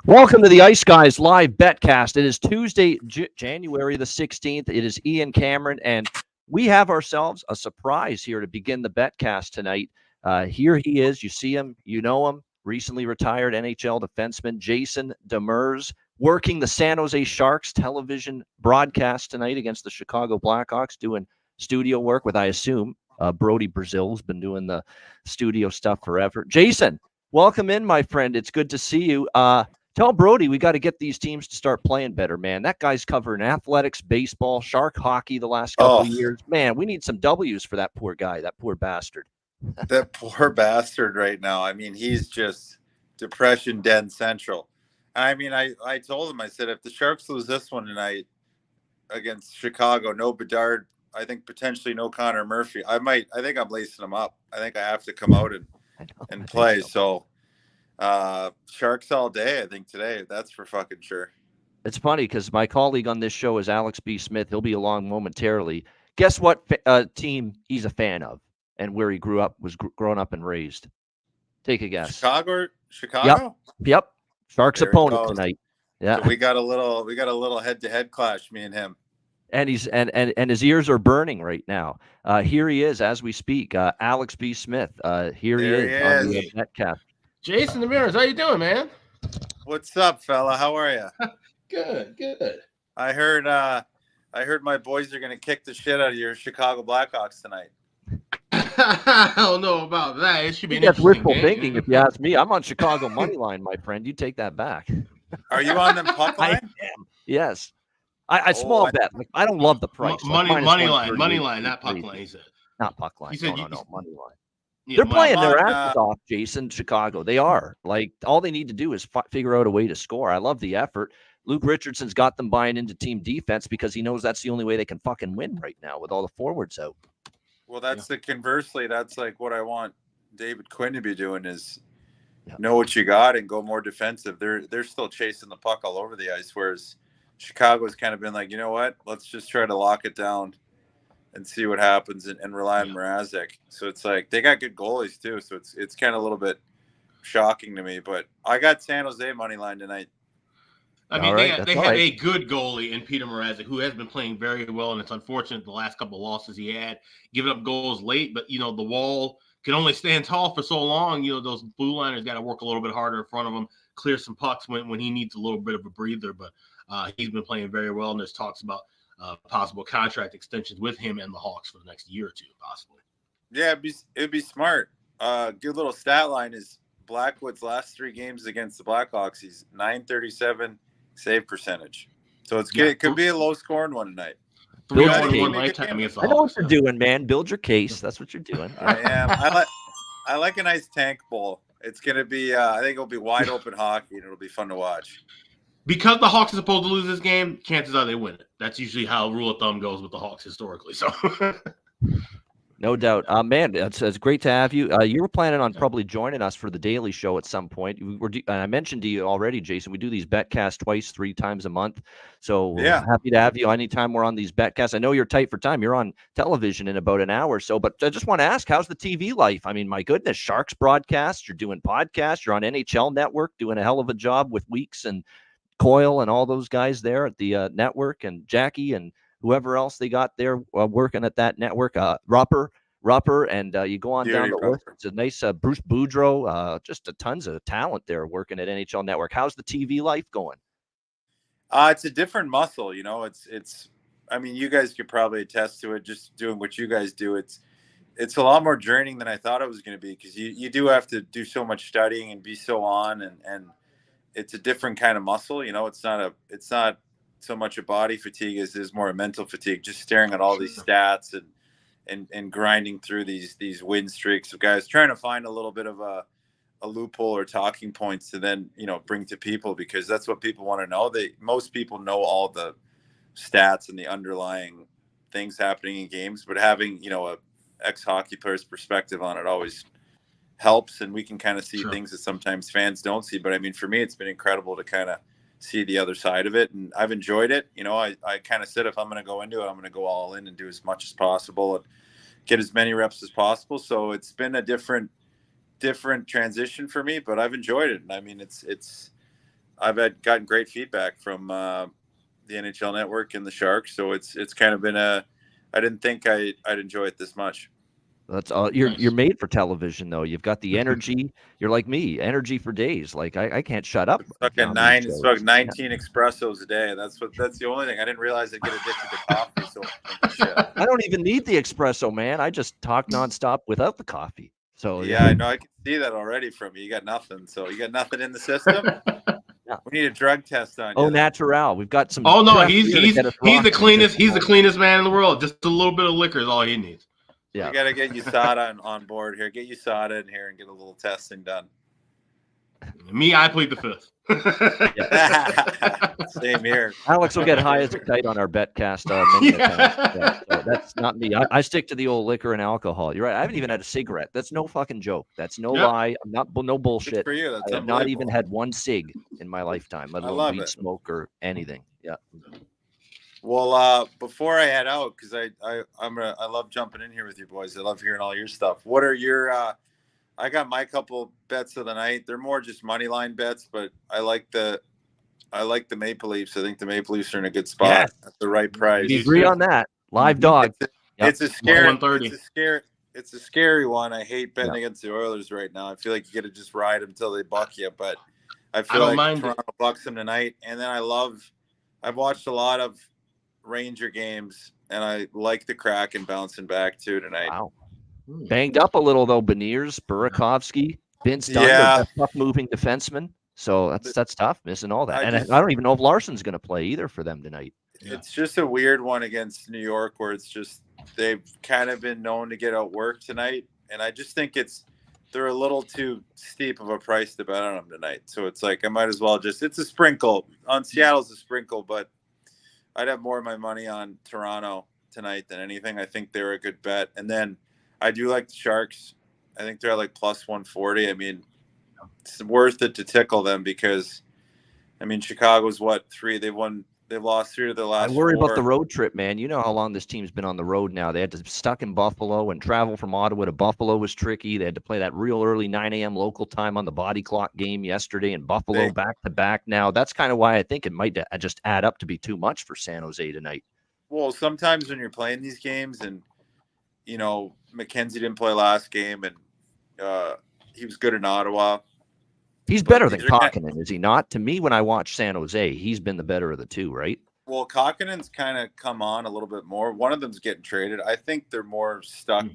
Welcome to the Ice Guys Live Betcast. It is Tuesday, January the 16th. It is Ian Cameron, and we have ourselves a surprise here to begin the Betcast tonight. Here he is. You see him. You know him. Recently retired NHL defenseman Jason Demers, working the San Jose Sharks television broadcast tonight against the Chicago Blackhawks, doing studio work with, I assume, Brody Brazil's been doing the studio stuff forever. Jason, welcome in, my friend. It's good to see you. Tell Brody we got to get these teams to start playing better, man. That guy's covering athletics, baseball, shark hockey the last couple of years. Man, we need some W's for that poor guy, that poor bastard. That poor bastard right now. I mean, he's just depression den central. I mean, I told him, I said, if the Sharks lose this one tonight against Chicago, no Bedard, I think potentially no Connor Murphy. I think I'm lacing him up. I think I have to come out and play. So Sharks all day, I think, today. That's for fucking sure. It's funny because my colleague on this show is Alex B. Smith. He'll be along momentarily. Guess what team he's a fan of and where he grew up, was growing up and raised? Take a guess. Chicago? Yep. Sharks opponent tonight. Yeah. So we got a little head-to-head clash, me and him. and he's and his ears are burning right now. Here he is as we speak. Alex B. Smith. Here he There he is on the is. Betcast. Jason the Mirrors, how you doing, man? What's up, fella? How are you? Good. I heard my boys are gonna kick the shit out of your Chicago Blackhawks tonight. I don't know about that. It should be an That's interesting wishful game. thinking, if you ask me. I'm on Chicago money line, my friend. You take that back. Are you on them puck I line? am. Yes. I small bet. Like, I don't love the price. Money like line, -138 not puck crazy. line. He said. Not puck line. He said No, money line. Yeah, They're playing their on, asses off, Jason. Chicago. They are. Like, all they need to do is figure out a way to score. I love the effort. Luke Richardson's got them buying into team defense because he knows that's the only way they can fucking win right now with all the forwards out. Well, that's conversely, that's like what I want David Quinn to be doing is know what you got and go more defensive. They're still chasing the puck all over the ice, whereas Chicago's kind of been like, you know what, let's just try to lock it down and see what happens and rely on Mrazek. So it's like they got good goalies too. So it's kind of a little bit shocking to me. But I got San Jose money line tonight. I mean, they have a good goalie in Peter Mrazek, who has been playing very well, and it's unfortunate the last couple of losses he had, giving up goals late. But, the Wall can only stand tall for so long. Those blue liners got to work a little bit harder in front of him, clear some pucks when he needs a little bit of a breather. But he's been playing very well, and there's talks about possible contract extensions with him and the Hawks for the next year or two, possibly. Yeah, it'd be smart. Good little stat line is Blackwood's last 3 games against the Blackhawks. He's .937 save percentage. So it could be a low scoring one tonight. 3-1 lifetime against the Hawks. I know what you're doing, man. Build your case. That's what you're doing. I am. I like a nice tank bowl. It's gonna be. I think it'll be wide open hockey, and it'll be fun to watch. Because the Hawks are supposed to lose this game, chances are they win it. That's usually how rule of thumb goes with the Hawks historically. So. No doubt. Man, it's great to have you. You were planning on probably joining us for the Daily Show at some point. I mentioned to you already, Jason, we do these Betcasts 2-3 times a month. So we're happy to have you anytime we're on these Betcasts. I know you're tight for time. You're on television in about an hour or so. But I just want to ask, how's the TV life? I mean, my goodness, Sharks broadcast, you're doing podcasts, you're on NHL Network, doing a hell of a job with Weeks and Coyle and all those guys there at the network, and Jackie and whoever else they got there working at that network, Rupper, and you go on down the list. It's a nice Bruce Boudreau, just tons of talent there working at NHL Network. How's the TV life going? It's a different muscle, It's. I mean, you guys could probably attest to it. Just doing what you guys do, it's a lot more draining than I thought it was going to be because you do have to do so much studying and be so on, and it's a different kind of muscle. It's not so much a body fatigue as it is more a mental fatigue, just staring at all these stats and grinding through these win streaks of guys, trying to find a little bit of a loophole or talking points to then, bring to people, because that's what people want to know. Most people know all the stats and the underlying things happening in games, but having, a ex-hockey player's perspective on it always helps. And we can kind of see things that sometimes fans don't see. But I mean, for me, it's been incredible to kind of see the other side of it, and I've enjoyed it. I kind of said, if I'm going to go into it, I'm going to go all in and do as much as possible and get as many reps as possible. So it's been a different transition for me, but I've enjoyed it. And I mean, I've gotten great feedback from the NHL Network and the Sharks. So it's kind of been I didn't think I'd enjoy it this much. That's all. You're made for television, though. You've got the energy. You're like me, energy for days. Like I can't shut up. It's fucking 19 espressos a day. That's the only thing. I didn't realize I'd get addicted to coffee. So shit. I don't even need the espresso, man. I just talk nonstop without the coffee. So yeah, I know. I can see that already from you. You got nothing. So you got nothing in the system. Yeah. We need a drug test on you. Oh, natural. We've got some. Oh no, he's the cleanest. He's the cleanest man in the world. Just a little bit of liquor is all he needs. Yeah. We got to get USADA on board here. Get USADA in here and get a little testing done. Me, I plead the fifth. Same here. Alex will get high as a kite on our Betcast. So that's not me. I stick to the old liquor and alcohol. You're right. I haven't even had a cigarette. That's no fucking joke. That's no lie. I'm not no bullshit. Good for you. That's I have not even had one cig in my lifetime, let alone weed smoke or anything. Yeah. Well, before I head out, because I love jumping in here with you boys. I love hearing all your stuff. What are your I got my couple bets of the night. They're more just money line bets, but I like the I like the Maple Leafs. I think the Maple Leafs are in a good spot at the right price. We agree on that. Live dog. It's a scary. It's a scary one. I hate betting against the Oilers right now. I feel like you got to just ride them until they buck you. But I feel like Toronto bucks them tonight. And then I've watched a lot of Ranger games, and I like the Kraken bouncing back too tonight. Wow. Banged up a little though. Beniers, Burakovsky, Vince Dunn, tough moving defenseman. So that's tough, missing all that. I don't even know if Larson's going to play either for them tonight. It's just a weird one against New York where it's just they've kind of been known to get outworked tonight. And I just think they're a little too steep of a price to bet on them tonight. So it's like I might as well it's a sprinkle. On Seattle's a sprinkle, but I'd have more of my money on Toronto tonight than anything. I think they're a good bet. And then I do like the Sharks. I think they're at like plus 140. I mean, it's worth it to tickle them because, I mean, Chicago's they've lost 3 of their last 4. I worry about the road trip, man. You know how long this team's been on the road now. They had to stuck in Buffalo, and travel from Ottawa to Buffalo was tricky. They had to play that real early 9 a.m. local time on the body clock game yesterday in Buffalo back to back. Now that's kind of why I think it might just add up to be too much for San Jose tonight. Well, sometimes when you're playing these games and, you know, McKenzie didn't play last game and he was good in Ottawa. He's better than Kokkonen, is he not? To me, when I watch San Jose, he's been the better of the two, right? Well, Kokkonen's kind of come on a little bit more. One of them's getting traded. I think they're more stuck.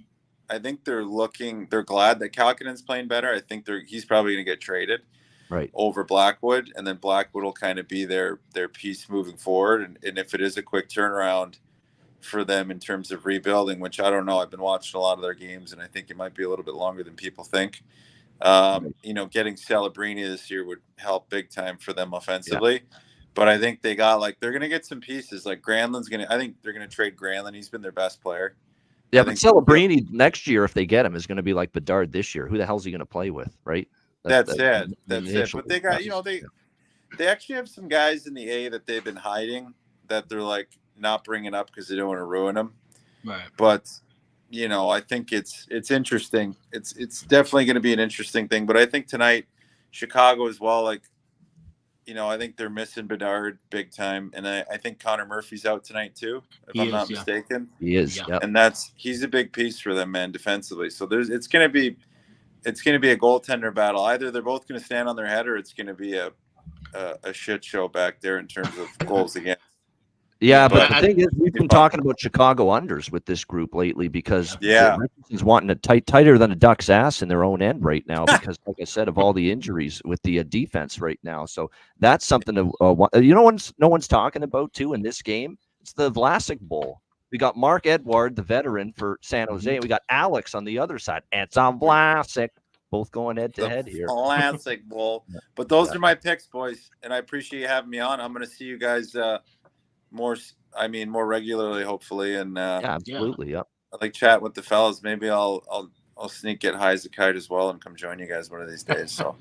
I think they're glad that Kokkonen's playing better. I think he's probably going to get traded over Blackwood, and then Blackwood will kind of be their piece moving forward. And if it is a quick turnaround for them in terms of rebuilding, which I don't know. I've been watching a lot of their games, and I think it might be a little bit longer than people think. You know, getting Celebrini this year would help big time for them offensively. Yeah. But I think they're going to get some pieces. Like I think they're going to trade Granlund. He's been their best player. Yeah, but Celebrini next year, if they get him, is going to be like Bedard this year. Who the hell is he going to play with, right? That's it. But they got, they actually have some guys in the A that they've been hiding that they're like not bringing up because they don't want to ruin them. Right. But I think it's interesting. It's definitely going to be an interesting thing. But I think tonight, Chicago as well. Like, I think they're missing Bedard big time, and I think Connor Murphy's out tonight too, if I'm not mistaken. He is, and he's a big piece for them, man, defensively. So it's going to be a goaltender battle. Either they're both going to stand on their head, or it's going to be a shit show back there in terms of goals against. Yeah, but the thing is, we've been talking about Chicago unders with this group lately because Richardson's wanting a tighter than a duck's ass in their own end right now because, like I said, of all the injuries with the defense right now. So that's something to no one's talking about too in this game. It's the Vlasic Bowl. We got Mark Edward, the veteran for San Jose, and we got Alex on the other side. It's on Vlasic. Both going head to head here. Vlasic Bowl. But those are my picks, boys, and I appreciate you having me on. I'm going to see you guys more regularly, hopefully, and absolutely, I like chatting with the fellas. Maybe I'll sneak get high as a kite as well and come join you guys one of these days. So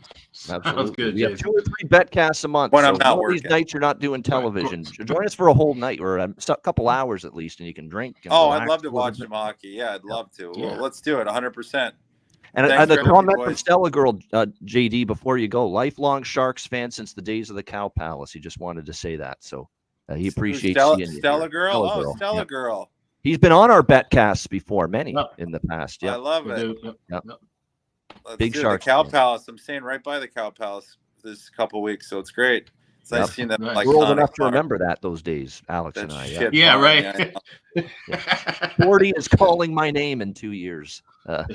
absolutely, good. We have 2 or 3 betcasts a month. When I'm not working, these nights you're not doing television. Join us for a whole night or a couple hours at least, and you can drink. I'd love to watch some hockey. Yeah, I'd love to. Yeah. Well, let's do it 100%. And the comment from Stella Girl, JD, before you go, lifelong Sharks fan since the days of the Cow Palace. He just wanted to say that. So. He appreciates seeing you. Stella Girl. Stella Girl. He's been on our betcasts before, many in the past. Yeah, I love it. Big Sharks. The Cow Palace. I'm staying right by the Cow Palace this couple weeks, so it's great. It's nice seeing them. We're old enough to remember those days, Alex and I. Yeah, right. 40 is calling my name in 2 years. All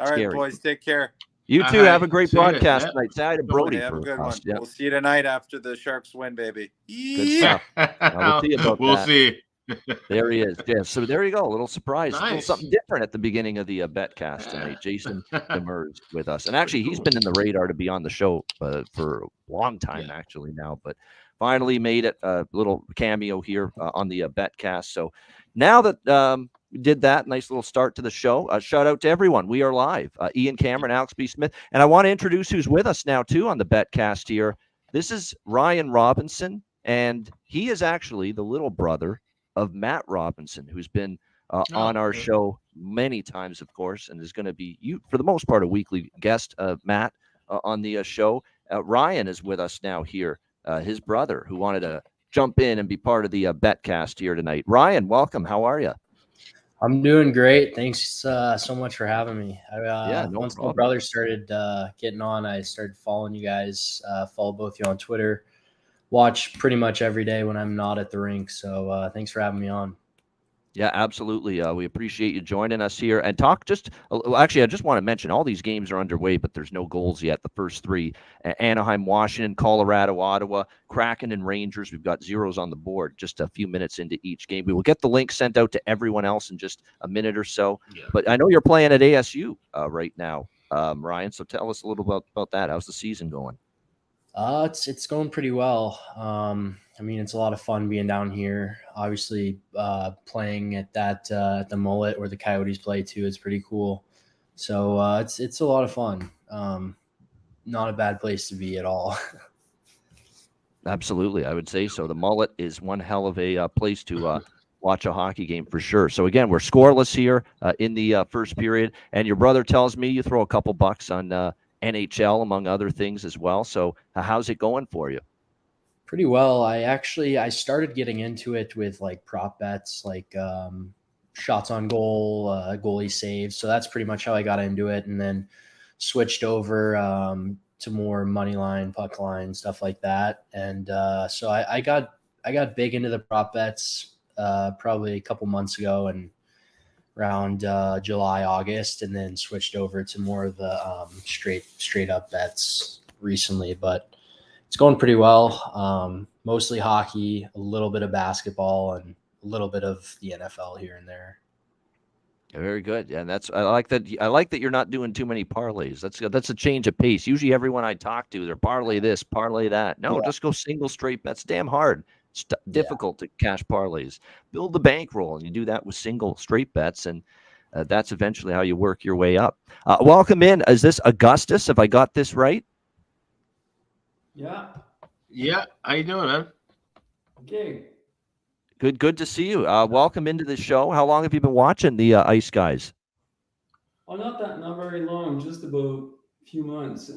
right, boys, take care. You too. Have a great broadcast tonight. Say hi to Brody. Have a good one. Yeah. We'll see you tonight after the Sharks win, baby. Good stuff. We'll see about we'll that. See. There he is. Yeah. So there you go. A little surprise. Nice. A little something different at the beginning of the betcast tonight. Jason Demers with us. And actually, he's been in the radar to be on the show for a long time, actually, now. But finally made it a little cameo here on the betcast. So now that we did that, nice little start to the show. Shout out to everyone. We are live. Ian Cameron, Alex B. Smith. And I want to introduce who's with us now, too, on the betcast here. This is Ryan Robinson, and he is actually the little brother of Matt Robinson, who's been on our show many times, of course, and is going to be, for the most part, a weekly guest, Matt, on the show. Ryan is with us now here his brother, who wanted to jump in and be part of the Betcast here tonight. Ryan, welcome. How are you? I'm doing great. Thanks so much for having me. No once problem. my brother started getting on, I started following you guys, follow both you on Twitter, watch pretty much every day when I'm not at the rink. So thanks for having me on. Yeah, absolutely. We appreciate you joining us here and talk actually, I just want to mention all these games are underway, but there's no goals yet. The first three, Anaheim, Washington, Colorado, Ottawa, Kraken, and Rangers. We've got zeros on the board just a few minutes into each game. We will get the link sent out to everyone else in just a minute or so. Yeah. But I know you're playing at ASU right now, Ryan. So tell us a little about that. How's the season going? It's going pretty well. I mean, it's a lot of fun being down here. Obviously, playing at at the Mullet where the Coyotes play too is pretty cool. So it's a lot of fun. Not a bad place to be at all. Absolutely, I would say so. The Mullet is one hell of a place to watch a hockey game for sure. So again, we're scoreless here in the first period, and your brother tells me you throw a couple bucks on NHL among other things as well. So how's it going for you? Pretty well. I started getting into it with like prop bets, like shots on goal, goalie saves. So that's pretty much how I got into it, and then switched over to more money line, puck line, stuff like that. And so I got big into the prop bets probably a couple months ago, and around July, August, and then switched over to more of the straight up bets recently. But it's going pretty well. Mostly hockey, a little bit of basketball, and a little bit of the NFL here and there. Very good, and I like that. I like that you're not doing too many parlays. That's a change of pace. Usually, everyone I talk to, they're parlay this, parlay that. No, just go single straight bets. Damn hard. It's difficult to cash parlays. Build the bankroll, and you do that with single straight bets, and that's eventually how you work your way up. Welcome in. Is this Augustus? Have I got this right? Yeah. Yeah. How you doing, man? Okay. Good to see you. Welcome into the show. How long have you been watching the Ice Guys? Oh, not very long. Just about a few months.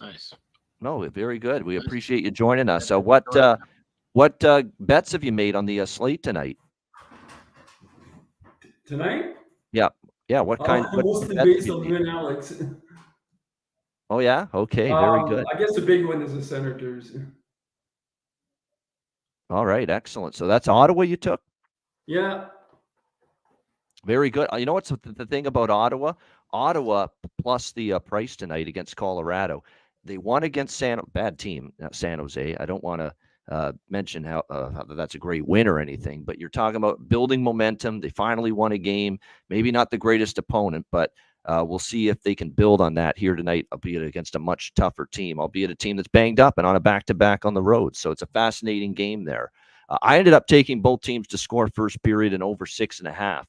Nice. No, very good. We appreciate you joining us. So, what bets have you made on the slate tonight? Tonight? Yeah. What kind? Mostly based on win, Alex. Oh yeah. Okay. Very good. I guess the big one is the Senators. All right. Excellent. So that's Ottawa you took? Yeah. Very good. You know what's the thing about Ottawa? Ottawa plus the price tonight against Colorado. They won against bad team, San Jose. I don't want to mention how that's a great win or anything, but you're talking about building momentum. They finally won a game. Maybe not the greatest opponent, but we'll see if they can build on that here tonight, albeit against a much tougher team, albeit a team that's banged up and on a back-to-back on the road. So it's a fascinating game there. I ended up taking both teams to score first period and over 6.5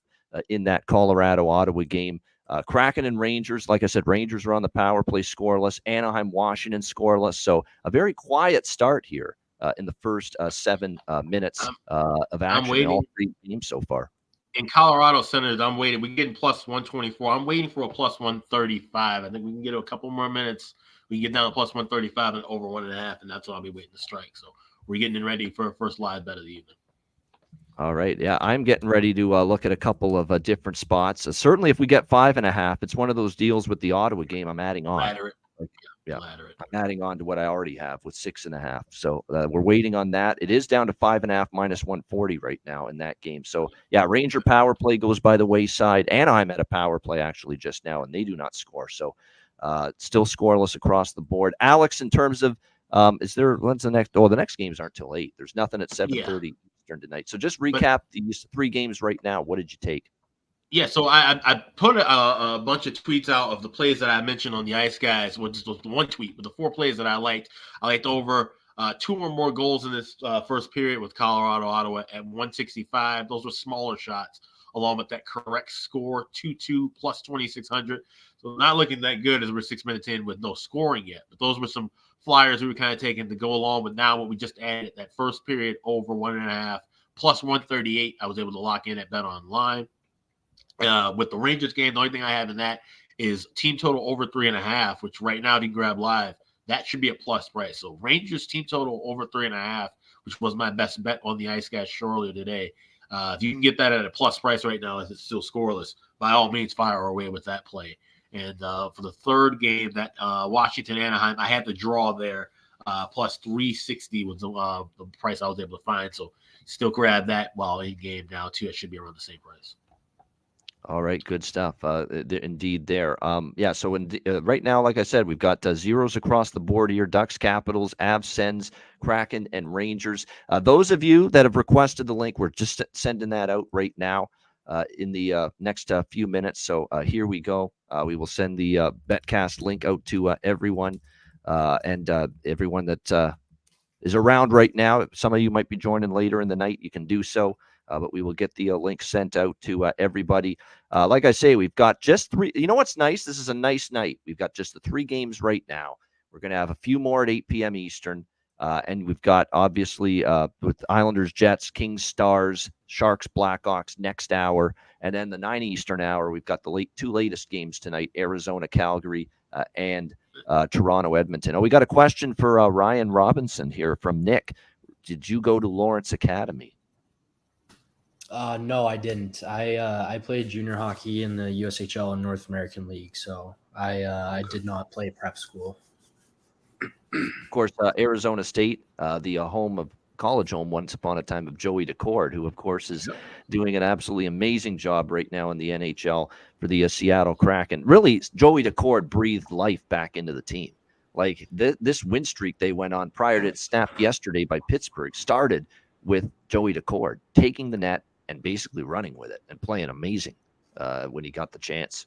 in that Colorado-Ottawa game. Kraken and Rangers, like I said, Rangers are on the power play scoreless. Anaheim, Washington scoreless. So a very quiet start here in the first 7 minutes of action in all 3 teams so far. In Colorado Senators, I'm waiting. We're getting plus 124. I'm waiting for a plus 135. I think we can get a couple more minutes. We can get down to plus 135 and over 1.5, and that's what I'll be waiting to strike. So we're getting ready for our first live bet of the evening. All right. Yeah, I'm getting ready to look at a couple of different spots. Certainly, if we get 5.5, it's one of those deals with the Ottawa game I'm adding on. Ladder it. Yeah, Ladder it. I'm adding on to what I already have with 6.5. So we're waiting on that. It is down to 5.5 minus 140 right now in that game. So yeah, Ranger power play goes by the wayside. Anaheim had a power play actually just now, and they do not score. So still scoreless across the board. Alex, in terms of when's the next? Oh, the next games aren't till 8. There's nothing at 7:30 Eastern tonight. So just recap these 3 games right now. What did you take? Yeah, so I put a bunch of tweets out of the plays that I mentioned on the Ice Guys. Well, just the one tweet, but the 4 plays that I liked. I liked over 2 or more goals in this first period with Colorado, Ottawa at 165. Those were smaller shots, along with that correct score, 2-2 plus 2,600. So not looking that good as we're 6 minutes in with no scoring yet. But those were some flyers we were kind of taking to go along with now what we just added, that first period over 1.5 plus 138. I was able to lock in at Bet Online. With the Rangers game, the only thing I have in that is team total over 3.5, which right now, if you grab live, that should be a plus price. So Rangers team total over 3.5, which was my best bet on the Ice Guys show earlier today. If you can get that at a plus price right now, as it's still scoreless, by all means, fire away with that play. And for the third game, that Washington-Anaheim, I had the draw there. Plus 360 was the price I was able to find. So still grab that while in game now, too. It should be around the same price. All right, good stuff. Indeed, there. So right now, like I said, we've got zeros across the board here: Ducks, Capitals, Avs, Sens, Kraken, and Rangers. Those of you that have requested the link, we're just sending that out right now in the next few minutes. So here we go. We will send the Betcast link out to everyone and everyone that is around right now. Some of you might be joining later in the night. You can do so. But we will get the link sent out to everybody. Like I say, we've got just 3. You know what's nice? This is a nice night. We've got just the 3 games right now. We're going to have a few more at 8 p.m. Eastern. And we've got, obviously, with Islanders, Jets, Kings, Stars, Sharks, Blackhawks next hour. And then the 9 Eastern hour, we've got the 2 latest games tonight: Arizona, Calgary, and Toronto, Edmonton. We got a question for Ryan Robinson here from Nick. Did you go to Lawrence Academy? No, I didn't. I played junior hockey in the USHL and North American League, so I did not play prep school. Of course, Arizona State, the college home once upon a time of Joey Decord, who, of course, is doing an absolutely amazing job right now in the NHL for the Seattle Kraken. Really, Joey Decord breathed life back into the team. Like this win streak they went on prior to it snapped yesterday by Pittsburgh started with Joey Decord taking the net and basically running with it and playing amazing when he got the chance.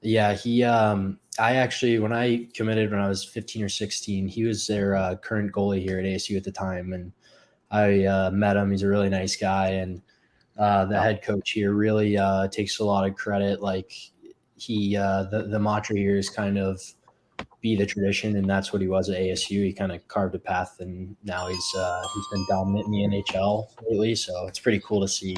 Yeah, I actually, when I committed when I was 15 or 16, he was their current goalie here at ASU at the time. And I met him. He's a really nice guy. And the head coach here really takes a lot of credit. Like the mantra here is kind of be the tradition, and that's what he was at ASU. He kind of carved a path, and now he's been dominant in the NHL lately. So it's pretty cool to see.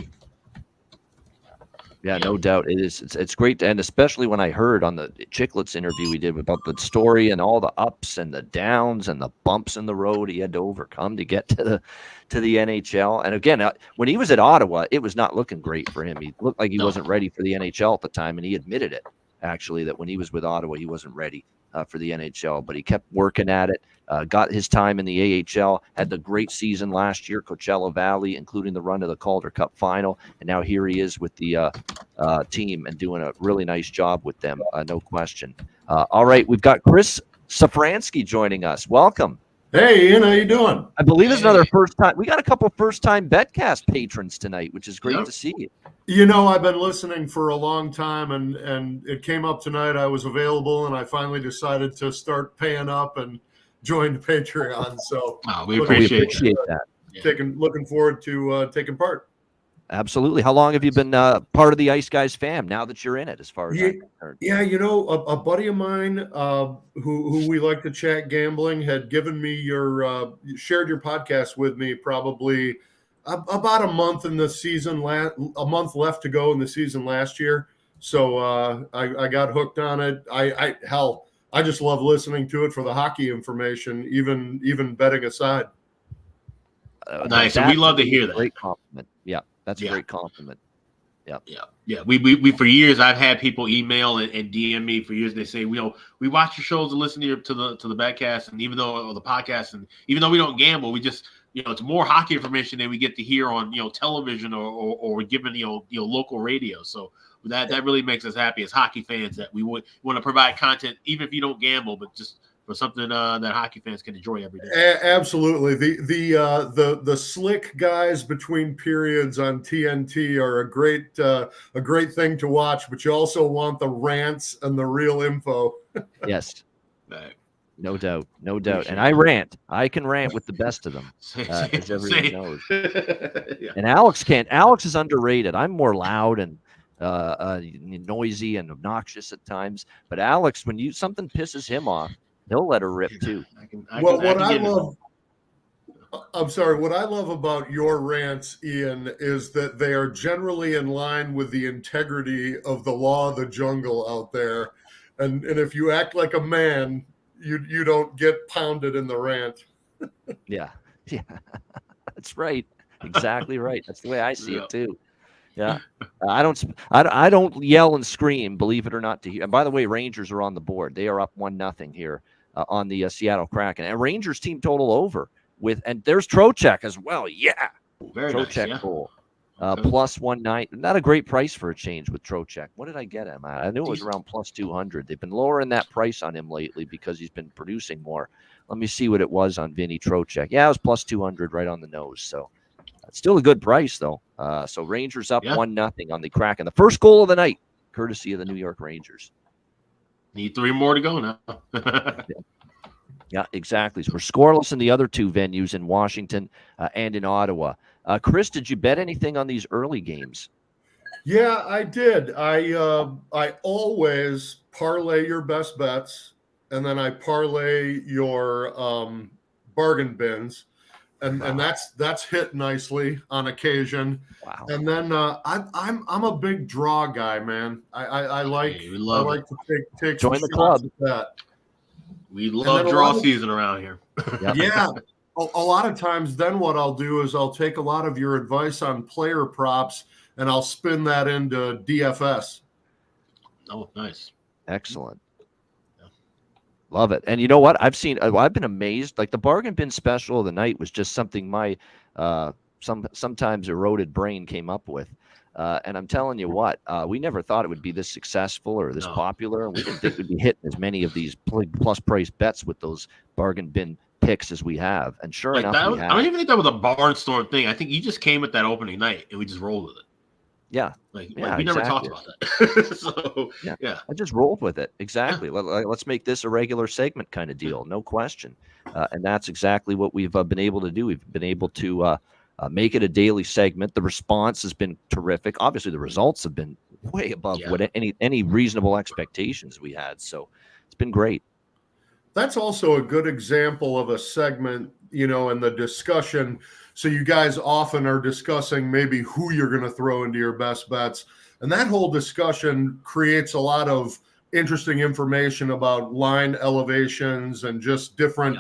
Yeah, no doubt. It's great. And especially when I heard on the Chicklets interview we did about the story and all the ups and the downs and the bumps in the road he had to overcome to get to the NHL. And again, when he was at Ottawa, it was not looking great for him. He looked like he wasn't ready for the NHL at the time, and he admitted it, actually, that when he was with Ottawa, he wasn't ready for the NHL, but he kept working at it, got his time in the AHL, had the great season last year, Coachella Valley, including the run to the Calder Cup final, and now here he is with the team and doing a really nice job with them, no question. All right, we've got Chris Safransky joining us. Welcome. Hey, Ian, how you doing? I believe it's another first time. We got a couple first-time Betcast patrons tonight, which is great to see you. You know, I've been listening for a long time, and it came up tonight. I was available, and I finally decided to start paying up and joined Patreon. So we appreciate that. Looking forward to taking part. Absolutely. How long have you been part of the Ice Guys fam now that you're in it, as far as I'm concerned? Yeah, you know, a buddy of mine who we like to chat gambling had given me shared your podcast with me probably about a month in the season, a month left to go in the season last year. So I got hooked on it. I just love listening to it for the hockey information, even betting aside. Nice. And we love to hear that. Great compliment. Yeah. That's a great compliment. Yeah. We for years I've had people email and DM me for years. They say, we watch your shows and listen to the Betcast, and even though the podcast, and even though we don't gamble, we just it's more hockey information than we get to hear on television or given local radio. So that really makes us happy as hockey fans that we want to provide content even if you don't gamble, but just for something that hockey fans can enjoy every day. Absolutely. The slick guys between periods on TNT are a great thing to watch, but you also want the rants and the real info. Yes. No doubt. And I can rant with the best of them, as everyone knows. And Alex can't. Alex is underrated. I'm more loud and noisy and obnoxious at times, but Alex, when something pisses him off, he'll let her rip too. What I love about your rants, Ian, is that they are generally in line with the integrity of the law of the jungle out there. And if you act like a man, you don't get pounded in the rant. Yeah. That's right. Exactly right. That's the way I see it too. Yeah. I don't yell and scream, believe it or not. And by the way, Rangers are on the board. They are up 1-0 here on the Seattle Kraken. And Rangers team total over and there's Trocheck as well. Yeah. Very Trocheck nice, yeah. goal. Plus 190. Not a great price for a change with Trocheck. What did I get him at? I knew it was around plus 200. They've been lowering that price on him lately because he's been producing more. Let me see what it was on Vinny Trocheck. Yeah, it was plus 200 right on the nose. So it's still a good price, though. So Rangers up 1-0 on the Kraken. The first goal of the night, courtesy of the New York Rangers. Need 3 more to go now. Yeah, exactly. So we're scoreless in the other 2 venues in Washington and in Ottawa. Chris, did you bet anything on these early games? Yeah, I did. I always parlay your best bets, and then I parlay your bargain bins, and that's hit nicely on occasion. Wow. And then I'm a big draw guy, man. I like to take join the club. We love draw season around here. Yeah. A lot of times then what I'll do is I'll take a lot of your advice on player props and I'll spin that into DFS. Oh, nice. Excellent. Yeah. Love it. And you know what? I've been amazed. Like the bargain bin special of the night was just something my sometimes eroded brain came up with. And I'm telling you what, we never thought it would be this successful or this popular. And we didn't think we'd be hitting as many of these plus price bets with those bargain bin picks as we have. And sure enough, we have. I don't even think that was a barnstorm thing. I think you just came at that opening night and we just rolled with it. Yeah. We never talked about that. So, yeah. I just rolled with it. Exactly. Yeah. Let's make this a regular segment kind of deal. No question. And that's exactly what we've been able to do. We've been able to make it a daily segment. The response has been terrific. Obviously, the results have been way above what any reasonable expectations we had. So it's been great. That's also a good example of a segment, in the discussion. So you guys often are discussing maybe who you're going to throw into your best bets. And that whole discussion creates a lot of interesting information about line elevations and just different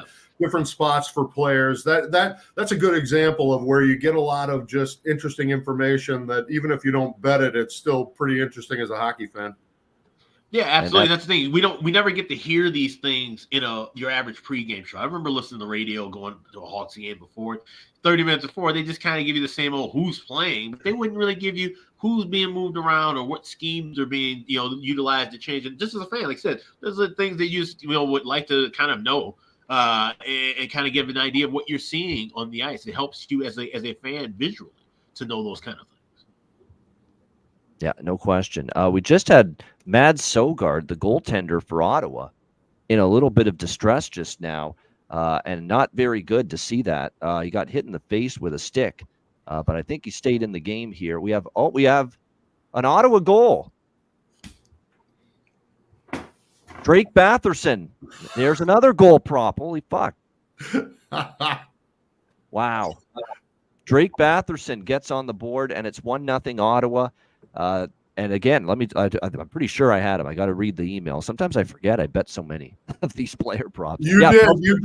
spots for players. That's a good example of where you get a lot of just interesting information that even if you don't bet it, it's still pretty interesting as a hockey fan. Yeah, absolutely. That's the thing. We never get to hear these things in your average pregame show. I remember listening to the radio going to a Hawks game before, 30 minutes before, they just kind of give you the same old who's playing, but they wouldn't really give you who's being moved around or what schemes are being, utilized to change. And just as a fan, like I said, those are things that you would like to kind of know and kind of give an idea of what you're seeing on the ice. It helps you as a fan visually to know those kind of things. Yeah, no question. We just had Mads Søgaard, the goaltender for Ottawa, in a little bit of distress just now, and not very good to see that. He got hit in the face with a stick, but I think he stayed in the game here. We have an Ottawa goal. Drake Batherson. There's another goal prop. Holy fuck. Wow. Drake Batherson gets on the board, and it's 1-0 Ottawa. And again, I'm pretty sure I had him. I got to read the email. Sometimes I forget. I bet so many of these player props. You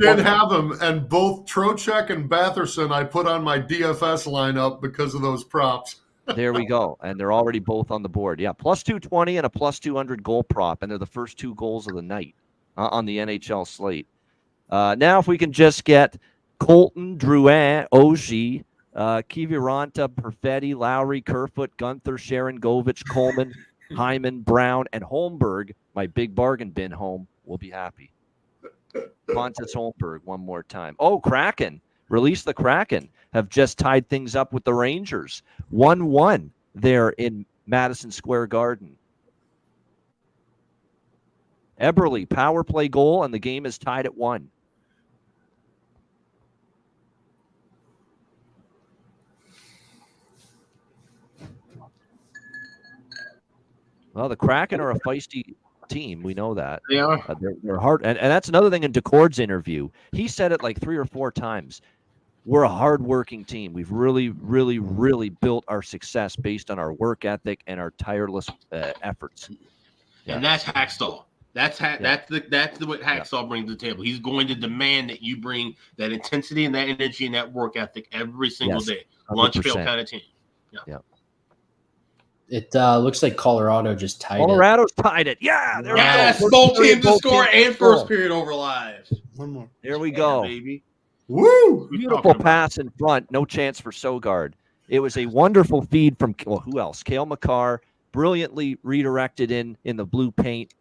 did have them, and both Trocheck and Batherson I put on my DFS lineup because of those props. There we go. And they're already both on the board. Yeah, plus 220 and a plus 200 goal prop, and they're the first 2 goals of the night on the NHL slate. Now, if we can just get Colton, Drouin, Oshie, Kiviranta, Perfetti, Lowry, Kerfoot, Gunther, Sharon, Govich, Coleman, Hyman, Brown, and Holmberg, my big bargain bin home, will be happy. Pontus Holmberg one more time. Oh, Kraken. Release the Kraken. Have just tied things up with the Rangers. 1-1 there in Madison Square Garden. Eberle, power play goal, and the game is tied at 1. Well, the Kraken are a feisty team. We know that. They are. They're hard. And that's another thing in DeCord's interview. He said it like 3 or 4 times. We're a hard-working team. We've really, really, really built our success based on our work ethic and our tireless efforts. And that's Hackstall. That's what Hacksaw brings to the table. He's going to demand that you bring that intensity and that energy and that work ethic every single day. 100%. Lunch pail kind of team. Yeah. It looks like Colorado just tied Colorado's tied it. Yeah. There yes, we go. both teams to score and first period over live. One more. There we go. Baby. Woo! Beautiful pass in front. No chance for Sogard. It was a wonderful feed from, who else? Cale Makar, brilliantly redirected in the blue paint.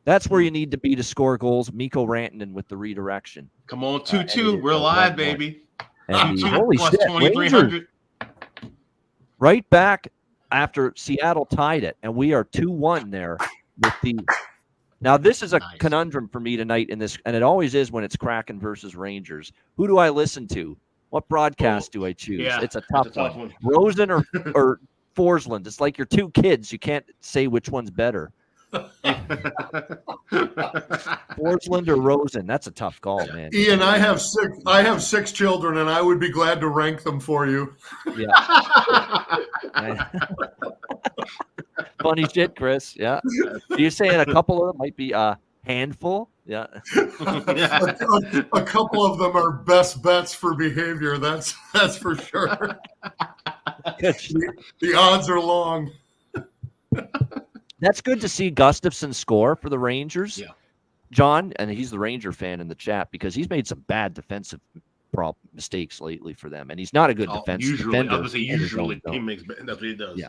That's where you need to be to score goals. Mikko Rantanen with the redirection. Come on, 2-2. We're live, baby. And holy plus shit, 2,300. Right back after Seattle tied it, and we are 2-1 there with the. Now this is a conundrum for me tonight in this, and it always is when it's Kraken versus Rangers. Who do I listen to? What broadcast do I choose? Yeah, it's a tough one. Rosen or Forsland. It's like your two kids. You can't say which one's better. Forsland or Rosen? That's a tough call, man. Ian, I have 6 children, and I would be glad to rank them for you. Yeah. Funny shit, Chris. Yeah. You're saying a couple of them might be a handful? Yeah. A couple of them are best bets for behavior. That's for sure. The odds are long. That's good to see Gustafsson score for the Rangers. Yeah. John, and he's the Ranger fan in the chat because he's made some bad defensive mistakes lately for them, and he's not a good defensive defender. I was say usually he makes that's what he does. Yeah.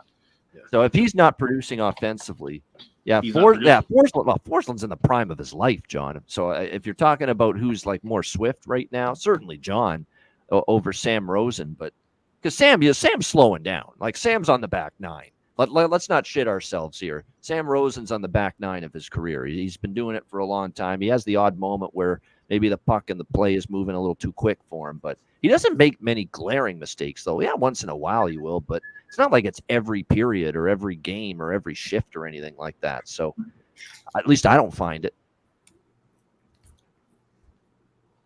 So if he's not producing offensively, Forsland's in the prime of his life, John. So if you're talking about who's like more swift right now, certainly John over Sam Rosen, but because Sam's slowing down. Like Sam's on the back nine. Let's not shit ourselves here. Sam Rosen's on the back nine of his career. He's been doing it for a long time. He has the odd moment where maybe the puck and the play is moving a little too quick for him, but he doesn't make many glaring mistakes, though. Yeah, once in a while he will, but it's not like it's every period or every game or every shift or anything like that. So at least I don't find it.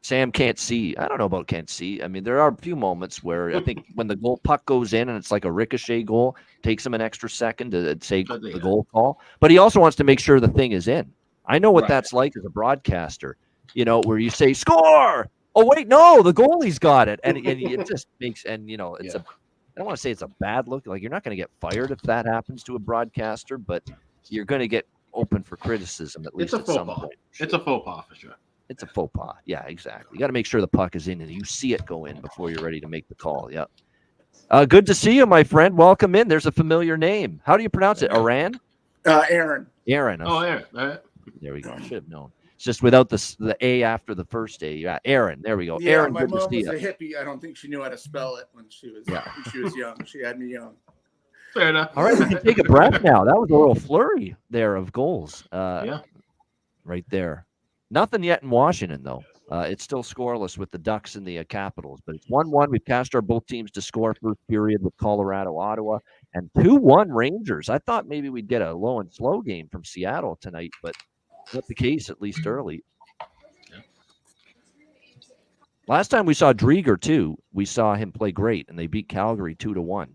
Sam can't see. I don't know about can't see. I mean, there are a few moments where I think when the puck goes in and it's like a ricochet goal, takes him an extra second to say the goal call. But he also wants to make sure the thing is in. I know what that's like as a broadcaster, where you say, score! Oh, wait, no, the goalie's got it. And it just makes, and, I don't want to say it's a bad look. Like, you're not going to get fired if that happens to a broadcaster, but you're going to get open for criticism at least at some point. It's a faux pas for sure. It's a faux pas. Yeah, exactly. You got to make sure the puck is in and you see it go in before you're ready to make the call. Yep. Good to see you, my friend. Welcome in. There's a familiar name. How do you pronounce it? Aaron? Aaron. Aaron. Oh, Aaron. All right. There we go. I should have known. It's just without the A after the first A. Yeah, Aaron. There we go. Yeah, Aaron, my good mom to see was you. a hippie. I don't think she knew how to spell it when she was young. She had me young. Fair enough. All right, we can take a breath now. That was a little flurry there of goals. Right there. Nothing yet in Washington, though. It's still scoreless with the Ducks and the Capitals, but it's 1-1. We've cast our both teams to score first period with Colorado, Ottawa, and 2-1 Rangers. I thought maybe we'd get a low and slow game from Seattle tonight, but not the case, at least early. Yeah. Last time we saw Drieger, too, we saw him play great, and they beat Calgary 2-1.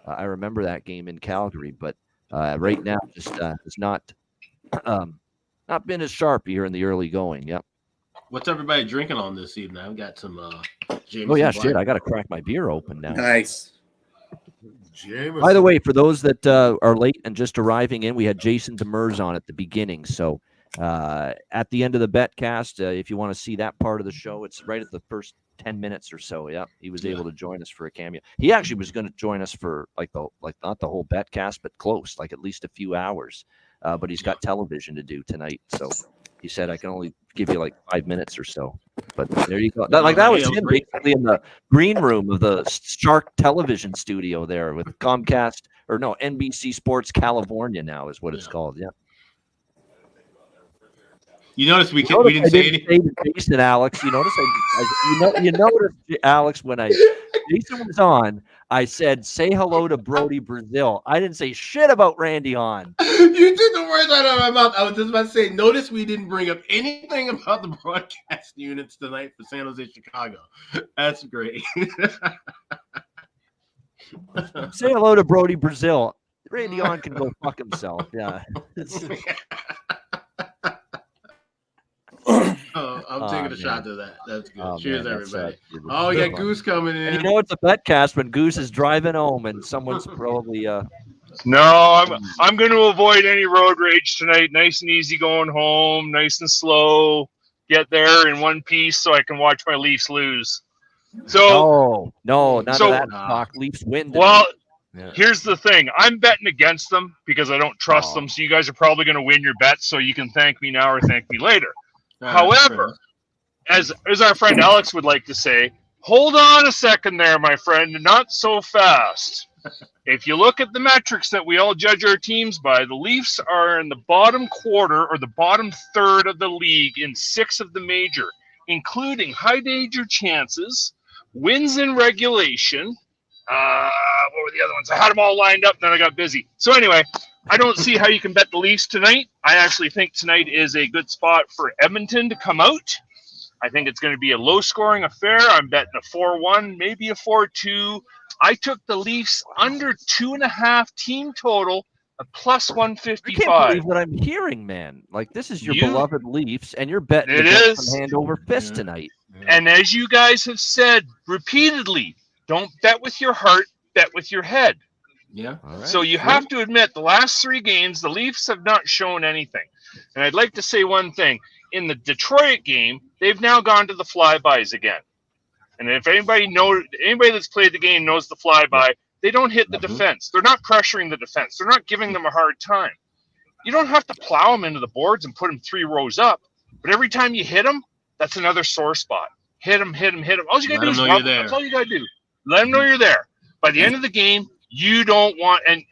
I remember that game in Calgary, but right now just it's not been as sharp here in the early going. Yep. What's everybody drinking on this evening? I've got some Jameson. Oh, yeah, shit. I got to crack my beer open now. Nice. Jameson. By the way, for those that are late and just arriving in, we had Jason Demers on at the beginning. So at the end of the Betcast, if you want to see that part of the show, it's right at the first 10 minutes or so. Yeah, he was able to join us for a cameo. He actually was going to join us for not the whole Betcast, but close, like at least a few hours. But he's got television to do tonight. So he said, I can only give you like 5 minutes or so. But there you go. That was him basically in the green room of the Shark television studio there with Comcast, or no, NBC Sports California now is what it's called. Yeah. You notice we didn't say anything. Jason, Alex, you notice you noticed, Alex, when Jason was on, I said, say hello to Brody Brazil. I didn't say shit about Randy Hahn. You took the words out of my mouth. I was just about to say, notice we didn't bring up anything about the broadcast units tonight for San Jose, Chicago. That's great. Say hello to Brody Brazil. Randy Hahn can go fuck himself. Yeah. I'm taking a shot to that. That's good. Oh, Cheers, man, everybody. Oh, We got Goose coming in. And you know it's a betcast when Goose is driving home and someone's probably No, I'm going to avoid any road rage tonight. Nice and easy going home, nice and slow. Get there in one piece so I can watch my Leafs lose. So no, none of that talk. Leafs win tonight. Well, here's the thing. I'm betting against them because I don't trust them. So you guys are probably going to win your bets. So you can thank me now or thank me later. However, as our friend Alex would like to say, hold on a second there, my friend. Not so fast. If you look at the metrics that we all judge our teams by, the Leafs are in the bottom quarter or the bottom third of the league in 6 of the major, including high danger chances, wins in regulation. What were the other ones? I had them all lined up, then I got busy. So anyway, I don't see how you can bet the Leafs tonight. I actually think tonight is a good spot for Edmonton to come out. I think it's going to be a low-scoring affair. I'm betting a 4-1, maybe a 4-2. I took the Leafs under 2.5 team total, a plus 155. I can't believe what I'm hearing, man. Like, this is your beloved Leafs, and you're betting against them hand over fist tonight. And as you guys have said repeatedly, don't bet with your heart, bet with your head. Yeah. Right. So you have to admit, the last 3 games, the Leafs have not shown anything. And I'd like to say one thing. In the Detroit game, they've now gone to the flybys again. And if anybody that's played the game knows the flyby, they don't hit the defense. They're not pressuring the defense. They're not giving them a hard time. You don't have to plow them into the boards and put them 3 rows up. But every time you hit them, that's another sore spot. Hit them, hit them, hit them. All you got to do is rub them. That's all you got to do. Let them know you're there. By the end of the game, you don't want – and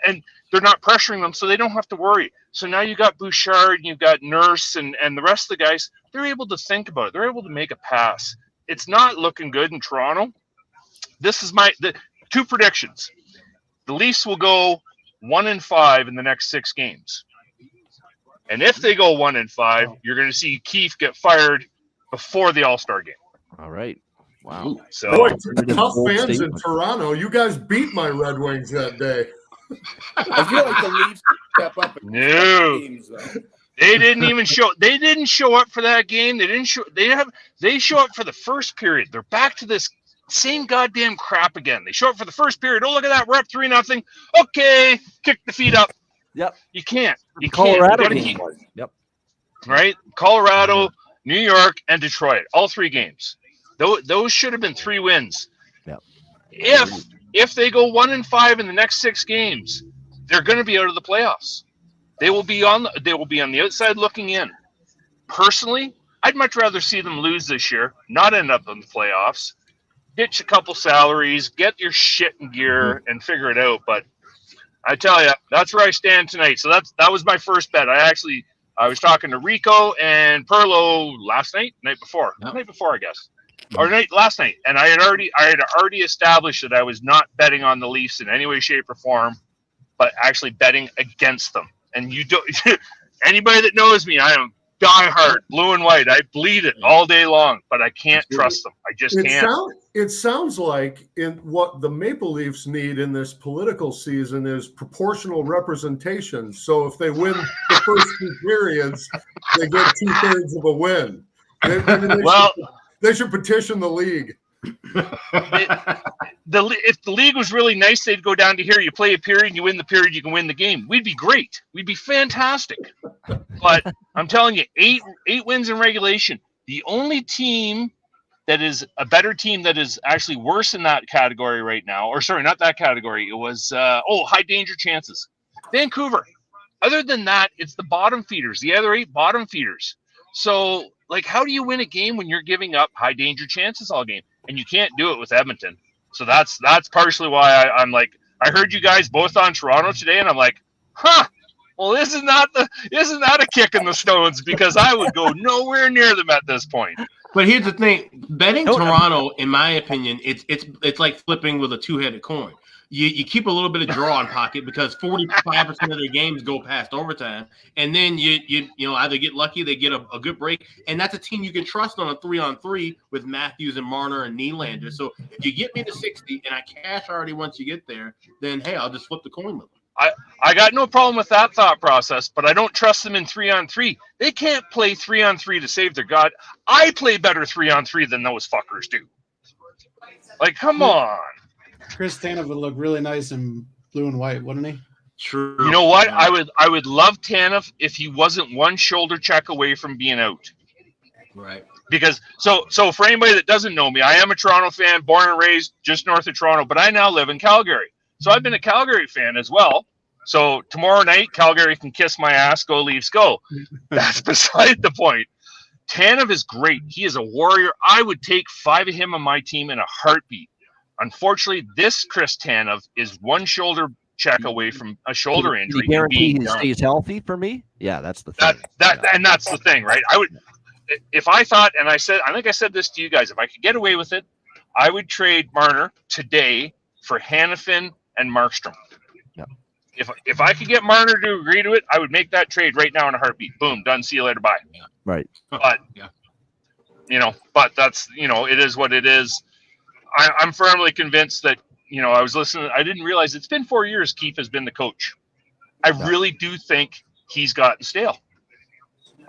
they're not pressuring them, so they don't have to worry. So now you got Bouchard, and you've got Nurse, and the rest of the guys. They're able to think about it. They're able to make a pass. It's not looking good in Toronto. This is the 2 predictions. The Leafs will go 1-5 in the next 6 games. And if they go 1-5, you're going to see Keefe get fired before the All-Star game. All right. Wow. So boy, tough fans in Toronto. You guys beat my Red Wings that day. I feel like the Leafs step up. No. Games, They didn't even show. They didn't show up for that game. They didn't show. They show up for the first period. They're back to this same goddamn crap again. They show up for the first period. Oh, look at that. We're up 3-0. Okay, kick the feet up. Yep. You can't. You Colorado can't. game. Yep. Right. Colorado, New York, and Detroit. All 3 games. Those should have been 3 wins. Yep. If they go 1-5 in the next 6 games, they're going to be out of the playoffs. They will be on the outside looking in. Personally, I'd much rather see them lose this year, not end up in the playoffs. Ditch a couple salaries, get your shit in gear, and figure it out. But I tell you, that's where I stand tonight. So that was my first bet. I was talking to Rico and Perlo night before, I guess, or last night, and I had already established that I was not betting on the Leafs in any way, shape, or form, but actually betting against them. And you don't. Anybody that knows me, I am diehard, blue and white. I bleed it all day long, but I can't trust them. I just can't. It sounds like what the Maple Leafs need in this political season is proportional representation. So if they win the first 2 periods, they get 2/3 of a win. They should petition the league. If the league was really nice, they'd go down to here. You play a period, you win the period, you can win the game. We'd be great. We'd be fantastic. But I'm telling you, 8 wins in regulation. The only team that is a better team that is actually worse in that category right now, or sorry, not that category. It was high danger chances. Vancouver. Other than that, it's the bottom feeders. The other 8 bottom feeders. So, how do you win a game when you're giving up high danger chances all game? And you can't do it with Edmonton. So that's partially why I'm like, I heard you guys both on Toronto today, and I'm like, well, isn't that a kick in the stones? Because I would go nowhere near them at this point. But here's the thing: betting Toronto, in my opinion, it's like flipping with a 2-headed coin. You keep a little bit of draw in pocket because 45% of their games go past overtime, and then you either get lucky, they get a good break, and that's a team you can trust on a 3-on-3 with Matthews and Marner and Nylander. So if you get me to 60 and I cash already once you get there, then hey, I'll just flip the coin with them. I got no problem with that thought process, but I don't trust them in 3-on-3. They can't play 3-on-3 to save their god. I play better 3-on-3 than those fuckers do. Like, come on. Chris Tanev would look really nice in blue and white, wouldn't he? True. You know what? I would love Tanev if he wasn't one shoulder check away from being out. Right. Because so for anybody that doesn't know me, I am a Toronto fan, born and raised just north of Toronto, but I now live in Calgary. So I've been a Calgary fan as well. So tomorrow night, Calgary can kiss my ass, go Leafs, go. That's beside the point. Tanev is great. He is a warrior. I would take 5 of him on my team in a heartbeat. Unfortunately, this Chris Tanev is one shoulder check away from a shoulder injury. Can you guarantee he stays healthy for me? Yeah, that's the thing. And that's the thing, right? I would, if I thought, and I think I said this to you guys, if I could get away with it, I would trade Marner today for Hanifin and Markstrom. Yeah. If I could get Marner to agree to it, I would make that trade right now in a heartbeat. Boom, done. See you later. Bye. Right. But but that's it is what it is. I'm firmly convinced that I was listening. I didn't realize it's been 4 years. Keefe has been the coach. I really do think he's gotten stale.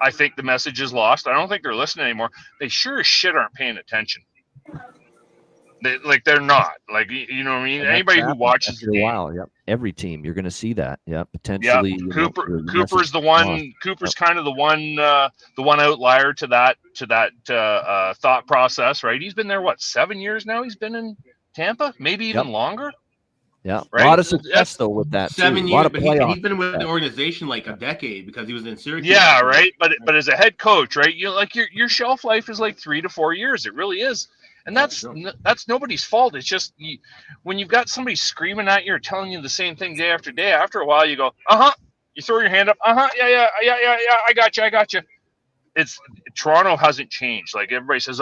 I think the message is lost. I don't think they're listening anymore. They sure as shit aren't paying attention. They're not. Like, you know what I mean? Anybody who watches the game. While, yep. Every team, you're going to see that. Yeah, potentially. Yeah, Cooper's the one. Cooper's kind of the one outlier to that thought process, right? He's been there 7 years now. He's been in Tampa, maybe even longer. Yeah, right? A lot of success though with that. 7 years, but he's been with the organization like a decade because he was in Syracuse. Yeah, right. But as a head coach, right? Your shelf life is like 3 to 4 years. It really is. And that's nobody's fault. It's just when you've got somebody screaming at you or telling you the same thing day after day, after a while you go, you throw your hand up, yeah, I got you. It's Toronto hasn't changed. Like everybody says,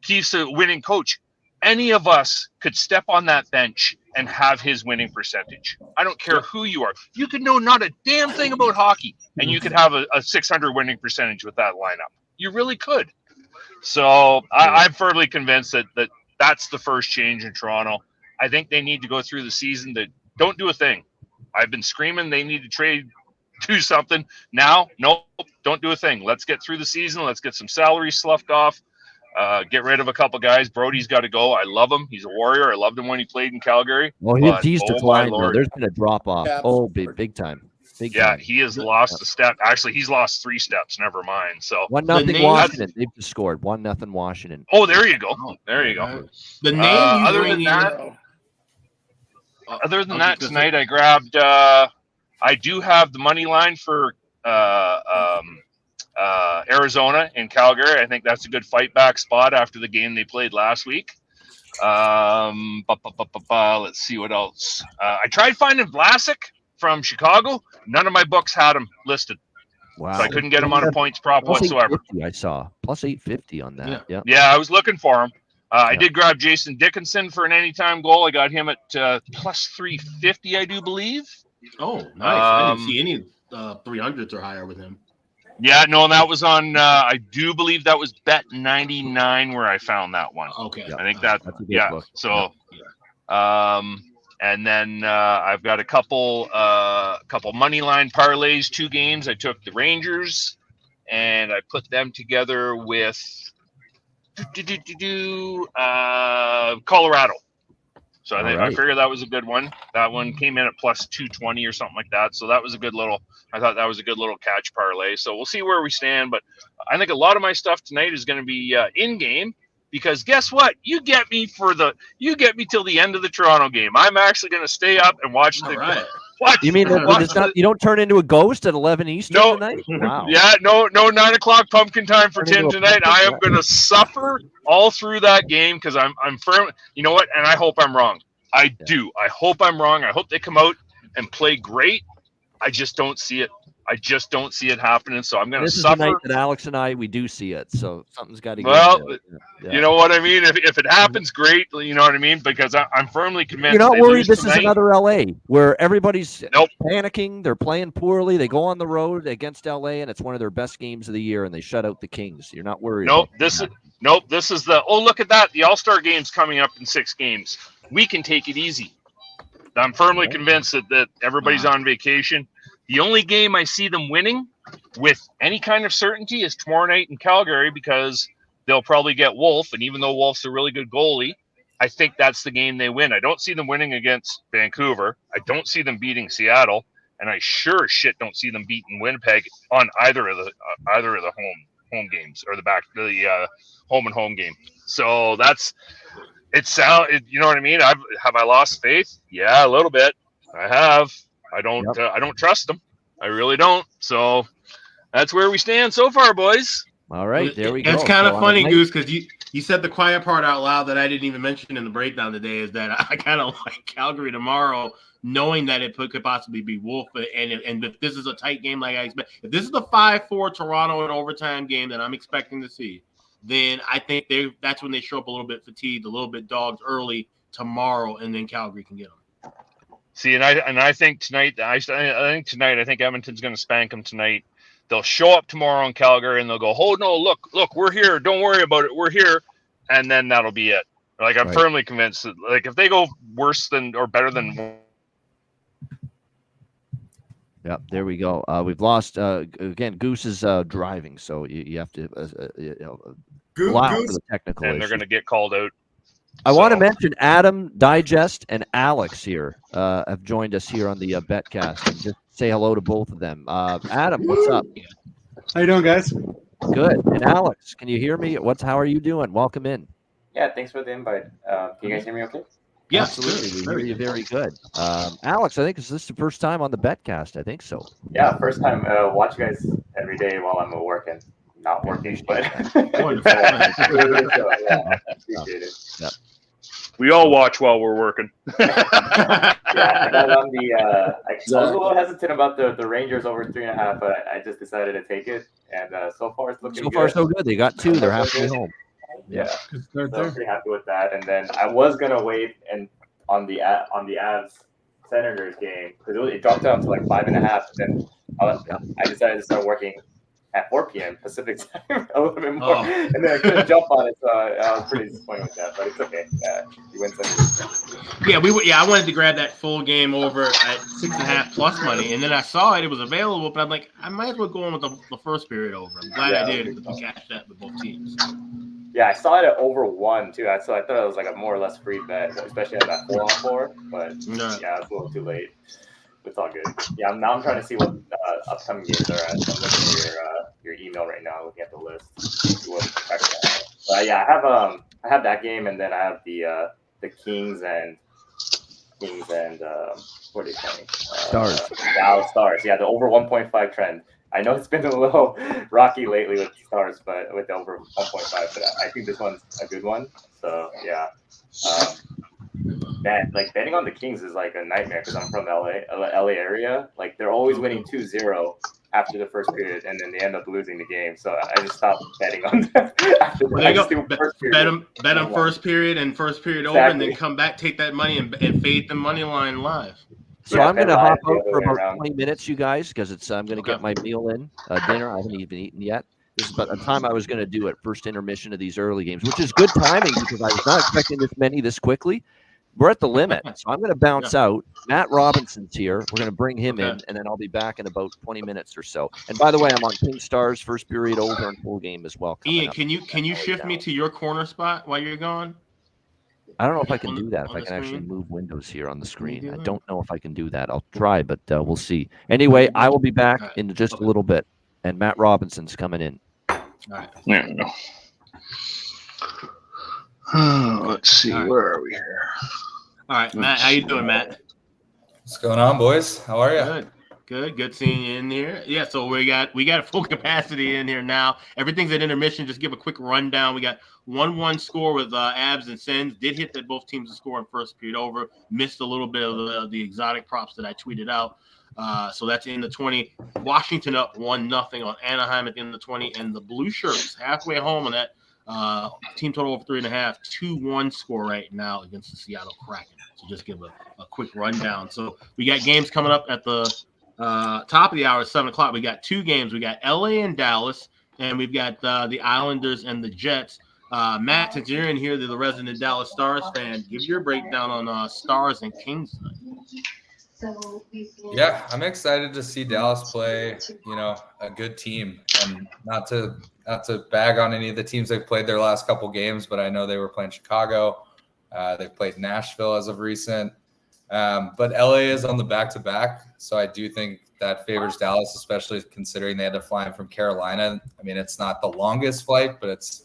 Keith's a winning coach. Any of us could step on that bench and have his winning percentage. I don't care who you are. You could know not a damn thing about hockey, and you could have a 600 winning percentage with that lineup. You really could. So I'm firmly convinced that that's the first change in Toronto. I think they need to go through the season that don't do a thing. I've been screaming they need to do something. Now, nope, don't do a thing. Let's get through the season. Let's get some salary sloughed off. Get rid of a couple guys. Brody's got to go. I love him. He's a warrior. I loved him when he played in Calgary. Well, he's declined. There's been a drop off. Yeah. Big time. He has lost a step. Actually, he's lost 3 steps. Never mind. So 1-0 Washington. They've just scored 1-0 Washington. Oh, there you go. There you go. The name. Other than that, tonight I grabbed. I do have the money line for Arizona and Calgary. I think that's a good fight back spot after the game they played last week. Let's see what else. I tried finding Vlasic from Chicago. None of my books had him listed. Wow. So I couldn't get him on a points prop whatsoever. I saw plus 850 on that. Yeah, I was looking for him. I did grab Jason Dickinson for an anytime goal. I got him at plus 350, I do believe. Oh, nice. I didn't see any 300s or higher with him. Yeah, no, that was on, I do believe that was Bet 99 where I found that one. Okay. I think that's a good look. So, and then I've got a couple money line parlays, 2 games. I took the Rangers and I put them together with Colorado. So I figured that was a good one. That one came in at plus 220 or something like that. So that was a good little. I thought that was a good little catch parlay. So we'll see where we stand. But I think a lot of my stuff tonight is going to be in game. Because guess what? You get me till the end of the Toronto game. I'm actually going to stay up and watch You mean you don't turn into a ghost at 11 Eastern tonight? Wow. Yeah, no 9 o'clock pumpkin time for Tim tonight. I am going to suffer all through that game because I'm firm. You know what? And I hope I'm wrong. I do. I hope I'm wrong. I hope they come out and play great. I just don't see it. I just don't see it happening. So I'm going to suffer. This is the night that Alex and we do see it. So something's got to go. Well, you know what I mean? If it happens, great. You know what I mean? Because I'm firmly convinced. You're not worried this is another LA where everybody's panicking. They're playing poorly. They go on the road against LA, and it's one of their best games of the year, and they shut out the Kings. You're not worried. This is the look at that. The All-Star game's coming up in 6 games. We can take it easy. I'm firmly convinced that everybody's on vacation. The only game I see them winning with any kind of certainty is tomorrow night in Calgary, because they'll probably get Wolf. And even though Wolf's a really good goalie, I think that's the game they win. I don't see them winning against Vancouver. I don't see them beating Seattle. And I sure as shit don't see them beating Winnipeg on either of the home games, or the home and home game. So you know what I mean? Have I lost faith? Yeah, a little bit. I have. I don't trust them. I really don't. So that's where we stand so far, boys. All right, there we go. It's kind of funny, Goose, because you said the quiet part out loud that I didn't even mention in the breakdown today, is that I kind of like Calgary tomorrow, knowing that it could possibly be Wolf. And if this is a tight game like I expect, if this is the 5-4 Toronto in overtime game that I'm expecting to see, then I think that's when they show up a little bit fatigued, a little bit dogged early tomorrow, and then Calgary can get them. See, and I think tonight, I think Edmonton's going to spank them tonight. They'll show up tomorrow in Calgary and they'll go, oh no, look, we're here. Don't worry about it. We're here. And then that'll be it. Like, I'm firmly convinced that, like, if they go worse than or better than. Yep, there we go. We've lost again. Goose is driving, so you have to allow for the technical and issue. They're going to get called out. I want to mention Adam, Digest, and Alex here have joined us here on the Betcast. And just say hello to both of them. Adam, what's up? How you doing, guys? Good. And Alex, can you hear me? How are you doing? Welcome in. Yeah, thanks for the invite. Can you guys hear me okay? Yeah, absolutely. We hear you very good. Alex, I think is this the first time on the Betcast? I think so. Yeah, first time. Watch you guys every day while I'm working. Not working, but Wonderful. So, yeah, appreciate it. Yep. We all watch while we're working. Yeah, and then on I was a little hesitant about the Rangers over 3.5, but I just decided to take it, and so far it's looking good. So far, so good. They got 2. They're halfway home. Yeah, so I'm pretty happy with that. And then I was gonna wait on the Avs Senators game, because it dropped down to like 5.5. Then I decided to start working at 4 p.m. Pacific time a little bit more, and then I couldn't jump on it, so I was pretty disappointed with that. But it's okay. You win some. Yeah, I wanted to grab that full game over at 6.5 plus money, and then I saw it was available, but I'm like, I might as well go in with the first period over. I'm glad I did to catch that with both teams. Yeah, I saw it at over 1 too. So I thought it was like a more or less free bet, especially at that 4-on-4. But yeah, it's a little too late. It's all good. Yeah, now I'm trying to see what upcoming games are at. So I'm looking at your email right now, looking at the list. But yeah, I have that game, and then I have the Kings and what are they playing? Stars. Dallas Stars. Yeah, the over 1.5 trend. I know it's been a little rocky lately with Stars, but with the over 1.5. But I think this one's a good one. So yeah. Betting on the Kings is like a nightmare, because I'm from LA area. Like, they're always winning 2-0 after the first period, and then they end up losing the game. So I just stopped betting on them. There you go. Bet them first period and first period over, and then come back, take that money, and fade the money line live. So I'm going to hop out for about 20 minutes, you guys, because I'm going to get my meal in, dinner. I haven't even eaten yet. This is about the time I was going to do it, first intermission of these early games, which is good timing because I was not expecting this many this quickly. We're at the limit, so I'm going to bounce out. Matt Robinson's here. We're going to bring him in, and then I'll be back in about 20 minutes or so. And by the way, I'm on King Stars, first period over and full game as well. Ian, can you shift me to your corner spot while you're gone? I don't know if I can do that, if I can actually move windows here on the screen. I don't know if I can do that. I'll try, but we'll see. Anyway, I will be back in just a little bit, and Matt Robinson's coming in. All right. There we go. Let's see. Where are we here? All right, Matt. How you doing, Matt? What's going on, boys? How are you? Good seeing you in here. Yeah, so we got a full capacity in here now. Everything's at intermission. Just give a quick rundown. We got 1-1 score with Abs and Sens. Did hit that both teams to score in first period over. Missed a little bit of the exotic props that I tweeted out. So that's in the 20. Washington up 1-0 on Anaheim at the end of the 20, and the Blue Shirts halfway home on that team total over 3.5. 2-1 score right now against the Seattle Kraken. So just give a quick rundown. So we got games coming up at the top of the hour at 7 o'clock. We got 2 games. We got LA and Dallas, and we've got the Islanders and the Jets. Matt, since you're in here, the resident Dallas Stars fan, give your breakdown on Stars and Kings tonight. Yeah, I'm excited to see Dallas play, a good team, and not to bag on any of the teams they've played their last couple games, but I know they were playing Chicago. They've played Nashville as of recent, but LA is on the back-to-back, so I do think that favors Dallas, especially considering they had to fly in from Carolina. I mean, it's not the longest flight, but it's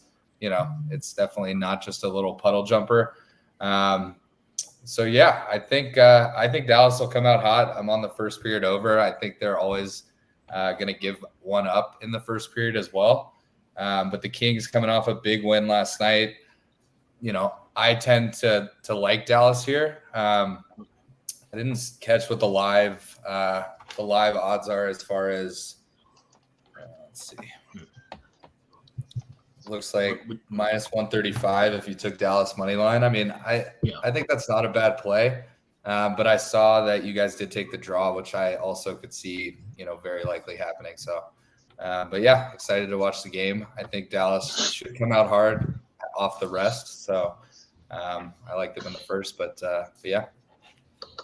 definitely not just a little puddle jumper. So yeah, I think Dallas will come out hot. I'm on the first period over. I think they're always going to give one up in the first period as well. But the Kings coming off a big win last night, I tend to like Dallas here. I didn't catch what the live odds are as far as let's see. Looks like minus 135 if you took Dallas money line. I mean, I think that's not a bad play, but I saw that you guys did take the draw, which I also could see, very likely happening. So, but yeah, excited to watch the game. I think Dallas should come out hard off the rest. So I like them in the first, but yeah.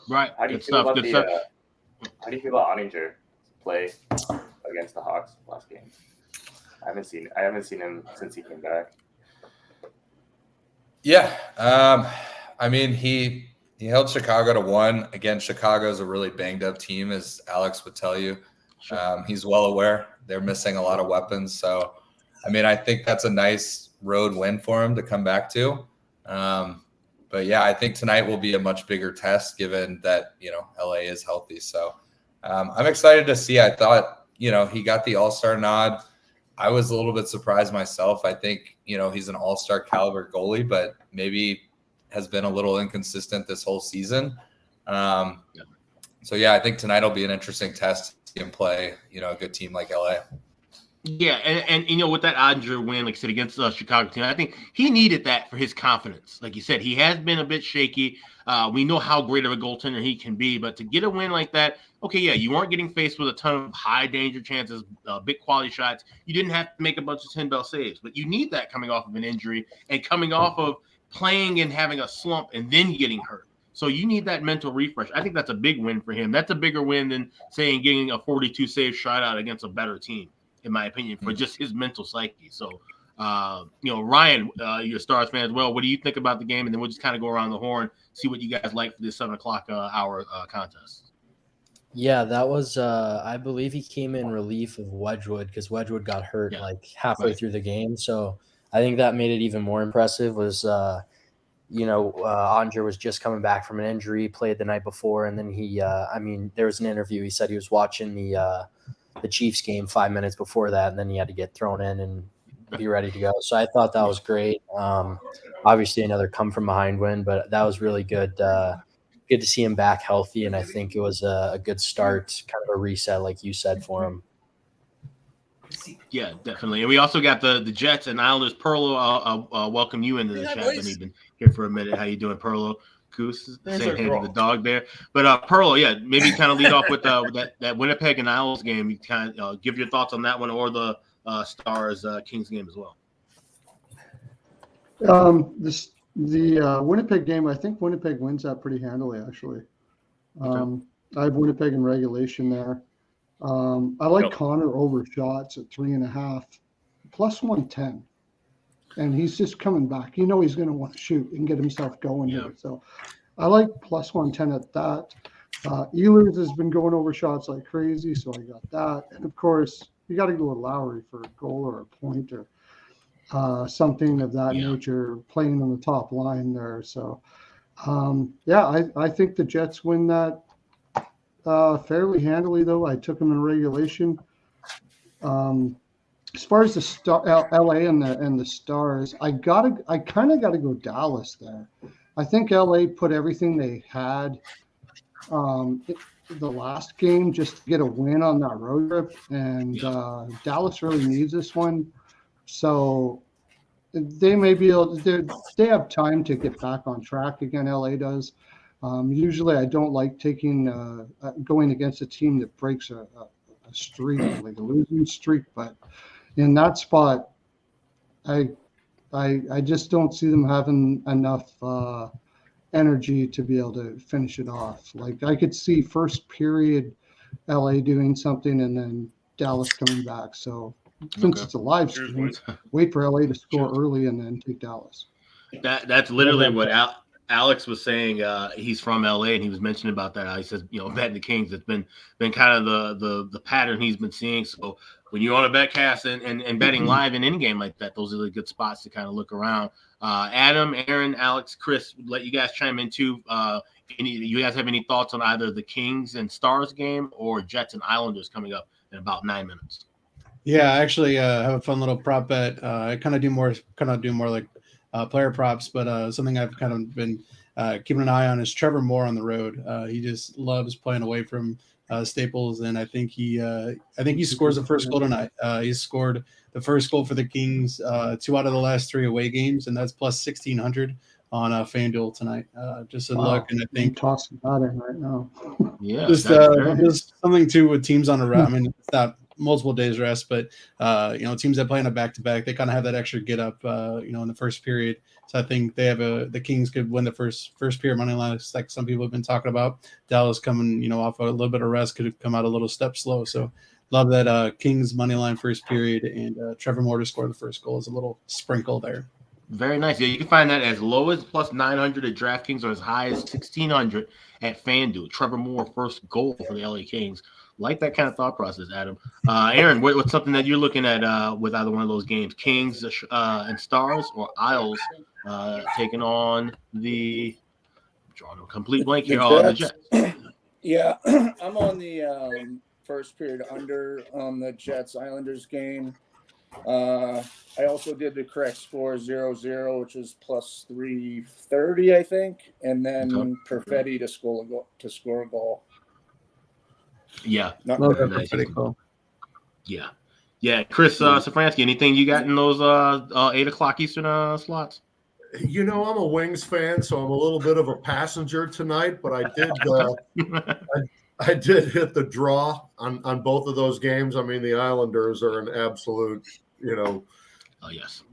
Right. How do you feel about Oettinger play against the Hawks last game? I haven't seen him since he came back. Yeah. I mean, he held Chicago to 1. Again, Chicago is a really banged up team, as Alex would tell you. He's well aware they're missing a lot of weapons. So, I mean, I think that's a nice road win for him to come back to. But yeah, I think tonight will be a much bigger test given that, LA is healthy. So I'm excited to see. I thought, he got the All-Star nod. I was a little bit surprised myself. I think, he's an all-star caliber goalie, but maybe has been a little inconsistent this whole season. So, yeah, I think tonight will be an interesting test to see him play, a good team like LA. Yeah, and with that Oettinger win, like I said, against the Chicago team, I think he needed that for his confidence. Like you said, he has been a bit shaky. We know how great of a goaltender he can be, but to get a win like that, okay, yeah, you weren't getting faced with a ton of high danger chances, big quality shots. You didn't have to make a bunch of 10-bell saves, but you need that coming off of an injury and coming off of playing and having a slump and then getting hurt. So you need that mental refresh. I think that's a big win for him. That's a bigger win than saying getting a 42 save shutout against a better team, in my opinion, for just his mental psyche. So, Ryan, you're a Stars fan as well. What do you think about the game? And then we'll just kind of go around the horn, see what you guys like for this 7 o'clock hour contest. Yeah, that was, I believe he came in relief of Wedgwood because Wedgwood got hurt halfway through the game. So I think that made it even more impressive was, Oettinger was just coming back from an injury, played the night before. And then there was an interview. He said he was watching the Chiefs game 5 minutes before that, and then he had to get thrown in and be ready to go. So I thought that was great. Obviously another come from behind win, but that was really good. Good to see him back healthy, and I think it was a good start, kind of a reset, like you said, for him. Yeah, definitely. And we also got the Jets and Islanders. Perlo, I'll welcome you into the chat. I you've been here for a minute. How you doing, Perlo? Goose, saying hey to the dog there. But Perlo, yeah, maybe kind of lead off with that Winnipeg and Isles game. You kind of give your thoughts on that one, or the Stars Kings game as well. The Winnipeg game, I think Winnipeg wins that pretty handily, actually. I have Winnipeg in regulation there. I like Connor over shots at 3.5, plus 110. And he's just coming back. He's going to want to shoot and get himself going here. So I like plus 110 at that. Ehlers has been going over shots like crazy, so I got that. And, of course, you got to go with Lowry for a goal or a point or something of that nature, playing on the top line there. So, I think the Jets win that fairly handily, though. I took them in regulation. As far as the LA and the Stars, I kind of got to go Dallas there. I think LA put everything they had the last game just to get a win on that road trip, and Dallas really needs this one. So they may be able to, they have time to get back on track again. LA does. Usually I don't like taking going against a team that breaks a streak, like a losing streak, but in that spot, I I just don't see them having enough energy to be able to finish it off. Like I could see first period LA doing something and then Dallas coming back. So since it's a live stream, wait for LA to score early and then take Dallas. That's literally what Alex was saying. He's from LA and he was mentioning about that. He says, betting the Kings, it's been kind of the pattern he's been seeing. So when you're on a betcast and betting live in any game like that, those are the good spots to kind of look around. Adam, Aaron, Alex, Chris, let you guys chime in too. You guys have any thoughts on either the Kings and Stars game or Jets and Islanders coming up in about 9 minutes? Yeah, I actually have a fun little prop bet. I kind of do more like player props, but something I've kind of been keeping an eye on is Trevor Moore on the road. He just loves playing away from Staples, and I think he scores the first goal tonight. He scored the first goal for the Kings 2 out of the last 3 away games, and that's plus 1,600 on FanDuel tonight. Just a look, and I think tossing that in right now. Yeah, just something too with teams on a rest. I mean, it's not multiple days rest, but teams that play on a back-to-back, they kind of have that extra get up in the first period. So I think they have the Kings could win the first period money line, like some people have been talking about. Dallas coming off a little bit of rest, could have come out a little step slow. So love that Kings money line first period, and Trevor Moore to score the first goal is a little sprinkle there. Very nice. Yeah, you can find that as low as plus 900 at DraftKings or as high as 1,600 at FanDuel. Trevor Moore first goal for the LA Kings. Like that kind of thought process, Adam. Aaron, what's something that you're looking at with either one of those games, Kings and Stars, or Isles taking on the drawing a complete blank here on the Jets? Yeah, I'm on the first period under on the Jets Islanders game. I also did the correct score 0-0, which is plus 330, I think, and then Perfetti to score a goal. Yeah. Nice. Yeah. Chris Safransky, anything you got in those 8 o'clock Eastern slots? I'm a Wings fan, so I'm a little bit of a passenger tonight, but I did I did hit the draw on both of those games. I mean, the Islanders are an absolute, Oh yes.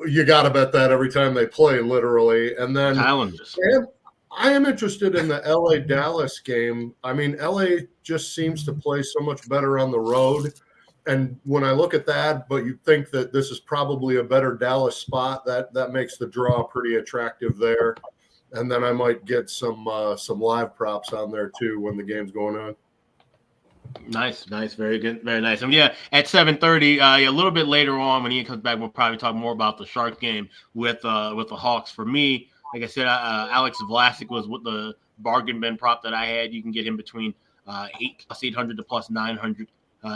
You got to bet that every time they play, literally. And then Islanders. I am interested in the LA Dallas game. I mean, LA just seems to play so much better on the road. And when I look at that, but you think that this is probably a better Dallas spot, that makes the draw pretty attractive there. And then I might get some live props on there too when the game's going on. Nice, very good, very nice. And yeah, at 7:30, a little bit later on when Ian comes back, we'll probably talk more about the Shark game with the Hawks. For me, like I said, Alex Vlasic was with the bargain bin prop that I had. You can get him between 800 to plus 900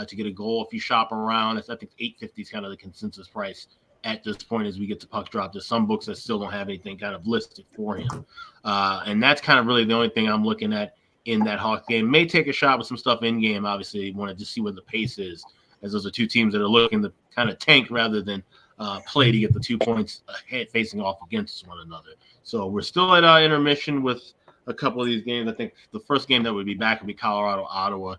to get a goal. If you shop around, I think 850 is kind of the consensus price at this point as we get to puck drop. There's some books that still don't have anything kind of listed for him. And that's kind of really the only thing I'm looking at in that Hawks game. May take a shot with some stuff in game. Obviously, you want to just see where the pace is, as those are two teams that are looking to kind of tank rather than play to get the 2 points ahead facing off against one another. So we're still at intermission with a couple of these games. I think the first game that would be back would be Colorado, Ottawa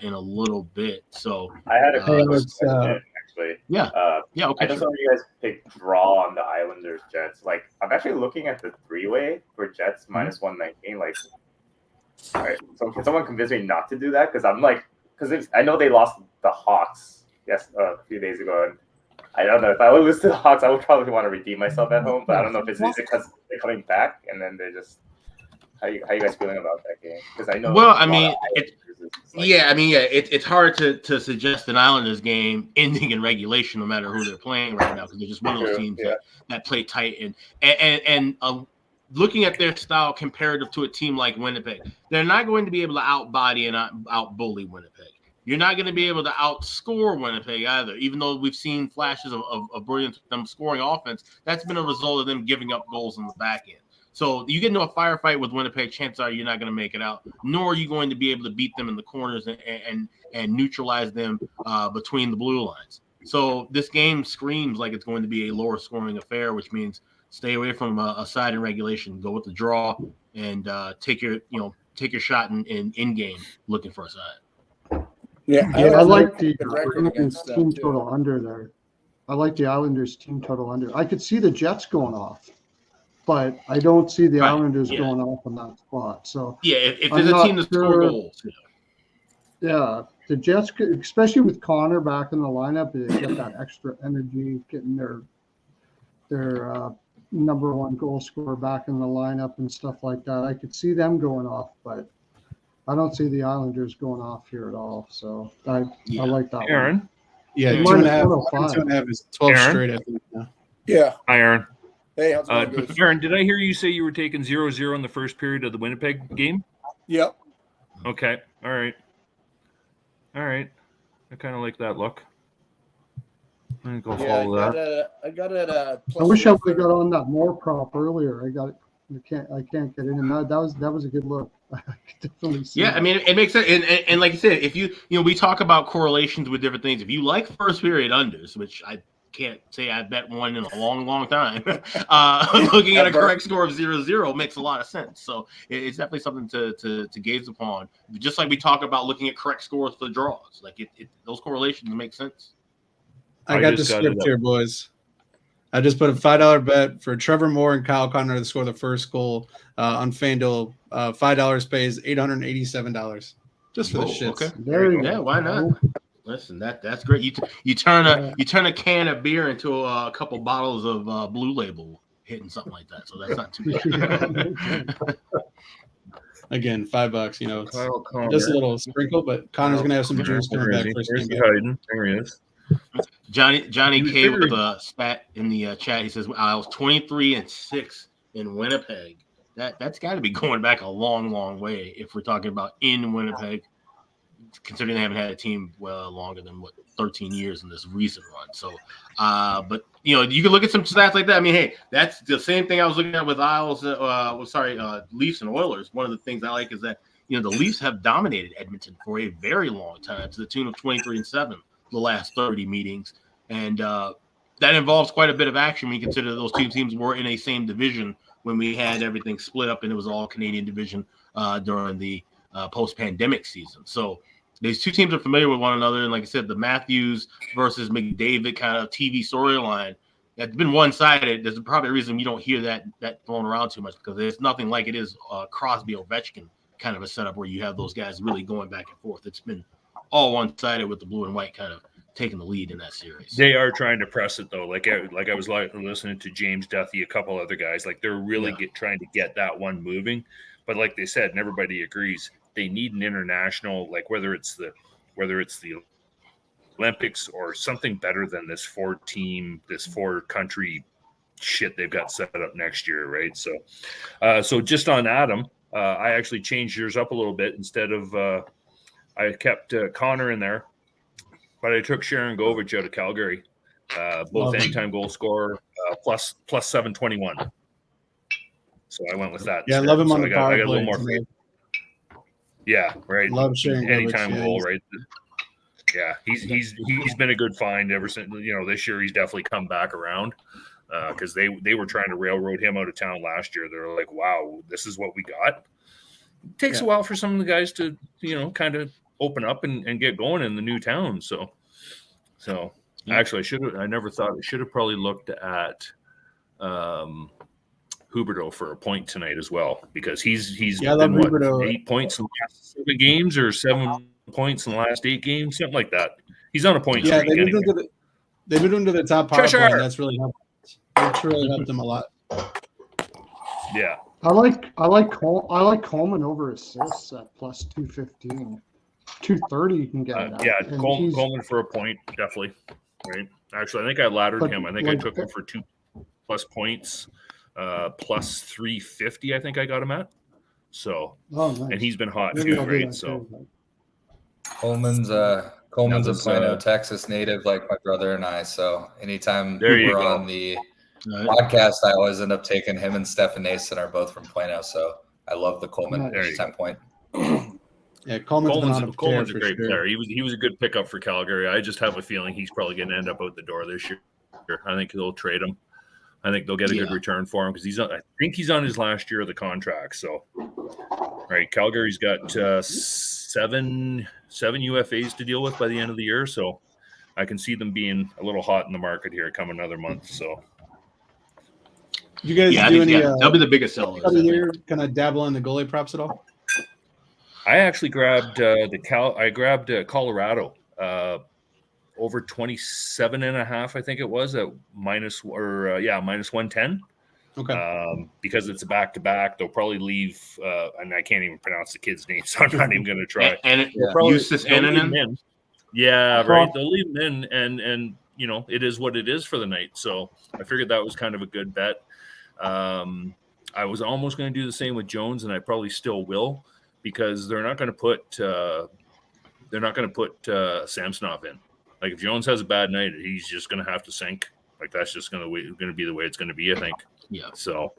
in a little bit. So I had a question actually. Yeah. Okay. I just want you guys to pick draw on the Islanders Jets. Like, I'm actually looking at the 3-way for Jets minus 119. Like, all right, so can someone convince me not to do that? Because I know they lost the Hawks a few days ago, and I don't know if I would lose to the Hawks, I would probably want to redeem myself at home. But I don't know if it's because they're coming back and then they're just. How you guys feeling about that game? Because I know. Well, I mean, it's hard to suggest an Islanders game ending in regulation, no matter who they're playing right now, because they're just one of those teams that play tight and looking at their style comparative to a team like Winnipeg, they're not going to be able to outbody and out-bully Winnipeg. You're not going to be able to outscore Winnipeg either, even though we've seen flashes of brilliance with them scoring offense. That's been a result of them giving up goals in the back end. So you get into a firefight with Winnipeg, chances are you're not going to make it out, nor are you going to be able to beat them in the corners and neutralize them between the blue lines. So this game screams like it's going to be a lower scoring affair, which means stay away from a side in regulation, go with the draw, and take your shot in game looking for a side. Yeah, I like the team total under there. I like the Islanders team total under. I could see the Jets going off, but I don't see the Islanders going off on that spot. So if there's a team that score goals. Yeah, the Jets, especially with Connor back in the lineup, they get that extra energy, getting their number one goal scorer back in the lineup and stuff like that. I could see them going off, but I don't see the Islanders going off here at all. So I like that Aaron? one. Yeah, 2.5 is 12 Aaron? straight, I think. Now. Yeah. Hi, Aaron. Hey, how's it going, guys? Aaron, did I hear you say you were taking 0-0 in the first period of the Winnipeg game? Yep. Okay. All right. I kind of like that look. I'm gonna go follow that. I got it at I wish I would have got on that more prop earlier. I got it. I can't get in, and that was a good look. I could definitely see Yeah, that. I mean, it makes sense. And like you said, if you we talk about correlations with different things. If you like first period unders, which I can't say I bet one in a long, long time, looking at a correct score of 0-0 makes a lot of sense. So it's definitely something to gaze upon. Just like we talk about looking at correct scores for draws, like those correlations make sense. I got the script here, boys. I just put a $5 bet for Trevor Moore and Kyle Connor to score the first goal on FanDuel. $5 pays $887 just for the shits. Okay. There you go. Yeah, why not? Listen, that's great. You turn a can of beer into a couple bottles of Blue Label, hitting something like that. So that's not too bad. Again, $5. It's just a little sprinkle, but Connor's gonna have some juice coming back first game. There he is. Johnny K with a spat in the chat. He says, I was 23-6 in Winnipeg. That's got to be going back a long, long way if we're talking about in Winnipeg, considering they haven't had a team longer than 13 years in this recent run. So, but you can look at some stats like that. I mean, hey, that's the same thing I was looking at with Leafs and Oilers. One of the things I like is that the Leafs have dominated Edmonton for a very long time, to the tune of 23-7 the last 30 meetings, and that involves quite a bit of action when you consider those two teams were in a same division when we had everything split up and it was all Canadian division during the post-pandemic season. So these two teams are familiar with one another, and like I said, the Matthews versus McDavid kind of TV storyline that's been one-sided. There's probably a reason you don't hear that thrown around too much, because there's nothing like it is Crosby Ovechkin kind of a setup where you have those guys really going back and forth. It's been all one-sided with the blue and white kind of taking the lead in that series. They are trying to press it though. Like I was listening to James Duthie, a couple other guys, like they're really trying to get that one moving. But like they said, and everybody agrees, they need an international, like whether it's the Olympics or something better than this 4-country shit they've got set up next year, right? So just on Adam, I actually changed yours up a little bit. Instead of I kept Connor in there, but I took Sharon Govich out of Calgary, both anytime goal scorer, plus 721. So I went with that. Yeah, I love him on the power play. I got a little more free. Yeah, right. Love Sharon anytime Govich, goal, right? Yeah, he's been a good find ever since. This year he's definitely come back around, because they were trying to railroad him out of town last year. They're like, wow, this is what we got. It takes a while for some of the guys to kind of open up and get going in the new town. So actually I never thought I should have probably looked at Huberdeau for a point tonight as well, because he's been 8 points in the last 7 games or 7 points in the last 8 games, something like that. He's on a point streak. They've been into the top power play, and that's really helped. It's really helped them a lot. Yeah. I like Coleman over assists at plus 215. 230 you can get it at. Coleman for a point, definitely. Right. Actually, I think I laddered him. I think I took him for 2+ points, plus 350. I think I got him at. So, nice. And he's been hot too, right? So, Coleman's a Plano, Texas native, like my brother and I. So, anytime we're on the podcast, I always end up taking him, and Stefan Nason are both from Plano. So, I love the Coleman anytime point. Yeah, Coleman's a great player. He was a good pickup for Calgary. I just have a feeling he's probably going to end up out the door this year. I think they'll trade him. I think they'll get a good return for him, because I think he's on his last year of the contract. So, right, Calgary's got 7 UFAs to deal with by the end of the year. So, I can see them being a little hot in the market here come another month. So, you guys do any? That'll be the biggest sellers. Here, can I dabble in the goalie props at all? I actually grabbed Colorado over 27.5. I think it was at minus 110. Okay. Because it's a back-to-back, they'll probably leave, and I can't even pronounce the kid's name, so I'm not even going to try. Eustace Annanen? Yeah, right. They'll leave him in, and it is what it is for the night. So I figured that was kind of a good bet. I was almost going to do the same with Jones, and I probably still will, because they're not going to put Samsonov in. Like, if Jones has a bad night, he's just going to have to sink. Like, that's just going to be the way it's going to be, I think. Yeah. So,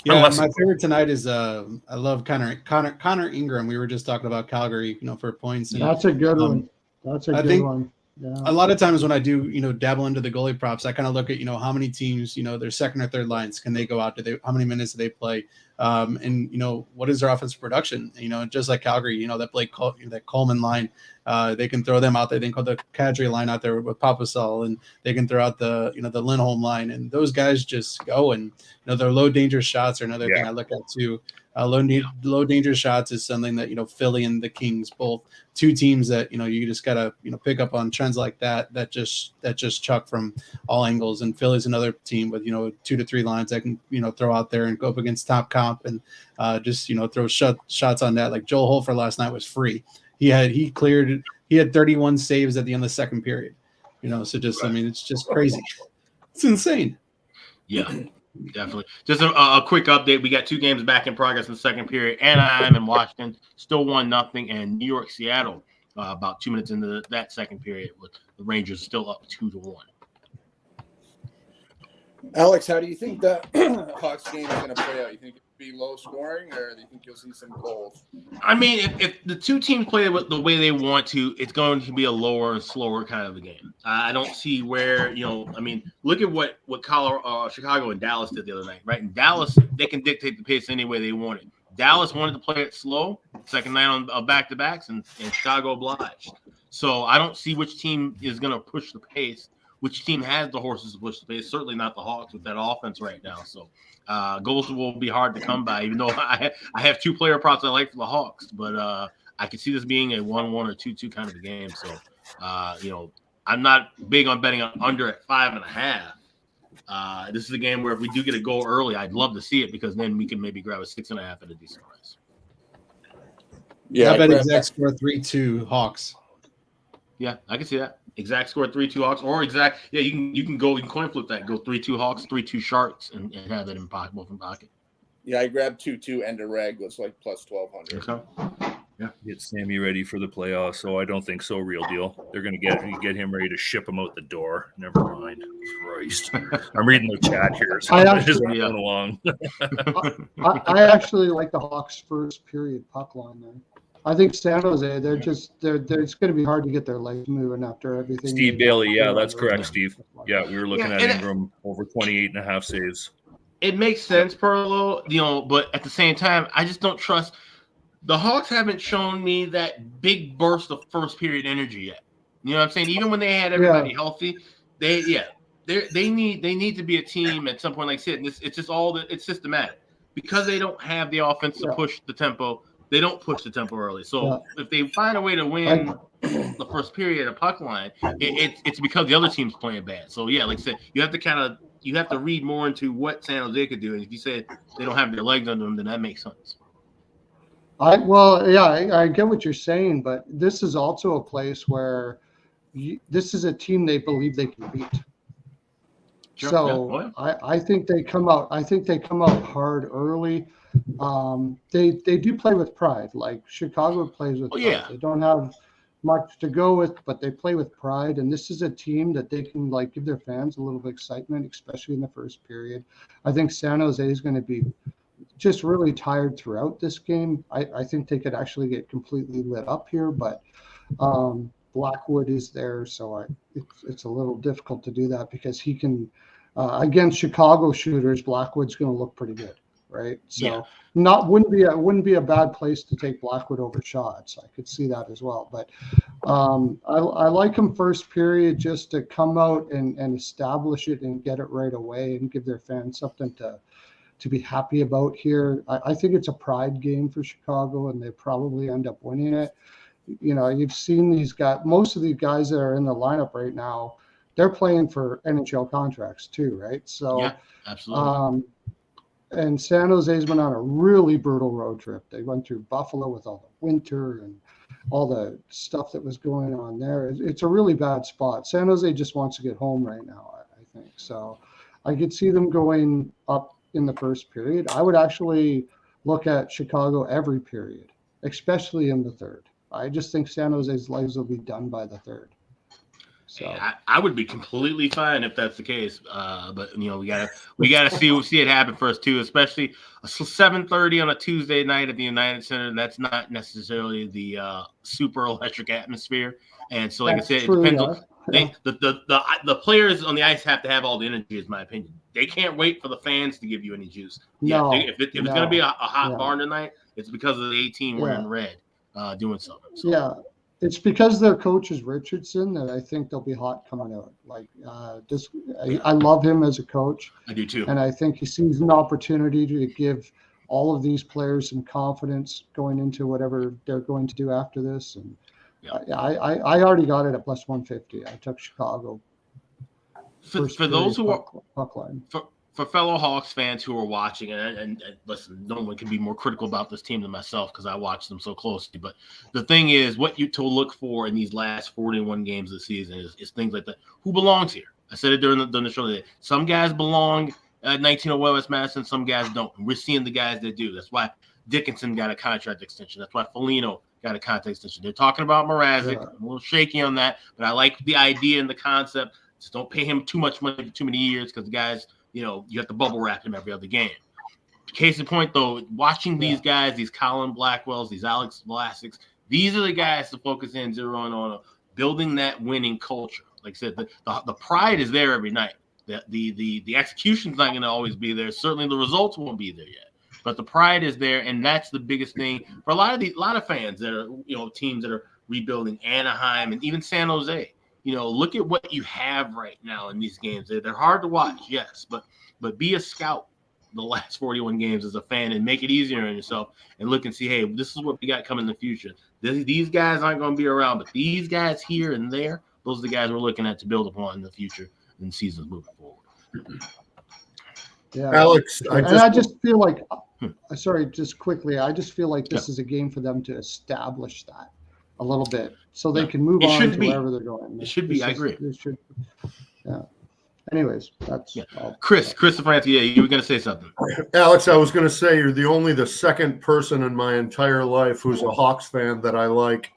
my favorite tonight is I love Connor Ingram. We were just talking about Calgary, for points. And, that's a good one. That's a good one. Yeah. A lot of times when I do, dabble into the goalie props, I kind of look at, how many teams, their second or third lines, can they go out? How many minutes do they play? And what is their offensive production? Just like Calgary, that Coleman line, they can throw them out there. They can call the Kadri line out there with Papasol, and they can throw out the the Lindholm line, and those guys just go. And their low danger shots are another thing I look at too. Low danger shots is something that Philly and the Kings, both two teams that you just gotta pick up on trends like that just chuck from all angles. And Philly's another team with 2 to 3 lines that can throw out there and go up against top comp and just throw shots on that. Like Joel Holfer last night was free. He had 31 saves at the end of the second period. So just it's just crazy. It's insane. Yeah. Definitely. Just a quick update. We got 2 games back in progress in the second period. Anaheim and Washington still 1-0, and New York, Seattle about 2 minutes into that second period with the Rangers still up 2-1. Alex, how do you think the Hawks game is going to play out? You think it'll be low scoring, or do you think you'll see some goals? I mean, if the two teams play it the way they want to, it's going to be a lower and slower kind of a game. I don't see where, look at what Chicago and Dallas did the other night, right? In Dallas, they can dictate the pace any way they want it. Dallas wanted to play it slow, second night on back-to-backs, and Chicago obliged. So I don't see which team is going to push the pace. Which team has the horses to push the pace? Certainly not the Hawks with that offense right now. So goals will be hard to come by, even though I have 2 player props I like for the Hawks. But I could see this being a 1-1 or 2-2 kind of a game. So, I'm not big on betting under at 5.5. This is a game where if we do get a goal early, I'd love to see it, because then we can maybe grab a 6.5 at a decent price. Yeah, I bet exact score 3-2 Hawks. Yeah, I can see that. Exact score 3-2 Hawks, or exact. Yeah, you can coin flip that. Go 3-2 Hawks, 3-2 Sharks, and have that in pocket, both in pocket. Yeah, I grabbed 2-2 end of reg. It's like plus 1,200. Okay. Yeah, get Sammy ready for the playoffs. So I don't think so. Real deal. They're going to get him ready to ship him out the door. Never mind. Christ, I'm reading the chat here. So I'm just going along. I actually like the Hawks' first period puck line there. I think San Jose, it's going to be hard to get their legs moving after everything. Steve Bailey, yeah, that's correct, Steve. Yeah, we were looking at Ingram over 28.5 saves. It makes sense, Perlo, but at the same time, I just don't trust. The Hawks haven't shown me that big burst of first period energy yet. You know what I'm saying? Even when they had everybody healthy, they need to be a team at some point. Like I said, it's just it's systematic, because they don't have the offense to push the tempo. They don't push the tempo early. So if they find a way to win the first period of puck line, it's because the other team's playing bad. So yeah, like I said, you have to read more into what San Jose could do. And if you say they don't have their legs under them, then that makes sense. I get what you're saying, but this is also a place where this is a team they believe they can beat. Sure. So I think they come out. I think they come out hard early. They do play with pride. Like Chicago plays with pride. Yeah. They don't have much to go with, but they play with pride. And this is a team that they can give their fans a little bit of excitement, especially in the first period. I think San Jose is going to be just really tired throughout this game. I think they could actually get completely lit up here, but Blackwood is there, so it's a little difficult to do that, because he can against Chicago shooters, Blackwood's going to look pretty good. right? So wouldn't be a bad place to take Blackwood over Shots. I could see that as well. But I like him first period just to come out and establish it and get it right away and give their fans something to be happy about here. I think it's a pride game for Chicago, and they probably end up winning it. You know, you've seen these guys, most of the guys that are in the lineup right now, they're playing for NHL contracts too, right? So, yeah, absolutely. And San Jose's been on a really brutal road trip. They went through Buffalo with all the winter and all the stuff that was going on there. It's a really bad spot. San Jose just wants to get home right now, I think. So I could see them going up in the first period. I would actually look at Chicago every period, especially in the third. I just think San Jose's legs will be done by the third. So I would be completely fine if that's the case. But you know, we gotta see it happen first too, especially 7:30 on a Tuesday night at the United Center. That's not necessarily the super electric atmosphere. And so, like I said, it depends on the players on the ice have to have all the energy, is my opinion. They can't wait for the fans to give you any juice. If it's going to be a hot barn tonight, it's because of the 18 wearing red doing something. So. Yeah, it's because their coach is Richardson that I think they'll be hot coming out. Like, I love him as a coach. I do too. And I think he sees an opportunity to give all of these players some confidence going into whatever they're going to do after this. And I already got it at plus 150. I took Chicago. For those who are puck line. For fellow Hawks fans who are watching, and listen, no one can be more critical about this team than myself because I watch them so closely. But the thing is, what you to look for in these last 41 games of the season is things like that. Who belongs here? I said it during the show today. Some guys belong at 1901 West Madison. Some guys don't. And we're seeing the guys that do. That's why Dickinson got a contract extension. That's why Foligno got a contract extension. They're talking about Mrazek. I'm a little shaky on that, but I like the idea and the concept. Just don't pay him too much money for too many years because the guys, you know, you have to bubble wrap him every other game. Case in point, though, watching these guys, these Colin Blackwells, these Alex Vlasics, these are the guys to focus in, zero in on building that winning culture. Like I said, the pride is there every night. The execution's not going to always be there. Certainly the results won't be there yet. But the pride is there, and that's the biggest thing for a lot of fans that are, you know, teams that are rebuilding, Anaheim and even San Jose. You know, look at what you have right now in these games. They're hard to watch, yes, but be a scout the last 41 games as a fan and make it easier on yourself and look and see, hey, this is what we got coming in the future. These guys aren't going to be around, but these guys here and there, those are the guys we're looking at to build upon in the future and seasons moving forward. Yeah, Alex, I just feel like, sorry, just quickly, I just feel like this is a game for them to establish that a little bit so they can move on to wherever they're going. It should be. I agree. Yeah. Anyways, that's Chris Francis. Yeah, you were going to say something. Alex, I was going to say you're the second person in my entire life who's a Hawks fan that I like,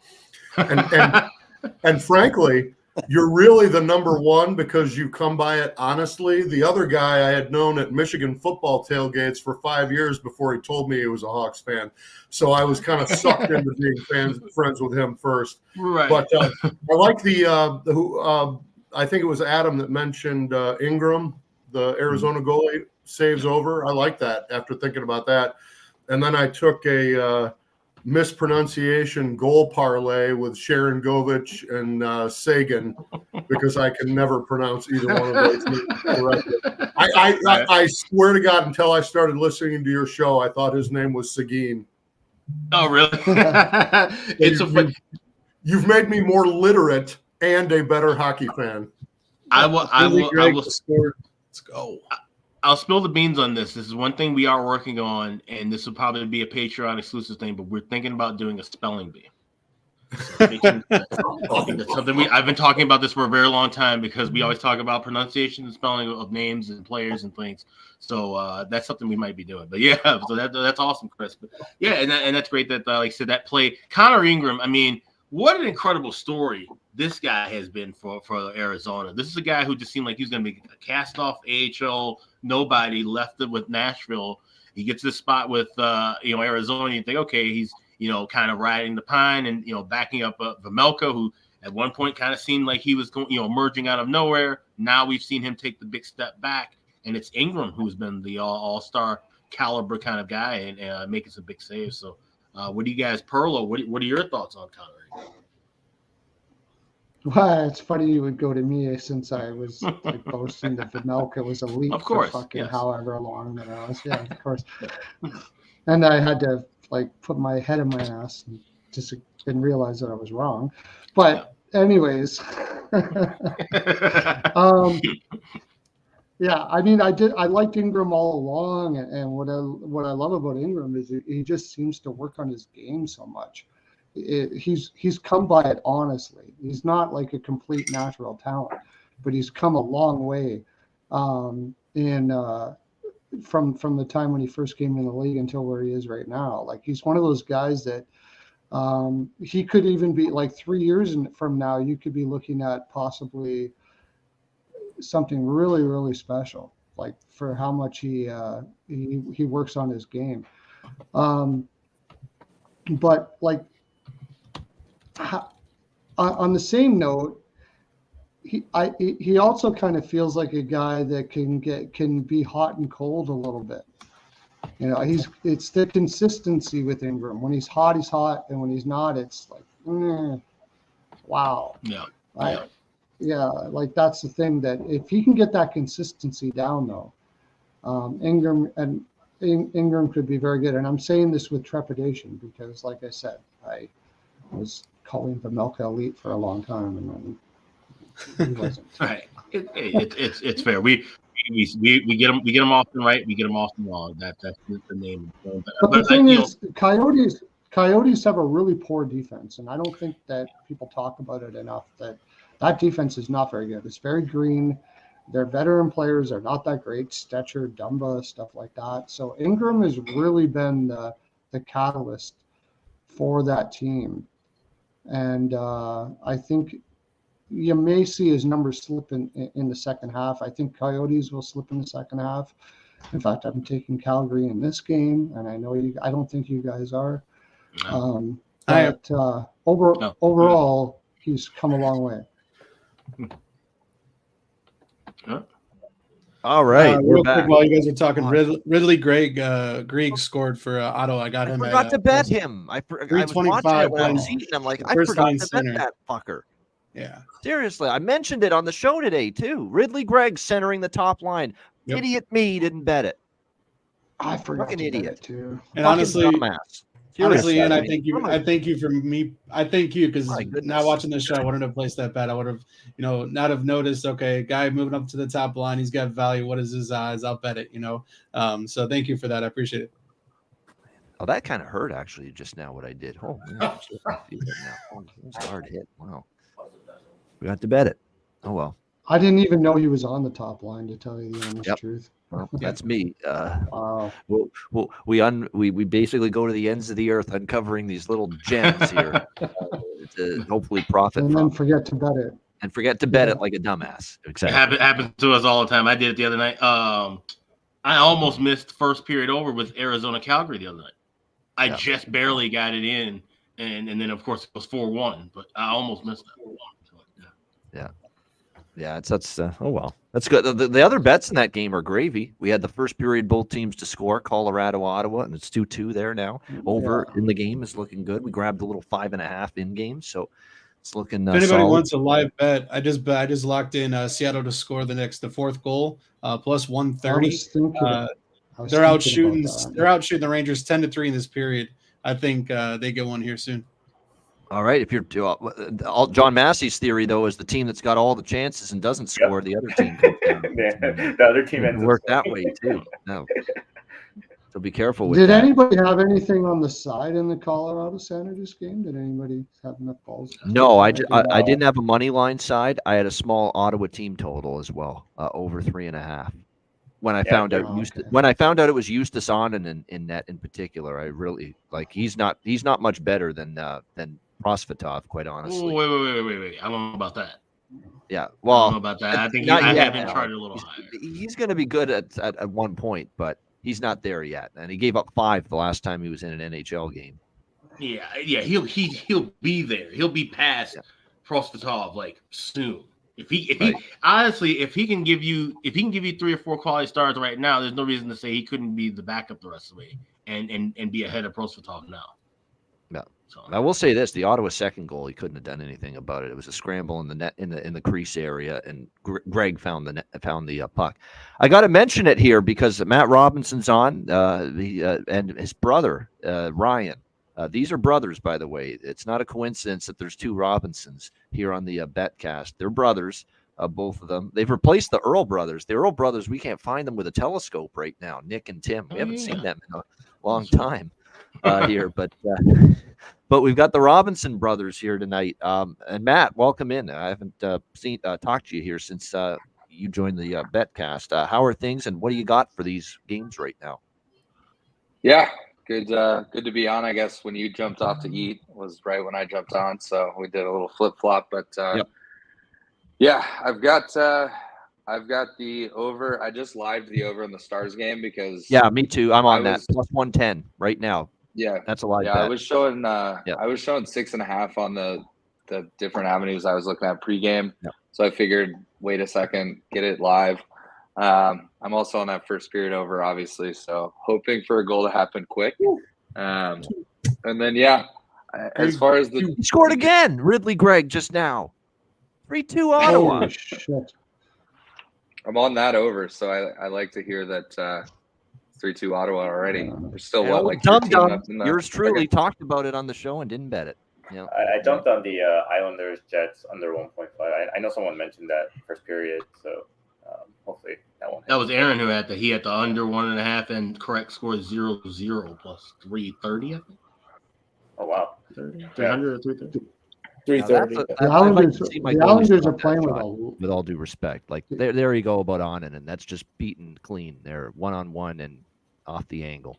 and frankly, you're really the number one because you come by it honestly. The other guy I had known at Michigan football tailgates for 5 years before he told me he was a Hawks fan. So I was kind of sucked into being friends with him first. Right. But I like I think it was Adam that mentioned Ingram, the Arizona goalie, saves over. I like that after thinking about that. And then I took a mispronunciation goal parlay with Sharon Govich and Sagan because I can never pronounce either one of those names correctly. I swear to God, until I started listening to your show, I thought his name was Seguin. Oh, really? You've made me more literate and a better hockey fan. I will. Let's go. I'll spill the beans on this. This is one thing we are working on, and this will probably be a Patreon exclusive thing, but we're thinking about doing a spelling bee. So that's something I've been talking about this for a very long time because we always talk about pronunciation and spelling of names and players and things. So that's something we might be doing. But yeah, so that's awesome, Chris. But yeah, and that's great that like I said, that play Connor Ingram. I mean, what an incredible story this guy has been for Arizona. This is a guy who just seemed like he was going to be a cast-off AHL nobody, left it with Nashville. He gets this spot with Arizona. And you think, okay, he's kind of riding the pine and backing up Vemelka, who at one point kind of seemed like he was emerging out of nowhere. Now we've seen him take the big step back, and it's Ingram who's been the all-star caliber kind of guy and making some big saves. So, what do you guys, Perlo? What are your thoughts on Connor? Well, it's funny you would go to me since I was like boasting that Vejmelka was elite Of course, for fucking yes. however long that I was. Yeah, of course. And I had to like put my head in my ass and just didn't realize that I was wrong. But anyways, yeah, I mean, I liked Ingram all along, and what I love about Ingram is he just seems to work on his game so much. He's come by it honestly. He's not like a complete natural talent, but he's come a long way from the time when he first came in the league until where he is right now. Like he's one of those guys that he could even be like 3 years from now. You could be looking at possibly something really, really special, like for how much he works on his game. But like. On the same note, he also kind of feels like a guy that can be hot and cold a little bit. You know, it's the consistency with Ingram. When he's hot, and when he's not, it's like, wow. Yeah. Like that's the thing, that if he can get that consistency down, though, Ingram could be very good. And I'm saying this with trepidation because, like I said, I was calling Vejmelka elite for a long time, and then he wasn't. Right. It's fair. We get them often right. We get them often wrong. That's the name. But the thing is, Coyotes have a really poor defense, and I don't think that people talk about it enough. That defense is not very good. It's very green. Their veteran players are not that great. Stetcher, Dumba, stuff like that. So Ingram has really been the catalyst for that team. And I think you may see his numbers slip in the second half. I think Coyotes will slip in the second half. In fact, I'm taking Calgary in this game, and I know I don't think you guys are. Overall, he's come a long way. All right, real quick, while you guys are talking, Ridley Greig scored for Ottawa. I got him. I forgot to bet him. I was watching it when I was eating. I'm like, I forgot to bet that fucker. Yeah, seriously, I mentioned it on the show today too. Ridley Greig centering the top line. Yep. Idiot me didn't bet it. I forgot an idiot too. And honestly, dumbass. Honestly, and I thank you. I thank you because now watching this show, I wanted to place that bet. I would have, not have noticed. Okay, guy moving up to the top line, he's got value. What is his eyes? I'll bet it. So thank you for that. I appreciate it. Oh, that kind of hurt actually just now. What I did. Oh, man, it was a hard hit. Wow, we got to bet it. Oh well. I didn't even know he was on the top line, to tell you the honest truth. Well, that's me. We basically go to the ends of the earth uncovering these little gems here to hopefully profit and from. Then forget to bet it. And forget to bet it like a dumbass. Exactly. It happens to us all the time. I did it the other night. I almost missed first period over with Arizona Calgary the other night. I just barely got it in, and then of course it was 4-1, but I almost missed that. Yeah, that's oh well. That's good. The other bets in that game are gravy. We had the first period, both teams to score, Colorado, Ottawa, and it's 2-2 there now. Over in the game is looking good. We grabbed a little 5.5 in game, so it's looking. If anybody solid. wants a live bet, I just locked in Seattle to score the fourth goal, plus 130. They're out shooting the Rangers 10-3 in this period. I think they get one here soon. All right. If you're John Massey's theory, though, is the team that's got all the chances and doesn't score, the other team comes down. The other team ends work that way too. No. So be careful with that. Did anybody have anything on the side in the Colorado Senators game? Did anybody have enough balls? No, I didn't have a money line side. I had a small Ottawa team total as well, over 3.5. When I found out it was Eustace Onnen in net in particular, I really he's not much better than Prosvetov, quite honestly. Wait. I don't know about that. Yeah, well, I don't know about that. I think I have him charted a little higher. He's going to be good at one point, but he's not there yet. And he gave up 5 the last time he was in an NHL game. Yeah, he'll be there. He'll be past Prosvetov soon. If he honestly, if he can give you 3 or 4 quality stars right now, there's no reason to say he couldn't be the backup the rest of the way and be ahead of Prosvetov now. No. So I will say this: the Ottawa second goal, he couldn't have done anything about it. It was a scramble in the net in the crease area, and Greg found the puck. I got to mention it here because Matt Robinson's on, and his brother Ryan. These are brothers, by the way. It's not a coincidence that there's 2 Robinsons here on the Betcast. They're brothers, both of them. They've replaced the Earl brothers. The Earl brothers, we can't find them with a telescope right now. Nick and Tim, we haven't seen them in a long time here, but we've got the Robinson brothers here tonight. And Matt, welcome in. I haven't talked to you here since you joined the Betcast. How are things, and what do you got for these games right now? Yeah. Good to be on. I guess when you jumped off to eat was right when I jumped on, so we did a little flip flop. But yeah, I've got the over. I just lived the over in the Stars game because me too. I'm on that plus 110 right now. Yeah, that's a live bet. I was showing 6.5 on the different avenues I was looking at pregame. So I figured, wait a second, get it live. I'm also on that first period over, obviously, so hoping for a goal to happen quick. And then, as far as he scored again, Ridley Gregg just now, 3-2 Ottawa. Holy shit. I'm on that over, so I like to hear that 3-2 Ottawa already. There's still like 13 left in the yours truly talked about it on the show and didn't bet it. Yeah, I jumped on the Islanders Jets under 1.5. I know someone mentioned that first period, so. Hopefully that won't. That was Aaron who had he had the under 1.5 and correct score 0-0 plus 330. I think. Oh wow. 300 or 330. 330. The Islanders are playing with all due respect. Like there you go about Onanen, and that's just beaten clean. They're 1-on-1 and off the angle.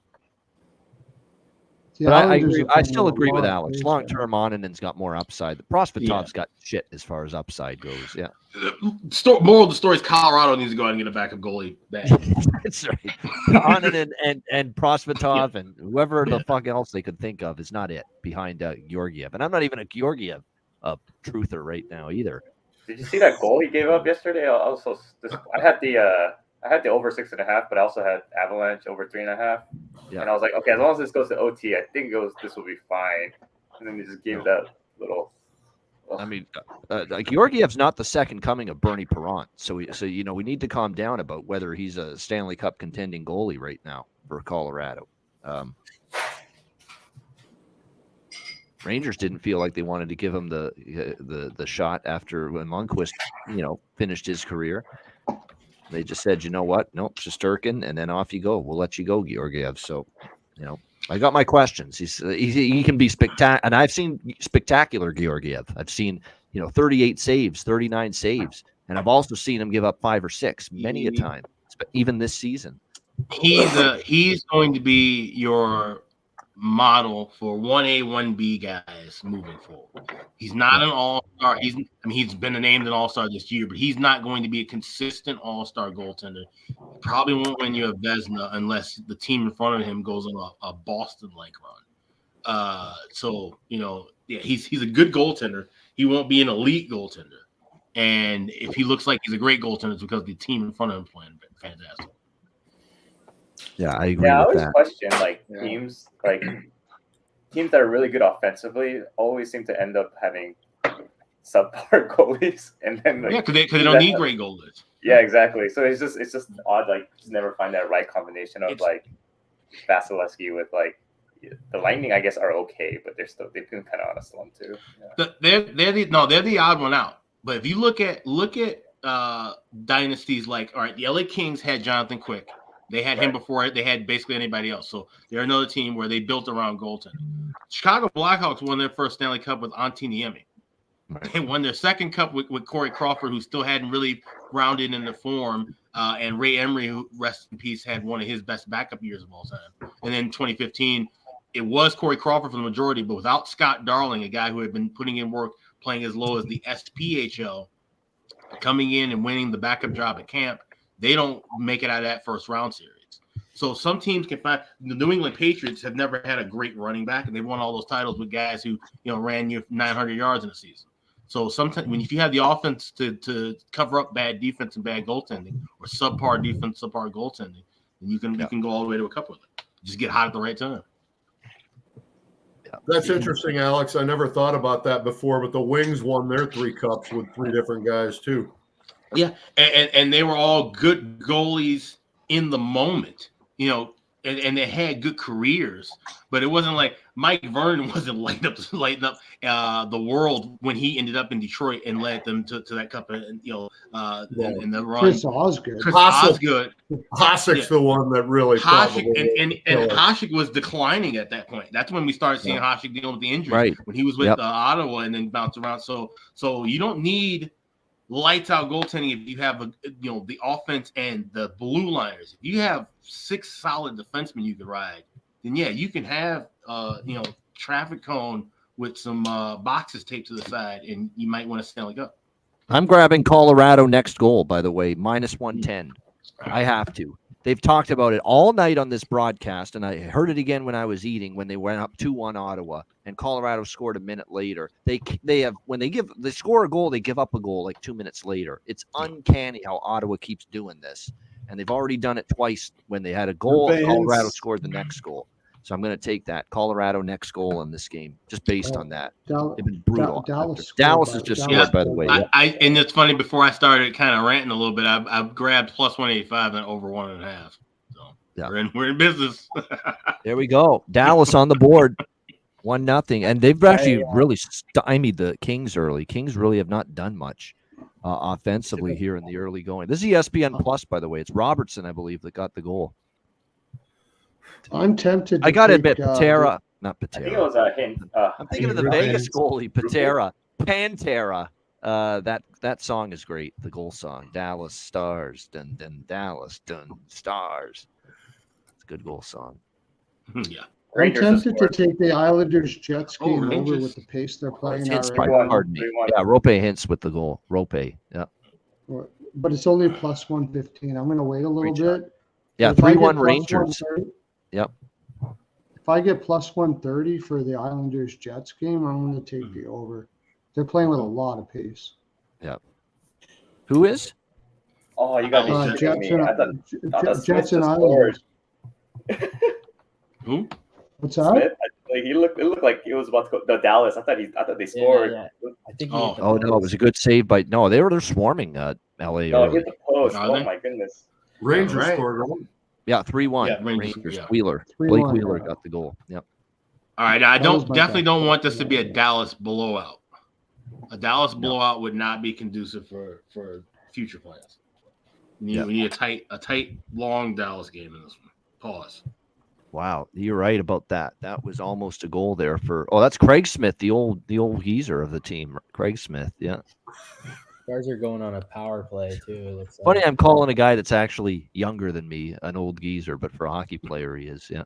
But I agree. I still agree with Alex. Long term, Onanen's got more upside. The Prosvetov's got shit as far as upside goes. Yeah. Moral of the story is Colorado needs to go out and get a backup goalie back. That's right. Onanen and Prosvetov and whoever the fuck else they could think of is not it behind Georgiev. And I'm not even a Georgiev truther right now either. Did you see that goal he gave up yesterday? I had the over 6.5, but I also had Avalanche over 3.5. Yeah. And I was like, okay, as long as this goes to OT, I think this will be fine. And then they just gave that little. I mean, Georgiev's not the second coming of Bernie Perron, so we need to calm down about whether he's a Stanley Cup contending goalie right now for Colorado. Rangers didn't feel like they wanted to give him the shot after when Lundqvist, finished his career. They just said, you know what? Nope, Shesterkin, and then off you go. We'll let you go, Georgiev. So, I got my questions. He can be spectacular, and I've seen spectacular Georgiev. I've seen 38 saves, 39 saves, and I've also seen him give up 5 or 6 many a time, even this season. He's going to be your model for 1A, 1B guys moving forward. He's not an all-star. He's been named an all-star this year, but he's not going to be a consistent all-star goaltender. He probably won't win you a Vezina unless the team in front of him goes on a Boston-like run. He's a good goaltender. He won't be an elite goaltender. And if he looks like he's a great goaltender, it's because the team in front of him is playing fantastic. Yeah, I agree. Yeah, I with always question teams that are really good offensively always seem to end up having subpar goalies, and then because they don't need great goalies. Yeah, exactly. So it's just odd. Just never find that right combination of Vasilevsky with the Lightning. I guess are okay, but they've been kind of on a slump too. Yeah. They're the odd one out. But if you look at dynasties all right, the LA Kings had Jonathan Quick. They had him before they had basically anybody else. So they're another team where they built around goaltending. Chicago Blackhawks won their first Stanley Cup with Antti Niemi. Right. They won their second cup with Corey Crawford, who still hadn't really rounded into form. And Ray Emery, who, rest in peace, had one of his best backup years of all time. And then 2015, it was Corey Crawford for the majority, but without Scott Darling, a guy who had been putting in work, playing as low as the SPHL, coming in and winning the backup job at camp. They don't make it out of that first round series. So some teams can find – the New England Patriots have never had a great running back, and they've won all those titles with guys who, ran you 900 yards in a season. So sometimes if you have the offense to cover up bad defense and bad goaltending, or subpar defense, subpar goaltending, then you can go all the way to a cup with it. Just get hot at the right time. That's interesting, Alex. I never thought about that before, but the Wings won their 3 cups with 3 different guys too. Yeah, and they were all good goalies in the moment, and they had good careers, but it wasn't like Mike Vernon wasn't lighting up the world when he ended up in Detroit and led them to that cup, and in the run. Chris Osgood. Hasek's the one that really Hasek, and Hasek was declining at that point. That's when we started seeing Hasek dealing with the injuries, right, when he was with Ottawa and then bounced around. So you don't need lights out goaltending if you have the offense and the blue liners. If you have 6 solid defensemen you can ride, then you can have traffic cone with some boxes taped to the side, and you might want to Stanley Cup. I'm grabbing Colorado next goal, by the way, -110. I have to. They've talked about it all night on this broadcast, and I heard it again when I was eating when they went up 2-1 Ottawa, and Colorado scored a minute later. They score a goal, they give up a goal like 2 minutes later. It's uncanny how Ottawa keeps doing this, and they've already done it twice when they had a goal. Colorado scored the next goal. So I'm going to take that Colorado next goal in this game, just based on that. They've been brutal. Dallas has just scored, by the way. And it's funny. Before I started kind of ranting a little bit, I've grabbed +185 and over 1.5. So we're in business. There we go. Dallas on the board, 1-0, and they've actually really stymied the Kings early. Kings really have not done much offensively here in the early going. This is ESPN Plus, by the way. It's Robertson, I believe, that got the goal. I'm tempted. I got to admit, Patera, not Patera. I think it was a hint. I'm thinking of the Vegas goalie, Patera, Pantera. That song is great. The goal song, Dallas Stars, dun dun Dallas dun Stars. It's a good goal song. Yeah. I'm tempted to take the Islanders Jets game over with the pace they're playing. Pardon me. Yeah, Rope hints with the goal. Rope. Yeah. But it's only +115. I'm going to wait a little bit. Yeah, 3-1 Rangers. Yep. If I get +130 for the Islanders Jets game, I'm going to take the over. They're playing with a lot of pace. Yep. Who is? Oh, you got me. Jets and Islanders. Who? What's that? Smith? It looked like it was about to go. The Dallas. I thought they scored. Yeah. I think. No, it was a good save by. No, they're swarming LA. No, hit the post. Oh my goodness. Rangers scored. Yeah, 3-1. Rangers. Wheeler. Blake Wheeler got the goal. Yep. All right. I definitely don't want this to be a Dallas blowout. A Dallas blowout would not be conducive for future plans. We need a tight, long Dallas game in this one. Pause. Wow, you're right about that. That was almost a goal there for. Oh, that's Craig Smith, the old geezer of the team. Craig Smith. Yeah. Guys are going on a power play too. Funny, I'm calling a guy that's actually younger than me an old geezer, but for a hockey player, he is. Yeah.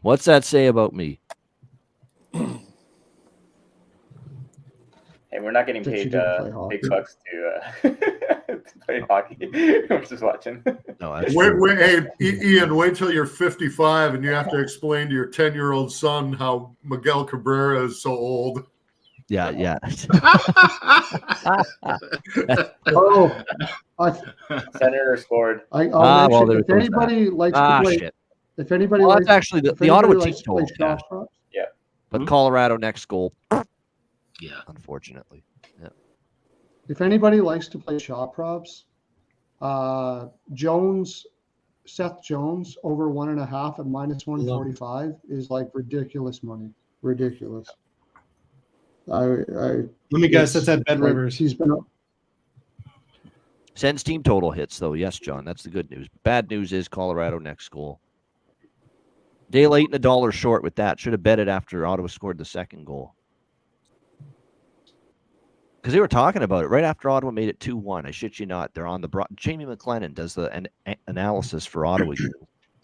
What's that say about me? Hey, we're not getting paid big bucks to play hockey. We're just watching. No, wait, Ian, wait till you're 55 and you have to explain to your 10-year-old son how Miguel Cabrera is so old. Yeah. Senator scored. If anybody likes to play, shit. If anybody likes, that's actually the Ottawa team told cash, yeah. But Colorado next goal. Yeah, unfortunately. Yeah. If anybody likes to play shot props, Seth Jones over 1.5 at -145 is like ridiculous money. Ridiculous. Let me guess. That's at Bet Rivers. He's been up. Sends team total hits though. Yes, John. That's the good news. Bad news is Colorado next goal. Day late and $1 short with that. Should have bet it after Ottawa scored the second goal. Because they were talking about it right after Ottawa made it 2-1. I shit you not. They're on the Jamie McLennan does the analysis for Ottawa.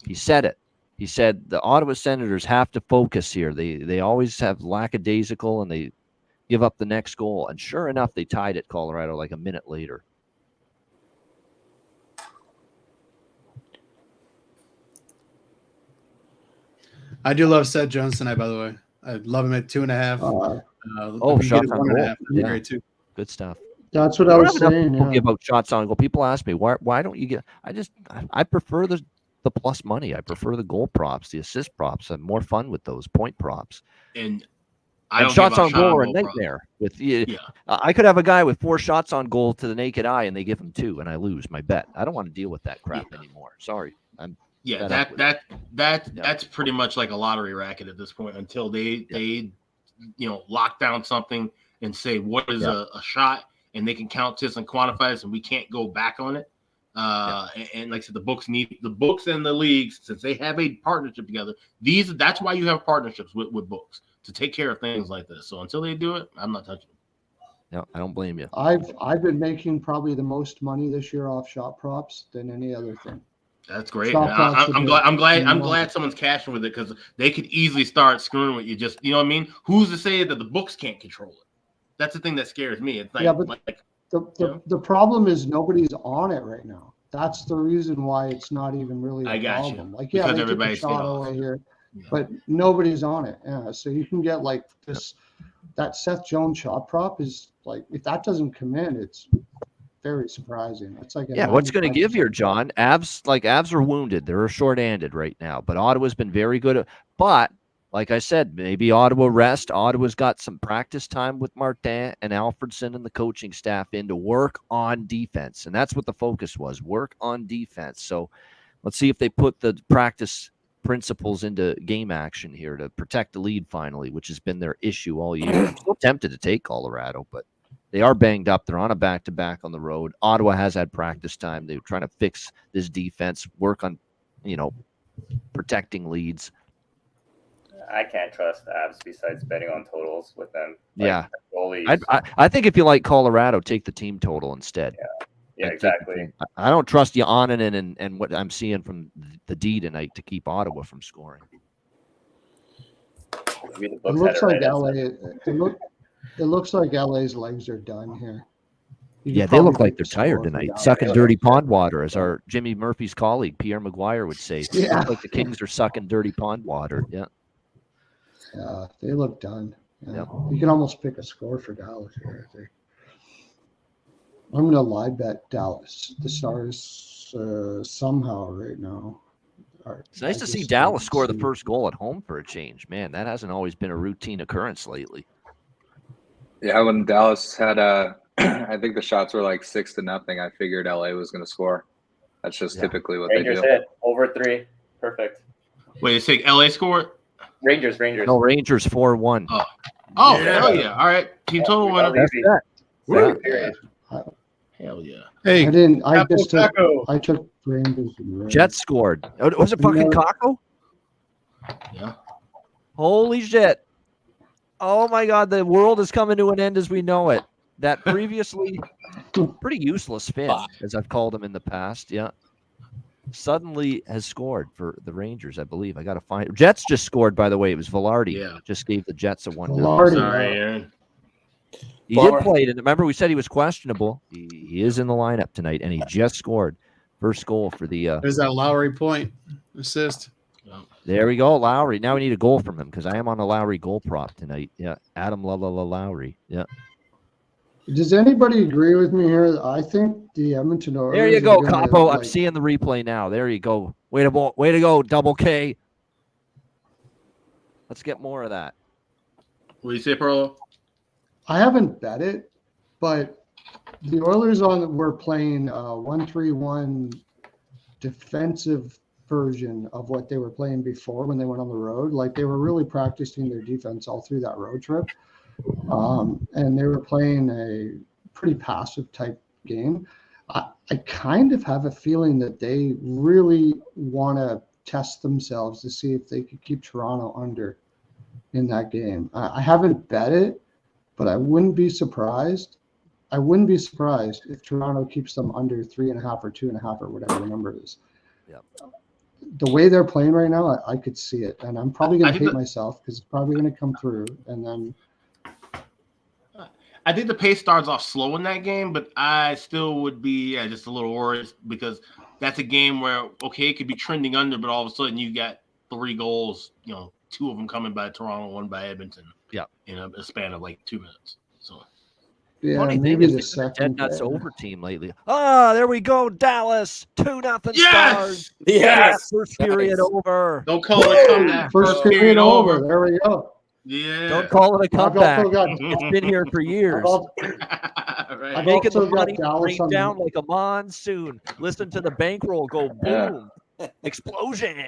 He said it. He said the Ottawa Senators have to focus here. They always have lackadaisical and they give up the next goal. And sure enough, they tied it Colorado like a minute later. I do love Seth Jones tonight, by the way. I love him at 2.5. Shots on goal. That'd be great too. Good stuff. That's what I was saying. People give out shots on goal. People ask me why don't you get? I prefer the plus money. I prefer the goal props, the assist props. I'm more fun with those point props. And shots on goal are a nightmare. I could have a guy with 4 shots on goal to the naked eye, and they give him 2, and I lose my bet. I don't want to deal with that crap anymore. Sorry. That's pretty much like a lottery racket at this point until they lock down something and say what is a shot, and they can count this and quantify this, and we can't go back on it. And like I said, the books and the leagues, since they have a partnership together. That's why you have partnerships with books, to take care of things like this. So until they do it, I'm not touching it. No, I don't blame you. I've been making probably the most money this year off shot props than any other thing. That's great. I'm glad someone's cashing with it, because they could easily start screwing with you. Just, you know what I mean? Who's to say that the books can't control it? That's the thing that scares me. It's like, the problem is nobody's on it right now. That's the reason why it's not even really a problem. Like, they took a shot over here, but nobody's on it. Yeah, so you can get like this. That Seth Jones shot prop is like, if that doesn't come in, it's very surprising. It's like what's going to give here, John? Avs are wounded. They're short-handed right now, but Ottawa's been very good. But like I said, maybe Ottawa rest. Ottawa's got some practice time with Martin and Alfredson and the coaching staff in to work on defense. And that's what the focus was, work on defense. So let's see if they put the practice principles into game action here to protect the lead finally, which has been their issue all year. I'm still tempted to take Colorado, but they are banged up. They're on a back-to-back on the road. Ottawa has had practice time. They're trying to fix this defense, work on, protecting leads. I can't trust the Avs besides betting on totals with them. I think if you like Colorado, take the team total instead. Yeah, exactly. I don't trust Yoninen and what I'm seeing from the D tonight to keep Ottawa from scoring. It looks like LA. It looks like LA's legs are done here. They look like they're tired tonight. Sucking dirty pond water, as our Jimmy Murphy's colleague Pierre Maguire would say. It looks like the Kings are sucking dirty pond water. Yeah, they look done. Yeah. You can almost pick a score for Dallas here, I think. I'm going to live bet Dallas. The Stars somehow right now. It's nice to see Dallas score the first goal at home for a change. Man, that hasn't always been a routine occurrence lately. Yeah, when Dallas had I think the shots were like 6-0. I figured LA was going to score. That's just typically what Rangers they do. Hit over 3. Perfect. Wait, you say LA scored? Rangers. No, Rangers 4-1. Oh, hell yeah. All right. Team total winner. Hell yeah. Hey, I took Rangers. Jets scored. Was it fucking Kako? Yeah. Holy shit. Oh my God, the world is coming to an end as we know it. That previously pretty useless Finn, as I've called him in the past, suddenly has scored for the Rangers, I believe. I got to find it. Jets just scored, by the way. It was Velarde. Yeah. Just gave the Jets a 1-0. Sorry, Aaron. He did play it, and remember we said he was questionable. He is in the lineup tonight, and he just scored first goal for the. There's that Lowry point assist. There we go, Lowry. Now we need a goal from him because I am on a Lowry goal prop tonight. Yeah, Adam Lowry. Yeah. Does anybody agree with me here? I think the Edmonton Oilers. There you go, Capo. I'm seeing the replay now. There you go. Way to go, Double K. Let's get more of that. What do you say, Perlo? I haven't bet it, but the Oilers were playing 1-3-1 defensive version of what they were playing before when they went on the road. Like they were really practicing their defense all through that road trip. And they were playing a pretty passive type game. I kind of have a feeling that they really want to test themselves to see if they could keep Toronto under in that game. I haven't bet it, but I wouldn't be surprised. I wouldn't be surprised if Toronto keeps them under 3.5 or 2.5 or whatever the number is. Yeah. The way they're playing right now, I could see it, and I'm probably going to hate myself because it's probably going to come through, and then. I think the pace starts off slow in that game, but I still would be just a little worried because that's a game where, okay, it could be trending under, but all of a sudden you got 3 goals, 2 2 of them coming by Toronto, 1 by Edmonton. Yeah, in a span of like 2 minutes. So. Yeah, Funny maybe thing the is they've been second. dead nuts over team lately. There we go, Dallas 2-0 Stars. Yes. First period over. Don't call it a comeback. First period over. There we go. Yeah. Don't call it a comeback. I've also got, It's been here for years. I've Making also the got money Dallas rain on down like a monsoon. Listen to the bankroll go boom. Explosion.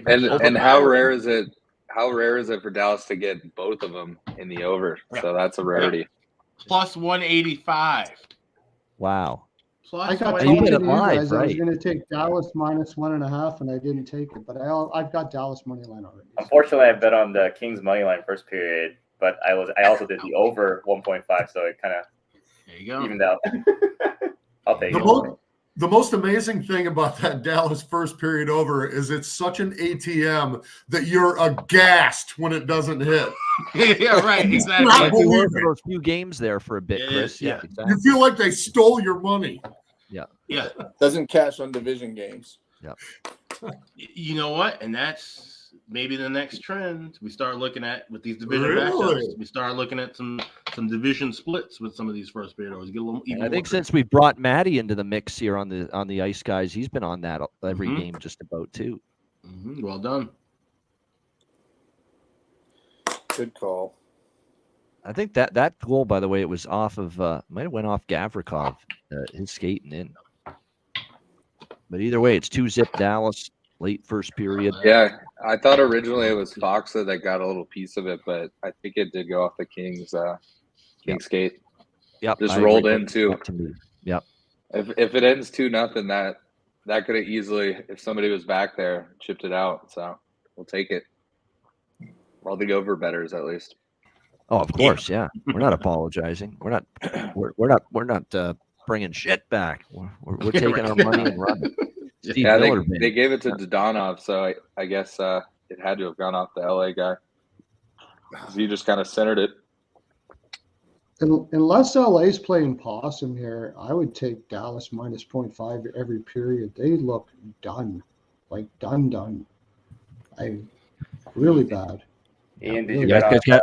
And how rare is it? How rare is it for Dallas to get both of them in the over? So that's a rarity. Plus 185. Wow. I got you told get you it live, guys I was right? going to take Dallas minus 1.5, and I didn't take it. But I've got Dallas money line already. Unfortunately, I bet on the Kings money line first period, but I also did the over 1.5, so it kind of evened out. I'll take it. The most amazing thing about that Dallas first period over is it's such an ATM that you're aghast when it doesn't hit. Yeah, right. Exactly. Like we were for those few games there for a bit, Chris. Yeah, exactly. You feel like they stole your money. Yeah. Yeah. Doesn't cash on division games. Yeah. You know what? And that's maybe the next trend we start looking at with these division Really? matchups. We start looking at some division splits with some of these first period overs. Get a little even I think more since we brought Matty into the mix here on the Ice Guys, he's been on that every game just about too. Well done. Good call. I think that goal, by the way, it was off of might have went off Gavrikov, his skating in. But either way, it's 2-0 Dallas late first period. Yeah, I thought originally it was Foxa that got a little piece of it, but I think it did go off the Kings skate. Yep, just I rolled agree. in too. Up to me. Yep. If it ends 2-0, that could have easily, if somebody was back there, chipped it out. So we'll take it. We're all the over bettors at least. Oh, of course, yeah. We're not apologizing. We're not bringing shit back. We're taking our money and running. Yeah, they gave it to Dodonov, so I guess it had to have gone off the LA guy. He just kind of centered it. Unless LA's playing possum here, I would take Dallas minus 0.5 every period. They look done, like done. Really bad. Ian, did you bet on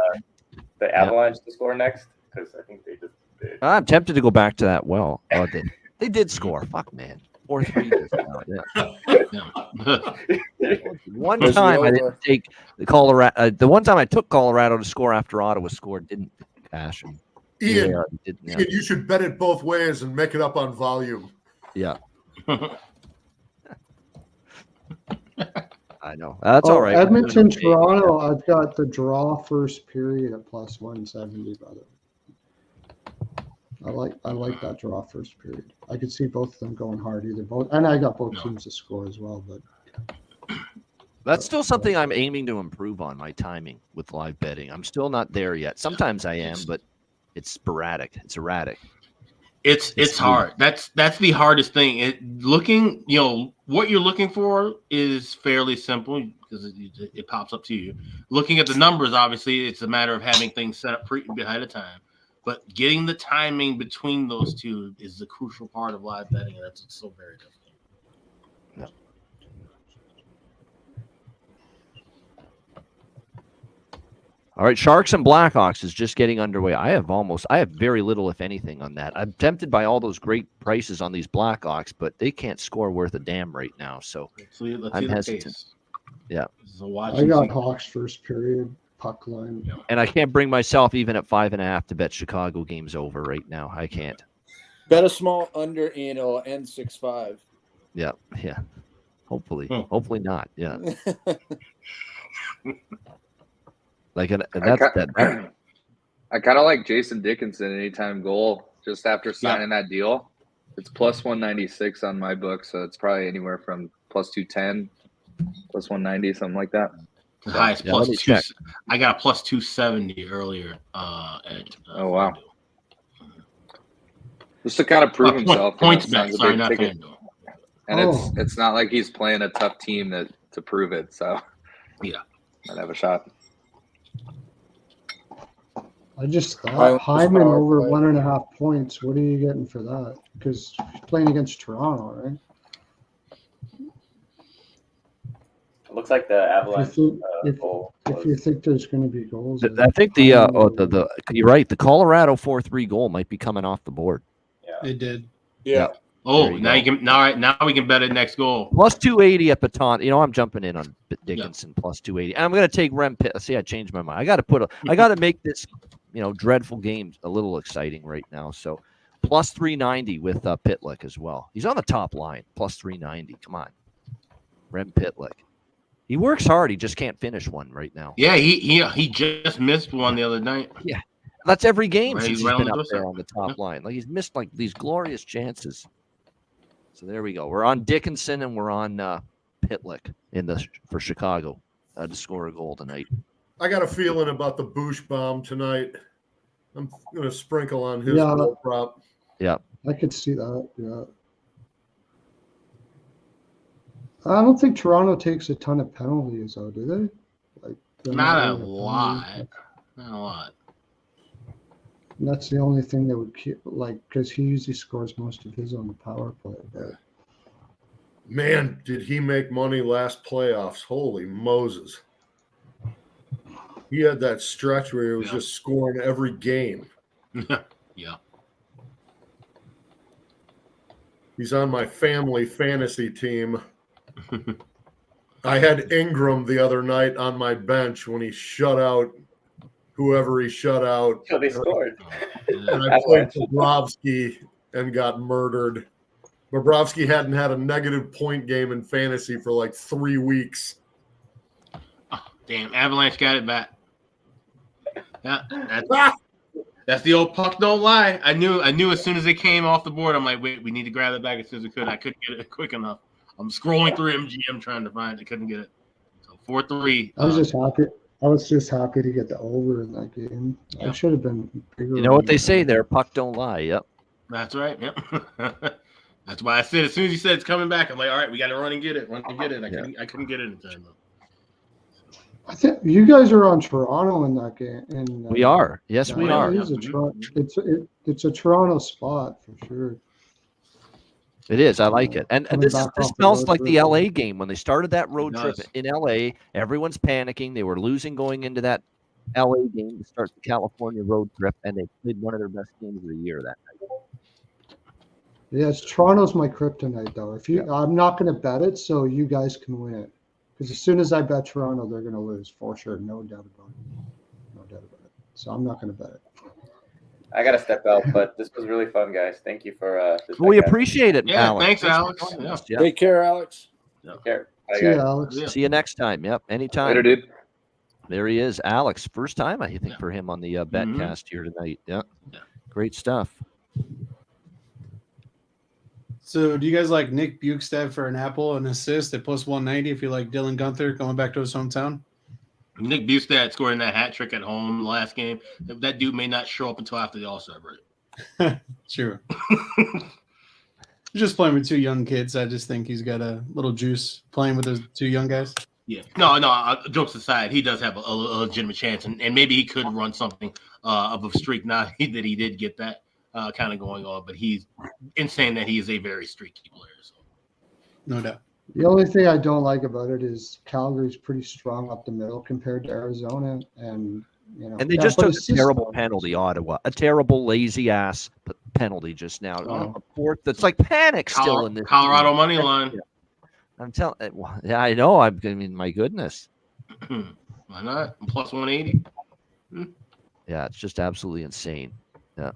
the Avalanche to score next? Because I think they just did. I'm tempted to go back to that. Well, they did score. Fuck, man. 4-3. Yeah. One time I didn't take the Colorado. The one time I took Colorado to score after Ottawa scored, didn't cash. Ian, you should bet it both ways and make it up on volume. Yeah. I know. That's all right. Edmonton, Toronto, I've got the draw first period at plus 170, brother. I like that draw first period. I could see both of them going hard and I got both teams to score as well, but that's still something I'm aiming to improve on, my timing with live betting. I'm still not there yet. Sometimes I am, but it's sporadic. It's erratic. It's hard. That's the hardest thing. What you're looking for is fairly simple because it pops up to you. Looking at the numbers, obviously, it's a matter of having things set up ahead of time. But getting the timing between those two is the crucial part of live betting, and that's so very difficult. Yeah. All right, Sharks and Blackhawks is just getting underway. I have very little, if anything, on that. I'm tempted by all those great prices on these Blackhawks, but they can't score worth a damn right now. So I'm hesitant. Yeah. I got Hawks first period. Puck line. And I can't bring myself even at 5.5 to bet Chicago games over right now. I can't. Bet a small under and it'll end 6-5. Yeah. Hopefully not. Yeah. I kind of like Jason Dickinson anytime goal just after signing that deal. It's plus 196 on my book, so it's probably anywhere from plus 210, plus 190, something like that. The highest plus 2. I got a plus 270 earlier. Oh wow! Just to kind of prove himself. Points bet. Sorry, not FanDuel. And it's not like he's playing a tough team to prove it. So yeah, might have a shot. I just thought Hyman over 1.5 points. What are you getting for that? Because he's playing against Toronto, right? It looks like the Avalanche goal. If you think there's going to be goals, I think you're right. The Colorado 4-3 goal might be coming off the board. Yeah, it did. Yeah. Oh, now we can bet it next goal. Plus 280 at Baton. I'm jumping in on Dickinson plus 280. And I'm going to take Rem Pitt. See, I changed my mind. I got to make this, dreadful game a little exciting right now. So plus 390 with Pitlick as well. He's on the top line. Plus 390. Come on, Rem Pitlick. He works hard. He just can't finish one right now. Yeah, he just missed one the other night. Yeah, that's every game since he's right been up there on the top line. Like he's missed like these glorious chances. So there we go. We're on Dickinson and we're on Pitlick for Chicago to score a goal tonight. I got a feeling about the Bush bomb tonight. I'm going to sprinkle on his goal prop. Yeah, I could see that. Yeah. I don't think Toronto takes a ton of penalties, though, do they? Like not a lot. Not a lot. And that's the only thing that would keep, because he usually scores most of his on the power play. But man, did he make money last playoffs? Holy Moses. He had that stretch where he was just scoring every game. Yeah. He's on my family fantasy team. I had Ingram the other night on my bench when he shut out whoever he shut out. So they scored. And I played Bobrovsky and got murdered. Bobrovsky hadn't had a negative point game in fantasy for like 3 weeks. Oh, damn, Avalanche got it back. Yeah, that's the old puck don't lie. I knew as soon as it came off the board, I'm like, wait, we need to grab it back as soon as we could. I couldn't get it quick enough. I'm scrolling through MGM trying to find it. Couldn't get it. So 4-3. I was just happy. I was just happy to get the over in that game. Yeah. I should have been bigger. You know what they say there? Puck don't lie. Yep. That's right. Yep. That's why I said as soon as you said it's coming back, I'm like, all right, we got to run and get it. I couldn't get it in time though. I think you guys are on Toronto in that game. We are. Yes, we are. It's a Toronto spot for sure. It is. I like it. And this smells like the LA game. When they started that road trip in LA, everyone's panicking. They were losing going into that LA game to start the California road trip, and they played one of their best games of the year that night. Yes, Toronto's my kryptonite, though. I'm not going to bet it, so you guys can win it. Because as soon as I bet Toronto, they're going to lose for sure. No doubt about it. So I'm not going to bet it. I got to step out, but this was really fun, guys. Thank you for this. We appreciate it, yeah, Alex. Thanks, Alex. Yeah. Take care, Alex. Take care. Bye, See you, Alex. See you next time. Yep, anytime. Later, dude. There he is, Alex. First time, I think, for him on the Betcast here tonight. Yeah, great stuff. So, do you guys like Nick Bukestad for an apple and assist at plus 190 if you like Dylan Guenther going back to his hometown? Nick Bukestad scoring that hat trick at home last game. That dude may not show up until after the All-Star break. Sure. Just playing with two young kids. I just think he's got a little juice playing with those two young guys. Yeah. No, jokes aside, he does have a legitimate chance, and maybe he could run something of a streak. Not that he did get that kind of going on, but he's insane that he is a very streaky player. So. No doubt. The only thing I don't like about it is Calgary's pretty strong up the middle compared to Arizona, and they just took a terrible penalty, Ottawa, a terrible lazy ass penalty just now. A fourth that's like panic still in this Colorado money line. I'm telling. Yeah, I know. I mean, my goodness. Why not? Plus 180. Yeah, it's just absolutely insane. Yeah.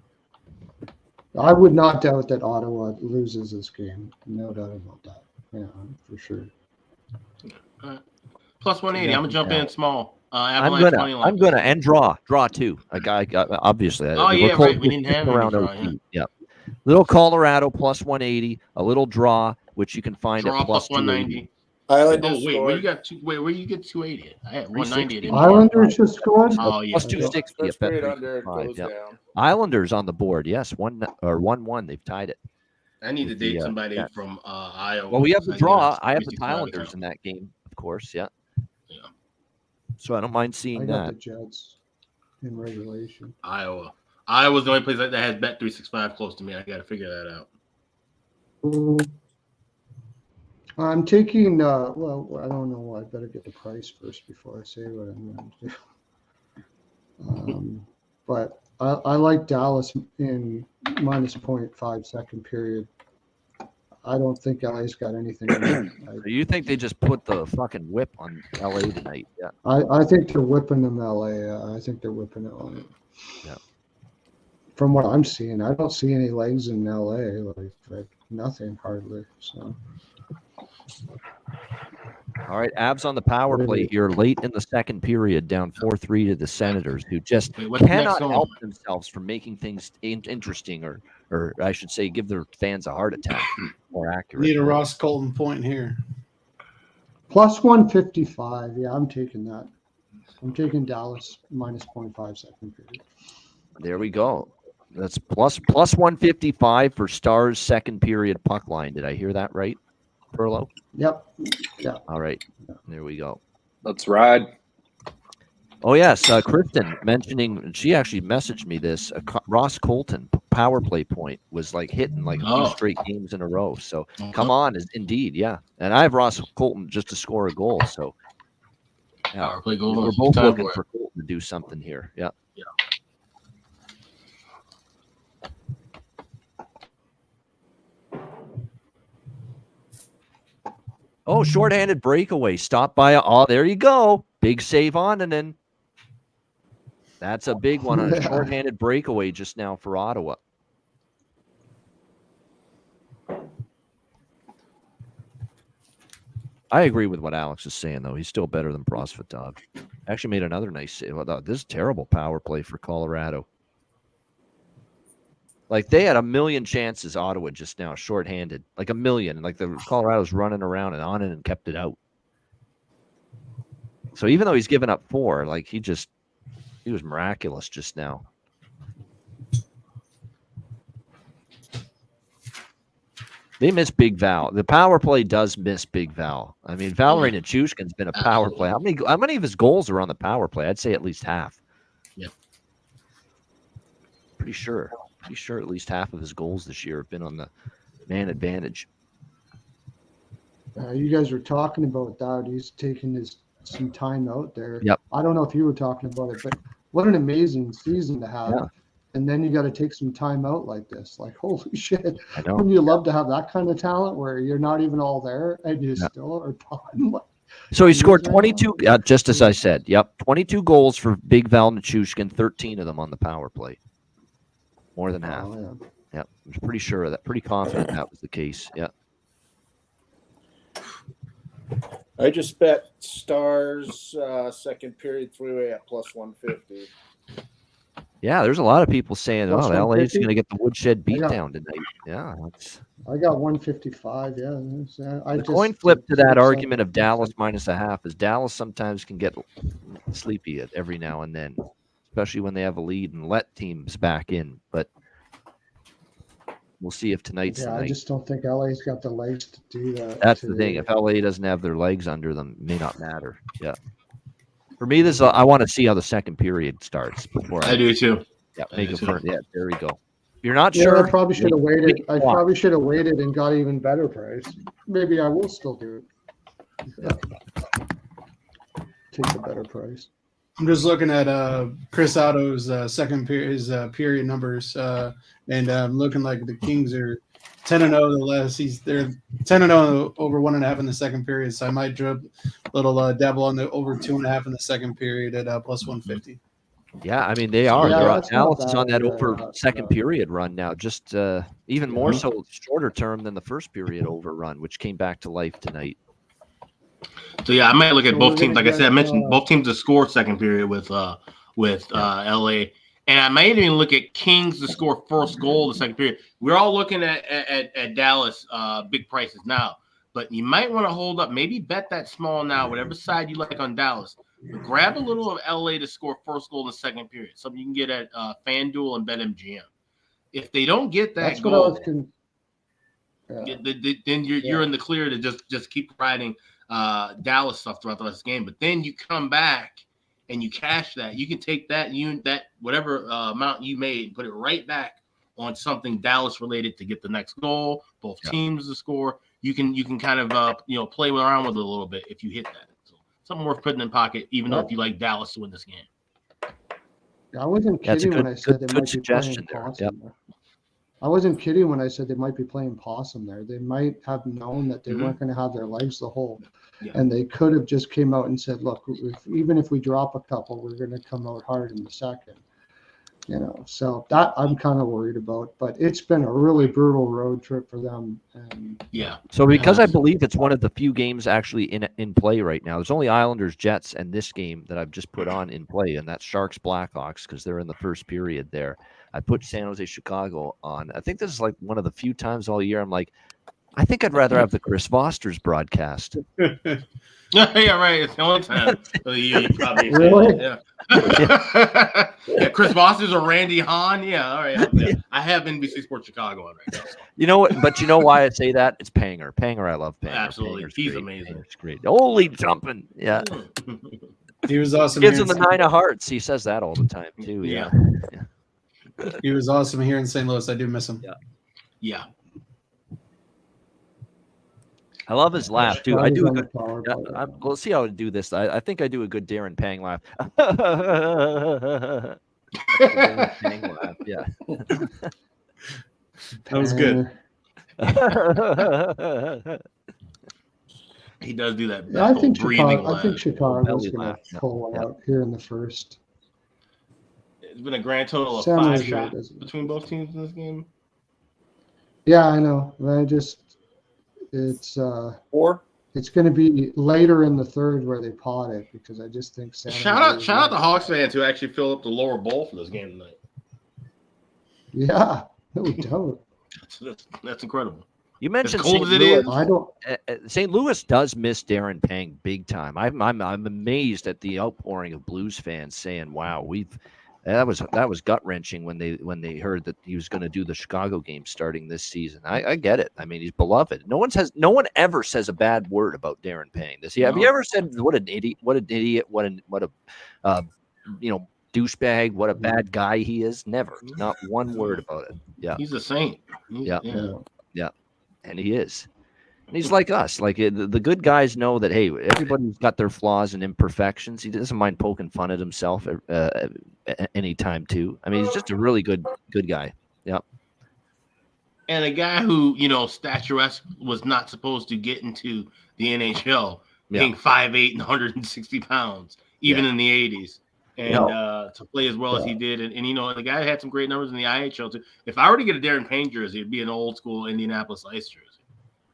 I would not doubt that Ottawa loses this game. No doubt about that. Yeah, for sure. Plus 180. I'm gonna jump in small. I'm gonna and draw too. Obviously. Right. We didn't have around OT. Yeah. Little Colorado plus 180, a little draw, which you can find at plus 190. Islanders. Wait, where you got where you get 280? I had 190. Islanders just scored. Oh yeah, plus 260. Islanders on the board. Yes, 1-1. They've tied it. I need to date somebody from Iowa. Well, we have the draw. I have the Islanders in that game, of course. Yeah. So I don't mind seeing that. The Jets in regulation. Iowa's the only place that has Bet365 close to me. I got to figure that out. I'm taking. Well, I don't know. I better get the price first before I say what I'm going to do. But I like Dallas in minus 0.5 second period. I don't think LA's got anything in it. You think they just put the fucking whip on LA tonight? Yeah. I think they're whipping them LA. I think they're whipping it on it. Yeah. From what I'm seeing, I don't see any legs in LA. Like nothing hardly. So. All right, Avs on the power play here late in the second period, down 4-3 to the Senators, who just cannot help themselves from making things interesting, or I should say, give their fans a heart attack. More accurate. Need a Ross Colton point here. Plus 155. Yeah, I'm taking that. I'm taking Dallas minus 0.5 second period. There we go. That's plus 155 for Stars second period puck line. Did I hear that right, Perlo? Yep. Yeah. All right. There we go. Let's ride. Oh, yes. Kristen mentioning, she actually messaged me this. Ross Colton power play point was like hitting like a few straight games in a row. So come on, indeed. Yeah. And I have Ross Colton just to score a goal. So yeah, power play goal. We're both looking for Colton to do something here. Yeah. Yeah. Oh, shorthanded breakaway. Stop by. Oh, there you go. Big save on, and then that's a big one on a shorthanded breakaway just now for Ottawa. I agree with what Alex is saying, though. He's still better than Prosvetov. Actually made another nice save. This is terrible power play for Colorado. Like, they had a million chances, Ottawa, just now, shorthanded. Like, a million. Like, the Colorado's running around and on it and kept it out. So even though he's given up 4, like, he was miraculous just now. They miss Big Val. The power play does miss Big Val. I mean, Valeri Nichushkin's been a power play. How many of his goals are on the power play? I'd say at least half. Yeah. Pretty sure at least half of his goals this year have been on the man advantage. You guys were talking about that. He's taking some time out there. Yep. I don't know if you were talking about it, but what an amazing season to have. Yeah. And then you got to take some time out like this. Like, holy shit. I know. Wouldn't you love to have that kind of talent where you're not even all there and you still are done? So he scored 22, just as I said. Yep. 22 goals for Big Val Nichushkin, 13 of them on the power play. More than half. Oh, yeah. I was pretty sure of that. Pretty confident that was the case. Yeah. I just bet Stars second period 3-way at plus 150. Yeah, there's a lot of people saying, Plus LA is 150? going to get the woodshed beatdown tonight. Yeah. I got 155. Yeah. The coin flip to that argument of Dallas minus a half is Dallas sometimes can get sleepy every now and then, especially when they have a lead and let teams back in. But we'll see if tonight's the night. I just don't think LA's got the legs to do that. That's the thing. If LA doesn't have their legs under them, it may not matter. Yeah. For me, I want to see how the second period starts before I do too. Yeah, make it for yeah. There we go. If you're not Yeah, sure, I probably should have waited. I probably should have waited and got even better price. Maybe I will still do it. Yeah. Take the better price. I'm just looking at Chris Otto's second period, his period numbers, and looking like the Kings are 10-0 the less. They're 10-0 over 1.5 in the second period. So I might drop a little dabble on the over 2.5 in the second period at plus 150. Yeah, I mean they are. Yeah, Dallas is on that over second period run now. Just even more so shorter term than the first period over run, which came back to life tonight. So yeah, I might look at both teams. Like I said, I mentioned both teams to score second period with LA. And I might even look at Kings to score first goal in the second period. We're all looking at Dallas big prices now, but you might want to hold up. Maybe bet that small now, whatever side you like on Dallas. But grab a little of LA to score first goal in the second period. Something you can get at FanDuel and BetMGM. If they don't get that goal, then you're in the clear to just keep riding Dallas stuff throughout the rest of the game. But then you come back and you cash that. You can take that whatever amount you made and put it right back on something Dallas related to get the next goal, both teams to score. you can kind of play around with it a little bit if you hit that. So something worth putting in pocket, even though if you like Dallas to win this game. I wasn't kidding when I said they might be playing there. possum there. I wasn't kidding when I said they might be playing possum there. They might have known that they weren't going to have their legs to hold. Yeah. And they could have just came out and said, look, even if we drop a couple, we're going to come out hard in the second. So that I'm kind of worried about. But it's been a really brutal road trip for them. And So because I believe it's one of the few games actually in play right now. There's only Islanders, Jets, and this game that I've just put on in play, and that's Sharks, Blackhawks, because they're in the first period there. I put San Jose, Chicago on. I think this is like one of the few times all year I'm like, I think I'd rather have the Chris Foster's broadcast. Yeah, right. It's the only time. You probably really? Yeah. Yeah, Chris Foster's or Randy Hahn. Yeah, all right. I have NBC Sports Chicago on right now. So. You know what? But you know why I say that? It's Panger. Panger, I love Panger. Absolutely. Panger's He's great. amazing. Panger's great. Holy jumping. Yeah. He was awesome. Gives him the 9 of hearts. He says that all the time, too. Yeah. He was awesome here in St. Louis. I do miss him. Yeah. I love his laugh too. I do a good. We'll see how I do this. I think I do a good Darren Pang laugh. Darren Pang laugh. Yeah. That was good. He does do that. Yeah, I think Chicago's going to pull one out here in the first. It's been a grand total of 5 shots between both teams in this game. Yeah, I know. It's 4. It's going to be later in the third where they pot it because I just think. Shout out the Hawks fans who actually filled up the lower bowl for this game tonight. Yeah, no doubt. That's incredible. You mentioned as cold as it is. I don't. St. Louis does miss Darren Pang big time. I'm amazed at the outpouring of Blues fans saying, "Wow, that was gut wrenching when they heard that he was going to do the Chicago game starting this season." I get it. I mean, he's beloved. No one ever says a bad word about Darren Pang. Does he? Have you ever said what an idiot, what a douchebag, what a bad guy he is? Never. Not one word about it. Yeah. He's a saint. Yeah. And he is. And he's like us. Like the good guys know that, hey, everybody's got their flaws and imperfections. He doesn't mind poking fun at himself anytime too. I mean, he's just a really good guy. Yeah. And a guy who, statuesque was not supposed to get into the NHL, being 5'8" and 160 pounds, even in the 80s. And to play as well as he did. And the guy had some great numbers in the IHL too. If I were to get a Darren Payne jersey, it'd be an old school Indianapolis Ice jersey.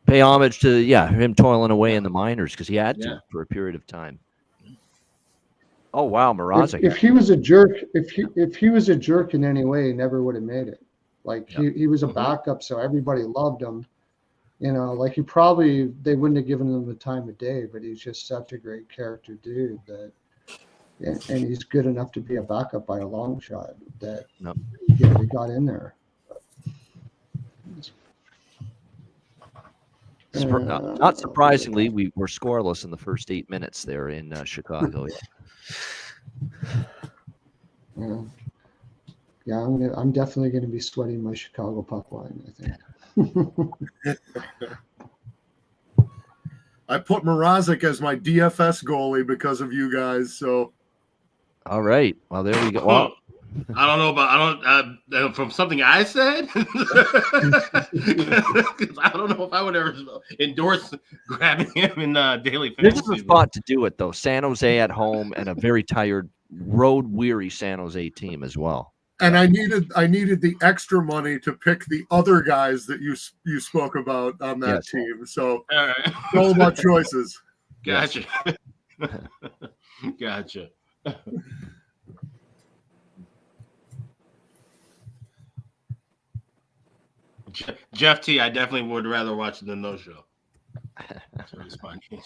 Pay homage to him toiling away in the minors because he had to for a period of time. Oh wow, Mrazek. If he was a jerk, if he was a jerk in any way, he never would have made it. Like he was a backup, so everybody loved him. Like they wouldn't have given him the time of day, but he's just such a great character dude and he's good enough to be a backup by a long shot that they got in there. Not surprisingly, we were scoreless in the first 8 minutes there in Chicago. I'm definitely going to be sweating my Chicago puck line, I think. I put Mrazek as my DFS goalie because of you guys. So, all right. Well, there we go. Well, I don't know about from something I said. I don't know if I would ever endorse grabbing him in daily fantasy. This is the spot to do it, though. San Jose at home and a very tired, road-weary San Jose team as well. And I needed the extra money to pick the other guys that you spoke about on that team. So it's all about choices. Gotcha. Gotcha. Jeff T, I definitely would rather watch the No Show. That's what he's finding.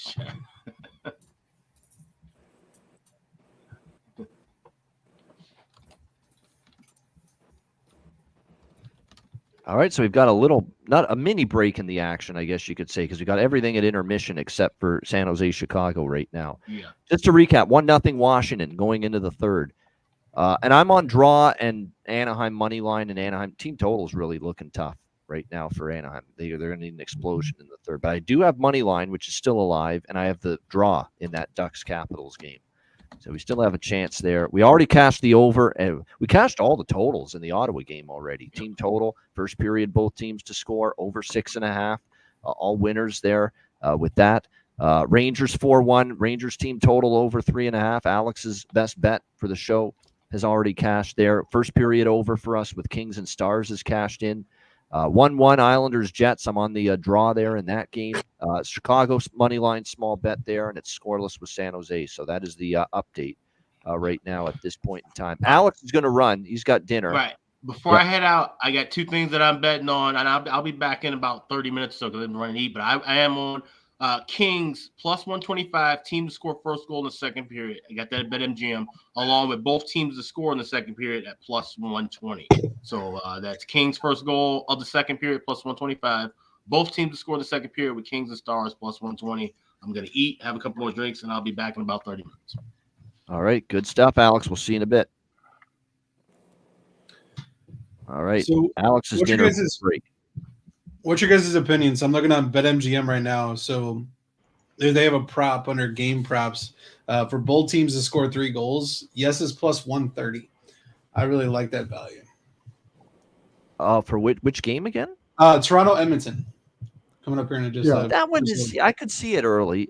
All right, so we've got not a mini break in the action, I guess you could say, because we got everything at intermission except for San Jose, Chicago right now. Yeah. Just to recap, 1-0 Washington going into the third. And I'm on draw and Anaheim money line, and Anaheim team total is really looking tough. right now for Anaheim. They're going to need an explosion in the third. But I do have money line, which is still alive, and I have the draw in that Ducks Capitals game. So we still have a chance there. We already cashed the over, and we cashed all the totals in the Ottawa game already. Team total, first period, both teams to score, over 6.5. All winners there with that. Rangers 4-1. Rangers team total over 3.5. Alex's best bet for the show has already cashed there. First period over for us with Kings and Stars is cashed in. 1-1 Islanders Jets. I'm on the draw there in that game. Chicago's money line small bet there, and it's scoreless with San Jose. So that is the update right now at this point in time. Alex is going to run. He's got dinner. Right. Before I head out, I got two things that I'm betting on, and I'll be back in about 30 minutes or so because I've been running to eat. But I am on Kings plus 125, team to score first goal in the second period. I got that at BetMGM, along with both teams to score in the second period at plus 120. So that's Kings first goal of the second period plus 125. Both teams to score in the second period with Kings and Stars plus 120. I'm going to eat, have a couple more drinks, and I'll be back in about 30 minutes. All right. Good stuff, Alex. We'll see you in a bit. All right. So Alex is dinner break. What's your guys' opinions? I'm looking on BetMGM right now. So they have a prop under game props for both teams to score 3 goals. Yes is plus 130. I really like that value. For which game again? Toronto Edmonton. Coming up here in just that one is. I could see it early.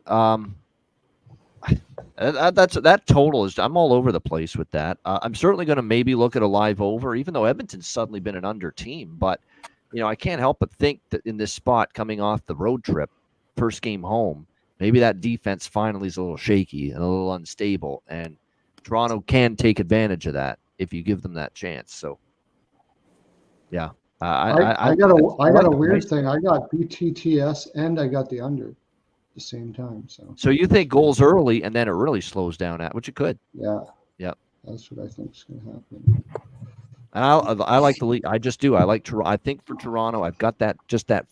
That total is. I'm all over the place with that. I'm certainly going to maybe look at a live over, even though Edmonton's suddenly been an under team. But I can't help but think that in this spot, coming off the road trip, first game home, maybe that defense finally is a little shaky and a little unstable, and Toronto can take advantage of that if you give them that chance. So, yeah. I got a weird thing. I got BTTS and I got the under at the same time. So you think goals early and then it really slows down which it could. Yeah. Yep. That's what I think is going to happen. And I like the league. I just do. I like Toronto. I think for Toronto, I've got that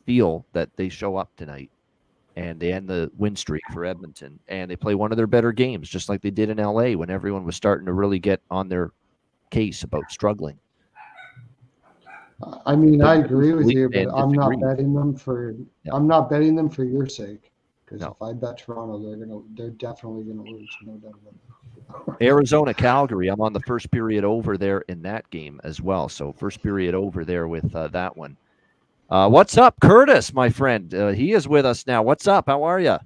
feel that they show up tonight, and they end the win streak for Edmonton, and they play one of their better games, just like they did in LA when everyone was starting to really get on their case about struggling. I mean, I agree with you, but I'm not betting them for. Yeah. I'm not betting them for your sake, because if I bet Toronto, they're definitely gonna lose, no doubt about it. Arizona, Calgary. I'm on the first period over there in that game as well. So first period over there with that one. What's up, Curtis, my friend? He is with us now. What's up? How are you?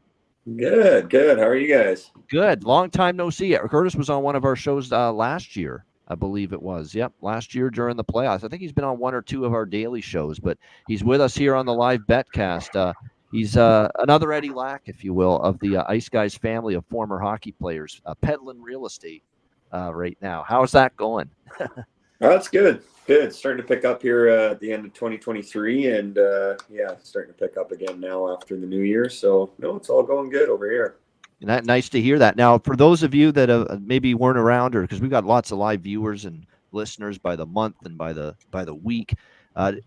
Good. How are you guys? Good. Long time no see. Curtis was on one of our shows last year. I believe it was. Yep. Last year during the playoffs. I think he's been on one or two of our daily shows, but he's with us here on the live betcast. He's another Eddie Lack, if you will, of the Ice Guys family of former hockey players, peddling real estate right now. How's that going? That's good. Good. Starting to pick up here at the end of 2023, and starting to pick up again now after the new year. So, no, it's all going good over here. And that nice to hear that. Now, for those of you that maybe weren't around, or because we've got lots of live viewers and listeners by the month and by the week,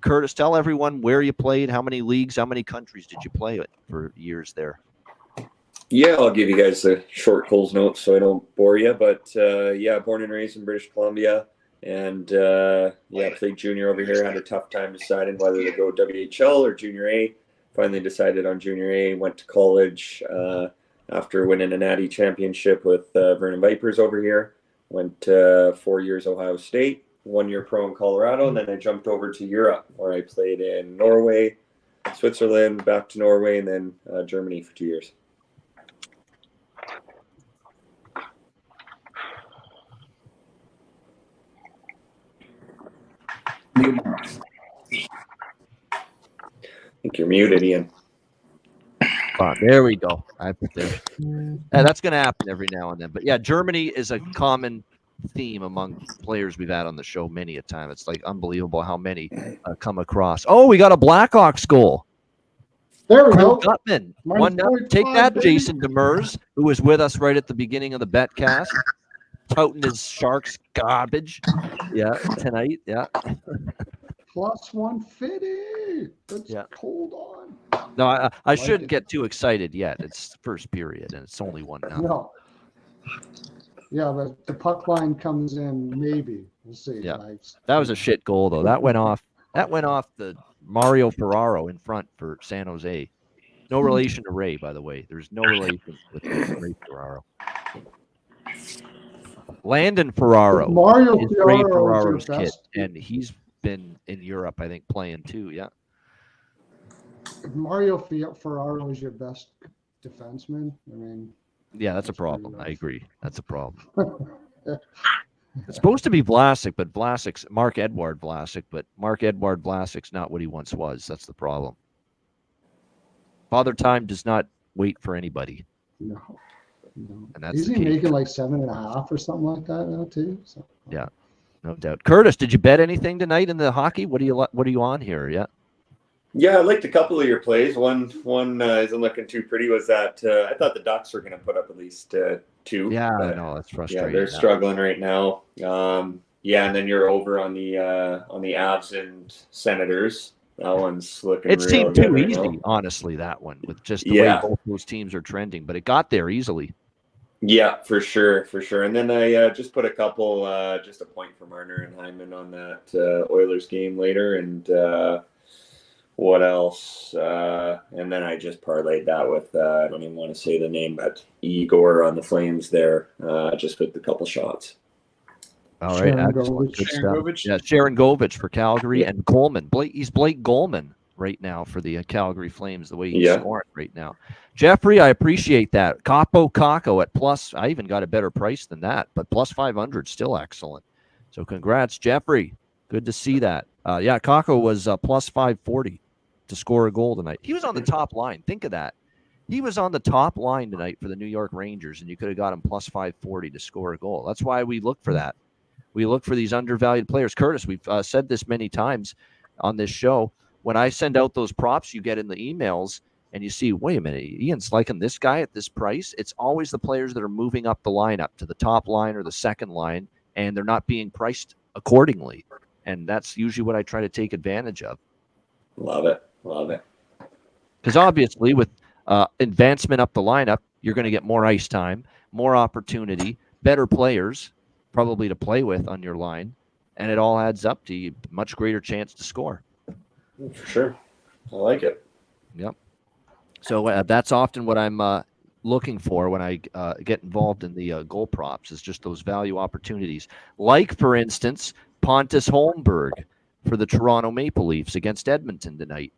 Curtis, tell everyone where you played, how many leagues, how many countries did you play for years there? Yeah, I'll give you guys a short Coles note so I don't bore you. But born and raised in British Columbia, and played junior over here. Had a tough time deciding whether to go WHL or Junior A. Finally decided on Junior A. Went to college. After winning a Natty championship with Vernon Vipers over here. Went 4 years Ohio State, 1 year pro in Colorado, and then I jumped over to Europe, where I played in Norway, Switzerland, back to Norway, and then Germany for 2 years. I think you're muted, Ian. There we go. That's going to happen every now and then. But yeah, Germany is a common theme among players we've had on the show many a time. It's like unbelievable how many come across. Oh, we got a Blackhawks goal. There we go. Gutman. Take that, baby. Jason Demers, who was with us right at the beginning of the betcast, touting his Sharks garbage. Yeah, tonight. Yeah. Plus 150. Let's hold on. No, I shouldn't get too excited yet. It's first period, and it's only 1-0. No. Yeah, but the puck line comes in, maybe. We'll see. Yeah. That was a shit goal, though. That went off the Mario Ferraro in front for San Jose. No relation to Ray, by the way. There's no relation with Ray Ferraro. Landon Ferraro Mario is Ray Ferraro is your Ferraro's kid, best. and he's been in Europe, I think, playing too. Yeah. Mario Ferraro is your best defenseman. I mean, Yeah, that's a problem. I agree. That's a problem. It's supposed to be Vlasic, but Vlasic's Marc-Edouard Vlasic, but Marc-Edouard Vlasic's not what he once was. That's the problem. Father Time does not wait for anybody. No. And that's Isn't the he key. making like 7.5 or something like that now too? So. Yeah, no doubt. Curtis, did you bet anything tonight in the hockey? What are you on here? Yeah. Yeah, I liked a couple of your plays. One isn't looking too pretty. Was that I thought the Ducks were going to put up at least 2. Yeah, but, I know that's frustrating. Yeah, they're struggling right now. Yeah, and then you're over on the Avs and Senators. That one's looking. It seemed real too good easy, right now. honestly, that one, with just the way both those teams are trending. But it got there easily. Yeah, for sure. And then I just put a couple, just a point for Marner and Hyman on that Oilers game later, and what else? And then I just parlayed that with I don't even want to say the name, but Igor on the Flames there, just with a couple shots. All right, excellent. Good stuff. Yeah, Sharon Govich for Calgary and Coleman. He's Blake Goleman right now for the Calgary Flames, the way he's scoring right now. Jeffrey, I appreciate that. Capo Caco at plus, I even got a better price than that, but plus 500, still excellent. So congrats, Jeffrey. Good to see that. Yeah, Caco was plus 540 to score a goal tonight. He was on the top line. Think of that. He was on the top line tonight for the New York Rangers, and you could have got him plus 540 to score a goal. That's why we look for that. We look for these undervalued players. Curtis, we've said this many times on this show. When I send out those props you get in the emails and you see, wait a minute, Ian's liking this guy at this price. It's always the players that are moving up the lineup to the top line or the second line, and they're not being priced accordingly. And that's usually what I try to take advantage of. Love it. Because obviously with advancement up the lineup, you're going to get more ice time, more opportunity, better players probably to play with on your line, and it all adds up to you much greater chance to score. For sure. I like it. Yep. So that's often what I'm looking for when I get involved in the goal props, is just those value opportunities. Like, for instance, Pontus Holmberg for the Toronto Maple Leafs against Edmonton tonight.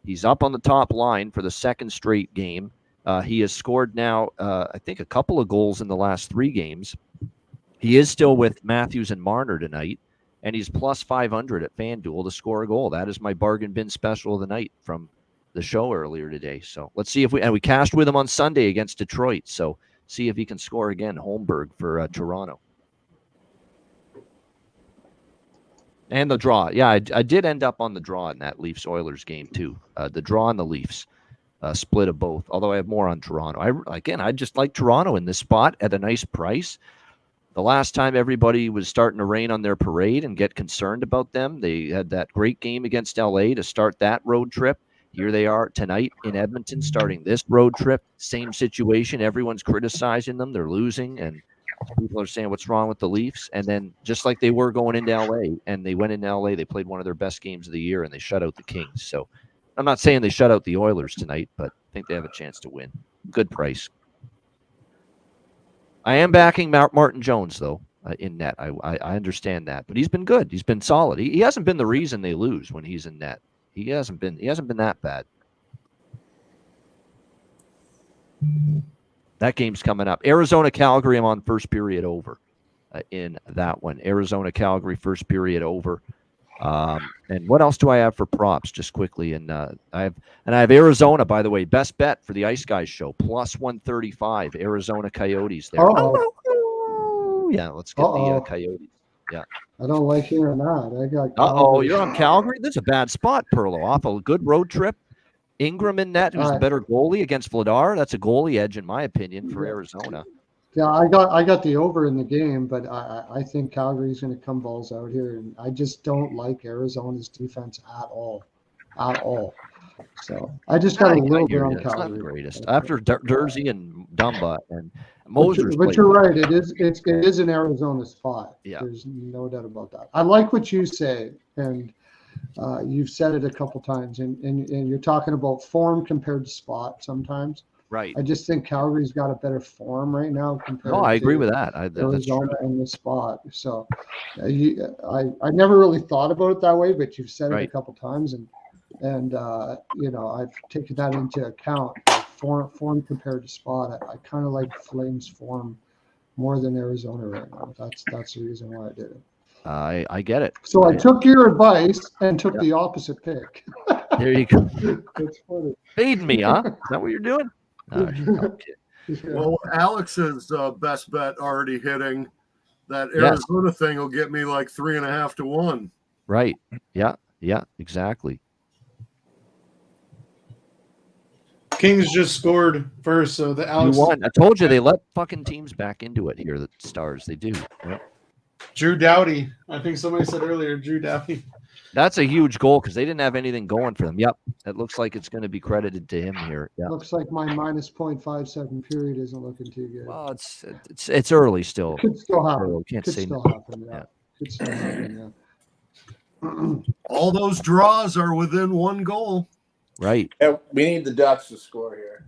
He's up on the top line for the second straight game. He has scored now, I think, a couple of goals in the last 3 games. He is still with Matthews and Marner tonight, and he's plus 500 at FanDuel to score a goal. That is my bargain bin special of the night from the show earlier today. So let's see if we cashed with him on Sunday against Detroit. So see if he can score again, Holmberg for Toronto. And the draw. Yeah, I did end up on the draw in that Leafs-Oilers game too. The draw on the Leafs, split of both, although I have more on Toronto. I just like Toronto in this spot at a nice price. The last time everybody was starting to rain on their parade and get concerned about them, they had that great game against LA to start that road trip. Here they are tonight in Edmonton starting this road trip. Same situation. Everyone's criticizing them. They're losing, and people are saying, what's wrong with the Leafs? And then just like they were going into LA, and they went into LA, they played one of their best games of the year, and they shut out the Kings. So I'm not saying they shut out the Oilers tonight, but I think they have a chance to win. Good price. I am backing Martin Jones, though, in net. I understand that, but he's been good. He's been solid. He hasn't been the reason they lose when he's in net. He hasn't been that bad. That game's coming up. Arizona-Calgary, I'm on first period over in that one. Arizona-Calgary, first period over. And what else do I have for props? Just quickly, and I have Arizona, by the way, best bet for the Ice Guys show, plus 135. Arizona Coyotes there. Yeah, let's get the Coyotes. Yeah. I don't like hearing that. I got. You're on Calgary. That's a bad spot, Perlo. Off a good road trip. Ingram in net, who's the better goalie against Vladar. That's a goalie edge, in my opinion, for Arizona. Yeah, I got the over in the game, but I think Calgary's going to come balls out here, and I just don't like Arizona's defense at all. So I just got a little bit on Calgary. It's not the greatest. After Dursey and Dumba and Moser. But you're right. It is an Arizona spot. Yeah. There's no doubt about that. I like what you say, and You've said it a couple times, and you're talking about form compared to spot sometimes. Right. I just think Calgary's got a better form right now compared No, I agree to with that. Arizona in the spot. So I never really thought about it that way, but you've said it a couple times, and I've taken that into account. Form compared to spot, I kind of like Flames form more than Arizona right now. That's the reason why I did it. I get it. So I took your advice and took the opposite pick. There you go. That's funny. Feeding me, huh? Is that what you're doing? Well, Alex's best bet already hitting. That Arizona thing will get me like 3.5 to 1. Right. Yeah. Yeah. Exactly. Kings just scored first, so the Alex. You won. I told you they let fucking teams back into it here. The Stars, they do. Yep. Drew Doughty. I think somebody said earlier, Drew Doughty. That's a huge goal because they didn't have anything going for them. Yep. It looks like it's going to be credited to him here. Yeah. Looks like my minus 0.57 period isn't looking too good. Well, it's early still. Could still happen. Can't Could say still no. happen. Yeah. Could still happen. Yeah. All those draws are within 1 goal. Right. Yeah, we need the Ducks to score here.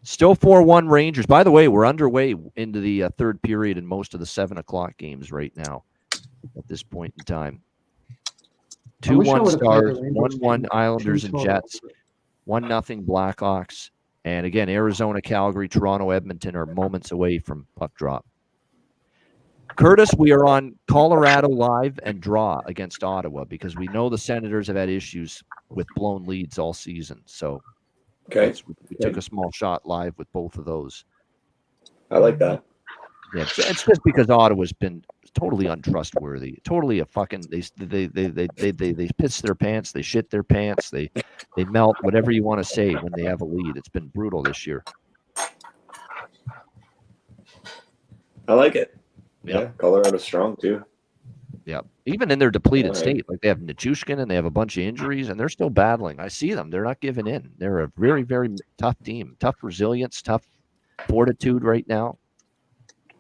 Still 4-1 Rangers. By the way, we're underway into the third period in most of the 7 o'clock games right now at this point in time. 2-1 Stars, 1-1 Islanders and Jets, 1-0 Blackhawks. And again, Arizona, Calgary, Toronto, Edmonton are moments away from puck drop. Curtis, we are on Colorado Live and draw against Ottawa because we know the Senators have had issues with blown leads all season. So we took a small shot live with both of those. I like that. Yeah, it's just because Ottawa's been totally untrustworthy. Totally a fucking they piss their pants, they shit their pants, they melt, whatever you want to say when they have a lead. It's been brutal this year. I like it. Yeah, yeah, Colorado's strong too. Yeah, even in their depleted state, like they have Nichushkin and they have a bunch of injuries, and they're still battling. I see them; they're not giving in. They're a very, very tough team, tough resilience, tough fortitude right now,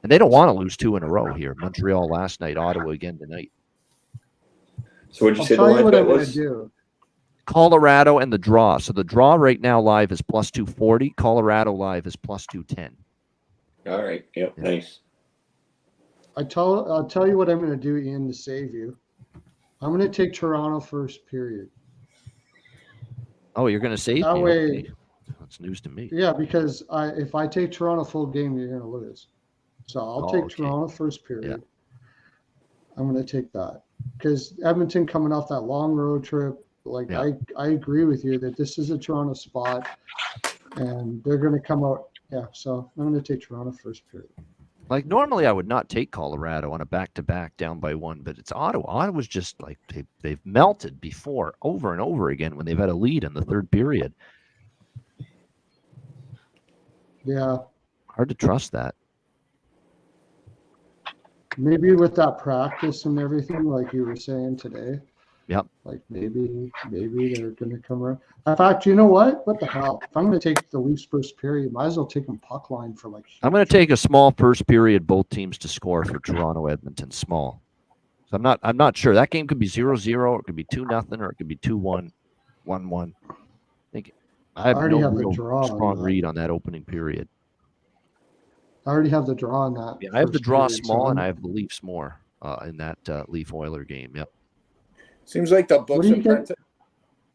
and they don't want to lose 2 in a row here. Montreal last night, Ottawa again tonight. So what'd you say the line bet was? Colorado and the draw. So the draw right now live is plus 240. Colorado live is plus 210. All right. Yep. Yeah. Nice. I'll tell you what I'm going to do, Ian, to save you. I'm going to take Toronto first period. Oh, you're going to save that me? Way. Okay. That's news to me. Yeah, because if I take Toronto full game, you're going to lose. So I'll take Toronto first period. Yeah. I'm going to take that because Edmonton coming off that long road trip. Like I agree with you that this is a Toronto spot, and they're going to come out. Yeah, so I'm going to take Toronto first period. Like normally I would not take Colorado on a back-to-back down by 1, but it's Ottawa. Ottawa's just like they've melted before over and over again when they've had a lead in the third period. Yeah. Hard to trust that. Maybe with that practice and everything, like you were saying today. Yep. Like maybe they're going to come around. In fact, you know what? What the hell? If I'm going to take the Leafs first period, might as well take them puck line for like. I'm going to take a small first period, both teams to score for Toronto, Edmonton. Small. So I'm not sure. That game could be 0-0, or it could be 2-0, or it could be 2-1, 1-1. I have no real strong read on that opening period. I already have the draw on that. Yeah, I have the draw small, and I have the Leafs more in that Leaf Oiler game. Yep. Seems like the books are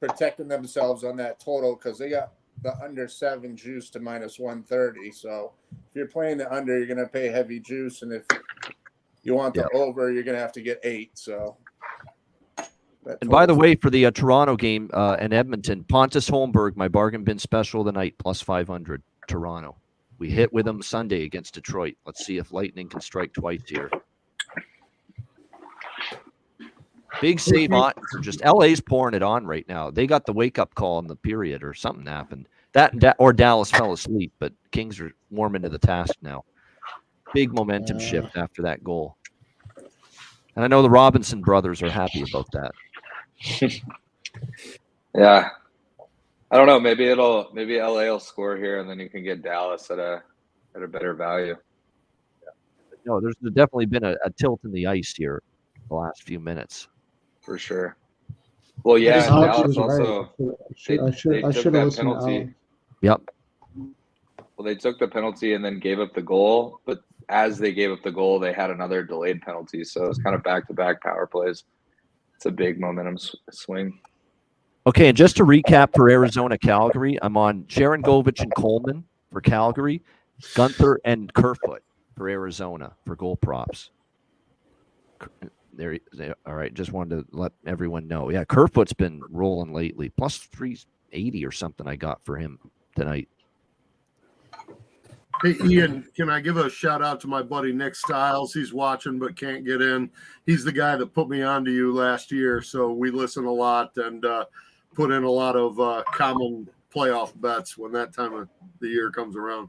protecting themselves on that total because they got the under 7 juice to minus 130. So if you're playing the under, you're going to pay heavy juice, and if you want the over, you're going to have to get 8. So. And by the way, for the Toronto game and Edmonton, Pontus Holmberg, my bargain bin special of the night, plus 500, Toronto. We hit with them Sunday against Detroit. Let's see if Lightning can strike twice here. Big save on. Just LA's pouring it on right now. They got the wake-up call in the period or something happened. That or Dallas fell asleep, but Kings are warming to the task now. Big momentum shift after that goal. And I know the Robinson brothers are happy about that. Yeah. I don't know. Maybe LA will score here, and then you can get Dallas at a better value. No, there's definitely been a tilt in the ice here the last few minutes. for sure. Well, yeah, Alex Dallas was also right. I should took have that listened to penalty. Alex. Yep. Well, they took the penalty and then gave up the goal, but as they gave up the goal, they had another delayed penalty. So it's kind of back-to-back power plays. It's a big momentum swing. Okay, and just to recap for Arizona, Calgary, I'm on Sharon Govich and Coleman for Calgary, Gunther and Kerfoot for Arizona for goal props. There, all right. Just wanted to let everyone know. Yeah, Kerfoot's been rolling lately. Plus 380 or something I got for him tonight. Hey, Ian, can I give a shout out to my buddy Nick Stiles? He's watching but can't get in. He's the guy that put me onto you last year, so we listen a lot and put in a lot of common playoff bets when that time of the year comes around.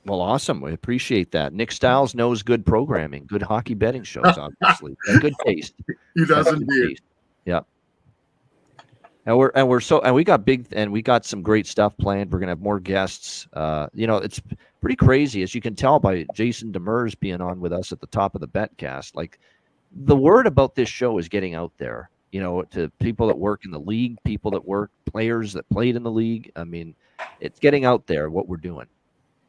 Well, awesome. We appreciate that. Nick Stiles knows good programming, good hockey betting shows, obviously. Good taste. He does indeed. Yeah. And we got some great stuff planned. We're gonna have more guests. It's pretty crazy, as you can tell by Jason Demers being on with us at the top of the Betcast. Like, the word about this show is getting out there, to people that work in the league, players that played in the league. I mean, it's getting out there what we're doing,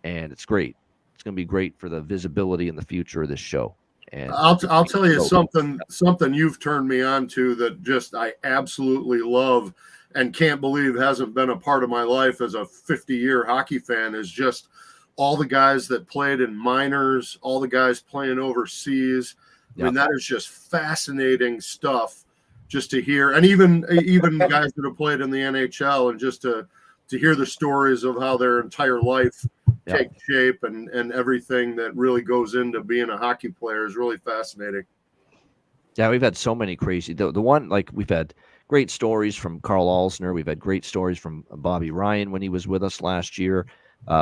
and it's great. It's going to be great for the visibility in the future of this show. And I'll tell you something you've turned me on to that just I absolutely love and can't believe hasn't been a part of my life as a 50-year hockey fan is just all the guys that played in minors, all the guys playing overseas. I mean, that is just fascinating stuff just to hear. And even the guys that have played in the NHL, and just to hear the stories of how their entire life take shape and everything that really goes into being a hockey player is really fascinating. Yeah, we've had so many crazy. The one, like, we've had great stories from Carl Alsner. We've had great stories from Bobby Ryan when he was with us last year.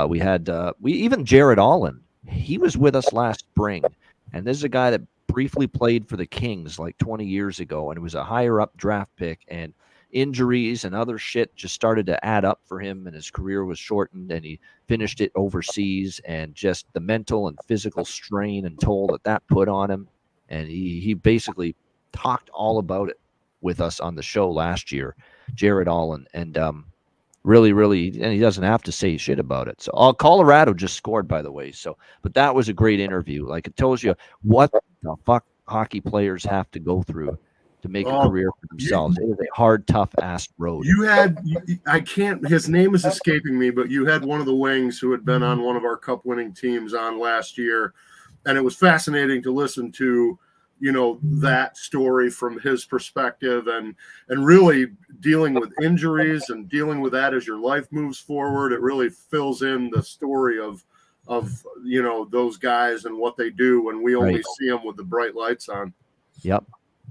We had even Jared Allen. He was with us last spring, and this is a guy that briefly played for the Kings like 20 years ago, and it was a higher up draft pick, and injuries and other shit just started to add up for him, and his career was shortened, and he finished it overseas, and just the mental and physical strain and toll that put on him. And he basically talked all about it with us on the show last year, Jared Allen, and really, and he doesn't have to say shit about it. So Colorado just scored, by the way. But that was a great interview. Like, it tells you what the fuck hockey players have to go through to make a career for themselves. It is a hard, tough ass road. His name is escaping me, but you had one of the wings who had been on one of our cup winning teams on last year. And it was fascinating to listen to, that story from his perspective and really dealing with injuries and dealing with that as your life moves forward. It really fills in the story of those guys and what they do when we only see them with the bright lights on. Yep.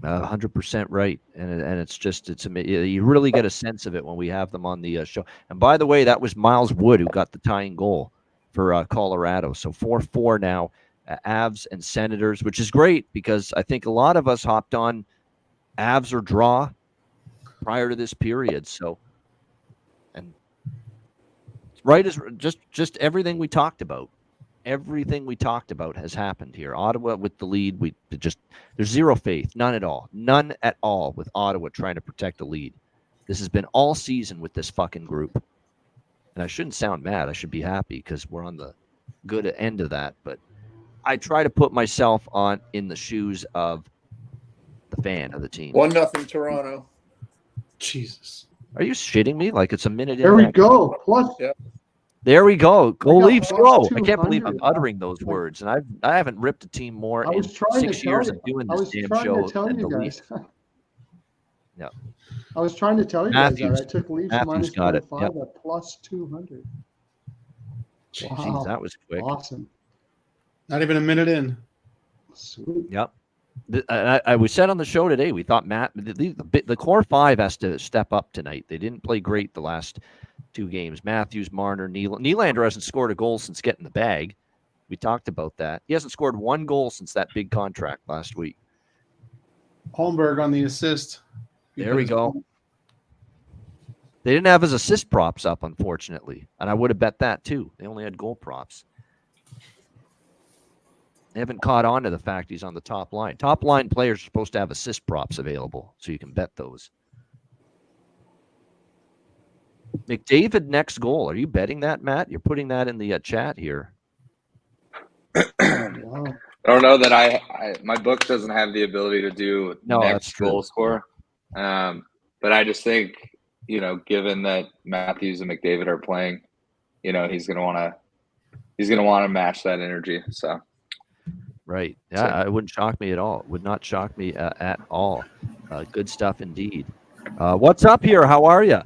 100% right. And it's amazing. You really get a sense of it when we have them on the show. And by the way, that was Miles Wood who got the tying goal for Colorado. So 4-4 now, Avs and Senators, which is great because I think a lot of us hopped on Avs or draw prior to this period. So, and right is just everything we talked about. Everything we talked about has happened here. Ottawa with the lead, there's zero faith, none at all with Ottawa trying to protect the lead. This has been all season with this fucking group. And I shouldn't sound mad. I should be happy because we're on the good end of that. But I try to put myself in the shoes of the fan of the team. 1-0 Toronto. Jesus. Are you shitting me? Like, it's a minute in. There we go. Plus, there we go. Go Leafs, go! I can't 200. believe I'm uttering those words, and I haven't ripped a team more in 6 years of doing this damn show than the Leafs. Yeah. I was trying to tell you guys that I took Leafs minus got it. 0.5 at plus 200. Jeez, Wow. that was quick. Awesome. Not even a minute in. Sweet. Yep. We said on the show today, we thought the core five has to step up tonight. They didn't play great the last 2 games. Matthews, Marner, Nylander hasn't scored a goal since getting the bag. We talked about that. He hasn't scored 1 goal since that big contract last week. Holmberg on the assist. There we go. They didn't have his assist props up, unfortunately, and I would have bet that too. They only had goal props. haven't caught on to the fact he's on the top line. Top line players are supposed to have assist props available, so you can bet those. McDavid next goal. Are you betting that, Matt? You're putting that in the chat here. I don't know that I my book doesn't have the ability to do next goal score. But I just think, given that Matthews and McDavid are playing, he's going to want to match that energy. So. Right. Yeah, it wouldn't shock me at all. It would not shock me at all. Good stuff indeed. What's up here? How are you?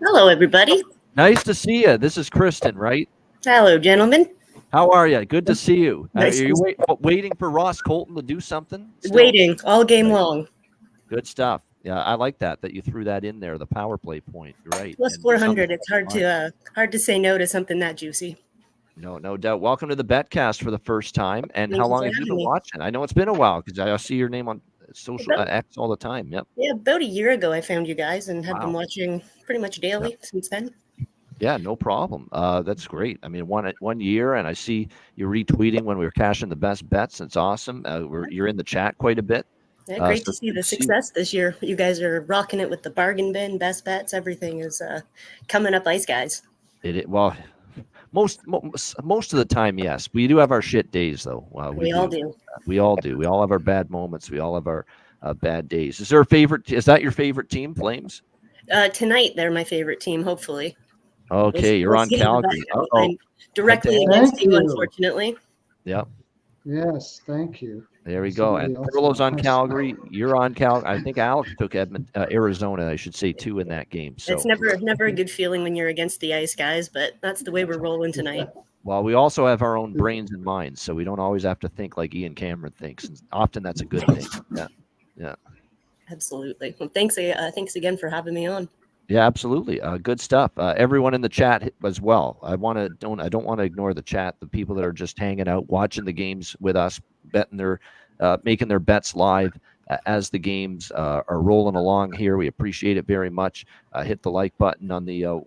Hello, everybody. Nice to see you. This is Kristen, right? Hello, gentlemen. How are you? Good to see you. Nice are you waiting for Ross Colton to do something? Still? Waiting all game long. Good stuff. Yeah, I like that you threw that in there, the power play point. You're right. Plus 400. It's hard to say no to something that juicy. No doubt. Welcome to the Betcast for the first time. And how long have you been watching? I know it's been a while because I see your name on social X all the time. Yep. Yeah, about a year ago I found you guys and have been watching pretty much daily since then. Yeah, no problem. That's great. I mean, 1 year, and I see you retweeting when we were cashing the best bets. It's awesome. You're in the chat quite a bit. Yeah, great to see the success this year. You guys are rocking it with the bargain bin, best bets. Everything is coming up, Ice Guys. Well, most of the time, yes. We do have our shit days, though. We all do. We all do. We all have our bad moments. We all have our bad days. Is that your favorite team, Flames? Tonight, they're my favorite team. Hopefully. Okay, you're on Calgary. I'm directly against you, unfortunately. Yep. Yes, thank you. There we go. And Perlo's on Calgary. You're on Calgary. I think Alex took Arizona, I should say, too, in that game. So it's never a good feeling when you're against the Ice Guys, but that's the way we're rolling tonight. Well, we also have our own brains and minds, so we don't always have to think like Ian Cameron thinks. And often that's a good thing. Yeah. Absolutely. Well, thanks again for having me on. Yeah, absolutely. Good stuff. Everyone in the chat as well. I don't want to ignore the chat. The people that are just hanging out, watching the games with us, making their bets live as the games are rolling along here. We appreciate it very much. Hit the like button on the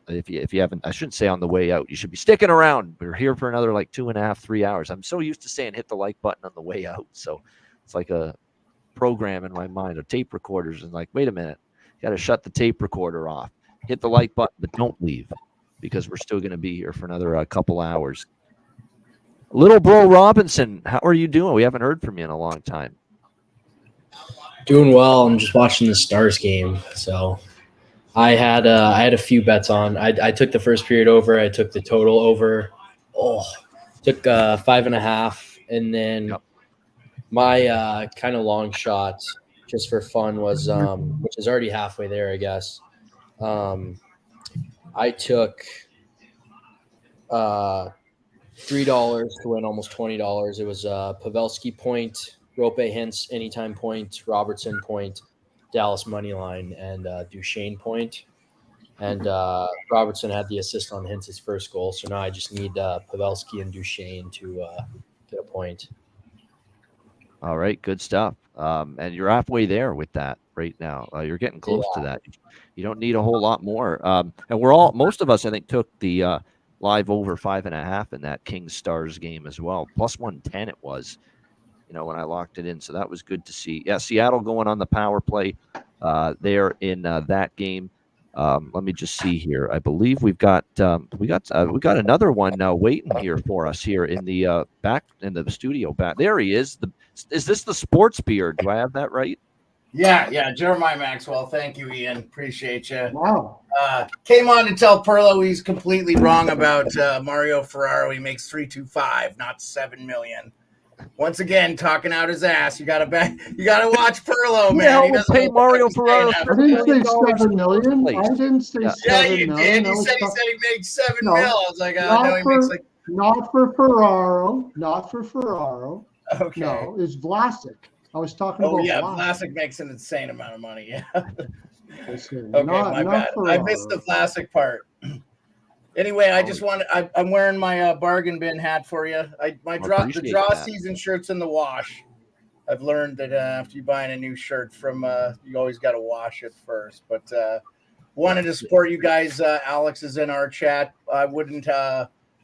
if you haven't. I shouldn't say on the way out. You should be sticking around. We're here for another 2.5, 3 hours. I'm so used to saying hit the like button on the way out, so it's like a program in my mind of tape recorders and wait a minute. Got to shut the tape recorder off. Hit the like button, but don't leave because we're still going to be here for another couple hours. Little bro Robinson, how are you doing? We haven't heard from you in a long time. Doing well. I'm just watching the Stars game. So I had a few bets on. I took the first period over. I took the total over. Took 5.5, and then my kind of long shot, just for fun, was which is already halfway there, I guess. I took $3 to win almost $20. It was Pavelski point, Rope Hintz anytime point, Robertson point, Dallas money line, and Duchesne point. And Robertson had the assist on Hintz's first goal, so now I just need Pavelski and Duchesne to get a point. All right, good stuff. And you're halfway there with that right now. You're getting close to that. You don't need a whole lot more. And most of us, I think, took the live over 5.5 in that Kings Stars game as well. Plus 110 it was, when I locked it in. So that was good to see. Yeah, Seattle going on the power play there in that game. Let me just see here. I believe we got another one now waiting here for us here in the back in the studio back. There he is. Is this the sports beard? Do I have that right? Yeah, Jeremiah Maxwell. Thank you, Ian. Appreciate you. Wow. Came on to tell Perlo he's completely wrong about Mario Ferraro. He makes $3.25, not $7 million. Once again, talking out his ass. You gotta watch Perlo, man. He doesn't pay Mario Ferraro. I didn't say $7 million. I didn't say $7 million. Did. You said he made $7 million. I was like, no, he makes not for Ferraro. Not for Ferraro. Okay. No, it's Vlasic. I was talking about Vlasic makes an insane amount of money. Yeah. Okay, not my bad. I missed the Vlasic part. Anyway, I just I'm wearing my bargain bin hat for you. The draw season shirt's in the wash. I've learned that after you buying a new shirt you always got to wash it first. But wanted to support you guys. Alex is in our chat. I wouldn't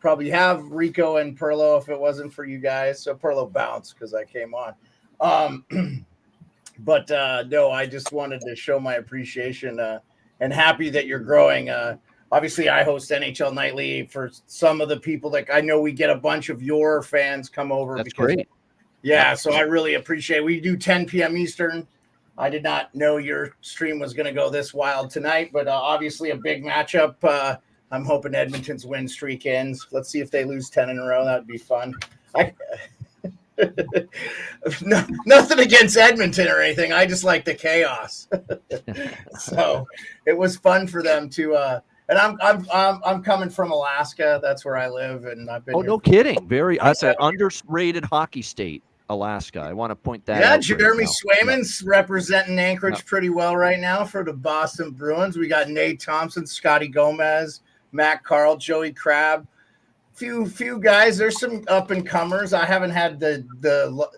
probably have Rico and Perlo if it wasn't for you guys. So Perlo bounced because I came on. But no, I just wanted to show my appreciation and happy that you're growing. Obviously, I host NHL Nightly for some of the people that I know. We get a bunch of your fans come over. That's great. Yeah, so I really appreciate. We do 10 p.m. Eastern. I did not know your stream was going to go this wild tonight, but obviously a big matchup. I'm hoping Edmonton's win streak ends. Let's see if they lose 10 in a row. That would be fun. Nothing against Edmonton or anything. I just like the chaos. So it was fun for them to. And I'm coming from Alaska. That's where I live, and I've been. Oh, no kidding! That's an underrated hockey state, Alaska. I want to point that out. Yeah, Jeremy Swayman's representing Anchorage pretty well right now for the Boston Bruins. We got Nate Thompson, Scotty Gomez, Matt Carl, Joey Crabb. Few guys. There's some up and comers. I haven't had the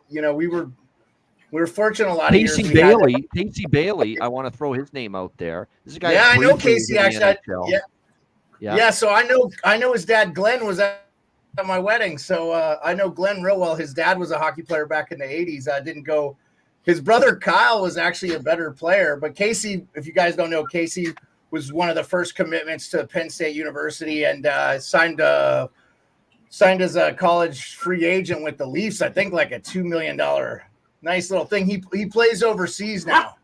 we were fortunate a lot of years. Casey Bailey. I want to throw his name out there. This is a guy. Yeah, I know Casey actually. Yeah. So I know his dad Glenn was at my wedding. So I know Glenn real well. His dad was a hockey player back in the 80s. I didn't go. His brother Kyle was actually a better player, but Casey, if you guys don't know, Casey was one of the first commitments to Penn State University and signed as a college free agent with the Leafs. I think like a $2 million nice little thing. He plays overseas now.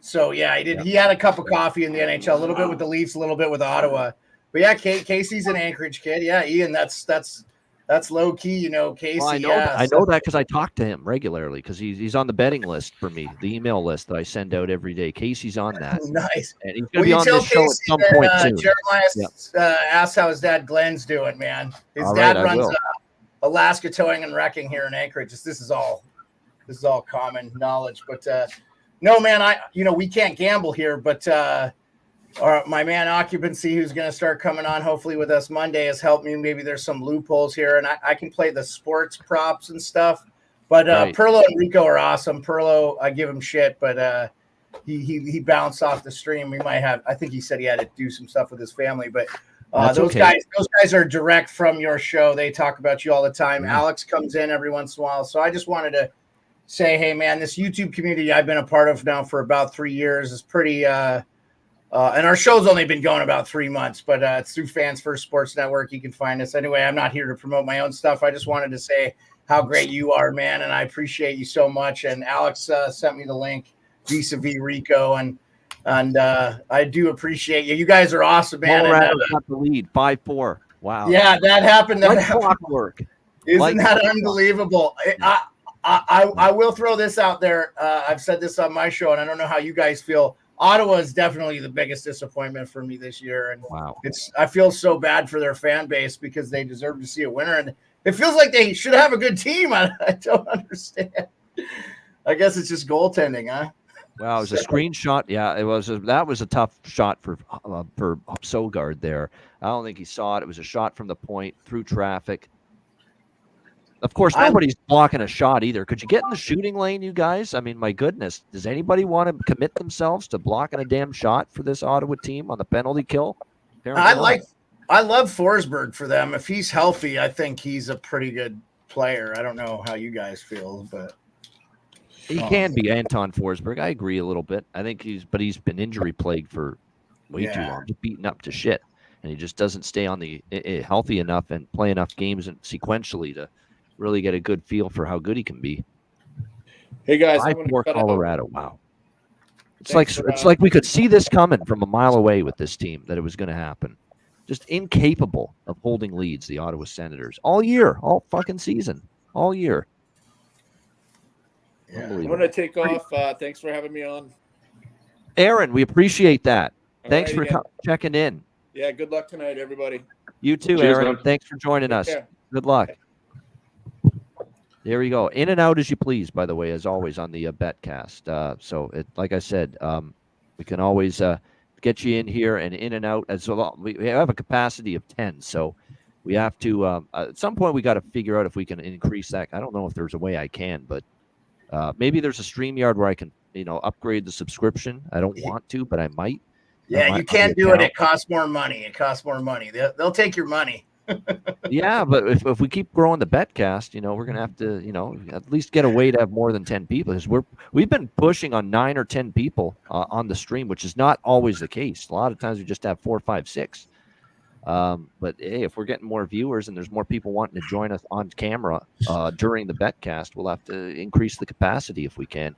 So yeah, he had a cup of coffee in the NHL, a little bit with the Leafs, a little bit with Ottawa. But yeah, Casey's an Anchorage kid. Yeah, Ian, that's low key, Casey. Well, I know that because I talk to him regularly because he's on the betting list for me, the email list that I send out every day. Casey's on that. Nice. And he's going to be on this show at some point soon. Jeremiah asked how his dad Glenn's doing, man. His dad runs Alaska Towing and Wrecking here in Anchorage. This is all common knowledge. But no, man, we can't gamble here, but my man Occupancy, who's going to start coming on hopefully with us Monday, has helped me. Maybe there's some loopholes here, and I can play the sports props and stuff. But Perlo and Rico are awesome. Perlo, I give him shit, but he bounced off the stream. We might have. I think he said he had to do some stuff with his family, but those guys are direct from your show. They talk about you all the time. Mm-hmm. Alex comes in every once in a while, so I just wanted to say, hey man, this YouTube community I've been a part of now for about 3 years is pretty. And our show's only been going about 3 months, but it's through Fans First Sports Network. You can find us. Anyway, I'm not here to promote my own stuff. I just wanted to say how great you are, man, and I appreciate you so much. And Alex sent me the link vis-a-vis Rico, and I do appreciate you. You guys are awesome, man. Colorado got the lead, 5-4. Wow. Yeah, that happened. Clockwork. Isn't that unbelievable? I will throw this out there. I've said this on my show, and I don't know how you guys feel. Ottawa is definitely the biggest disappointment for me this year, and I feel so bad for their fan base because they deserve to see a winner, and it feels like they should have a good team. I don't understand. I guess it's just goaltending, huh? Wow, it was a screenshot. Yeah, that was a tough shot for Sogard there. I don't think he saw it. It was a shot from the point through traffic. Of course, nobody's blocking a shot either. Could you get in the shooting lane, you guys? I mean, my goodness. Does anybody want to commit themselves to blocking a damn shot for this Ottawa team on the penalty kill? I love Forsberg for them. If he's healthy, I think he's a pretty good player. I don't know how you guys feel, but he can be Anton Forsberg. I agree a little bit. I think he's been injury plagued for way too long, just beaten up to shit, and he just doesn't stay on the healthy enough and play enough games and sequentially to really get a good feel for how good he can be. Hey guys, 5-4 Colorado. Wow. It's like we could see this coming from a mile away with this team, that it was going to happen. Just incapable of holding leads, the Ottawa Senators, all year, all fucking season, all year. Yeah. I'm going to take off. Thanks for having me on. Aaron, we appreciate that. Thanks for checking in. Yeah, good luck tonight, everybody. You too, Cheers, Aaron. man. Thanks for joining us. Care. Good luck. There you go. In and out as you please, by the way, as always on the Betcast. So, like I said, we can always get you in here and in and out. As we have a capacity of 10, so we have to. At some point, we got to figure out if we can increase that. I don't know if there's a way I can, but maybe there's a StreamYard where I can, upgrade the subscription. I don't want to, but I might. Yeah, you can't do it. It costs more money. They'll take your money. Yeah, but if we keep growing the Betcast, we're gonna have to, at least get a way to have more than 10 people. Because we've been pushing on 9 or 10 people on the stream, which is not always the case. A lot of times we just have 4, 5, 6. But hey, if we're getting more viewers and there's more people wanting to join us on camera during the Betcast, we'll have to increase the capacity if we can.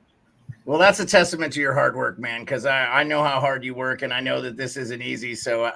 Well, that's a testament to your hard work, man, because I know how hard you work, and I know that this isn't easy. So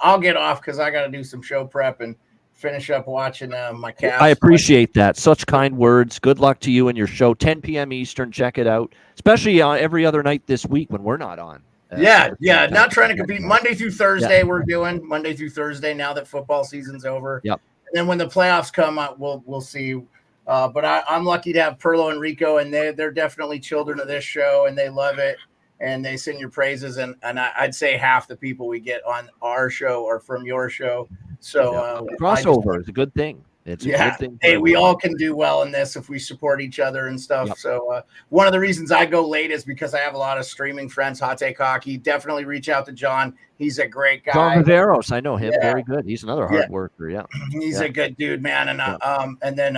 I'll get off because I got to do some show prep and finish up watching my Cavs. I appreciate that. Such kind words. Good luck to you and your show. 10 p.m. Eastern. Check it out, especially every other night this week when we're not on. Yeah. Not trying to compete. Monday through Thursday, we're doing Monday through Thursday now that football season's over. Yep. And then when the playoffs come up, we'll see. But I'm lucky to have Perlo and Rico, and they're definitely children of this show, and they love it, and they sing your praises. And I'd say half the people we get on our show are from your show. So crossover is a good thing. It's a good thing. Hey, we all can do well in this if we support each other and stuff. Yep. So one of the reasons I go late is because I have a lot of streaming friends. Hot Take Hockey. Definitely reach out to John. He's a great guy. John Viveros, I know him. Very good. He's another hard worker. Yeah, he's a good dude, man. And then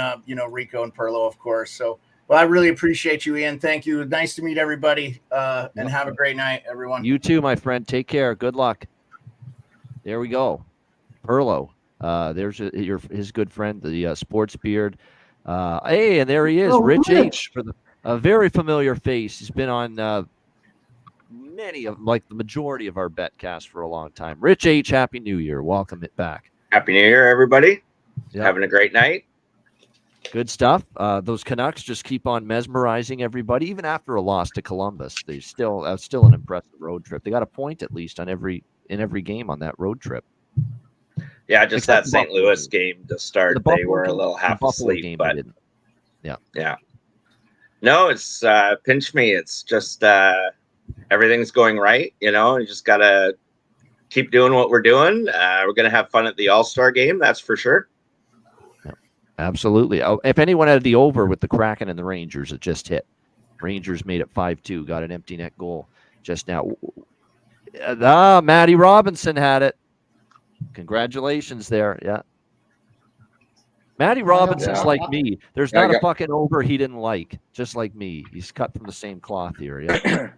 Rico and Perlo, of course. So well, I really appreciate you, Ian. Thank you. Nice to meet everybody. And have a great night, everyone. You too, my friend. Take care. Good luck. There we go. Perlo. There's his good friend, the sports beard. Hey, and there he is, Rich H, for a very familiar face. He's been on many of, like the majority of our Betcast for a long time. Rich H, Happy New Year. Welcome it back. Happy New Year, everybody. Having a great night. Good stuff. Those Canucks just keep on mesmerizing everybody, even after a loss to Columbus. They still an impressive road trip. They got a point at least in every game on that road trip. Yeah, just that St. Louis game to start, they were a little half asleep. But yeah. No, it's pinch me. It's just everything's going right. You just got to keep doing what we're doing. We're going to have fun at the All-Star game. That's for sure. Yeah, absolutely. If anyone had the over with the Kraken and the Rangers, it just hit. Rangers made it 5-2, got an empty net goal just now. Matty Robinson had it. Congratulations there. Yeah. Matty Robinson's like me. There's not a fucking over he didn't like. Just like me. He's cut from the same cloth here. Yeah.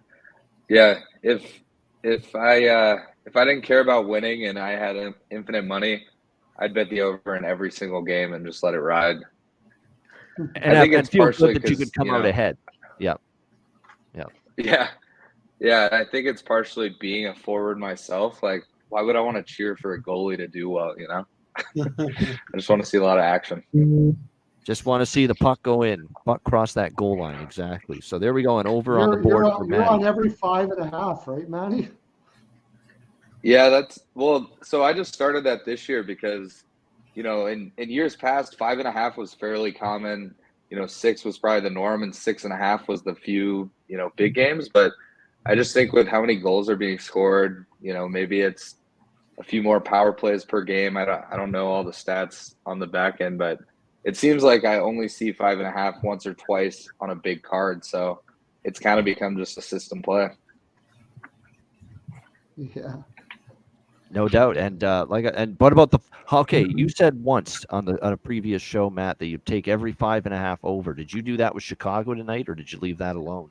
Yeah. If I didn't care about winning and I had infinite money, I'd bet the over in every single game and just let it ride. And I think it's partially that you could come out ahead. Yeah. Yeah. Yeah. Yeah. I think it's partially being a forward myself. Like, why would I want to cheer for a goalie to do well, I just want to see a lot of action. Just want to see the puck go in, puck cross that goal line. Exactly. So there we go. And over on the board for Matty. You're on every 5.5, right, Matty? Yeah, so I just started that this year because, in years past, 5.5 was fairly common. 6 was probably the norm, and 6.5 was the few, big games. But I just think with how many goals are being scored, maybe it's a few more power plays per game. I don't know all the stats on the back end, but it seems like I only see 5.5 once or twice on a big card. So it's kind of become just a system play. Yeah. No doubt. And what about you said once on a previous show, Matt, that you'd take every 5.5 over. Did you do that with Chicago tonight, or did you leave that alone?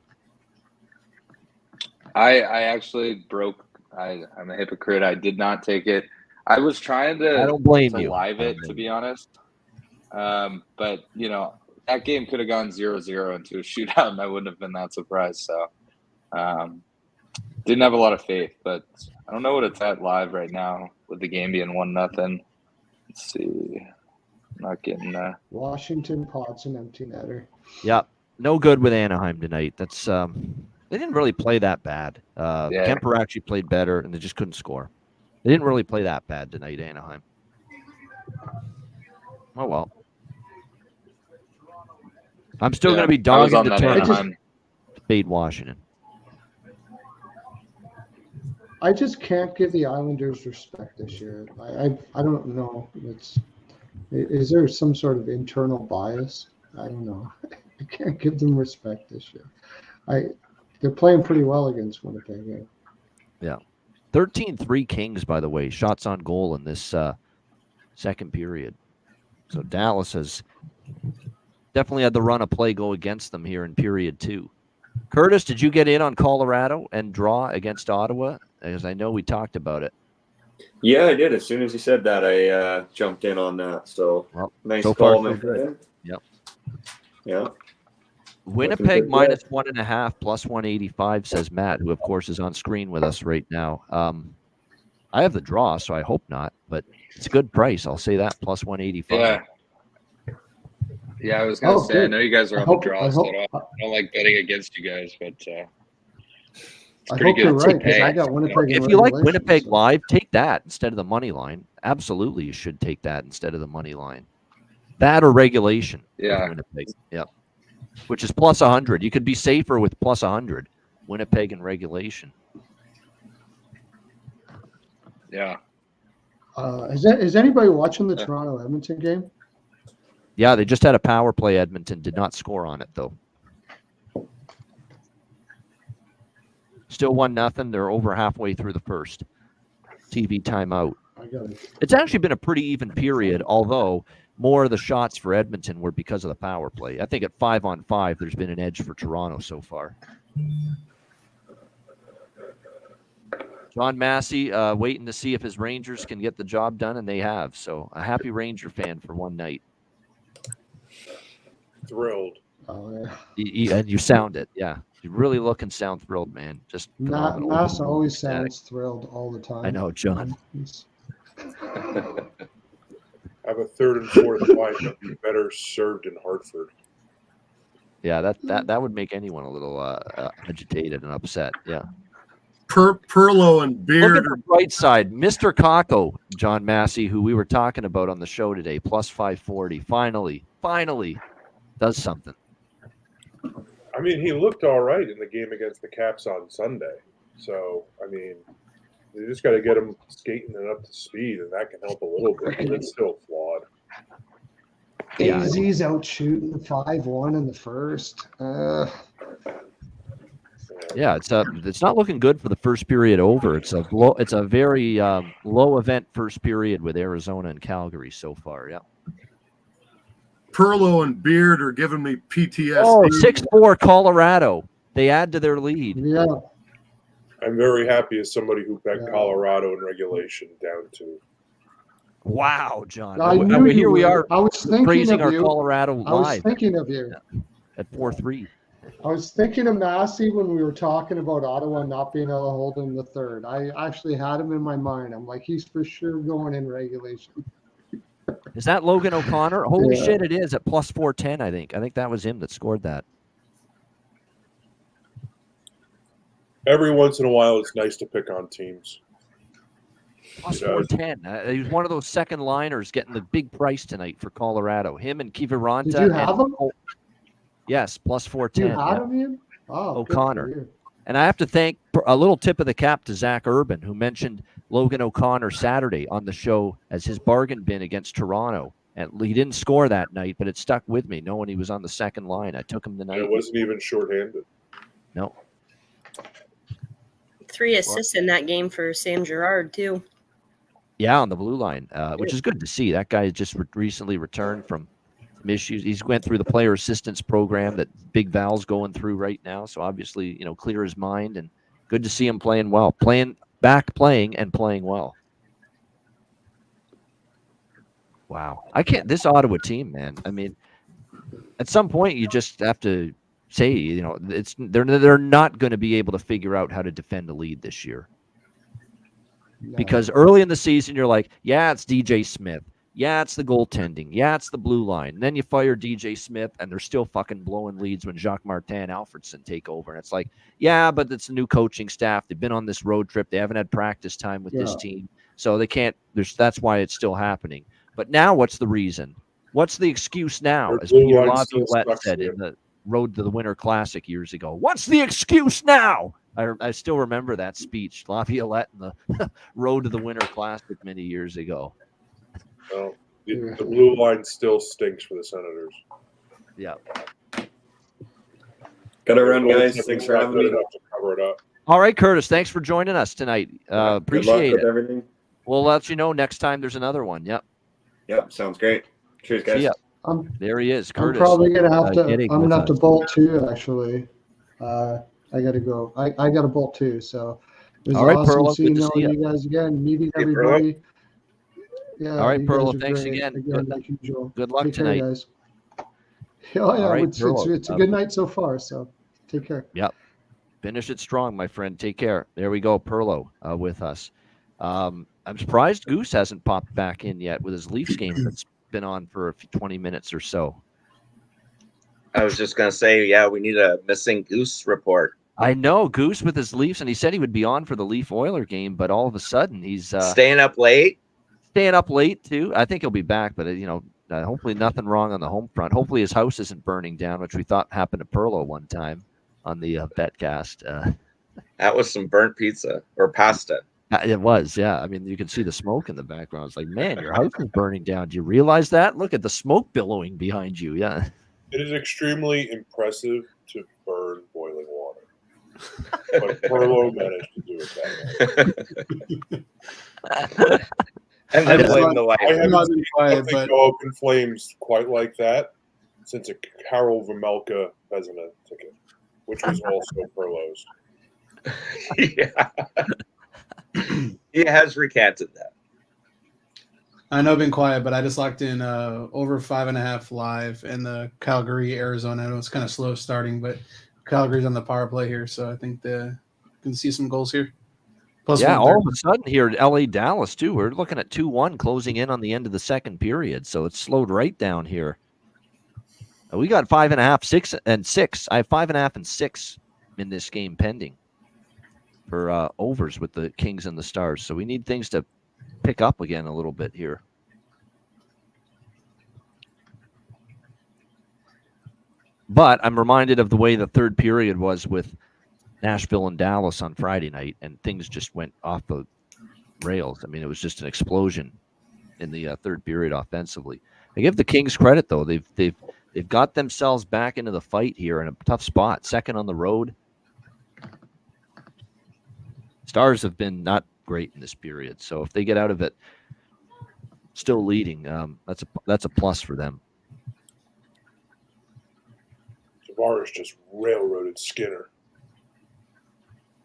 I actually broke. I'm a hypocrite. I did not take it. I was trying to. I don't blame you. Live it, to be honest. But that game could have gone 0-0 into a shootout, and I wouldn't have been that surprised. So, didn't have a lot of faith. But I don't know what it's at live right now with the game being 1-0. Let's see. Not getting that. Washington Pots an empty netter. Yep. No good with Anaheim tonight. That's they didn't really play that bad. Kemper actually played better, and they just couldn't score. They didn't really play that bad tonight, Anaheim. Oh, well. I'm still going to be dogging the tournament to beat Washington. I just can't give the Islanders respect this year. I don't know. Is there some sort of internal bias? I don't know. I can't give them respect this year. They're playing pretty well against Winnipeg. Yeah. 13-3 Kings, by the way. Shots on goal in this second period. So Dallas has definitely had the run of play go against them here in period 2. Curtis, did you get in on Colorado and draw against Ottawa? As I know we talked about it. Yeah, I did. As soon as he said that, I jumped in on that. So nice so call, far, my friend. Yep. Yeah. Winnipeg minus 1.5 plus 185, says Matt, who of course is on screen with us right now. I have the draw, so I hope not, but it's a good price. I'll say that, plus 185. Yeah, I was going to say, I know you guys are on the draw, so I don't like betting against you guys, but it's pretty good. Right, because I got Winnipeg. If you like Winnipeg live, take that instead of the money line. Absolutely, you should take that instead of the money line. That or regulation. Yeah. Winnipeg. Yep. Which is plus 100. You could be safer with plus 100. Winnipeg and regulation. Yeah. Is anybody watching the Toronto Edmonton game? Yeah, they just had a power play. Edmonton did not score on it, though. Still 1-0. They're over halfway through the first. TV timeout. It's actually been a pretty even period, although more of the shots for Edmonton were because of the power play. I think at 5-on-5, there's been an edge for Toronto so far. John Massey waiting to see if his Rangers can get the job done, and they have. So a happy Ranger fan for one night. Thrilled. Oh, yeah. And you sound it, yeah. You really look and sound thrilled, man. Just Mass always sounds thrilled all the time. I know, John. I have a third and fourth line that would be better served in Hartford. Yeah, that would make anyone a little agitated and upset. Yeah. Perlo and Beard. Look at the right side, Mr. Kako, John Massey, who we were talking about on the show today, plus 540. Finally does something. I mean, he looked all right in the game against the Caps on Sunday. So, I mean, you just got to get him skating and up to speed, and that can help a little bit, but it's still flawed. AZ's out shooting the 5-1 in the first. Yeah, it's not looking good for the first period over. It's a very low event first period with Arizona and Calgary so far. Yeah. Perlo and Beard are giving me PTSD. Oh, 6-4 Colorado. They add to their lead. Yeah. I'm very happy as somebody who bet Colorado in regulation down to. Wow, John. Here we are. I was thinking praising of our you. Colorado live. I was thinking of you. At 4-3. I was thinking of Massey when we were talking about Ottawa not being able to hold him the third. I actually had him in my mind. I'm like, he's for sure going in regulation. Is that Logan O'Connor? Holy shit, it is at plus 410, I think. I think that was him that scored that. Every once in a while, it's nice to pick on teams. Plus 410. He was one of those second liners getting the big price tonight for Colorado. Him and Kiviranta. Did you have him? Yes, plus 410. You had him in? Oh, O'Connor. And I have to thank a little tip of the cap to Zach Urban, who mentioned Logan O'Connor Saturday on the show as his bargain bin against Toronto. And he didn't score that night, but it stuck with me knowing he was on the second line. I took him the night. It wasn't even shorthanded. No. 3 assists in that game for Sam Girard, too. Yeah, on the blue line, which is good to see. That guy just recently returned from some issues. He's went through the player assistance program that Big Val's going through right now. So obviously, clear his mind, and good to see him playing well, playing and playing well. Wow. This Ottawa team, man. I mean, at some point you just have to say, they're not going to be able to figure out how to defend a lead this year. No. Because early in the season, you're like, yeah, it's DJ Smith. Yeah, it's the goaltending. Yeah, it's the blue line. And then you fire DJ Smith, and they're still fucking blowing leads when Jacques Martin and Alfredson take over. And it's like, yeah, but it's a new coaching staff. They've been on this road trip. They haven't had practice time with this team. So they can't. That's why it's still happening. But now what's the reason? What's the excuse now? As Peter Laviolette said in the Road to the Winter Classic years ago. What's the excuse now? I still remember that speech, Laviolette in the Road to the Winter Classic many years ago. Well, the blue line still stinks for the Senators. Yeah. Gotta run, guys. Thanks for having me. To cover it up. All right, Curtis. Thanks for joining us tonight. Appreciate it. Everything. We'll let you know next time there's another one. Yep. Yep, sounds great. Cheers, guys. Yeah, there he is, Curtis. I'm probably gonna have to. Getting I'm with gonna have to us. bolt too. Actually, I gotta go. I got to bolt too. So it was All right, awesome Perlo, seeing good to all see you guys again, meeting Hey, Perlo. everybody. Yeah. All right, you Perlo, guys are thanks great. again. Like usual. Good luck Take care, tonight. guys. Oh yeah, All right, it's Perlo. a good night so far. So take care. Yep. Finish it strong, my friend. Take care. There we go, Perlo with us. I'm surprised Goose hasn't popped back in yet with his Leafs game that's been on for 20 minutes or so. I was just going to say, yeah, we need a missing Goose report. I know, Goose with his Leafs, and he said he would be on for the Leaf Oiler game, but all of a sudden he's staying up late. Staying up late too. I think he'll be back, but hopefully nothing wrong on the home front. Hopefully his house isn't burning down, which we thought happened to Perlo one time on the Betcast. That was some burnt pizza or pasta. It was, yeah. I mean, you can see the smoke in the background. It's like, man, your house is burning down. Do you realize that? Look at the smoke billowing behind you. Yeah. It is extremely impressive to burn boiling water. But Perlo managed to do it that way. And then blame the wife. I haven't seen something go up in flames quite like that since a Karel Vermelka Vezina ticket, which was also Perlo's. Yeah. He has recanted that. I know I've been quiet, but I just locked in over 5.5 live in the Calgary, Arizona. I know it's kind of slow starting, but Calgary's on the power play here, so I think can see some goals here. Plus yeah, all of a sudden here at LA Dallas too. We're looking at 2-1 closing in on the end of the second period, so it's slowed right down here. We got 5.5, 6, and 6. I have 5.5 and 6 in this game pending for overs with the Kings and the Stars. So we need things to pick up again a little bit here. But I'm reminded of the way the third period was with Nashville and Dallas on Friday night, and things just went off the rails. I mean, it was just an explosion in the third period offensively. I give the Kings credit, though. They've got themselves back into the fight here in a tough spot. Second on the road. Stars have been not great in this period, so if they get out of it still leading, that's a plus for them. Tavares just railroaded Skinner.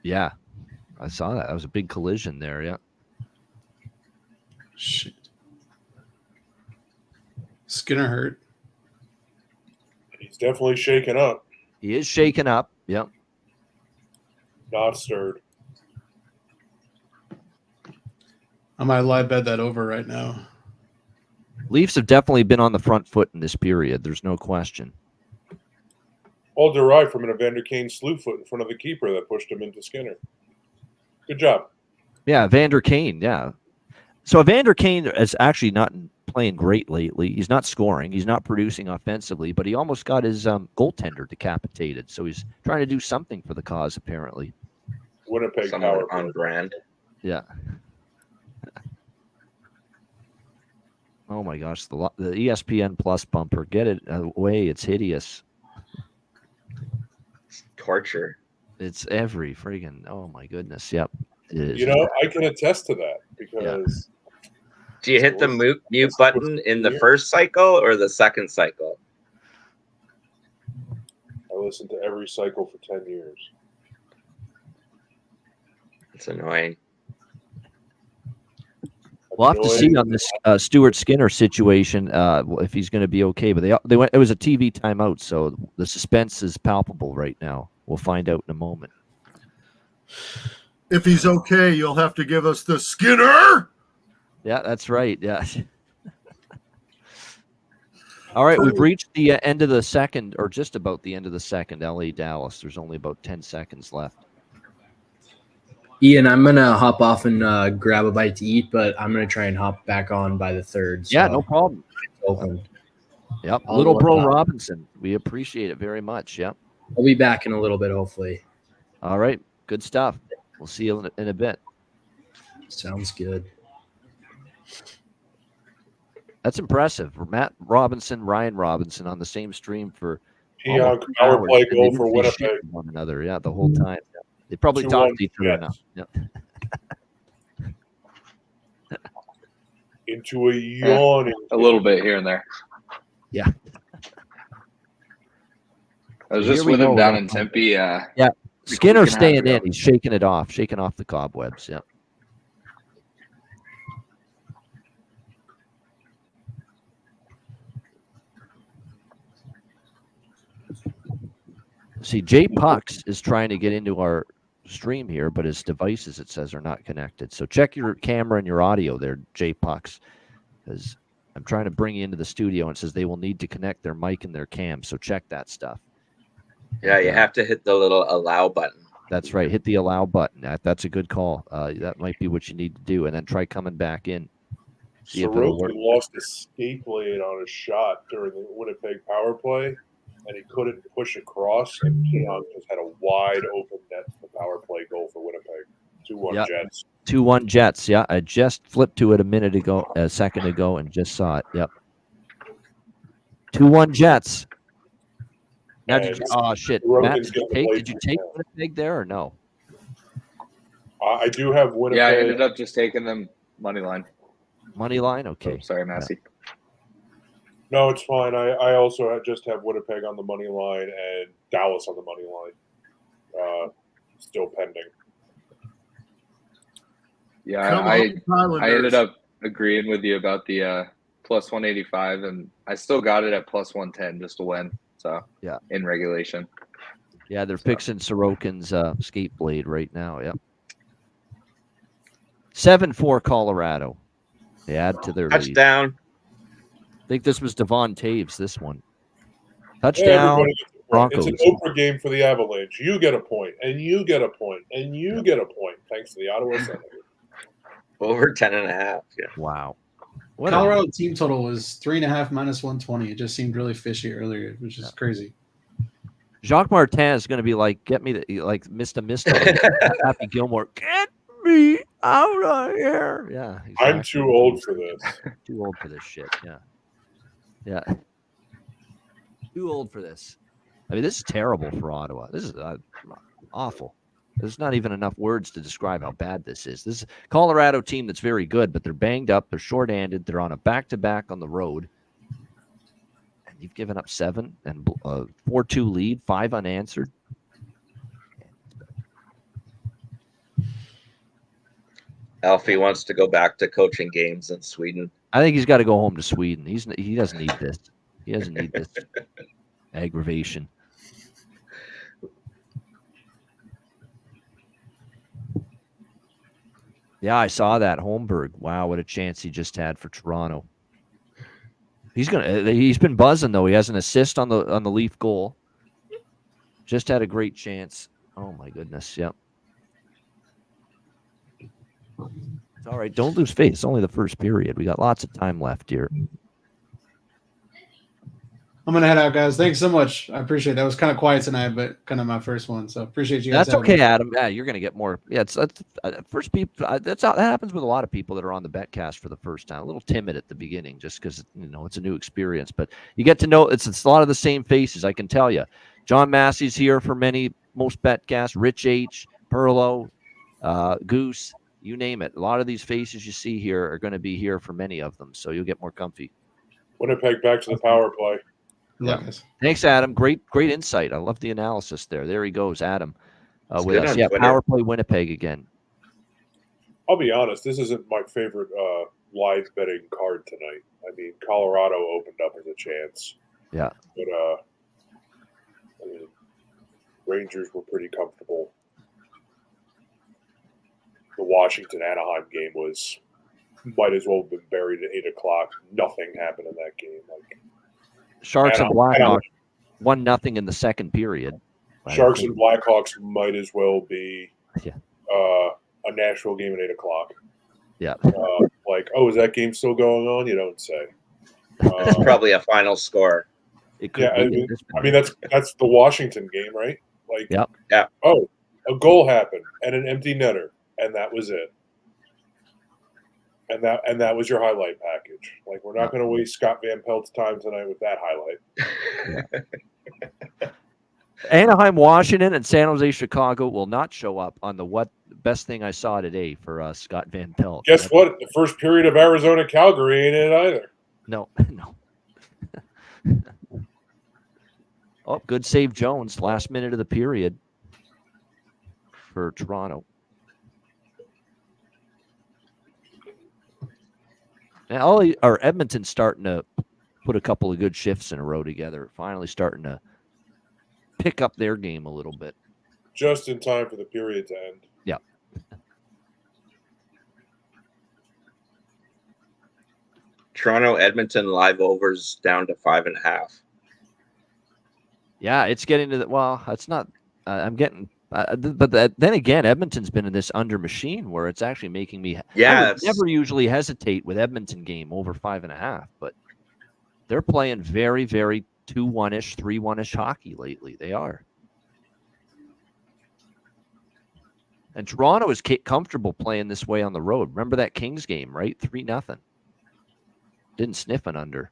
Yeah, I saw that. That was a big collision there, yeah. Shit. Skinner hurt. He's definitely shaken up. He is shaken up, yep. Not stirred. I might live bet that over right now. Leafs have definitely been on the front foot in this period. There's no question. All derived from an Evander Kane slew foot in front of the keeper that pushed him into Skinner. Good job. Yeah, Evander Kane, yeah. So Evander Kane is actually not playing great lately. He's not scoring. He's not producing offensively, but he almost got his goaltender decapitated. So he's trying to do something for the cause, apparently. Winnipeg Someone on brand. Yeah. Oh, my gosh. The ESPN Plus bumper. Get it away. It's hideous. Torture. It's every friggin', oh my goodness. Yep. It is. You know, I can attest to that because. Do you hit the mute button in the first cycle or the second cycle? I listened to every cycle for 10 years. It's annoying. We'll have to see on this Stuart Skinner situation if he's going to be okay. But they went. It was a TV timeout, so the suspense is palpable right now. We'll find out in a moment. If he's okay, you'll have to give us the Skinner. Yeah, that's right. Yeah. All right, we've reached the end of the second, or just about the end of the second. LA Dallas. There's only about 10 seconds left. Ian, I'm gonna hop off and grab a bite to eat, but I'm gonna try and hop back on by the third. Yeah, no problem. Open. Yep, little bro Robinson. We appreciate it very much. Yep. I'll be back in a little bit, hopefully. All right, good stuff. We'll see you in a bit. Sounds good. That's impressive. Matt Robinson, Ryan Robinson on the same stream for power play goal for Winnipeg. One another, yeah, the whole time. They probably talked to each other enough. Yep. In into a yawning. A little bit here and there. Yeah. I was just with him down in Tempe. Yeah. Skinner's staying in. He's shaking it off, shaking off the cobwebs. Yeah. See, Jay Pucks is trying to get into our stream here, but his devices, it says, are not connected. So check your camera and your audio there, Jay Pucks, because I'm trying to bring you into the studio, and it says they will need to connect their mic and their cam. So check that stuff. Yeah, you have to hit the little allow button. That's right. Hit the allow button. That's a good call. That might be what you need to do, and then try coming back in. Sorokin lost a skate blade on a shot during the Winnipeg power play, and he couldn't push across, and Keon just had a wide open net for the power play goal for Winnipeg. 2-1 Jets. 2-1 Jets. Yeah, I just flipped to it a second ago, and just saw it. Yep. 2-1 Jets. Now, shit. Matt, did you take Winnipeg there or no? I do have Winnipeg. Yeah, I ended up just taking them money line. Money line? Okay. Oh, sorry, Massey. No, it's fine. I also just have Winnipeg on the money line and Dallas on the money line. Still pending. Yeah, I ended up agreeing with you about the plus 185, and I still got it at plus 110 just to win. So yeah, in regulation. Yeah, they're fixing Sorokin's skate blade right now. Yep. 7-4 Colorado. They add to their touchdown. Lead. I think this was Devon Taves, this one. Touchdown. Broncos. It's an Oprah game for the Avalanche. You get a point, and you get a point, and you get a point, thanks to the Ottawa Senators. Over 10.5. Yeah. Wow. Colorado team total was 3.5 minus 120. It just seemed really fishy earlier, which is crazy. Jacques Martin is going to be like, get me like Mr. Happy Gilmore. Get me out of here. Yeah. Exactly. I'm too old for this. Too old for this shit. Yeah. Yeah. Too old for this. I mean, this is terrible for Ottawa. This is awful. There's not even enough words to describe how bad this is. This is a Colorado team that's very good, but they're banged up. They're short-handed. They're on a back-to-back on the road. And you've given up 7 and 4-2 lead, 5 unanswered. Alfie wants to go back to coaching games in Sweden. I think he's got to go home to Sweden. He doesn't need this. He doesn't need this aggravation. Yeah, I saw that. Holmberg. Wow, what a chance he just had for Toronto. He's been buzzing though. He has an assist on the Leaf goal. Just had a great chance. Oh my goodness. Yep. It's all right. Don't lose faith. It's only the first period. We got lots of time left here. I'm going to head out, guys. Thanks so much. I appreciate it. That was kind of quiet tonight, but kind of my first one. So appreciate you guys. That's okay, Adam. Yeah, you're going to get more. Yeah, it's first people. That happens with a lot of people that are on the Betcast for the first time. A little timid at the beginning just because, it's a new experience. But you get to know it's a lot of the same faces, I can tell you. John Massey's here for most Betcasts. Rich H, Perlo, Goose, you name it. A lot of these faces you see here are going to be here for many of them. So you'll get more comfy. Winnipeg back to the power play. Yeah. Thanks, Adam. Great insight. I love the analysis there. There he goes, Adam, with us. Yeah, power play Winnipeg again. I'll be honest. This isn't my favorite live betting card tonight. I mean, Colorado opened up as a chance. Yeah. But Rangers were pretty comfortable. The Washington-Anaheim game might as well have been buried at 8:00. Nothing happened in that game. Sharks and Blackhawks 1-0 in the second period. Sharks and Blackhawks might as well be a Nashville game at 8:00. Yeah. Is that game still going on? You don't say. It's probably a final score. It could be. I mean that's the Washington game, right? Yep. Yeah. Oh, a goal happened and an empty netter, and that was it. And that was your highlight package. We're not going to waste Scott Van Pelt's time tonight with that highlight. Anaheim, Washington, and San Jose, Chicago will not show up on the What best thing I saw today for Scott Van Pelt. Guess what? The first period of Arizona Calgary ain't it either. No. Oh, good save, Jones. Last minute of the period for Toronto. Now, Edmonton's starting to put a couple of good shifts in a row together. Finally starting to pick up their game a little bit. Just in time for the period to end. Yeah. Toronto Edmonton live overs down to 5.5. Yeah, it's getting to the it's not. I'm getting, then again, Edmonton's been in this under machine where it's actually making me. Yeah, I would never usually hesitate with Edmonton game over 5.5, but they're playing very, very 2-1-ish, 3-1-ish hockey lately. They are. And Toronto is comfortable playing this way on the road. Remember that Kings game, right? 3-0. Didn't sniff an under.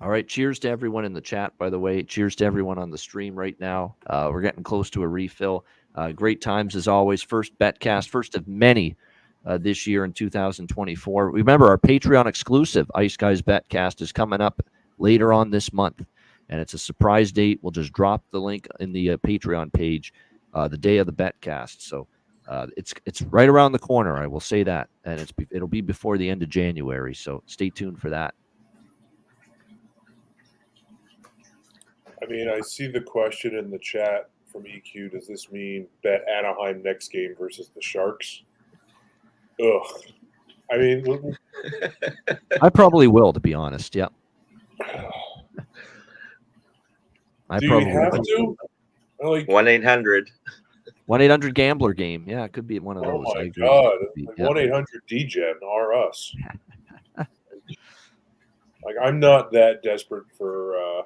All right. Cheers to everyone in the chat, by the way. Cheers to everyone on the stream right now. We're getting close to a refill. Great times as always. First Betcast, first of many this year in 2024. Remember, our Patreon exclusive Ice Guys Betcast is coming up later on this month, and it's a surprise date. We'll just drop the link in the Patreon page the day of the Betcast. So it's right around the corner. I will say that, and it'll be before the end of January. So stay tuned for that. I mean, I see the question in the chat from EQ. Does this mean bet Anaheim next game versus the Sharks? Ugh. I mean, I probably will, to be honest. Yeah. Do you have to? Like 1-800. 1-800 gambler game. Yeah, it could be one of those. Oh my God! 1-800-DGen are us. Like, I'm not that desperate for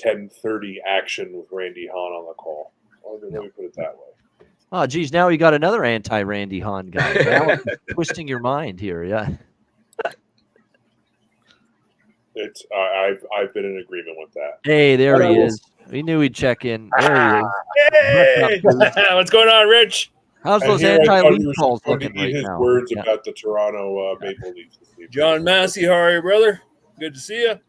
10:30 action with Randy Hahn on the call. Let me put it that way. Oh, geez, now you got another anti-Randy Hahn guy. Now I'm twisting your mind here, yeah. It's I've been in agreement with that. Hey, there he is. We knew he'd check in. There he is. Hey, what's going on, Rich? How's those anti-leaf calls looking right his now? words about the Toronto Maple Leafs. John Massey, how are you, brother? Good to see you.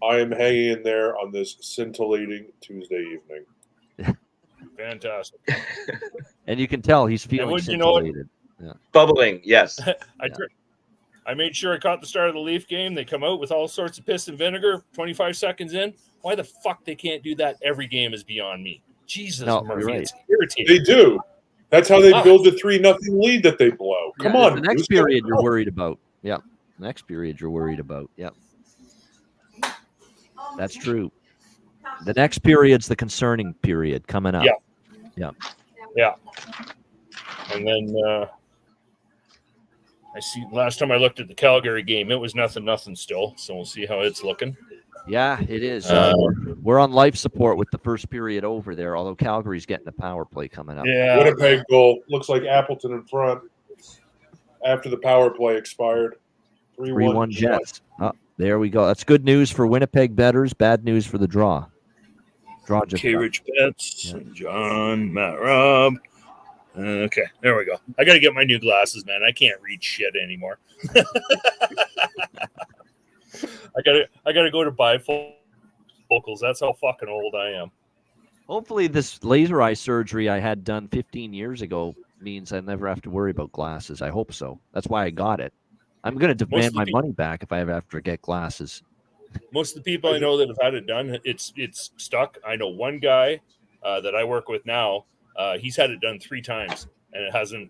I am hanging in there on this scintillating Tuesday evening. Fantastic. And you can tell he's feeling scintillated. Yeah. Bubbling, yes. I made sure I caught the start of the Leaf game. They come out with all sorts of piss and vinegar 25 seconds in. Why the fuck they can't do that every game is beyond me. Jesus, Murphy, right. It's irritating. They do. That's how they build the 3-0 lead that they blow. Come on. The next period you're worried about. Yeah. Next period you're worried about. Yep. That's true. The next period's the concerning period coming up. Yeah. Yeah. And then I see last time I looked at the Calgary game, it was 0-0 still. So we'll see how it's looking. Yeah, it is. We're on life support with the first period over there, although Calgary's getting a power play coming up. Yeah. Winnipeg goal. Looks like Appleton in front after the power play expired. 3-1 Jets. Oh, there we go. That's good news for Winnipeg bettors. Bad news for the draw. Draw just Rich Betts, John, Matt, Rob. Okay, there we go. I got to get my new glasses, man. I can't read shit anymore. I gotta go to bifocals. That's how fucking old I am. Hopefully this laser eye surgery I had done 15 years ago means I never have to worry about glasses. I hope so. That's why I got it. I'm going to demand my money back if I ever have to get glasses. Most of the people I know that have had it done, it's stuck. I know one guy that I work with now. He's had it done 3 times and it hasn't.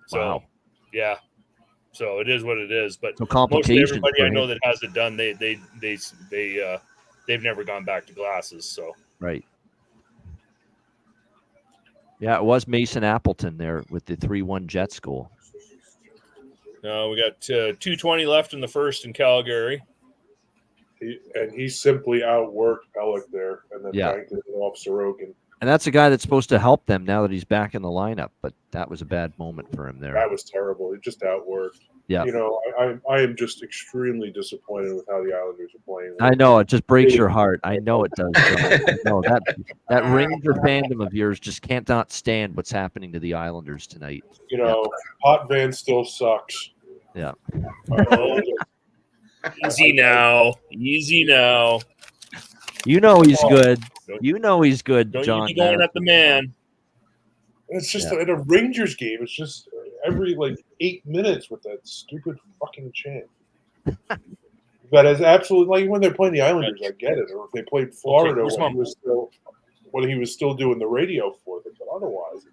So, wow. Yeah. So it is what it is. But so most everybody I know that has it done, they've never gone back to glasses. So right. Yeah, it was Mason Appleton there with the 3-1 Jets goal. No, we got 2:20 left in the first in Calgary. He simply outworked Pellick there and then banked it off Sorokin. And that's a guy that's supposed to help them now that he's back in the lineup. But that was a bad moment for him there. That was terrible. It just outworked. Yeah. You know, I am just extremely disappointed with how the Islanders are playing. I know it just breaks your heart. I know it does. No, that Ranger fandom of yours just can't not stand what's happening to the Islanders tonight. You know, Hot Van still sucks. Yeah. Easy now. You know he's good. You know he's good, Don't John. you be going at the man. It's just in a Rangers game. It's just every 8 minutes with that stupid fucking chant. That is absolutely when they're playing the Islanders. I get it. Or if they played Florida when he was still doing the radio for them, but otherwise,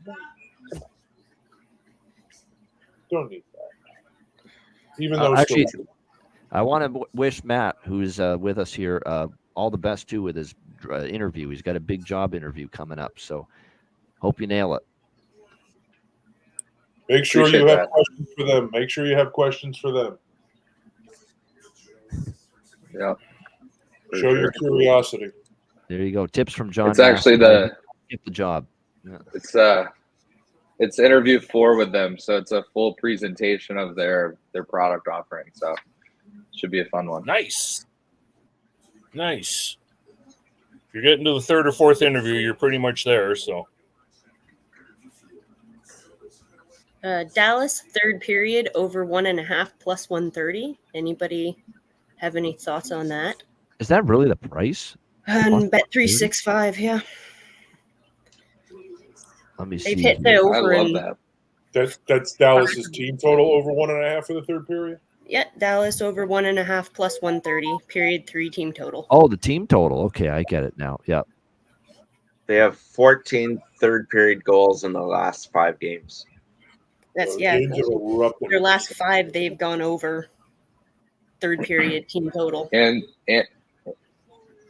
don't need that. Even though actually, I want to wish Matt, who's with us here, all the best too with his interview. He's got a big job interview coming up, so hope you nail it. Make sure you have questions for them. Make sure you have questions for them. Yeah. Show your curiosity. There you go. Tips from John. It's actually get the job. Yeah. It's interview 4 with them, so it's a full presentation of their product offering. So it should be a fun one. Nice. If you're getting to the 3rd or 4th interview, you're pretty much there. So Dallas third period over 1.5 plus 130. Anybody have any thoughts on that? Is that really the price? Bet 365, yeah. Let me see. They've hit the over. I love that. That's Dallas's team total over 1.5 for the third period. Yeah, Dallas over 1.5 plus 130. Period 3 team total. Oh, the team total. Okay, I get it now. Yeah. They have 14 third period goals in the last 5 games. That's their last 5 they've gone over third period team total. And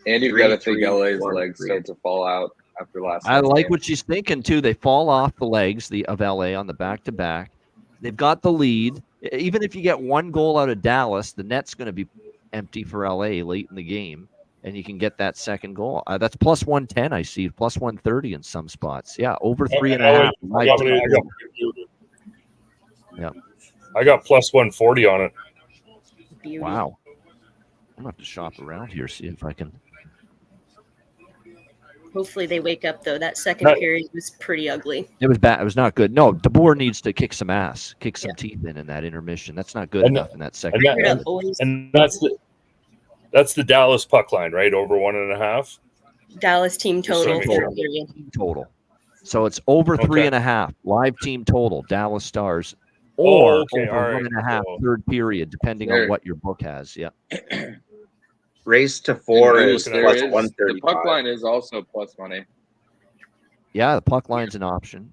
you've got to think LA's legs start to fall out after last. I like what she's thinking too. They fall off the legs of LA on the back-to-back. They've got the lead. Even if you get 1 goal out of Dallas, the net's going to be empty for LA late in the game, and you can get that second goal. That's plus 110. I see plus 130 in some spots. Yeah, over 3.5. Yeah, I got plus 140 on it. Beauty. Wow. I'm going to have to shop around here, see if I can. Hopefully they wake up, though. That second period was pretty ugly. It was bad. It was not good. No, DeBoer needs to kick some ass, kick some teeth in that intermission. That's not good enough in that second period. And that's the Dallas puck line, right? Over 1.5. Dallas team total. Total. So it's over 3.5 live team total. Dallas Stars. Or over 1.5 third period, depending on what your book has. Yeah. Race to 4 is plus 135. The puck line is also plus money. Yeah, the puck line's an option.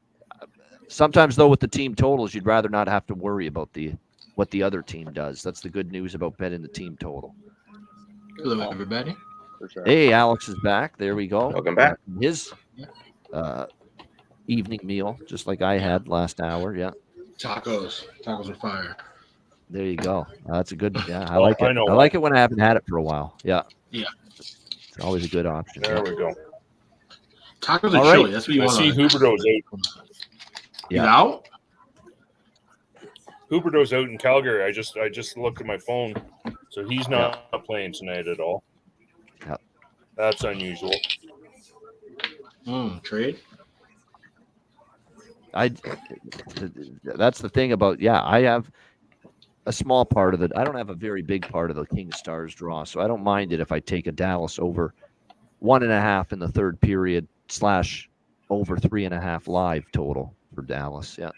Sometimes, though, with the team totals, you'd rather not have to worry about what the other team does. That's the good news about betting the team total. Hello, everybody. For sure. Hey, Alex is back. There we go. Welcome back. His evening meal, just like I had last hour. Yeah. Tacos are fire. There you go. That's a good. Yeah, I like it. I like it when I haven't had it for a while. Yeah. Yeah. It's always a good option. There we go. Tacos are chili. That's what you want. I see Huberdeau's out. Yeah. He's out? Huberdeau's out in Calgary. I just looked at my phone, so he's not playing tonight at all. Yeah. That's unusual. Trade. That's the thing about I have a small part of it. I don't have a very big part of the King Stars draw, so I don't mind it if I take a Dallas over 1.5 in the third period / over 3.5 live total for Dallas. Yeah.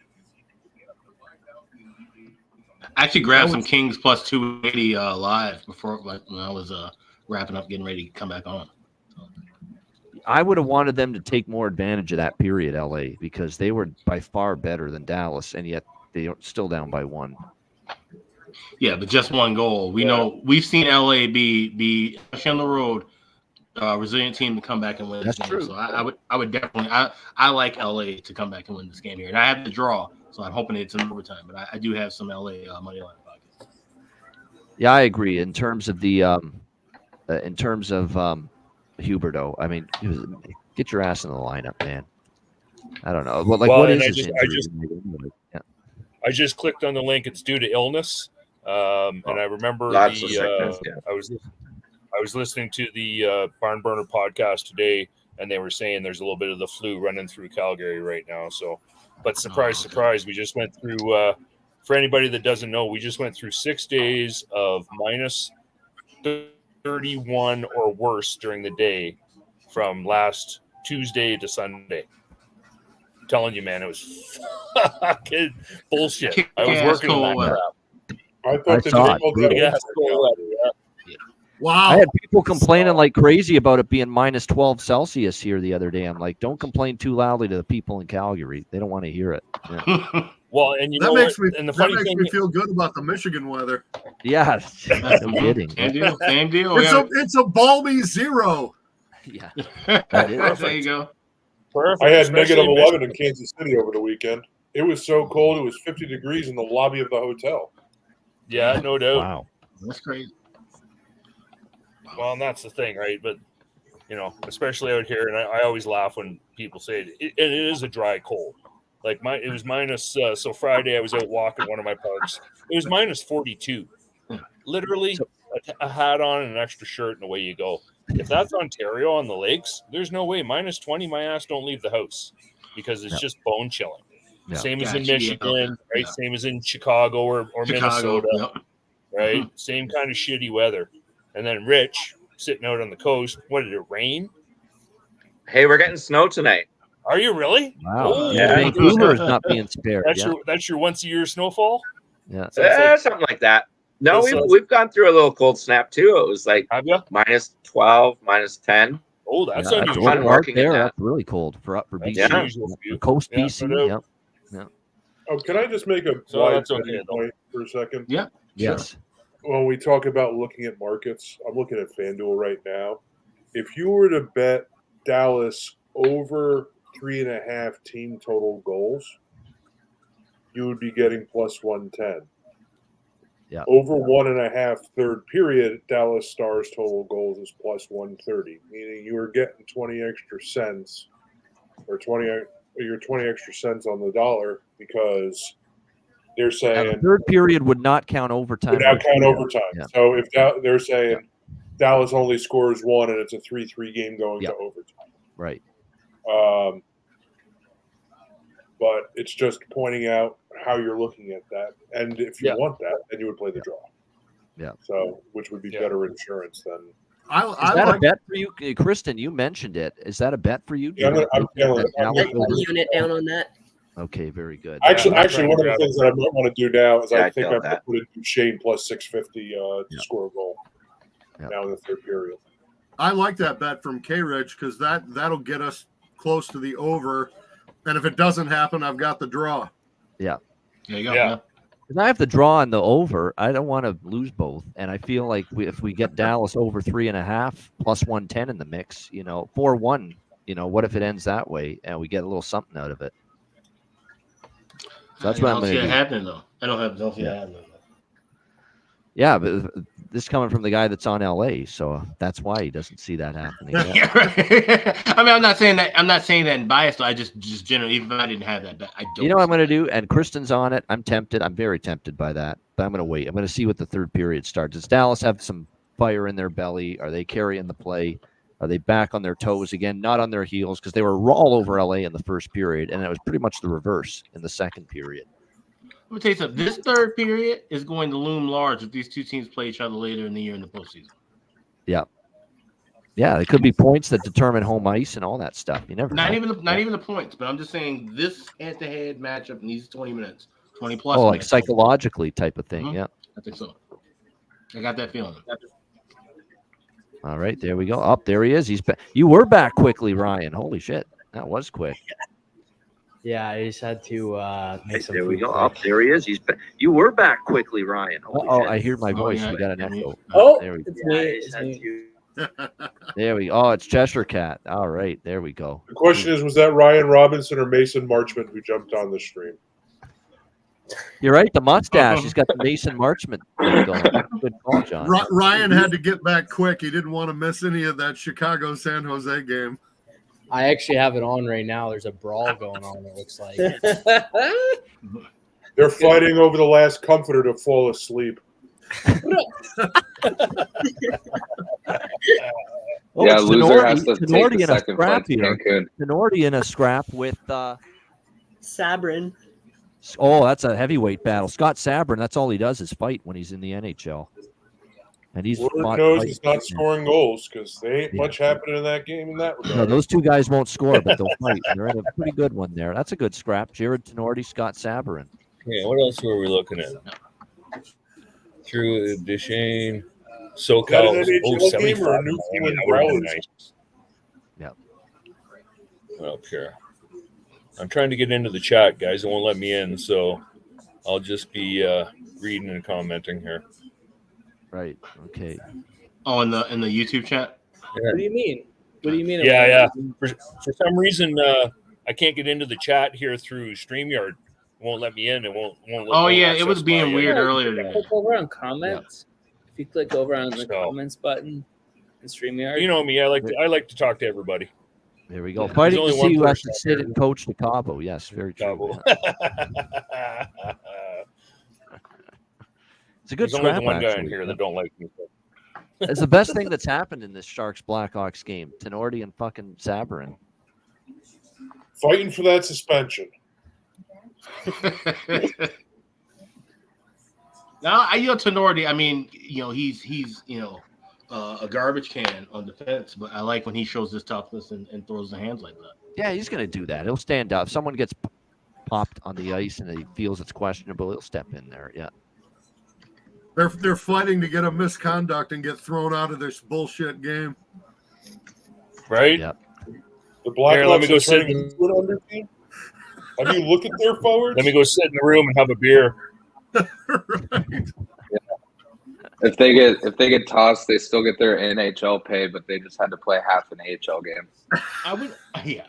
I actually grabbed some Kings plus 280 live before, when I was wrapping up, getting ready to come back on. I would have wanted them to take more advantage of that period, LA, because they were by far better than Dallas, and yet they are still down by 1. Yeah, but just 1 goal. We know we've seen LA be on the road, resilient team to come back and win this game. True. So I would definitely I like LA to come back and win this game here, and I have the draw, so I'm hoping it's in overtime. But I do have some LA money line pockets. Yeah, I agree. In terms of Huberdeau, I mean, Get your ass in the lineup, man. I don't know. What is his injury? I just clicked on the link. It's due to illness. And I remember I was listening to the Barn Burner podcast today, and they were saying there's a little bit of the flu running through Calgary right now. So, but surprise, we just went through. For anybody that doesn't know, we just went through 6 days of minus 31 or worse during the day, from last Tuesday to Sunday. I'm telling you, man, it was fucking bullshit. I was working on that crap. I thought Wow. I had people complaining like crazy about it being minus 12 Celsius here the other day. I'm like, don't complain too loudly to the people in Calgary. They don't want to hear it. Yeah. Well, and that makes me feel good about the Michigan weather. Yeah, no kidding. Same deal. It's a balmy 0. Yeah, that is. There you go. Perfect. I had negative 11 in Kansas City over the weekend. It was so cold; it was 50 degrees in the lobby of the hotel. Yeah, no doubt. Wow, that's crazy. Well, and that's the thing, right? But especially out here, and I always laugh when people say it is a dry cold. Like it was minus. So Friday, I was out walking one of my parks. It was minus 42. Literally, a hat on and an extra shirt, and away you go. If that's Ontario on the lakes, there's no way. Minus 20, my ass don't leave the house because it's just bone chilling. Yeah. Same as in Michigan, right? Yeah. Same as in Chicago or Minnesota, right? Same kind of shitty weather. And then Rich sitting out on the coast. What did it rain? Hey, we're getting snow tonight. Are you really? Wow. Oh, yeah. Vancouver is not being spared. That's your once a year snowfall? Yeah. Something like that. No, we've gone through a little cold snap too. It was like minus 12, minus 10. Oh, that's unusual. That's really cold for BC. Yeah. Coast BC. Yep. Yeah. Oh, can I just make a point for a second? Yeah. Yes. When we talk about looking at markets, I'm looking at FanDuel right now. If you were to bet Dallas over 3.5 team total goals, you would be getting plus 110. Yeah. Over 1.5 third period, Dallas Stars total goals is plus 130, meaning you are getting 20 extra cents or 20 extra cents on the dollar because they're saying third period would not count overtime. Would not count overtime. Yeah. So if they're saying Dallas only scores 1 and it's a 3-3 game going to overtime. Right. But it's just pointing out how you're looking at that. And if you want that, then you would play the draw. Yeah. So, which would be better insurance than. Is that a bet for you, Kristen? You mentioned it. Is that a bet for you? Yeah, I'm unit down on that. Okay, very good. Actually, one of the things that I might want to do now is I think I'm going to put in Shane plus 650 to score a goal now in the third period. I like that bet from K-Rich because that'll get us close to the over. And if it doesn't happen, I've got the draw. Yeah. There you go. Yeah. Because I have the draw on the over. I don't want to lose both. And I feel like if we get Dallas over 3.5 plus 110 in the mix, 4-1, what if it ends that way and we get a little something out of it? So that's what I'm going to do. Happening, though. I don't see it happening. Yeah, but this is coming from the guy that's on LA, so that's why he doesn't see that happening. I mean, I'm not saying that in bias. I just generally, even if I didn't have that, but I don't. You know what I'm going to do? And Kristen's on it. I'm tempted. I'm very tempted by that, but I'm going to wait. I'm going to see what the third period starts. Does Dallas have some fire in their belly? Are they carrying the play? Are they back on their toes again? Not on their heels because they were all over LA in the first period, and it was pretty much the reverse in the second period. Let me tell you something. This third period is going to loom large if these two teams play each other later in the year in the postseason. Yeah. Yeah, it could be points that determine home ice and all that stuff. You never not know. even the points, but I'm just saying this head-to-head matchup in these 20 minutes, 20 plus. Oh, like psychologically type of thing. Mm-hmm. Yeah. I think so. I got that feeling. All right, there we go. Up there he is. He's back. You were back quickly, Ryan. Holy shit, that was quick. Yeah, I just had to make some. There we go. Up there he is. He's back. You were back quickly, Ryan. Holy shit. I hear my voice. We got an echo. There we go. It's me. There we go. Oh, it's Cheshire Cat. All right, there we go. The question is, was that Ryan Robinson or Mason Marchment who jumped on the stream? You're right. The mustache. He's got the Mason Marchment going. Good call, John. Ryan had to get back quick. He didn't want to miss any of that Chicago San Jose game. I actually have it on right now. There's a brawl going on, it looks like. They're fighting over the last comforter to fall asleep. Yeah, loser has to take the in a second scrap flight to here. Cancun. Tenordi in a scrap with Sabrin. Oh, that's a heavyweight battle. Scott Sabrin, that's all he does is fight when he's in the NHL. And he's Lord knows he's not scoring goals because there ain't much happening in that game in that regard. No, those two guys won't score, but they'll fight. They're in a pretty good one there. That's a good scrap. Jared Tenordi, Scott Sabrin. Yeah, what else were we looking at? Through Duchesne, SoCal. NHL game or a Newfoundland that would have been Growlers? nice. Yep. Up here. I'm trying to get into the chat, guys. It won't let me in, so I'll just be reading and commenting here. Right. Okay. Oh, in the YouTube chat. What do you mean? What do you mean? Yeah. For some reason, I can't get into the chat here through StreamYard. It won't let me in. It won't Oh yeah, it was being weird earlier today. Click over on comments. If you click over on the comments button in StreamYard. You know me. I like to talk to everybody. There we go. Yeah. Fighting There's to only see one who has to person sit out and coach the Cabo. Yes, very true. It's a good There's only scrap, the one guy in actually. here that don't like me. It's the best thing that's happened in this Sharks Blackhawks game. Tenordi and fucking Sabrin. Fighting for that suspension. Now, Tenordi, I mean, he's a garbage can on defense, but I like when he shows his toughness and throws the hands like that. Yeah, he's going to do that. He'll stand up. If someone gets popped on the ice and he feels it's questionable, he'll step in there. Yeah. They're fighting to get a misconduct and get thrown out of this bullshit game. Right? Yep. The Blackhawks Let me go are sit. turning into an under team. Have you looked at their forwards? Let me go sit in the room and have a beer. If they get tossed, they still get their NHL pay, but they just had to play half an AHL game. I would, yeah.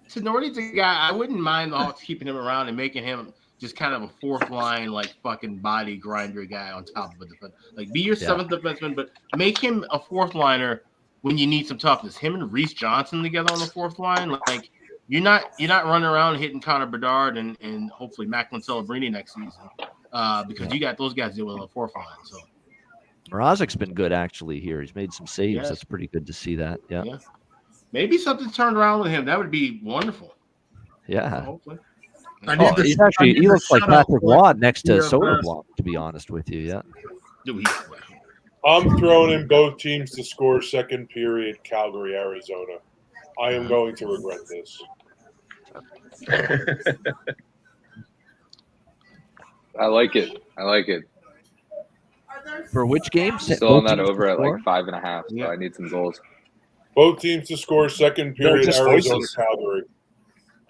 Tenordi's a guy I wouldn't mind the Hawks keeping him around and making him just kind of a fourth line, like fucking body grinder guy on top of a defense. Like, be your seventh defenseman, but make him a fourth liner when you need some toughness. Him and Reese Johnson together on the fourth line, like you're not running around hitting Connor Bedard and hopefully Macklin Celebrini next season because you got those guys dealing with a fourth line. So Mrazek's been good actually here. He's made some saves. Yes. That's pretty good to see that. Yeah. Maybe something turned around with him. That would be wonderful. Yeah. Hopefully. He looks like Patrick Watt next to Soderblom, to be honest with you. Yeah. I'm throwing in both teams to score second period, Calgary, Arizona. I am going to regret this. I like it. For which game? Still on that over at like 5.5. So I need some goals. Both teams to score second period, just Arizona, voices. Calgary.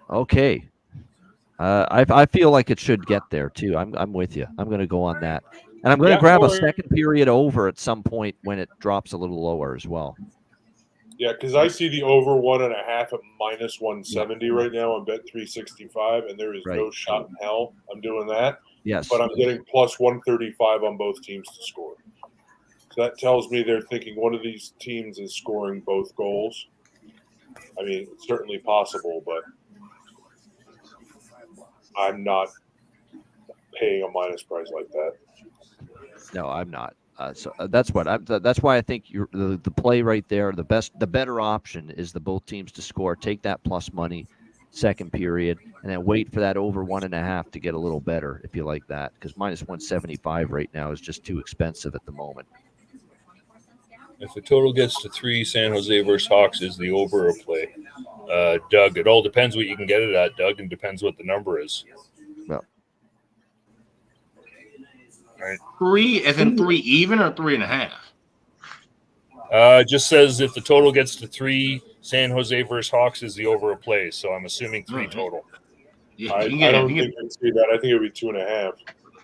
Okay. I feel like it should get there too. I'm with you. I'm going to go on that, and I'm going to grab a second period over at some point when it drops a little lower as well. Yeah, because I see the over 1.5 at minus 170 right now on Bet365, and there is no shot in hell I'm doing that. Yes. But I'm getting plus 135 on both teams to score. So that tells me they're thinking one of these teams is scoring both goals. I mean, it's certainly possible, but I'm not paying a minus price like that. No, I'm not. So that's why I think the play right there, the better option is the both teams to score. Take that plus money, second period, and then wait for that over 1.5 to get a little better if you like that, because minus 175 right now is just too expensive at the moment. If the total gets to 3, San Jose versus Hawks is the over a play. Doug, it all depends what you can get it at, Doug, and depends what the number is. Well, right. 3 as in 3 even or 3.5? It just says if the total gets to 3, San Jose versus Hawks is the over a play. So I'm assuming 3 total. Yeah, I don't think I'd see that. I think it would be 2.5.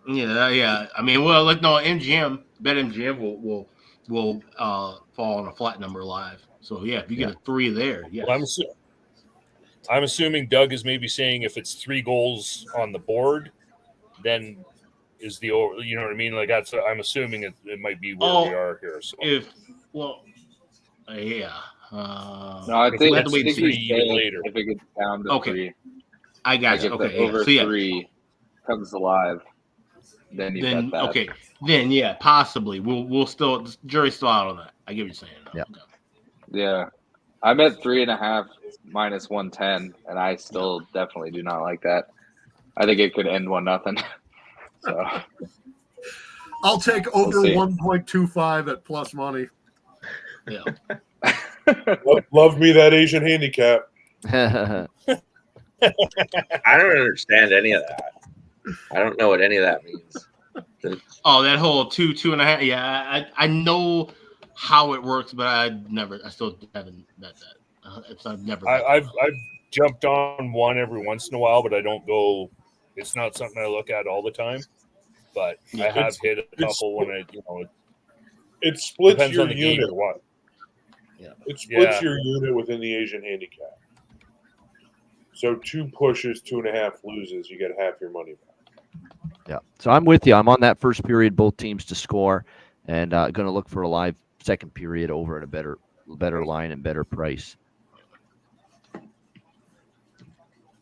Yeah. I mean, well, like no, MGM, BetMGM will fall on a flat number live. So yeah, if you get a 3 there, yeah. Well, I'm assuming Doug is maybe saying if it's 3 goals on the board, then is the over. You know what I mean? Like I'm assuming it might be where we are here. So Yeah. No, I think we have to wait 3 later. If it gets down to 3. I got Like you. if Okay. the over So, 3 comes alive, then you bet that. Okay. Then possibly we'll still jury's still out on that. I get what you're saying. Yeah. Okay. Yeah. I'm at 3.5 minus 110, and I still definitely do not like that. I think it could end 1-0. So I'll take over 1.25 at plus money. Yeah. Love me that Asian handicap. I don't understand any of that. I don't know what any of that means. Oh, that whole 2.5. Yeah, I know how it works, but I still haven't bet that. I've never. I've jumped on one every once in a while, but I don't go. It's not something I look at all the time. But I have hit a couple when it splits depends your on the game unit. or what. Yeah. It splits your unit within the Asian handicap. So 2 pushes, 2.5 loses. You get half your money back. Yeah. So I'm with you. I'm on that first period, both teams to score, and going to look for a live second period over at a better line and better price.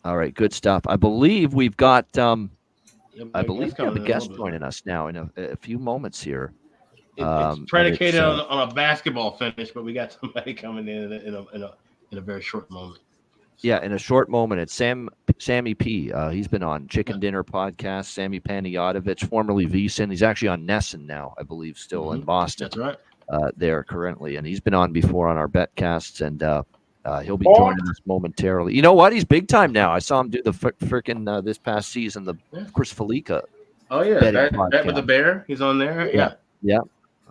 All right, good stuff. I believe we've got. I believe we have a guest joining us now in a few moments here. It's predicated on a basketball finish, but we got somebody coming in a very short moment. Yeah, in a short moment, it's Sammy P. He's been on Chicken Dinner Podcast. Sammy Panayotovich, formerly VSiN. He's actually on Nesson now, I believe, still in Boston. That's right. There currently, and he's been on before on our betcasts, and he'll be joining us momentarily. You know what? He's big time now. I saw him do the freaking this past season, the Chris Felica. Oh yeah, bet with the Bear. He's on there. Yeah.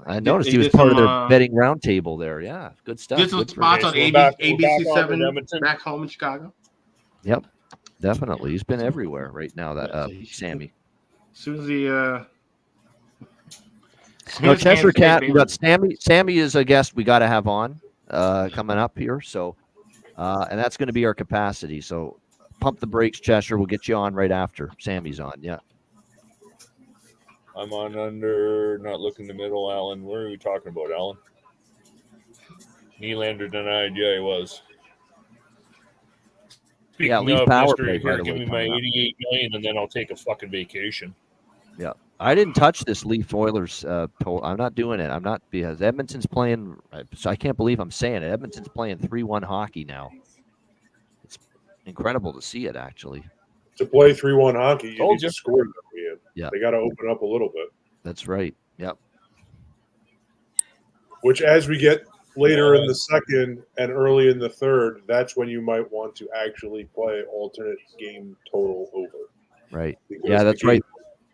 I noticed he was part of their betting roundtable there. Yeah, good stuff. Did some spots on ABC7 back home in Chicago. Yep, definitely. He's been everywhere right now. That Sammy. As soon as he. No, Cheshire Cat. We got Sammy. Sammy is a guest we got to have on coming up here. So, and that's going to be our capacity. So, pump the brakes, Cheshire. We'll get you on right after Sammy's on. Yeah. I'm on under, not looking the middle, Alan. What are we talking about, Alan? Nylander denied. Yeah, he was. Speaking Leaf of power Mr. play, Here, by the give way, me my coming up. $88 million, and then I'll take a fucking vacation. Yeah. I didn't touch this Leaf Oilers poll. I'm not doing it. I'm not, because Edmonton's playing. So I can't believe I'm saying it. Edmonton's playing 3-1 hockey now. It's incredible to see it, actually. To play 3-1 hockey, you need to score them. Yeah. They got to open up a little bit. That's right. Yep. Which, as we get later in the second and early in the third, that's when you might want to actually play alternate game total over. Right. Because Yeah, that's right.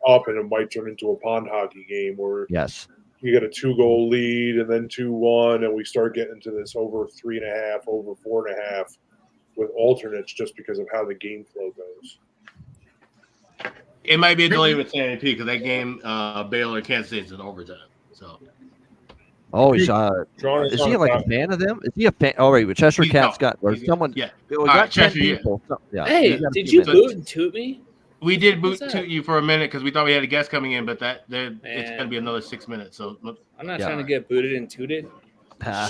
Up, and it might turn into a pond hockey game where you get a 2-goal lead and then 2-1, and we start getting into this over 3.5, over 4.5 with alternates just because of how the game flow goes. It might be a delay with Sammy P because that game, Baylor Kansas State is in overtime. So. Oh, he's is he like a fan of them? Is he a fan? Oh, right, but Cheshire Cat's got or someone. Yeah, we got 10 people. Hey, did you boot and toot me? We did boot toot you for a minute because we thought we had a guest coming in, but it's going to be another 6 minutes. So I'm not trying to get booted and tooted.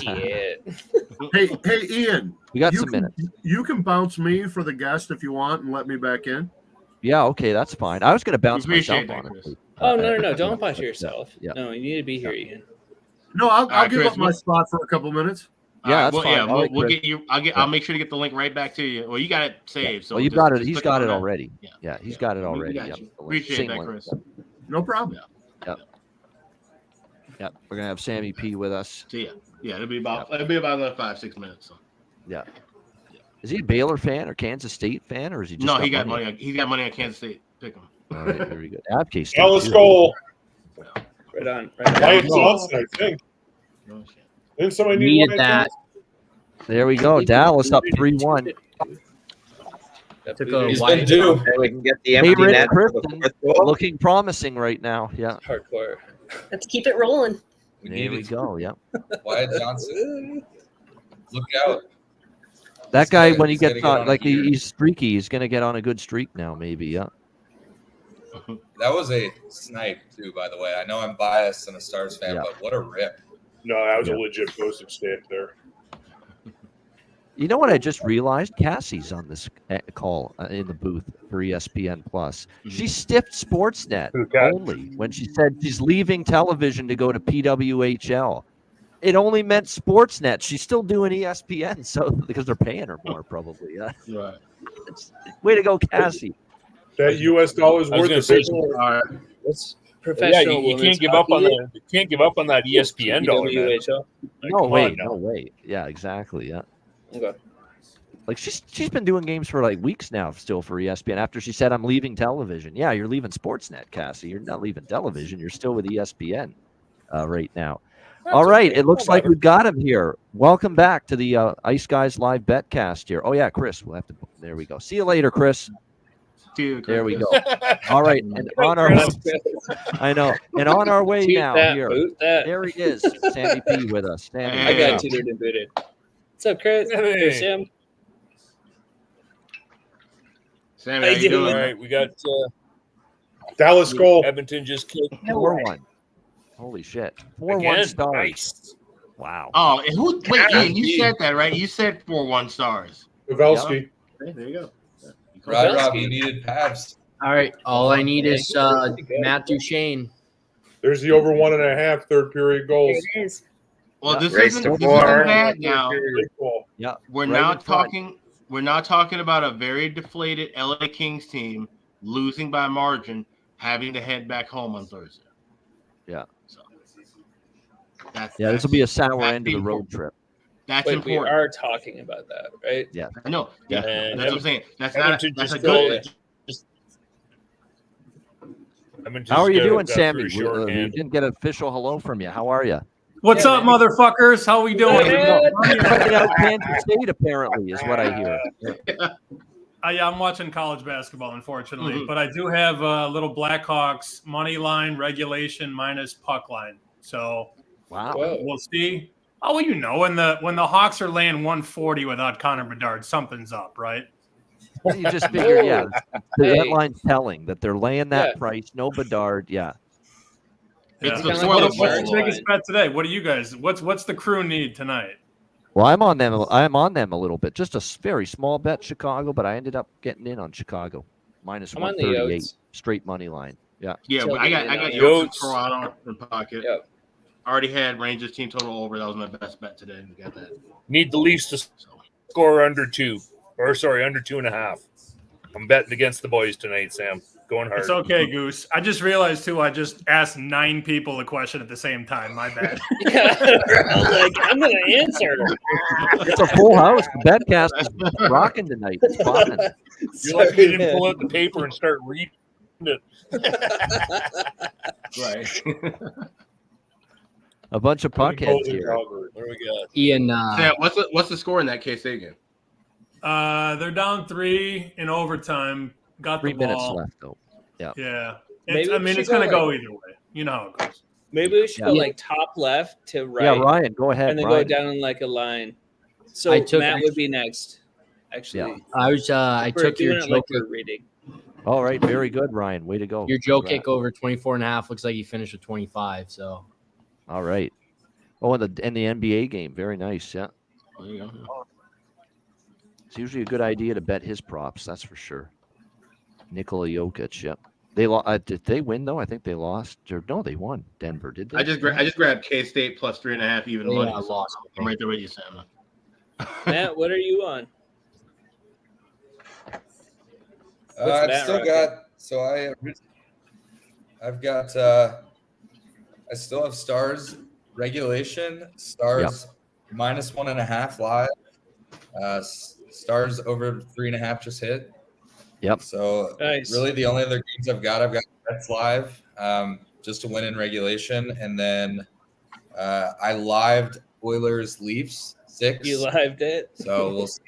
Shit. Hey, Ian. We got some minutes. You can bounce me for the guest if you want and let me back in. Yeah, okay, that's fine. I was going to bounce myself on it. Oh, no. Don't punch yourself. Yeah. No, you need to be here, Ian. No, I'll give up my spot for a couple minutes. Yeah, that's fine. Yeah, we'll get you. I'll make sure to get the link right back to you. Well, you got it saved. So you got it. He's got it already. Yeah, he's got it already. Got appreciate that, Chris. No problem. Yep. We're gonna have Sammy P with us. So yeah, it'll be about another 5-6 minutes. So. Yeah. Is he a Baylor fan or Kansas State fan, or is he just? No, he got money. He's got money on Kansas State. Pick him. All right, very good. Abke State. Dallas goal. Right on. Wyatt Johnson, I think. Didn't somebody need that? There we go. Dallas up 3-1. Took a He's been due. And we can get the empty net for the fourth goal. Looking promising right now. Yeah. Hardcore. Let's keep it rolling. There we go. Yep. Wyatt Johnson. Look out. That guy, when he gets on, like he's streaky, he's going to get on a good streak now, maybe. Yeah. That was a snipe, too, by the way. I know I'm biased and a Stars fan, but what a rip. No, that was a legit postage stamp there. You know what I just realized? Cassie's on this call in the booth for ESPN Plus. She stiffed Sportsnet only when she said she's leaving television to go to PWHL. It only meant Sportsnet. She's still doing ESPN, so because they're paying her more, probably. Right. Way to go, Cassie. That U.S. dollar's worth of paper. It's professional. You can't give up on that. You can't give up on that ESPN dollar, man. No way. Yeah, exactly. Yeah. Okay. Like she's been doing games for like weeks now, still for ESPN. After she said, "I'm leaving television." Yeah, you're leaving Sportsnet, Cassie. You're not leaving television. You're still with ESPN right now. All right. It looks like we've got him here. Welcome back to the Ice Guys Live Betcast here. Oh yeah, Chris. We'll have to. There we go. See you later, Chris. See you, Chris. There we go. All right, and on our I know, and on our way now here. There he is, Sammy P with us. Sammy, I got tutored and booted. What's up, Chris? Hey, Sam. Sammy, how you doing? All right, we got Dallas goal. Edmonton just kicked 4-1. Holy shit! 4-1 stars. Nice. Wow. Oh, and wait, Ian, you said that, right? You said 4-1 stars. Pavelski. Okay, there you go. Rob, you needed Pavs. All right. All I need is Matt Duchene. There's the over 1.5 third period goals. There it is. Well, this Race isn't to four. bad now. Yeah. We're right now in front. talking about a very deflated LA Kings team losing by margin, having to head back home on Thursday. Yeah. So this will be a sour end of the road trip. That's Wait, important. we are talking about that, right? Yeah. I know. Yeah. And That's what I'm saying. That's Edmonton that's a just good. How are you doing, Sammy? We didn't get an official hello from you. How are you? What's up, motherfuckers? How we doing? You're checking out Kansas State, apparently, is what I hear. Yeah, I'm watching college basketball, unfortunately, Mhm. but I do have a little Blackhawks money line regulation minus puck line. So wow, we'll see. Oh, well, you know, when the Hawks are laying 140 without Connor Bedard, something's up, right? You just figured, yeah, that line's telling that they're laying that price. No Bedard, yeah. It's What's the biggest bet today? What do you guys? What's the crew need tonight? Well, I'm on them a little bit. Just a very small bet, Chicago, but I ended up getting in on Chicago minus I'm on the 138 Yotes. straight money line. Yeah. Yeah, So I got Yotes. Yotes Toronto in pocket. Yep. Already had Rangers team total over. That was my best bet today. We got that. Need the Leafs to score under 2.5. I'm betting against the boys tonight, Sam. Going hard. It's okay, Goose. I just realized too. I just asked 9 people a question at the same time. My bad. Like I'm gonna answer. It's a full house. The Betcast is rocking tonight. It's popping. You're lucky you didn't pull out the paper and start reading it. Right. A bunch of puckheads here. What do we got? Ian, Sam, what's the score in that case again? They're down 3 in overtime. Got 3 the minutes ball. left, though. Yeah. Yeah. Maybe I we mean, should it's going to go go like- either way. You know how it goes. Maybe we should go like top left to right. Yeah, Ryan, go ahead. And then Ryan. go down in like a line. So I took- Matt would be next. Actually, Yeah. I We're took your doing it like joke. we're reading. All right, very good, Ryan. Way to go. Your Joe Congrats. kick over 24.5 looks like you finished with 25. So All right. Oh, and the NBA game. Very nice. Yeah. There you go. It's usually a good idea to bet his props. That's for sure. Nikola Jokic. Yep. They did they win though? I think they lost. Or, no, they won. Denver did they? I just grabbed K-State plus 3.5 even Yeah, money. I lost. I'm right there with you, Sam. Matt, what are you on? I've Matt still rocking? got I still have Stars regulation, Stars minus 1.5 live, Stars over 3.5 just hit. Yep. So Nice. really the only other games I've got Bets live, just to win in regulation, and then I lived Oilers Leafs 6. You lived it. So we'll see.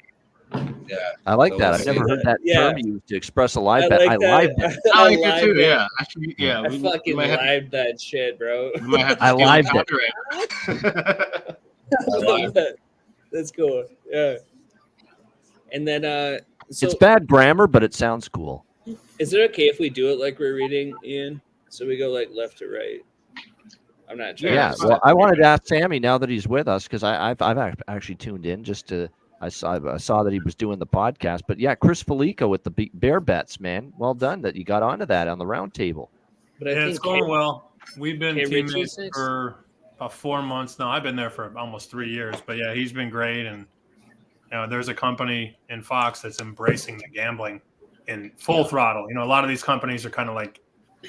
Yeah. I like So that. we'll I've see. never heard that Yeah. term used to express a live I bet. like I that. live bet. I like it lived too. it. Yeah. Actually, yeah. I fucking might have to- lived that shit, bro. we might have to I steal lived the it. contract. I love that. That's cool. Yeah. And then so It's bad grammar, but it sounds cool. is it okay if we do it like we're reading, Ian? So we go like left to right. I'm not sure. Yeah. Well, I wanted to ask Sammy now that he's with us because I've actually tuned in just to I saw that he was doing the podcast. But yeah, Chris Felico with the Bear Bets, man. Well done that you got onto that on the round table. But yeah, it's going well. We've been teammates for about 4 months now. I've been there for almost 3 years. But yeah, he's been great. And there's a company in Fox that's embracing the gambling in full throttle. A lot of these companies are kind of like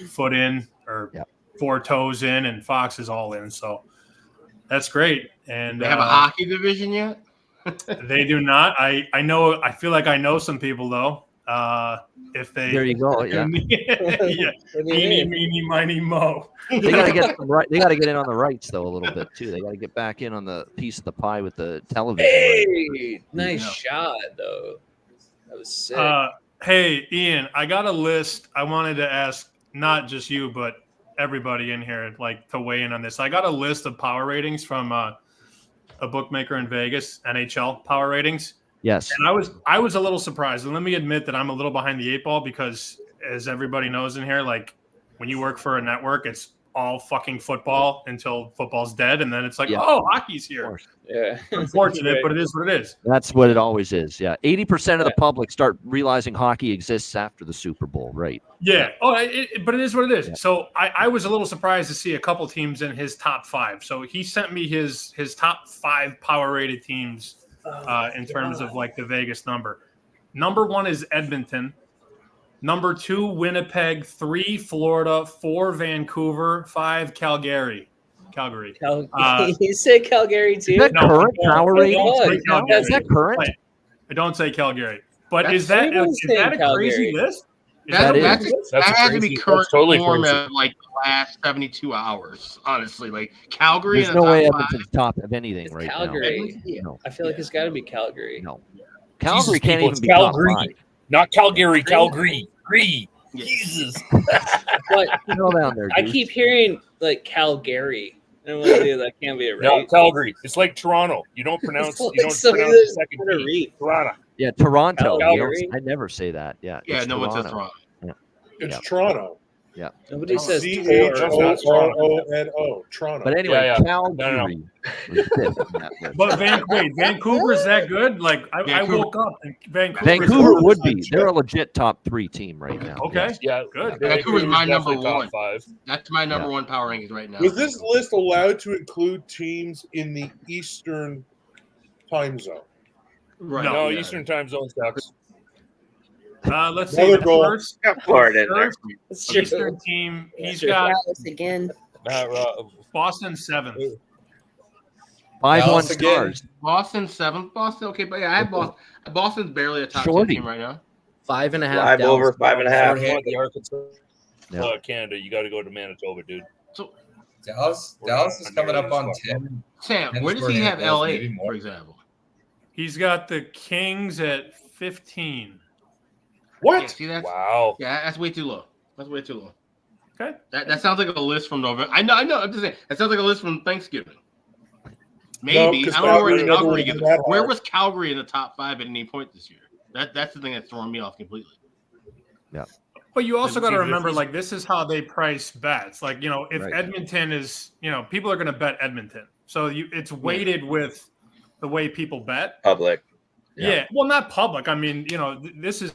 foot in or 4 toes in, and Fox is all in. So that's great. And they have a hockey division yet? They do not. I know. I feel like I know some people though. If they there you go. Yeah. Meeny, miny, mo. They got to get right. They got to get in on the rights though a little bit too. They got to get back in on the piece of the pie with the television. Hey, nice shot though. That was sick. Hey, Ian, I got a list. I wanted to ask not just you, but everybody in here, like, to weigh in on this. I got a list of power ratings from a bookmaker in Vegas, NHL power ratings. Yes. And I was a little surprised. And let me admit that I'm a little behind the 8 ball because, as everybody knows in here, like, when you work for a network, it's all fucking football until football's dead. And then it's like, oh, hockey's here. Yeah. Unfortunate, but it is what it is. That's what it always is. Yeah. 80% of the public start realizing hockey exists after the Super Bowl, right? Yeah. Oh, but it is what it is. Yeah. So I was a little surprised to see a couple teams in his top 5. So he sent me his top 5 power rated teams in terms of like the Vegas number. Number 1 is Edmonton. Number 2, Winnipeg. 3, Florida. 4, Vancouver. 5, Calgary. You say Calgary too? Is that current power rating? Is that current? I don't say Calgary. But is that a crazy list? That has to be current form of like the last 72 hours, honestly. Like Calgary. There's no way Edmonton's top of anything right Calgary. now. No. I feel like it's got to be Calgary. No. Calgary can't even be Calgary. top 5. Not Calgary, Calgary. Jesus. But down there, dude. I keep hearing like Calgary. And that can't be it, right? No, Calgary. It's like Toronto. You don't pronounce pronounce the second T. Toronto. Yeah, Toronto. Calgary. I never say that. Yeah. Yeah, no one says Toronto. Yeah. It's Toronto. Yeah. Nobody says Chrono. Toronto. But anyway, Calgary. But Vancouver's that good? Like I woke up and Vancouver would be. They're a legit top 3 team right now. Okay. Yeah, good. Vancouver's my number 1. That's my number 1 power rankings right now. Was this list allowed to include teams in the Eastern time zone? Right. No, Eastern time zone sucks. Let's see. The first Eastern team, he's got again. Boston 7th. 5-1 stars. Boston 7th. Boston, okay, but yeah, I have Boston. Boston's barely a top 10 team right now. 5.5. 5 over 5.5. The Arkansas, Canada, you got to go to Manitoba, dude. So Dallas is coming up on 10. Sam, where does he have LA, for example? He's got the Kings at 15. What? Yeah, see, wow. Yeah, that's way too low. Okay. That sounds like a list from November. I know. I'm just saying. That sounds like a list from Thanksgiving. Maybe. I don't know where Calgary is. Where was Calgary in the top 5 at any point this year? That's the thing that's throwing me off completely. Yeah. But you also got to remember, like, this is how they price bets. Like, if Edmonton is, people are going to bet Edmonton. So it's weighted with the way people bet. Public. Yeah. Well, not public. I mean, this is.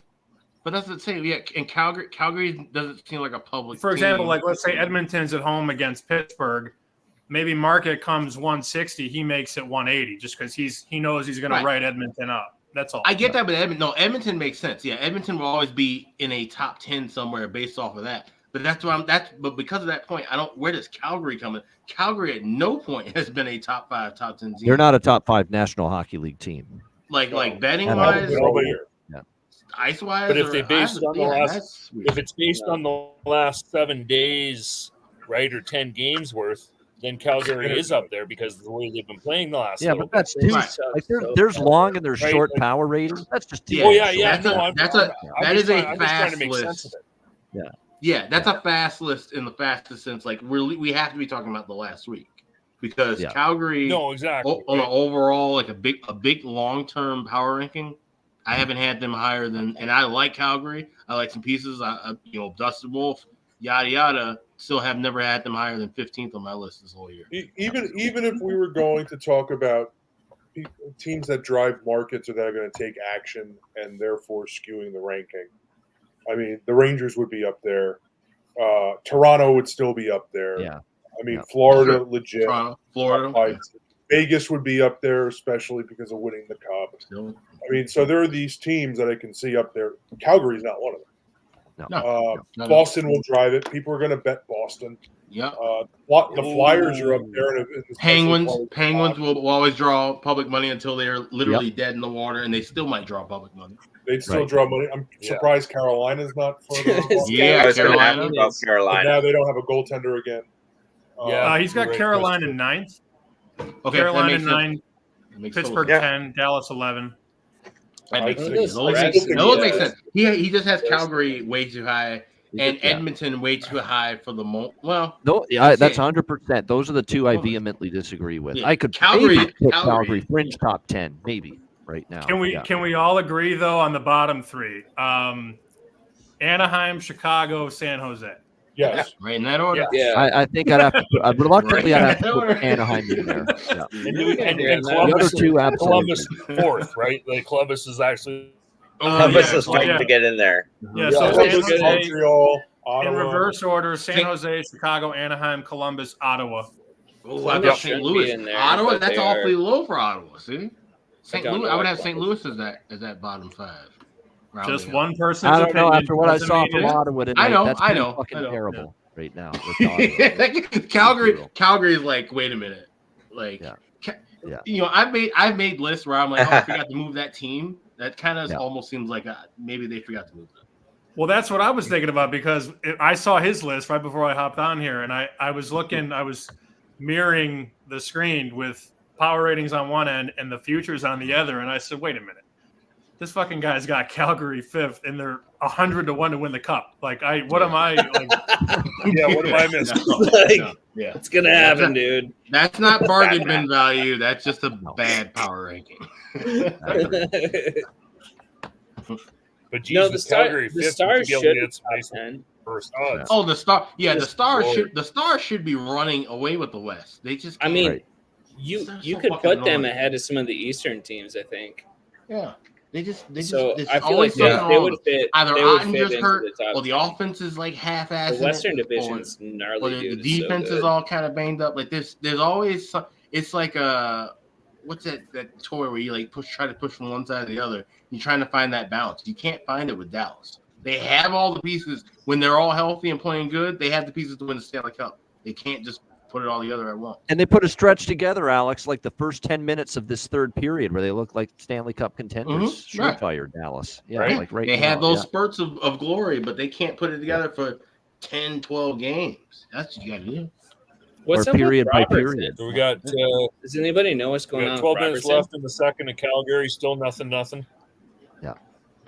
But that's the same. Yeah, in Calgary doesn't seem like a public. For example, like let's say Edmonton's at home against Pittsburgh. Maybe market comes 160, he makes it 180 just because he knows he's going to write Edmonton up. That's all. I get that, but Edmonton makes sense. Yeah, Edmonton will always be in a top 10 somewhere based off of that. But but because of that point, where does Calgary come in? Calgary at no point has been a top 5, top 10 team. You're not a top 5 National Hockey League team. Like betting wise. Ice wise, but if it's based on the last 7 days, right, or 10 games worth, then Calgary is up there because of the way they've been playing the last. Yeah, but that's too. Like there's long and there's short power ratings. That's just too. That is a fast list. Yeah, that's a fast list in the fastest sense. Like we have to be talking about the last week because Calgary. No, exactly. On an overall, like a big long term power ranking. I haven't had them higher than, and I like Calgary. I like some pieces. Dustin Wolf, yada yada. Still have never had them higher than 15th on my list this whole year. Even if we were going to talk about teams that drive markets or that are going to take action and therefore skewing the ranking. I mean, the Rangers would be up there. Toronto would still be up there. Yeah. I mean, Florida, Sure. legit. Toronto, Florida. Vegas would be up there, especially because of winning the Cup. I mean, so there are these teams that I can see up there. Calgary's not one of them. Boston will drive it. People are going to bet Boston. Yeah. The Flyers are up there. And Penguins will always draw public money until they're literally dead in the water, and they still might draw public money. They'd still draw money. I'm surprised Carolina's not further. Carolina. But now they don't have a goaltender again. He's got Carolina 9th. Okay, Carolina that 9, Pittsburgh 10, Dallas 11. That makes sense. Those make sense. He just has Calgary way too high and Edmonton way too high for the moment. Well, no, that's 100%. Those are the two I vehemently disagree with. Yeah, I could Calgary fringe top 10 maybe right now. Can we all agree though on the bottom three? Anaheim, Chicago, San Jose. Yes, right in that order. Yeah. I think I'd have to reluctantly I'd have to put Anaheim in there. Yeah. And the other two, absolutely. Columbus fourth, right? Like Columbus is actually Columbus is fighting to get in there. Yeah, so San Jose, Montreal, in Ottawa. reverse order: San Jose, Chicago, Anaheim, Columbus, Ottawa. Oh, I've got St. Louis. Ottawa, that's awfully low for Ottawa. See, St. Louis. I would have St. Louis as that bottom 5. Just one person. I don't know. After what I saw from Ottawa tonight, I that's know. fucking terrible right now. Calgary is like, wait a minute, like, you know, I've made lists where I'm like, oh, I forgot to move that team. That kind of almost seems like maybe they forgot to move them. Well, that's what I was thinking about because I saw his list right before I hopped on here, and I was looking, I was mirroring the screen with power ratings on one end and the futures on the other, and I said, wait a minute. This fucking guy's got Calgary 5th, and they're 100-1 to win the cup. Like, what am I like? What am I missing? It's gonna happen, dude. That's not bargain bin value. That's just a bad power ranking. But Jesus, Calgary 5th, the Stars should be nice first odds. Oh, the Star. Yeah, the Stars should be running away with the West. They just. I mean, you could put them ahead of some of the Eastern teams. I think. Yeah. They just I feel like they would fit. Either they would Ottinger's fit hurt, into the top or the offense is like half-assed. The Western Division's gnarly, or dude. the defense is all kind of banged up. Like there's always it's like what's that toy where you like try to push from one side to the other. You're trying to find that balance. You can't find it with Dallas. They have all the pieces when they're all healthy and playing good. They have the pieces to win the Stanley Cup. They can't just put it all together at once. And they put a stretch together, Alex, like the first 10 minutes of this third period where they look like Stanley Cup contenders. Surefire Dallas. Yeah, right. Like right they now, have those spurts of glory, but they can't put it together for 10, 12 games. That's what you got to do. What's or up period with by Robertson? period. So we got. Does anybody know what's going on? 12 with minutes Robertson? left in the second of Calgary. Still nothing. Yeah.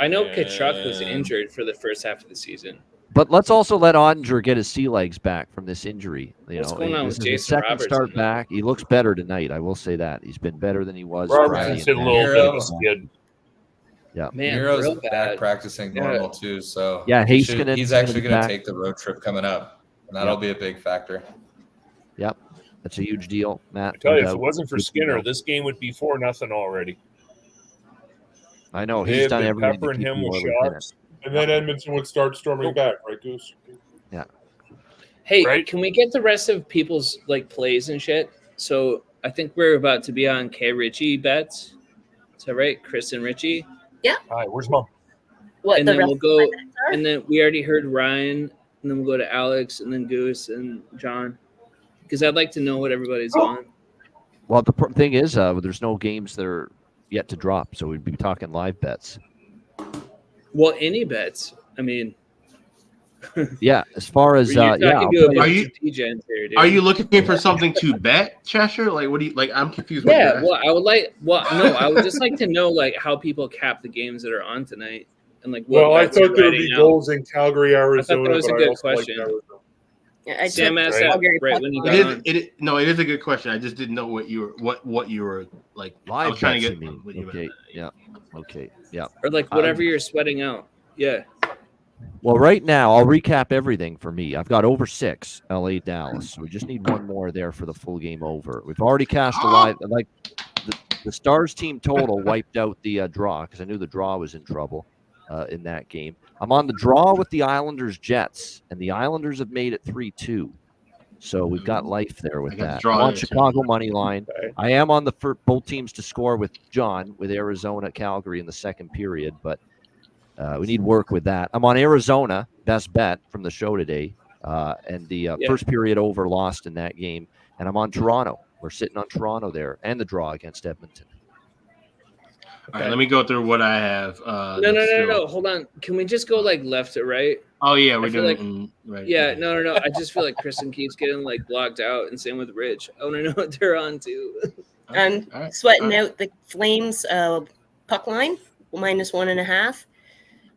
I know Kachuk was injured for the first half of the season. But let's also let Ottinger get his sea legs back from this injury. What's going on with Jason Jason second Robertson? start back. He looks better tonight. I will say that. He's been better than he was. Robertson's hit a little bit of a skid. Yeah. Man, Hero's real back bad. practicing normal too. So yeah, he's He's actually going back. to take the road trip coming up, and that'll be a big factor. Yep. That's a huge deal, Matt. I tell you, if it wasn't for Skinner, this game would be 4-0 already. I know They've he's done been everything to peppering keep him with Oilers in it. shots. And then Edmonton would start storming back, right, Goose? Yeah. Hey, can we get the rest of people's like plays and shit? So I think we're about to be on K Richie bets. Is that right? Chris and Richie? Yeah. All right, where's Mom? What, and the then rest we'll of go my bets are? and then we already heard Ryan, and then we'll go to Alex and then Goose and John. Because I'd like to know what everybody's on. Well, the thing is, there's no games that are yet to drop, so we'd be talking live bets. Well, any bets. I mean, yeah. As far as are you looking for something to bet, Cheshire? Like, what do you like? I'm confused. Yeah. Well, I would like. Well, no, I would just like to know like how people cap the games that are on tonight, and like. What Well, I bets thought are there would be writing out. goals in Calgary, Arizona. I thought that was a but I good also like question. Arizona. Yeah, I Sam took asked that Calgary right plus when you one. got on. It is a good question. I just didn't know what you were like. I was trying to get. What you Okay. Yeah. Okay. Yeah. Or like whatever you're sweating out. Yeah. Well, right now, I'll recap everything for me. I've got over 6, LA Dallas. So we just need one more there for the full game over. We've already cast a live, like the Stars team total wiped out the draw because I knew the draw was in trouble in that game. I'm on the draw with the Islanders Jets, and the Islanders have made it 3-2. So we've got life there with that. I'm on Chicago money line. Okay. I am on both teams to score with John with Arizona, Calgary in the second period, but we need work with that. I'm on Arizona, best bet from the show today, and the first period over lost in that game. And I'm on Toronto. We're sitting on Toronto there and the draw against Edmonton. All right, let me go through what I have. No. Hold on. Can we just go like left to right? Oh yeah, we're doing right. Yeah, no. I just feel like Kristen keeps getting like blocked out, and same with Rich. I want to know what they're on too. I'm sweating out the Flames puck line -1.5,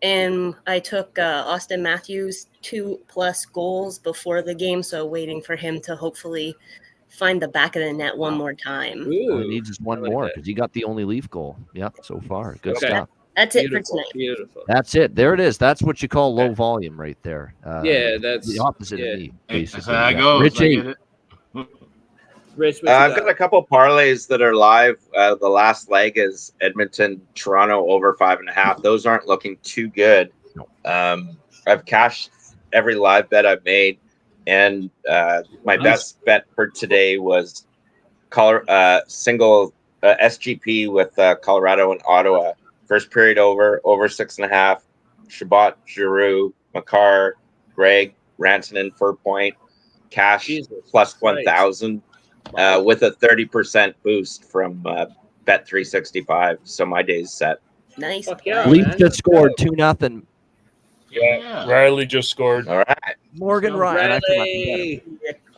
and I took Austin Matthews 2+ goals before the game, so waiting for him to hopefully find the back of the net one more time. He needs just one more because he got the only Leaf goal. Yep, so far. Good stuff. That's it for tonight. Beautiful. That's it. There it is. That's what you call low volume right there. That's the opposite of me, basically. That's how I go. Rich, I've got a couple parlays that are live. The last leg is Edmonton, Toronto over 5.5. Those aren't looking too good. I've cashed every live bet I've made. And my best bet for today was single SGP with Colorado and Ottawa. First period over 6.5. Shabbat, Giroux, Makar, Greg, Rantanen for point. Cash plus 1,000 with a 30% boost from Bet 365. So my day's set. Nice. Leafs just scored 2-0. Yeah, Riley just scored. All right. Morgan Riley.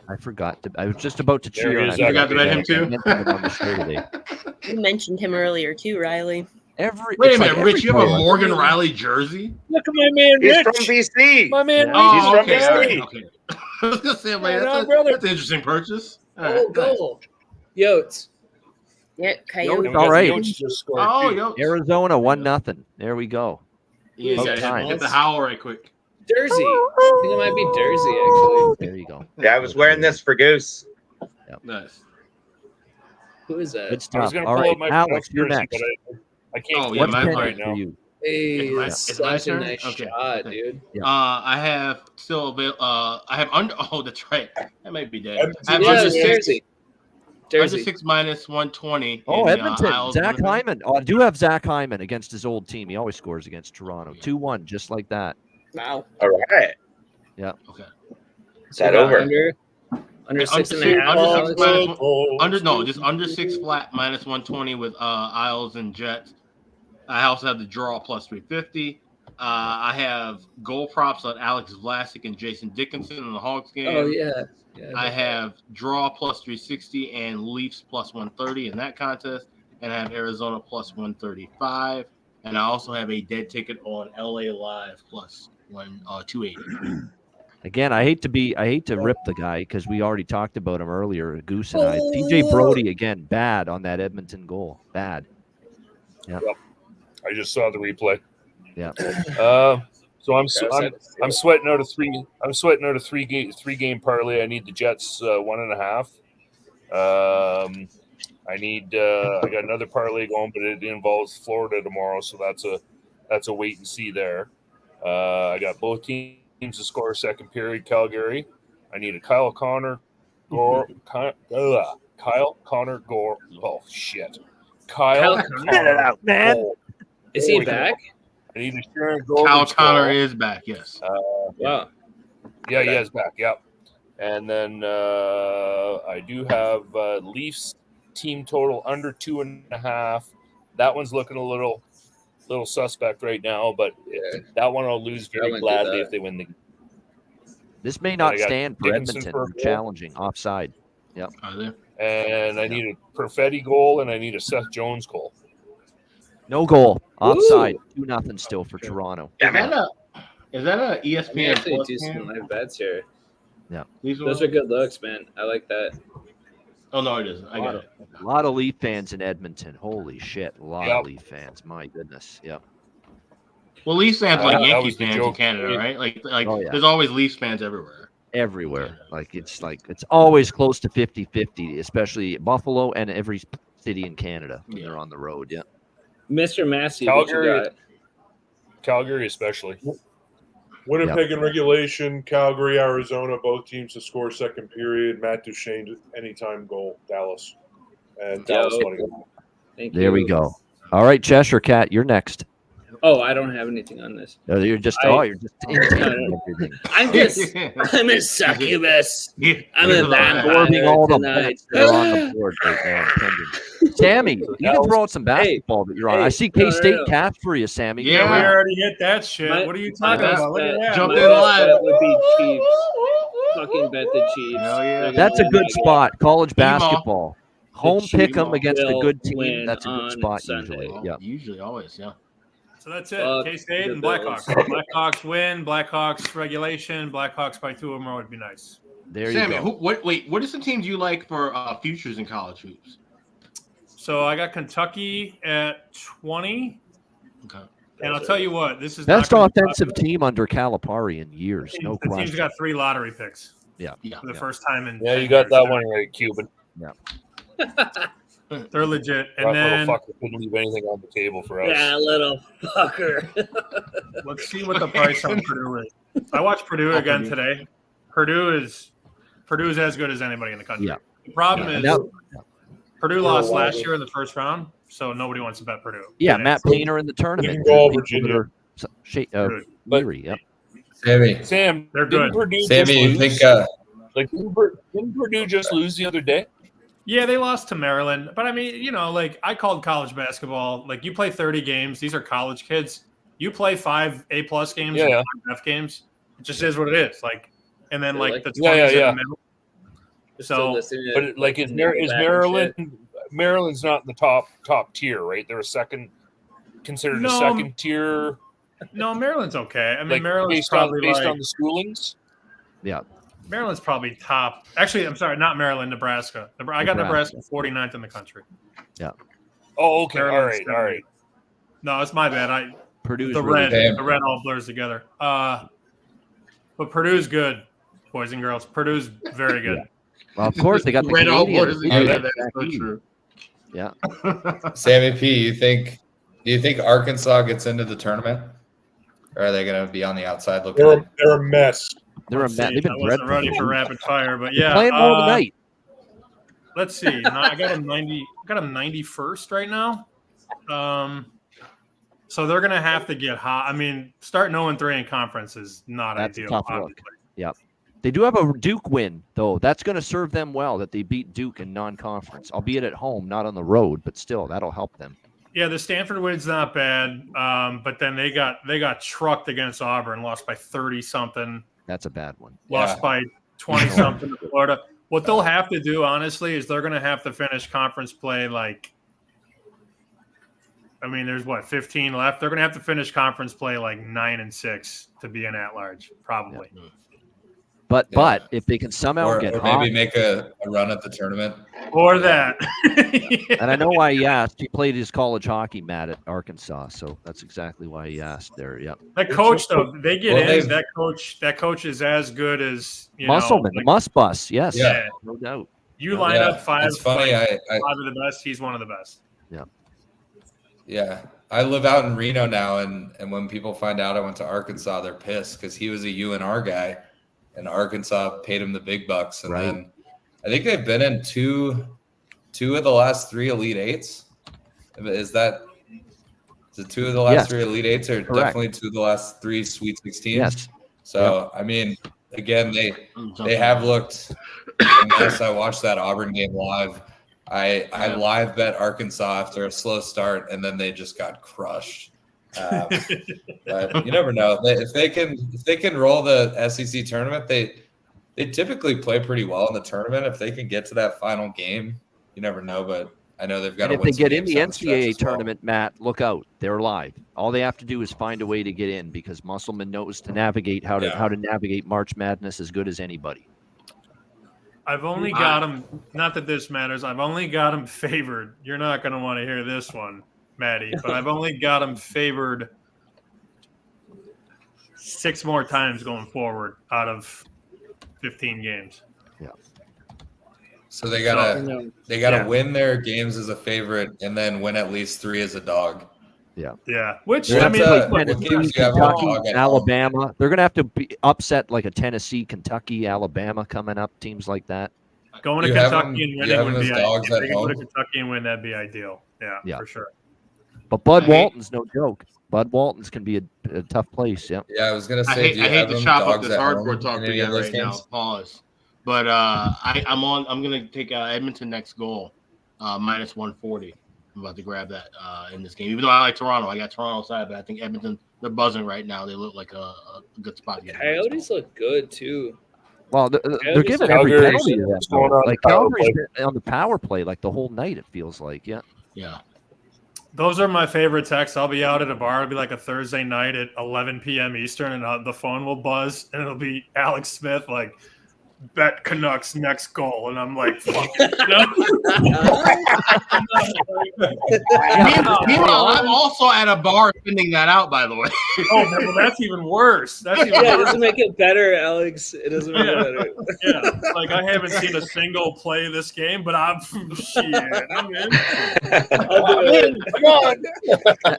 I forgot. I was just about to cheer. You forgot to bet him too? You mentioned him earlier too, Riley. Wait a minute, Rich, you have a Morgan Riley jersey? Look at my man, Rich. He's from BC. My man, He's from BC. Okay. I was going to say, that's an interesting purchase. Goal. Yotes. Yeah, Coyotes. All right. Arizona 1-0. There we go. Yeah, hit the howl right quick. Jersey. I think it might be Jersey, actually. There you go. Yeah, I was wearing this for Goose. Yep. Nice. Who is that? Good stuff. All right, Alex, you're next. I can't. Yeah, mine right now. Hey, It's such a turn? nice Okay. shot, dude. Yeah. I have still I have under. Oh, that's right. That might be dead. I have Jersey. Under 6 -120. Oh, in, Edmonton. Zach Hyman. Oh, I do have Zach Hyman against his old team. He always scores against Toronto. 2-1, just like that. Wow. All right. Yeah. Okay. Is that over? Under 6.5. Just under 6 flat -120 with Isles and Jets. I also have the draw plus 350. I have goal props on Alex Vlasic and Jason Dickinson in the Hawks game. Oh, yeah. I have draw plus 360 and Leafs plus 130 in that contest. And I have Arizona plus 135. And I also have a dead ticket on LA Live plus 280. Again, I hate to rip the guy because we already talked about him earlier, Goose and I. TJ Brody, again, bad on that Edmonton goal. Bad. Yeah. Yep. I just saw the replay. Yeah. So I'm sweating out a three. I'm sweating out a three game parlay. I need the Jets 1.5. I got another parlay going, but it involves Florida tomorrow, so that's a wait and see there. I got both teams to score second period. Calgary. I need a Kyle Connor Gore. Kyle Connor Gore. Oh shit. Kyle Connor out, man. Gore. Is he back? I need a Sharon Gore. Kyle Connor is back, yes. Wow. Yeah, he is back. Yep. And then I do have Leafs team total under 2.5. That one's looking a little suspect right now, but that one I'll lose very gladly if they win the game. This may not stand for Edmonton. Challenging offside. Yep. And I need a Perfetti goal and I need a Seth Jones goal. No goal. Offside. 2-0 still for Toronto. Is that a ESPN? We actually do some live bets here. Yeah. Those are good looks, man. I like that. Oh, no, it isn't. I got it. A lot of Leaf fans in Edmonton. Holy shit. A lot of Leaf fans. My goodness. Yep. Well, Leafs fans like Yankee fans in Canada, right? Like there's always Leafs fans everywhere. Everywhere. It's always close to 50-50, especially Buffalo and every city in Canada when they're on the road. Yeah. Mr. Massey, Calgary especially. Winnipeg in regulation, Calgary, Arizona, both teams to score second period. Matt Duchene, anytime goal, Dallas. And Dallas money. There we go. All right, Cheshire Cat, you're next. Oh, I don't have anything on this. No, you're just everything. I'm a succubus. I'm a absorbing vampire all the tonight. bets that are on the board right now. Sammy, you can throw out some basketball that you're on. I see K-State caps for you, Sammy. Yeah, we already hit that shit. What are you talking about? Look at that. Jump in live. Would be Chiefs. Fucking bet the Chiefs. That's a good spot. College basketball. Home pick 'em against a good team. That's a good spot usually. Yeah. Usually, always, yeah. So that's it. K-State and Blackhawks. Blackhawks win. Blackhawks regulation. Blackhawks by 2 or more would be nice. There Sammy, you go. What are some teams you like for futures in college hoops? So I got Kentucky at 20. Okay. And I'll tell you what, this is best offensive team under Calipari in years. No the question. team's got 3 lottery picks. Yeah. For the first time in. Yeah, you got that one right, Cuban. Yeah. They're legit. And that then little fucker couldn't leave anything on the table for us. Yeah, little fucker. Let's see what the price on Purdue is. I watched Purdue again today. Purdue is as good as anybody in the country. Yeah. The problem is Purdue lost last year in the first round, so nobody wants to bet Purdue. Yeah, Matt Painter in the tournament. You can go Virginia. Sam, they're good. Sammy, you think didn't Purdue just lose the other day? Yeah, they lost to Maryland. But I mean, I called college basketball. Like, you play 30 games. These are college kids. You play 5 A+ games and 5 F games. It just is what it is. Like, and then the 20s in the middle. So, but is Maryland? Maryland's not in the top tier, right? They're considered a second tier. No, Maryland's okay. I mean, Maryland's based probably on the schoolings. Yeah. Maryland's probably top. Actually, I'm sorry, not Maryland, Nebraska. I got Nebraska 49th in the country. Yeah. Oh, okay. Maryland's All right. No, it's my bad. Purdue's the really red all blurs together. But Purdue's good, boys and girls. Purdue's very good. Yeah. Well, of course they got the red all Canadians. blurs together. That's so true. Yeah. Sammy P, do you think Arkansas gets into the tournament? Or are they going to be on the outside looking? They're a mess. They're a mess. They've been I wasn't ready for rapid fire, but yeah. Playing well tonight. Let's see. I got a 90. Got a 91st right now. So they're going to have to get hot. I mean, starting 0-3 in conference is not That's ideal. a tough look. Yeah. They do have a Duke win, though. That's going to serve them well that they beat Duke in non-conference, albeit at home, not on the road, but still, that'll help them. Yeah, the Stanford win's not bad, but then they got trucked against Auburn, lost by 30-something. That's a bad one. Lost by 20-something to Florida. What they'll have to do, honestly, is they're going to have to finish conference play there's 15 left. They're going to have to finish conference play 9-6 to be an at-large, probably. Yeah. But if they can somehow get hot, maybe make a run at the tournament. Or that. And I know why he asked. He played his college hockey, Matt, at Arkansas, so that's exactly why he asked there. Yep. That coach, though, they get in. That coach is as good as Musselman, the Muss Bus. Yes, yeah, no doubt. You line up 5. It's funny. 5 of the best. He's one of the best. Yeah. Yeah. I live out in Reno now, and when people find out I went to Arkansas, they're pissed because he was a UNR guy. And Arkansas paid him the big bucks. And then I think they've been in two of the last 3 Elite Eights. Is it 2 of the last 3 Elite Eights or definitely 2 of the last 3 Sweet 16s? Yes. So, I mean, again, they have looked – unless I watched that Auburn game live, I live bet Arkansas after a slow start, and then they just got crushed. But you never know. If they can roll the SEC tournament, they typically play pretty well in the tournament. If they can get to that final game, you never know. But I know they've got. And if they get in the NCAA tournament, Matt, look out. They're live. All they have to do is find a way to get in because Musselman knows to navigate how to navigate March Madness as good as anybody. I've only got them. Not that this matters. I've only got them favored. You're not going to want to hear this one, Maddie, but I've only got them favored 6 more times going forward out of 15 games. Yeah. So they gotta win their games as a favorite and then win at least 3 as a dog. Yeah. Which They're I mean, Kentucky, Alabama. They're gonna have to upset like a Tennessee, Kentucky, Alabama coming up. Teams like that. Going to Kentucky and winning would be ideal. If they could go to Kentucky and win, that'd be ideal. Yeah, for sure. But Bud Walton's no joke. Bud Walton's can be a tough place. Yeah. Yeah, I was gonna say. I hate to chop up this hardcore talk again right now. Pause. But I'm gonna take Edmonton next goal, minus 140. I'm about to grab that in this game. Even though I like Toronto, I got Toronto side, but I think Edmonton, they're buzzing right now. They look like a good spot. Coyotes look good too. Well, they're giving every penalty to that. Like Calgary's on the power play like the whole night. It feels like, yeah. Those are my favorite texts. I'll be out at a bar. It'll be like a Thursday night at 11 p.m. Eastern, and the phone will buzz, and it'll be Alex Smith like, bet Canucks next goal, and I'm like, fuck it. Meanwhile, I'm also at a bar sending that out, by the way. Oh, well, that's even worse. It doesn't make it better, Alex. It doesn't make it better. Yeah, like I haven't seen a single play this game, but I'm in. Come on.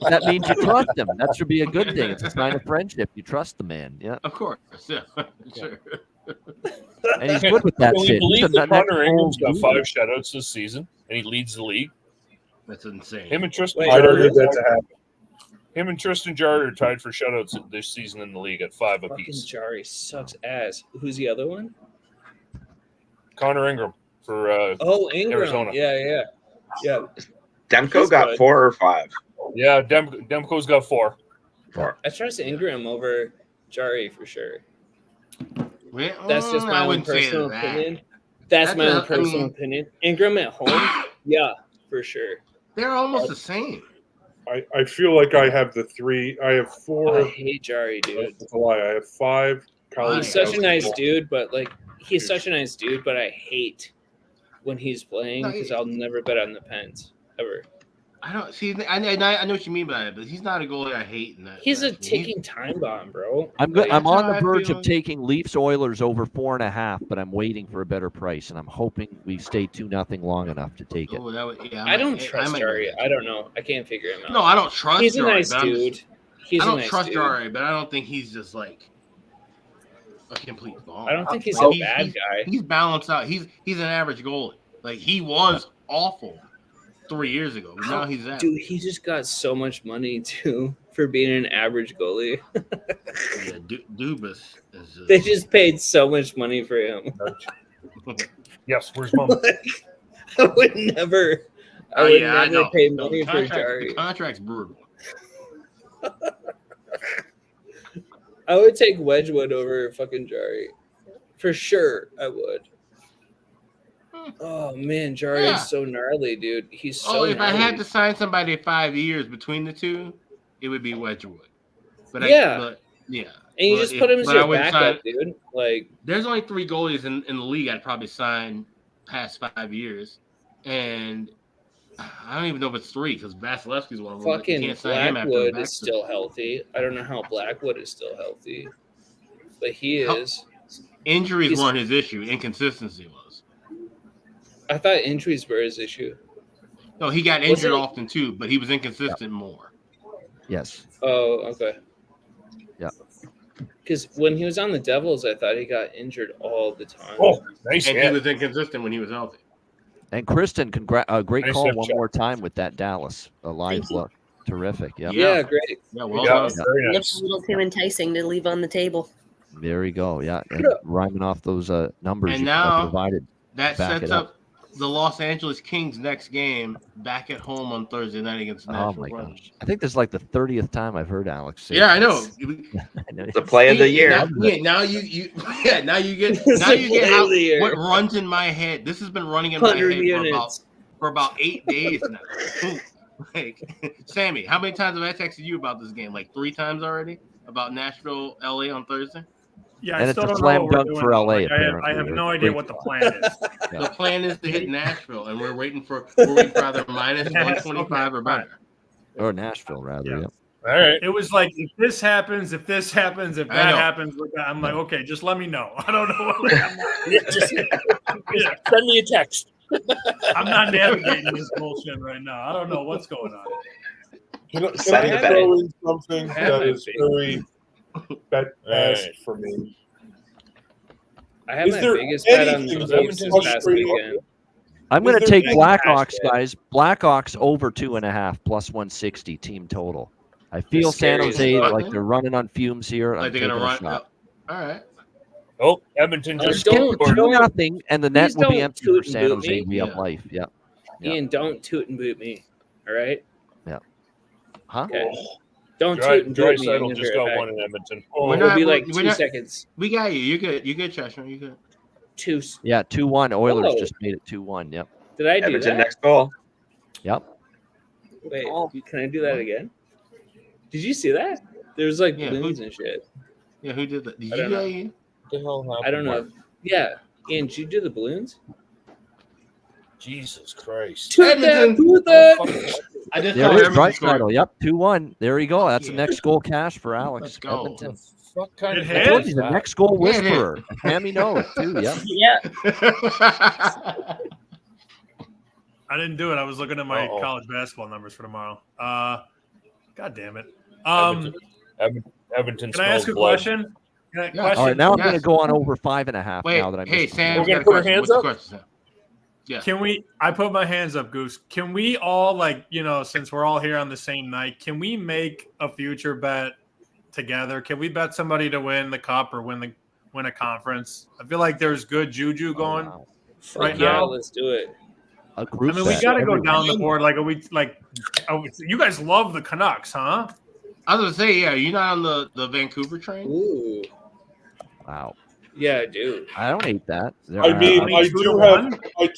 That means you trust him. That should be a good thing. It's a sign of friendship. You trust the man. Yeah. Of course. Yeah. Sure. And he's good with that Can we believe that Connor Ingram's got 5 shutouts this season, and he leads the league? That's insane. Him and Tristan Jarry are tied for shutouts this season in the league at 5 apiece. Fucking Jarry sucks ass. Who's the other one? Connor Ingram for Ingram. Arizona. Yeah. Demko got 4 or 5. Yeah, Demko's got 4. I trust Ingram over Jarry for sure. Well, that's just my own personal opinion. That's my own personal opinion. Ingram at home, yeah, for sure. They're almost the same. I feel like I have the 3. I have 4. I hate Jarry, dude. That's a lie. I have 5. He's such a nice dude, but I hate when he's playing because I'll never bet on the Pens ever. I don't see. I know what you mean by it, but he's not a goalie I hate. In that, he's a ticking time bomb, bro. I'm good. I'm on the verge of taking Leafs Oilers over 4.5, but I'm waiting for a better price, and I'm hoping we stay 2-0 long enough to take it. I don't trust Jarry. I don't know. I can't figure him out. No, I don't trust. He's Jarry, a nice dude. I don't trust Jarry, but I don't think he's just like a complete bomb. I don't think he's a bad guy. He's balanced out. He's an average goalie. Like he was awful 3 years ago. But now he's that. Dude, he just got so much money too for being an average goalie. Dubas. They just paid so much money for him. Yes, where's mom? I would never pay money for Jarry. The contract's brutal. I would take Wedgwood over fucking Jarry. For sure, I would. Oh man, Jarry is so gnarly, dude. He's so if gnarly. I had to sign somebody 5 years between the two, it would be Wedgwood. But and you just put him as your backup, dude. Like, there's only 3 goalies in the league I'd probably sign past 5 years, and I don't even know if it's 3 because Vasilevsky's one of them. Fucking Blackwood is still healthy. I don't know how Blackwood is still healthy, but he is. Injuries weren't his issue. Inconsistency was. I thought injuries were his issue. No, he got injured often too, but he was inconsistent more. Yes. Oh, okay. Yeah. Because when he was on the Devils, I thought he got injured all the time. Oh, nice. And he was inconsistent when he was healthy. And Kristen, great call one more time with that Dallas. A live look. Terrific. Yeah. Yeah, great. Yeah, well done. Very nice. It's a little too enticing to leave on the table. There you go. Yeah. And rhyming off those numbers and you now provided. That sets up the Los Angeles Kings next game back at home on Thursday night against the Nashville Predators. Gosh. I think this is like the 30th time I've heard Alex say I know. It's the play of the year. Now you get what runs in my head. This has been running in my head for about 8 days now. Like, Sammy, how many times have I texted you about this game? Like 3 times already? About Nashville, LA on Thursday? Yeah, and it's a slam dunk for LA. Like, I have no idea what the plan is. The plan is to hit Nashville, and we're waiting for either minus 125 or better. Or Nashville, rather. All right. It was like, if this happens, if that happens, I'm like, okay, just let me know. I don't know. Send me a text. I'm not navigating this bullshit right now. I don't know what's going on. Can I throw in something that is very bet-asked for me? I had my biggest bet on the Leafs this past weekend. I'm going to take Blackhawks, guys. Blackhawks over 2.5 plus 160 team total. I feel San Jose like they're running on fumes here. Like they're going to run. All right. Oh, Edmonton just scored 2-0, and the net will be empty for San Jose. We have life. Yeah. Ian, don't toot and boot me. All right. Yeah. Huh? Okay. Don't toot and boot me. Draisaitl just got one in Edmonton. It'll be like 2 seconds. We got you. You're good. You're good, Cheshire. You're good. 2. Yeah, 2-1. Oilers just made it 2-1. Yep. Did I do Edmonton that? next goal. Yep. Wait, can I do that again? Did you see that? There's like balloons and shit. Yeah, who did that? Did I don't know. you? I don't know. Yeah. Ian, did you do the balloons? Jesus Christ. Edmonton. I just there is Draisaitl. Yep, 2-1. There you go. That's the next goal cash for Alex. Let's go. Edmonton. What kind of I told you, the next goal whisperer. Tammy knows too. Yep. Yeah. I didn't do it. I was looking at my college basketball numbers for tomorrow. God damn it. Edmonton. Can I ask a question? All right, now I'm going to go on over 5.5. Wait, now that I'm. Hey, Sam, we're going to put our hands up. Yeah. Can we? I put my hands up, Goose. Can we all, since we're all here on the same night, can we make a future bet together? Can we bet somebody to win the cup or win a conference? I feel like there's good juju going right now. Yeah, let's do it. A group we got to go down the board. You guys love the Canucks, huh? I was gonna say, yeah. You're not on the Vancouver train. Ooh. Wow. Yeah, dude. I don't hate that. I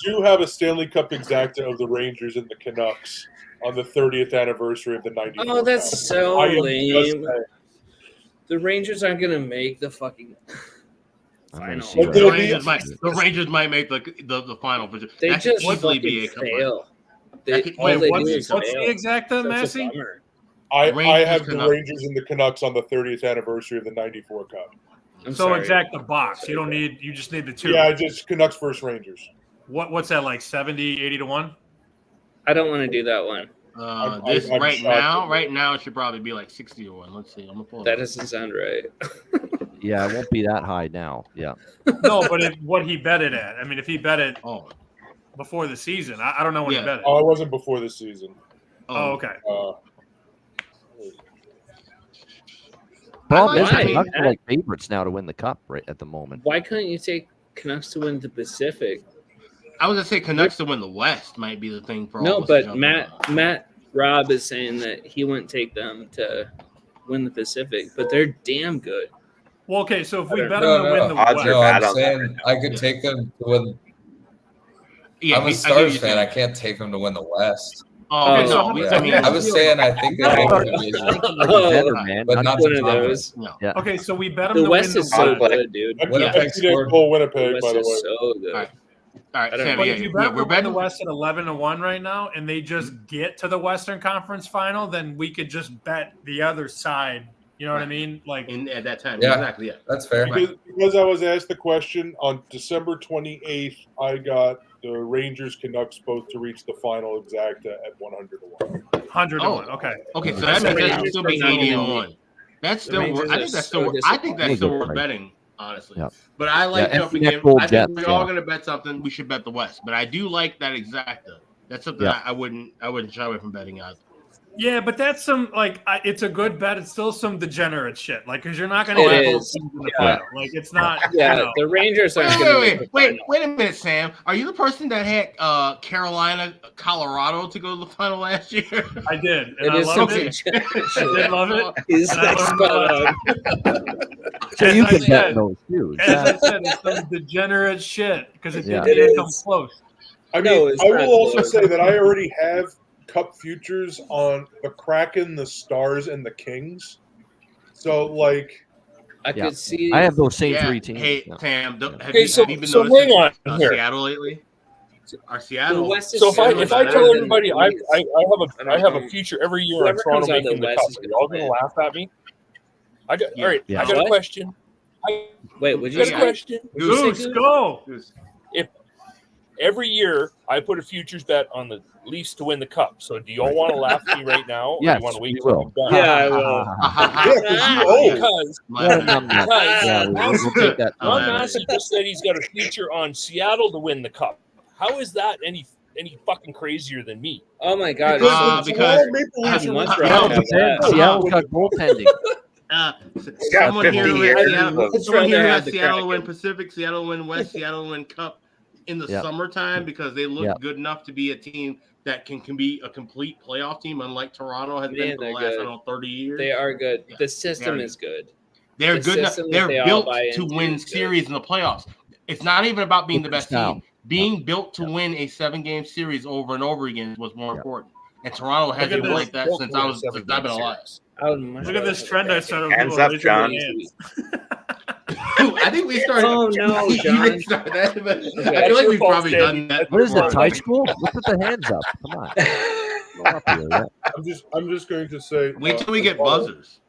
do have a Stanley Cup exacta of the Rangers and the Canucks on the 30th anniversary of the 94. Oh, that's so lame. The Rangers aren't gonna make the fucking final. The Rangers might make the final. They that just easily fucking be a fail. What's the exacta, Massey? I have the Rangers and the Canucks on the 30th anniversary of the 94 Cup. Exact the box. You just need the 2. Yeah, just Canucks versus Rangers. What's that, like 70, 80 to 1? I don't want to do that one. Right now it should probably be like 60 to 1. Let's see. I'm gonna pull that doesn't sound right. Yeah, it won't be that high now. Yeah. No, but what he bet it at. I mean, if he bet it before the season, I don't know when he bet it. Oh, it wasn't before the season. Oh, okay. Problem is, the Canucks are like favorites now to win the cup right at the moment. Why couldn't you take Canucks to win the Pacific? I was gonna say Canucks to win the West might be the thing for all. No, but Matt Robb is saying that he wouldn't take them to win the Pacific, but they're damn good. Well, okay, so if we bet them to win the West, I'm saying I could take them to win. I'm a Stars fan. I can't take them to win the West. I was saying I think they win the division, but not one of those. Yeah. Okay, so we bet them the to West win is so good, dude. Winnipeg scored. Winnipeg, by the way. So good. All right, Sam, but if you bet we're betting the West at 11 to 1 right now, and they just get to the Western Conference Final, then we could just bet the other side. You know what I mean? Like at that time, yeah, exactly. Yeah, that's fair. Because I was asked the question on December 28th, I got the Rangers Canucks both to reach the final exacta at 100 to 1. 100 to 1. Okay. Okay, so that means that should still be 80 to 1. That's still. I think that's still worth betting. Honestly, but I like jumping in. I think we're all going to bet something. We should bet the West, but I do like that exacta. That's something I wouldn't shy away from betting either. Yeah, but that's some it's a good bet. It's still some degenerate shit, because you're not going to have those teams in the final. Like it's not. Yeah, the Rangers aren't going to. Wait a minute, Sam. Are you the person that had Carolina, Colorado to go to the final last year? I did. And I loved it. I did love it. He's spot on. So you can bet those too. As I said, it's some degenerate shit because it didn't come close. I mean, I will also say that I already have Cup futures on the Kraken, the Stars, and the Kings. So, I could see. I have those same 3 teams. Hey, Sam, have you been noticing hang on Seattle lately? Our Seattle. So if I tell everybody I have a future every year on Toronto making the cup, are y'all gonna laugh at me? All right. I got a question. Wait, would you got a question? Goose, go. If every year I put a futures bet on the Leafs to win the cup, so do y'all want to laugh at me right now? Or Yes, do you want to wait we till will. I'm done? Yeah, I will. Because Ron Massey just said he's got a future on Seattle to win the cup. How is that any fucking crazier than me? Oh my God! Seattle's got goaltending. Someone here who has Seattle win Pacific, Seattle win West, Seattle win Cup in the summertime because they look good enough to be a team that can be a complete playoff team, unlike Toronto has been for the last 30 years. They are good. The system is good. They're good enough. They're built to win series in the playoffs. It's not even about being the best team. Being built to win a 7-game series over and over again was more important. And Toronto has been like that since I've been alive. Look at this trend I started. Hands up, John. I think we started. Oh no, John! That, but I feel like we've probably done that. What is this, high school? Let's put the hands up. Come on. I'm just going to say. Wait till we get buzzers.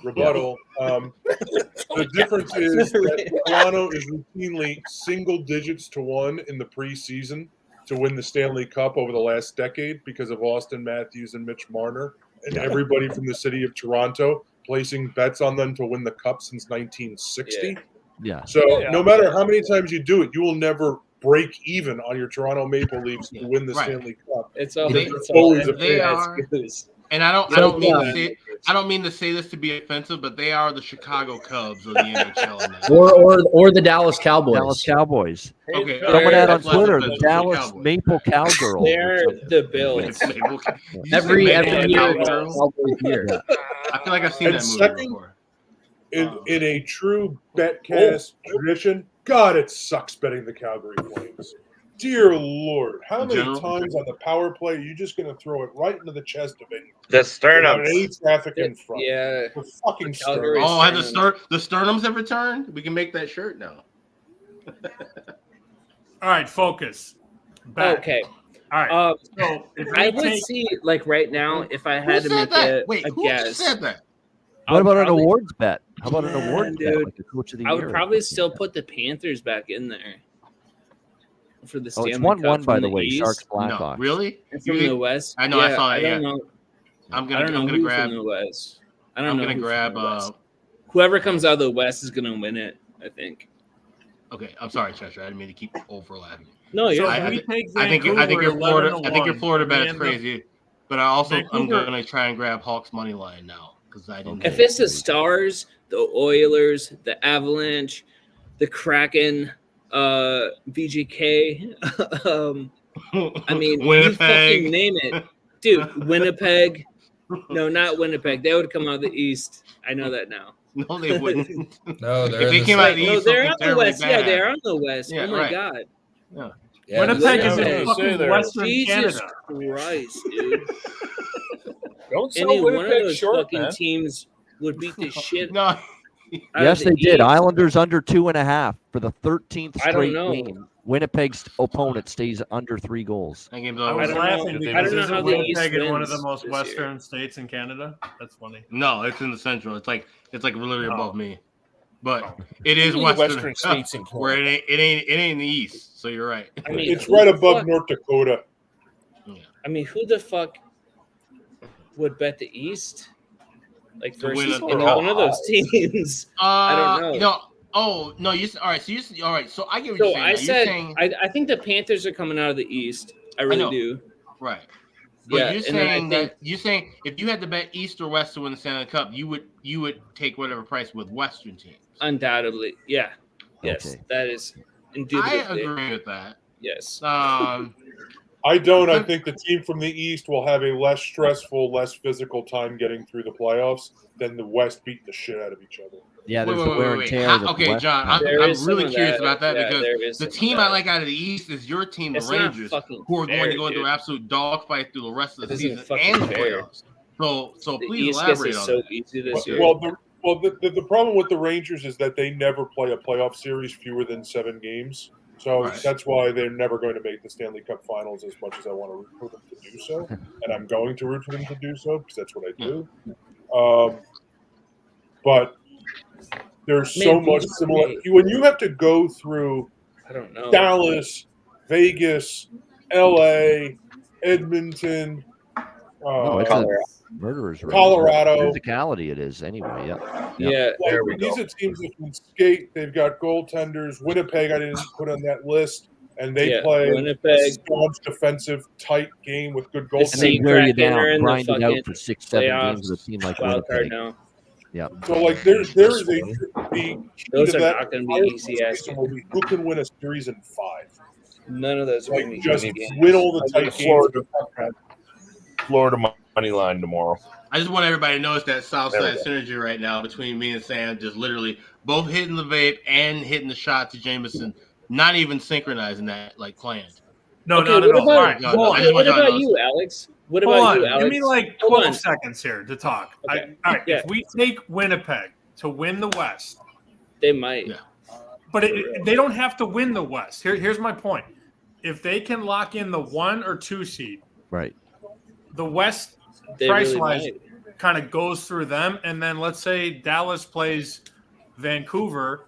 Rebuttal. The difference is that Toronto is routinely single digits to 1 in the preseason to win the Stanley Cup over the last decade because of Austin Matthews and Mitch Marner and everybody from the city of Toronto placing bets on them to win the cup since 1960. Yeah. So no matter how many times you do it, you will never break even on your Toronto Maple Leafs to win the Stanley Cup. It's always a they are. And I don't mean to say this to be offensive, but they are the Chicago Cubs of the NHL. Or the Dallas Cowboys. Dallas Cowboys. Okay. Someone had on Twitter the Dallas Maple Cowgirls. They're the Bills. Every year. I feel like I've seen that movie before. In a true betcast tradition, God, it sucks betting the Calgary Flames. Dear Lord, how many times on the power play are you just going to throw it right into the chest of anyone? The sternums. Any traffic in front. Yeah. The fucking sternums. Oh, have the sternums have returned? We can make that shirt now. All right, focus. Back. Okay. All right. So I would see, like right now, if I had to make a guess. Who said that? What about an awards bet? How about an awards bet, like the coach of the year? I would probably still put the Panthers back in there. For the Stanley it's 1-1 by the way. East. Sharks Blackhawks. No, really? From the West. I know. I saw that. Yeah. I'm gonna grab from the West. I'm gonna grab. Whoever comes out of the West is gonna win it. I think. Okay, I'm sorry, Chester. I didn't mean to keep overlapping. No, you're. I think your Florida bet is crazy, but I'm gonna try and grab Hawks money line now because I didn't. If it's the Stars, the Oilers, the Avalanche, the Kraken. VGK. I mean, you fucking name it, dude. Winnipeg. No, not Winnipeg. They would come out of the East. I know that now. No, they wouldn't. No, if they came out of the East, they're on the West. Bad. Yeah, they're on the West. Yeah, oh my God. Yeah. Winnipeg is in fucking Western Jesus Canada. Christ, dude. Don't Any sell one of Winnipeg those short, fucking man. teams would beat the shit. No. Yes, they did. Islanders under 2.5 for the 13th I don't straight know. game. Winnipeg's opponent stays under 3 goals. That game's I over. was laughing because isn't Winnipeg in one of the wins most this western states in Canada? That's funny. No, it's in the central. It's like literally above me, but it is western states in Canada. where it ain't in the east. So you're right. I mean, It's who right the above fuck- North Dakota. I mean, who the fuck would bet the East? Like To win versus a- one of those teams. I don't know. Oh no! All right. So I get what you're saying. I You're said saying, I think the Panthers are coming out of the East. I really know. do. right. But Yeah, you're and then I saying think- that you're saying if you had to bet East or West to win the Stanley Cup, you would take whatever price with Western teams. Undoubtedly, yeah. Yes, Okay. that is I indubitably. agree with that. Yes. I don't. I think the team from the East will have a less stressful, less physical time getting through the playoffs than the West beating the shit out of each other. Yeah, there's the wear and tear. that the Okay, West John, has. I'm There is some really of curious that. about that Yeah, there because is the some of team that. I like out of the East is your team, the It's not Rangers, fucking who are going to fair, go into dude. an absolute dogfight through the rest of the It isn't season fucking and the fair. playoffs. So The please East gets elaborate it on so that. easy this year. The problem with the Rangers is that they never play a playoff series fewer than 7 games. So that's why they're never going to make the Stanley Cup Finals as much as I want to root for them to do so. And I'm going to root for them to do so because that's what I do. But there's so much similar. When you have to go through Dallas, Vegas, LA, Edmonton, murderers, Colorado. Physicality it is anyway. Yeah. Like, these are teams that can skate. They've got goaltenders. Winnipeg, I didn't put on that list, and they play a staunch defensive, tight game with good goaltenders. And they wear you down, grind it out for 6-7 games with a team like Winnipeg. Yeah. So like there's a those are not going to be easy as who can win a series in 5. None of those are like just win all the tight games. Florida money line tomorrow. I just want everybody to notice that Southside synergy right now between me and Sam, just literally both hitting the vape and hitting the shot to Jameson, not even synchronizing that like planned. No, okay, not at all. What about you, Alex? What about you, Alex? Give me like 12 seconds here to talk. Okay. All right, if we take Winnipeg to win the West, they might. Yeah. But they don't have to win the West. Here's my point. If they can lock in the 1 or 2 seed, right, the West price-wise kind of goes through them, and then let's say Dallas plays Vancouver.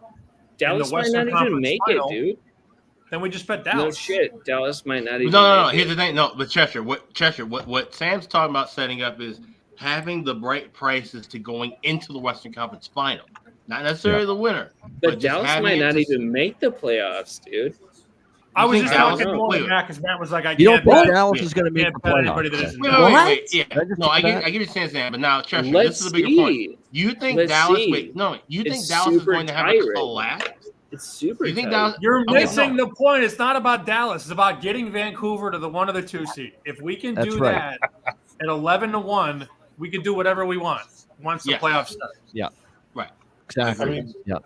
Dallas might not even make it, dude. Then we just bet Dallas. No shit, Dallas might not even. No. Here's the thing. No, but Cheshire. What Sam's talking about setting up is having the right prices to going into the Western Conference Final, not necessarily the winner. But Dallas might not even make the playoffs, dude. I was just talking more than that because Matt was like, you don't think Dallas is going to make the playoffs? Wait. Yeah. No, I give you a chance, Sam. But now, Cheshire, this is a bigger point. You think Dallas? Wait, no. You think Dallas is going to have a collapse? It's super. You think Dallas? You're missing the point. It's not about Dallas. It's about getting Vancouver to the 1 or the 2 seed. If we can do that at 11-1, we can do whatever we want once the playoffs start. Yeah. Right. Exactly. I mean, yeah.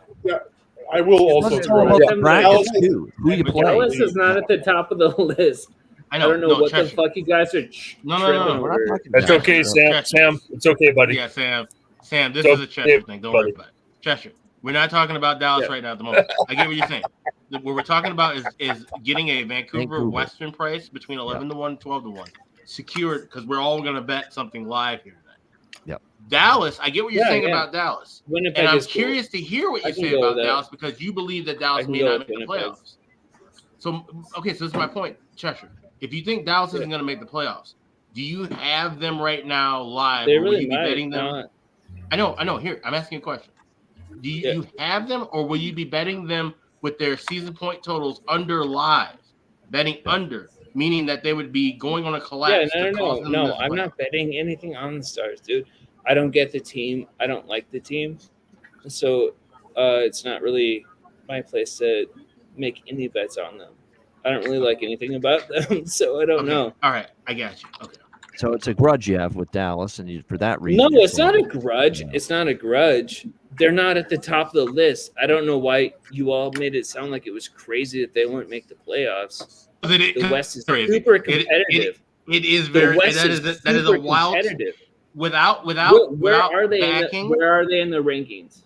I will also throw Dallas too. Who you play? Dallas is not at the top of the list. I don't know what the fuck you guys are. No. We're not talking That's okay, Sam. It's okay, buddy. Yeah, Sam. This is a Cheshire thing. Don't worry about it. Cheshire. We're not talking about Dallas right now at the moment. I get what you're saying. What we're talking about is getting a Vancouver Western price between 11-1 and 12-1 secured because we're all going to bet something live here today. Yep. Dallas, I get what you're saying about Dallas. Winnipeg and I'm curious to hear what you say about Dallas because you believe that Dallas may not make the playoffs. So this is my point, Cheshire. If you think Dallas isn't going to make the playoffs, do you have them right now live? They or really will you be might betting them? not. I know. Here, I'm asking a question. Do you have them, or will you be betting them with their season point totals under live? Betting under, meaning that they would be going on a collapse. No. I'm not betting anything on the Stars, dude. I don't get the team. I don't like the team. So it's not really my place to make any bets on them. I don't really like anything about them, so I don't know. All right, I got you. Okay. So it's a grudge you have with Dallas, and for that reason. No, it's not a grudge. It's not a grudge. They're not at the top of the list. I don't know why you all made it sound like it was crazy that they wouldn't make the playoffs. The West is super competitive. It is very. That is a wild. Competitive. Without where are they backing, where are they in the rankings?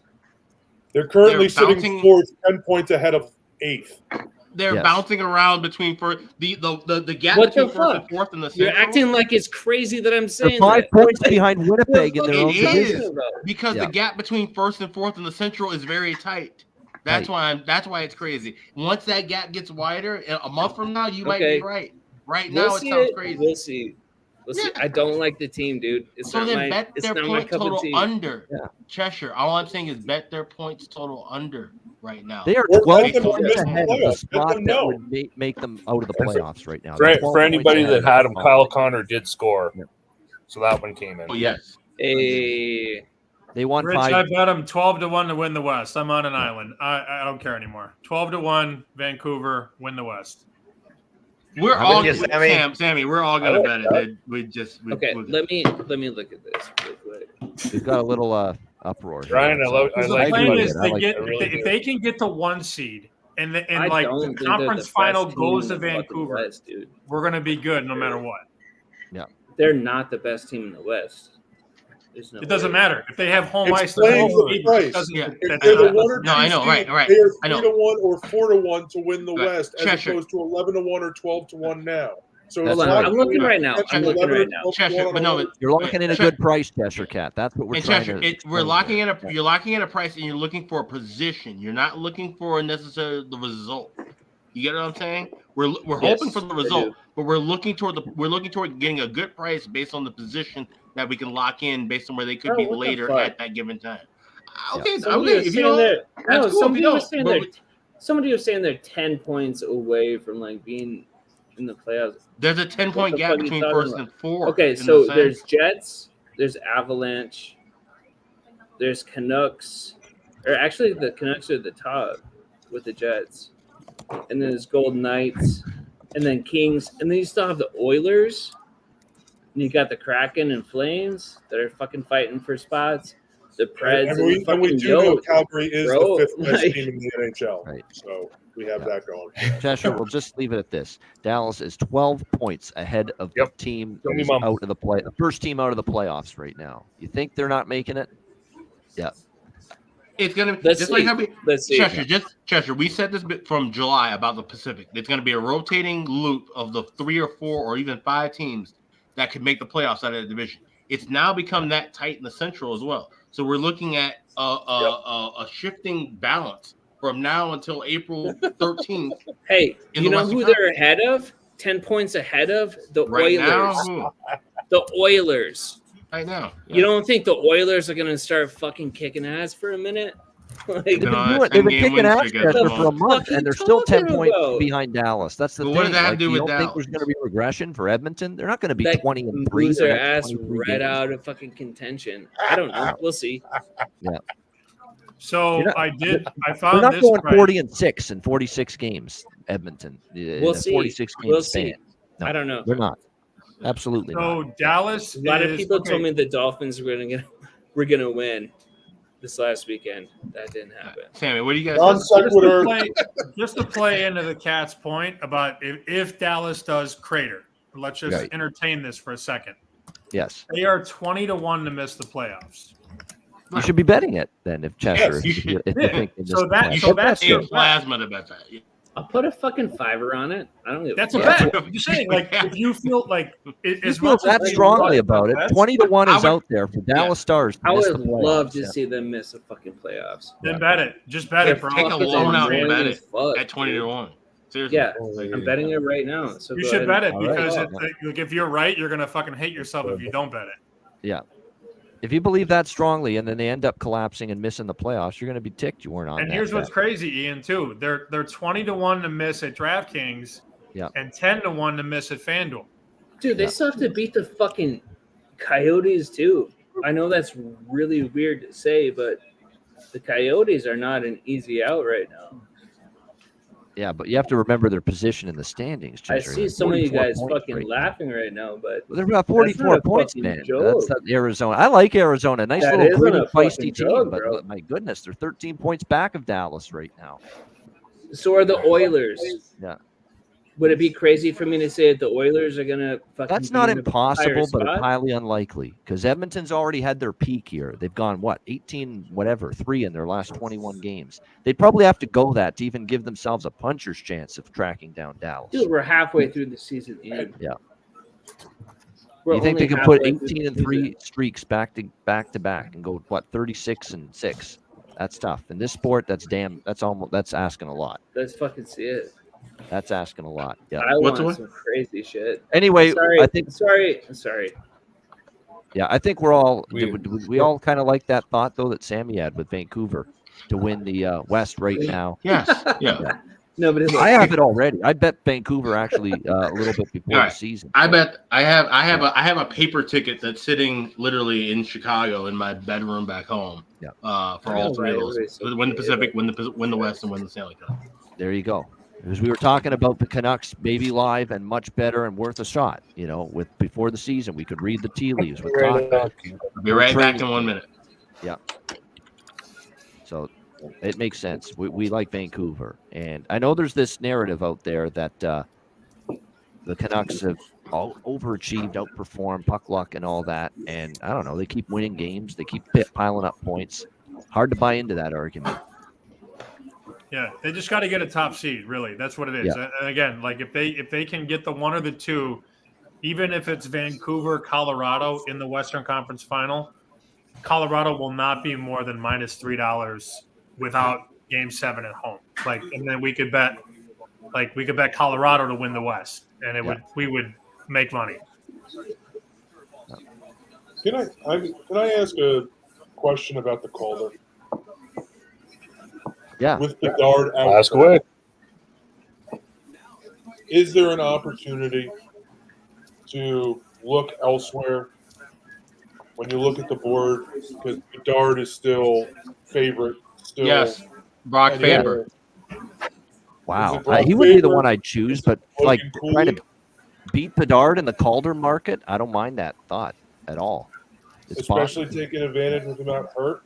They're currently sitting 10 points ahead of 8th. They're bouncing around between the gap between first and fourth in the Central. You're acting like it's crazy that I'm saying they're 5 points behind Winnipeg in their own division. Because the gap between first and fourth in the Central is very tight. That's why it's crazy. Once that gap gets wider, a month from now, you might be right. Right now, it sounds crazy. We'll see. I don't like the team, dude. It's not my, bet it's their not point my cup total of tea. under. Cheshire. All I'm saying is bet their points total under right now. They are 12 points ahead of the spot that would make them out of the playoffs right now. For anybody that had him, Kyle Connor did score. So that one came in. Oh, yes. They won Rich, 5. I bet them 12-1 to win the West. I'm on an island. I don't care anymore. 12-1, Vancouver, win the West. We're all Sammy. We're all gonna bet it. Let me look at this real quick. We've got a little uproar. Ryan, if they can get to 1 seed and the conference final goes to Vancouver, West, dude. We're gonna be good no matter what. Yeah, they're not the best team in the West. It doesn't matter if they have home It's ice. playing the price. If they're the 1 or 2 I know, seed, right. They are I know. 3-1 or 4-1 to win the Right. West, as Cheshire. opposed to 11-1 or 12-1 now. So That's it's right. not I'm looking right now. I'm looking right now. Cheshire, but no, You're locking in a good price, Cheshire Cat. That's what we're and trying Cheshire, to. we're locking in you're locking in a price, and you're looking for a position. You're not looking for necessarily the result. You get what I'm saying? We're hoping for the result, but we're looking toward getting a good price based on the position that we can lock in based on where they could be later at that given time. Okay, Somebody was if you saying don't, that's cool. Somebody was saying they're 10 points away from like being in the playoffs. There's a 10-point gap between first and fourth. Okay, so there's Jets, there's Avalanche, there's Canucks, or actually the Canucks are at the top with the Jets, and then there's Golden Knights, and then Kings, and then you still have the Oilers, and you got the Kraken and Flames that are fucking fighting for spots. The Preds and we do know Calgary is the 5th best team in the NHL. Right. So we have that going. Cheshire, we'll just leave it at this. Dallas is 12 points ahead of the team that is out of the first team out of the playoffs right now. You think they're not making it? Yeah. It's gonna Let's just see. like how we Let's see. Cheshire. We said this bit from July about the Pacific. It's gonna be a rotating loop of the 3 or 4 or even 5 teams that could make the playoffs out of the division. It's now become that tight in the Central as well. So we're looking at a shifting balance from now until April 13th. Hey, in you the know Western who they're ahead of? 10 points ahead of? The Right now, Oilers. who? The Oilers. Right now. You don't think the Oilers are going to start fucking kicking ass for a minute? Like, They've been kicking ass Cheshire for a month, and they're still 10 points behind Dallas. That's the thing. What does that have to do you with don't think Dallas? there's going to be regression for Edmonton? They're not going to be that 20-3. lose the their next ass 23 right games. out of fucking contention. I don't know. We'll see. Yeah. So I They're found not this going price. 40-6 in 46 games. Edmonton. We'll see. 46 games. We'll see. No, I don't know. They're not. Absolutely not. So Dallas. A lot of people told me the Dolphins were gonna win this last weekend. That didn't happen. Sammy, what do you guys? Just to play into the Cat's point about if Dallas does crater. Let's just Right. entertain this for a second. Yes. They are 20-1 to miss the playoffs. You should be betting it then if Cheshire. Yes, you should. if you think they So missed that- the so playoffs. that's You good. plasma to bet that. I'll put a fucking $5 on it. I don't give That's a a fuck. bet. I'm just saying, like, if you feel like You as feel much that as strongly about it. 20-1 is would- out there for Dallas Stars. To I miss would the playoffs. love to Yeah. see them miss the fucking playoffs. then bet it. Just bet it, bro. Take a Fucking loan out and annoying bet as it fuck, at 20-1. Seriously. Yeah, I'm betting it right now. So You go should ahead bet it and- because All right. like, if you're right, you're gonna fucking hate yourself if you don't bet it. Yeah. If you believe that strongly and then they end up collapsing and missing the playoffs, you're going to be ticked you weren't on And that here's what's bet. crazy, Ian. Too, they're 20-1 to miss at DraftKings, Yeah. and 10-1 to miss at FanDuel. Dude, they still have to beat the fucking Coyotes too. I know that's really weird to say, but the Coyotes are not an easy out right now. Yeah, but you have to remember their position in the standings. I Cheshire. see They're some of you 44 guys points fucking right now. laughing right now, but Well, they're about that's 44 not a points, fucking man. joke. That's Arizona. I like Arizona. Nice That little isn't gritty, a fucking feisty team. joke, But bro. my goodness, they're 13 points back of Dallas right now. So are the Oilers. Yeah. Would it be crazy for me to say that the Oilers are gonna fucking That's be not in a impossible, higher but it's spot? highly unlikely because Edmonton's already had their peak here. They've gone, 18, 3 in their last 21 games. They'd probably have to go that to even give themselves a puncher's chance of tracking down Dallas. Dude, we're halfway through the season, Ian. Yeah. We're You think they only can put halfway through the 18-3 streaks back to back and go 36-6? That's tough. In this sport, that's asking a lot. Let's fucking see it. That's asking a lot. Yeah. I want some crazy shit. Anyway, sorry, I think sorry. Yeah, I think we're all we all kind of like that thought though that Sammy had with Vancouver to win the West right now. Yes. Yeah. Nobody. I have it already. I bet Vancouver actually a little bit before All right. the season. I bet I have a paper ticket that's sitting literally in Chicago in my bedroom back home. Yeah. For all three of those, win the Pacific, win the West, and win the Stanley Cup. There you go. Because we were talking about the Canucks, maybe live and much better and worth a shot. You know, with before the season, we could read the tea leaves. With I'll be right back in 1 minute. Yeah. So it makes sense. We like Vancouver, and I know there's this narrative out there that the Canucks have all overachieved, outperformed, puck luck, and all that. And I don't know, they keep winning games. They keep piling up points. Hard to buy into that argument. Yeah, they just got to get a top seed. Really, that's what it is. Yeah. And again, like if they can get the one or the two, even if it's Vancouver, Colorado in the Western Conference Final, Colorado will not be more than -$3 without Game 7 at home. Like, and then we could bet Colorado to win the West, and we would make money. Can I ask a question about the Calder? Yeah. With Bedard out. Ask away. Is there an opportunity to look elsewhere when you look at the board? Because Bedard is still favorite. Yes, Brock Faber. Wow. He would be the one I'd choose, but like trying to beat Bedard in the Calder market, I don't mind that thought at all. Especially taking advantage with him out hurt.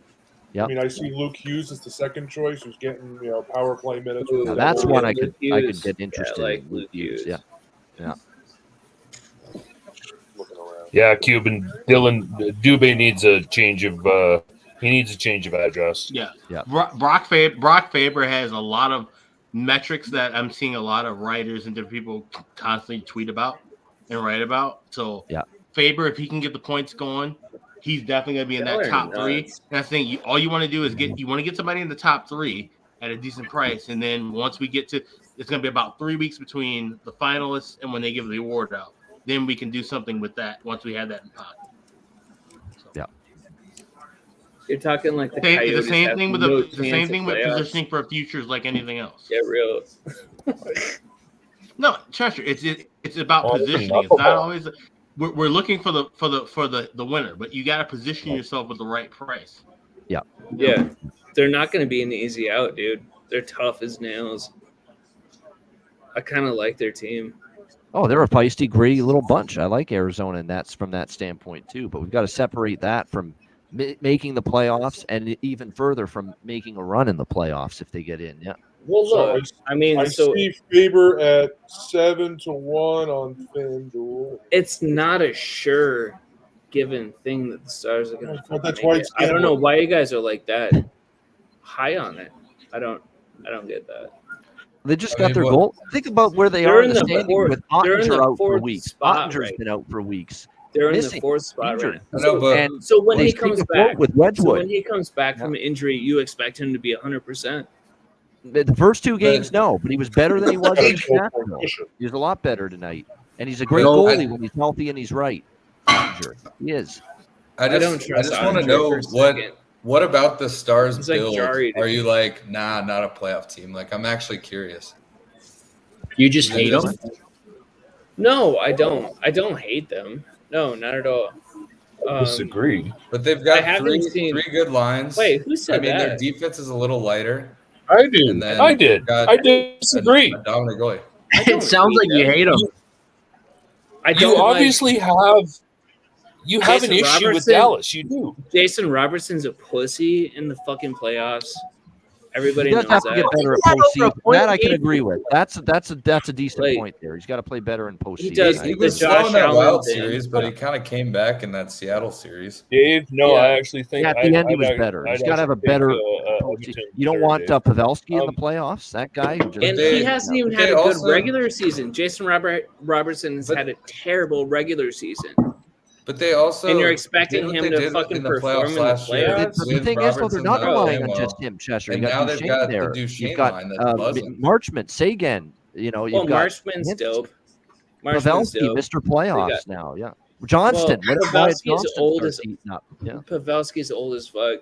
Yep. I mean, I see Luke Hughes as the second choice, who's getting power play minutes. Now that's one I could get interested in. Luke Hughes. Yeah. Yeah, Cuban Dylan Dubé needs a change of address. Yeah. Brock Faber has a lot of metrics that I'm seeing a lot of writers and different people constantly tweet about and write about. So Faber, if he can get the points going, he's definitely going to be in that top three. And I think all you want to do is get somebody in the top three at a decent price. And then once we get to, it's going to be about 3 weeks between the finalists and when they give the award out. Then we can do something with that once we have that in pocket. So. Yeah. You're talking like the same thing with positioning for futures like anything else. Get real. No, Chester, it's about positioning. It's not always we're looking for the winner, but you got to position yourself with the right price. Yeah. Yeah. They're not going to be an easy out, dude. They're tough as nails. I kind of like their team. Oh, they're a feisty, gritty little bunch. I like Arizona, and that's from that standpoint too. But we've got to separate that from making the playoffs, and even further from making a run in the playoffs if they get in. Yeah. Well, look, I see Faber at 7-1 on FanDuel. It's not a sure given thing that the Stars are going to. That's why I don't know why you guys are like that high on it. I don't get that. They just got their goal. Think about where they are in the standing with Ottinger out for weeks. Ottinger's been out for weeks. They're in the fourth spot right now. And so when he comes back with Wedgwood, from an injury, you expect him to be 100%. The first two games, no, but he was better than he was in Nashville. He was a lot better tonight, and he's a great goalie when he's healthy and he's right. Ottinger, he is. I just want to know what about the Stars build? Are you like, nah, not a playoff team? Like, I'm actually curious. You just hate them? No, I don't. I don't hate them. No, not at all. Disagree. But they've got three good lines. Wait, who said that? Their defense is a little lighter. I do. I disagree. A dominant goalie. It sounds like you hate them. You obviously have an issue with Dallas. You do. Jason Robertson's a pussy in the fucking playoffs. Everybody knows have that. To get better at postseason. That I can agree with. That's a decent point there. He's got to play better in postseason. He was slow in that Wild series, but he kind of came back in that Seattle series. Dave, I actually think at the end he was better. He's got to have a better. You don't want Pavelski in the playoffs. That guy. And he hasn't even had a good regular season. Jason Robertson has had a terrible regular season. But they also and you're expecting him to fucking perform in the playoffs. The thing is, though, they're not relying on just him, Chester. You got Duchesne there. You've got Marchment, Sagan. You've got Marchment's dope. Pavelski, Mr. Playoffs now. Yeah. Johnston. Pavelski's old as Pavelski's old as fuck.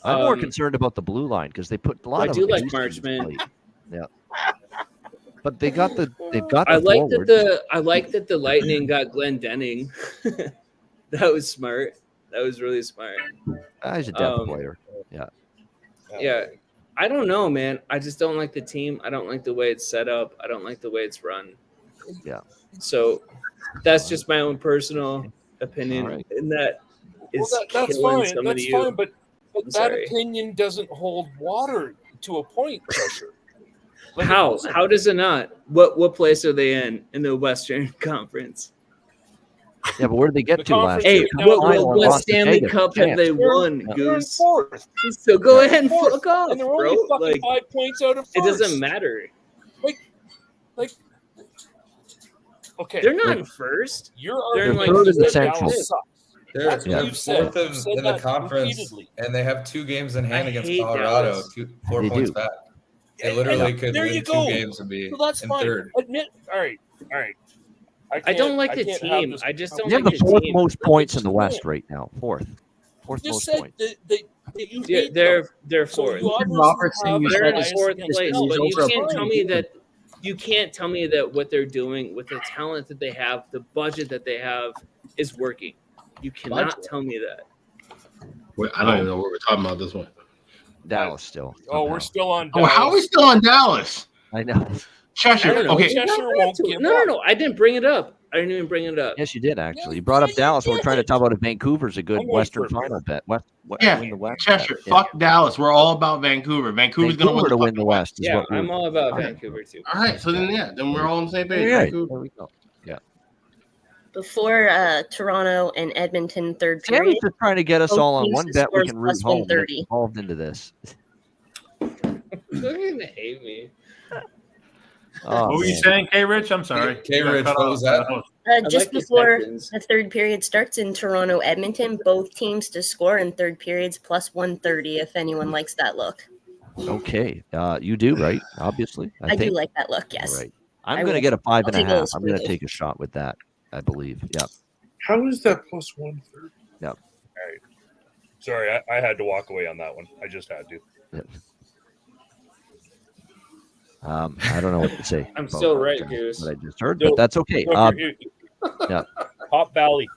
I'm more concerned about the blue line because they put a lot of. I do like Marchment. Yeah. But they've got the. I like that the Lightning got Glenn Denning. That was smart. That was really smart. He's a depth player. Yeah. Yeah. I don't know, man. I just don't like the team. I don't like the way it's set up. I don't like the way it's run. Yeah. So that's just my own personal opinion, right. And that is that's killing fine. some of you. Fine, but that opinion doesn't hold water to a point, Pressure. How does it not? What place are they in the Western Conference? Yeah, but where did they get to last Hey, year? what Stanley Cup have they won, Goose? So go ahead and fuck off, and they're bro. only fucking Like, 5 points out of first. it doesn't matter. Like, okay, They're not in first. They're in like third in the fifth. Central. They're That's what you've said. fourth You've said in the that conference, repeatedly. and they have 2 games in hand I against hate Colorado. Dallas. 4 They points do. back. They literally could There win you 2 go. games and be So that's in fine. third. Admit. All right. I don't like the can't have team. this I just don't You have like the the fourth team. most points in the West right now. Fourth You most said points. that you Yeah, hate they're them. So fourth. you obviously Robertson, have you the They're in said highest fourth against place, Dallas. but you That's can't fine. tell me that. You can't tell me that what they're doing with the talent that they have, the budget that they have, is working. You cannot tell me that. Wait, I don't even know what we're talking about this one. Dallas still. Oh, we're still on Oh, Dallas. how are we still on Dallas? I know. Cheshire. I don't know. Okay. Cheshire won't give No, up. no. I didn't bring it up. I didn't even bring it up. Yes, you did actually. You brought up Dallas. We're trying to talk about if Vancouver's a good I'm Western waiting for it. final bet. Yeah, Win the West. Cheshire. bet. Yeah. Fuck Dallas. We're all about Vancouver. Vancouver's going Vancouver to win the fucking West. Is Yeah, what we're- I'm all about Okay. Vancouver too. All right, so then we're all on the same page. Okay, Vancouver. there we go. Yeah. Before Toronto and Edmonton third Sammy's period. just trying to get us both all on teams one to bet we score can root plus home. That's 130. involved into this. They're gonna hate me. Oh, What were you man. saying, K-Rich? I'm sorry. K. You got Rich, cut what off. was that? Just like the before Texans. the third period starts in Toronto, Edmonton, both teams to score in third periods plus 130 if anyone likes that look. Okay. You do, right? Obviously. I do think. like that look, yes. All right. I'm I going to will. get a 5.5. I'll take a little I'm going to sprinkle. take a shot with that, I believe. Yeah. How is that plus 130? Yeah. All right. Sorry, I had to walk away on that one. I just had to. Yeah. I don't know what to say. I'm about still right, what Goose. I just heard, So- but that's okay. so here- Yeah. Hop Valley.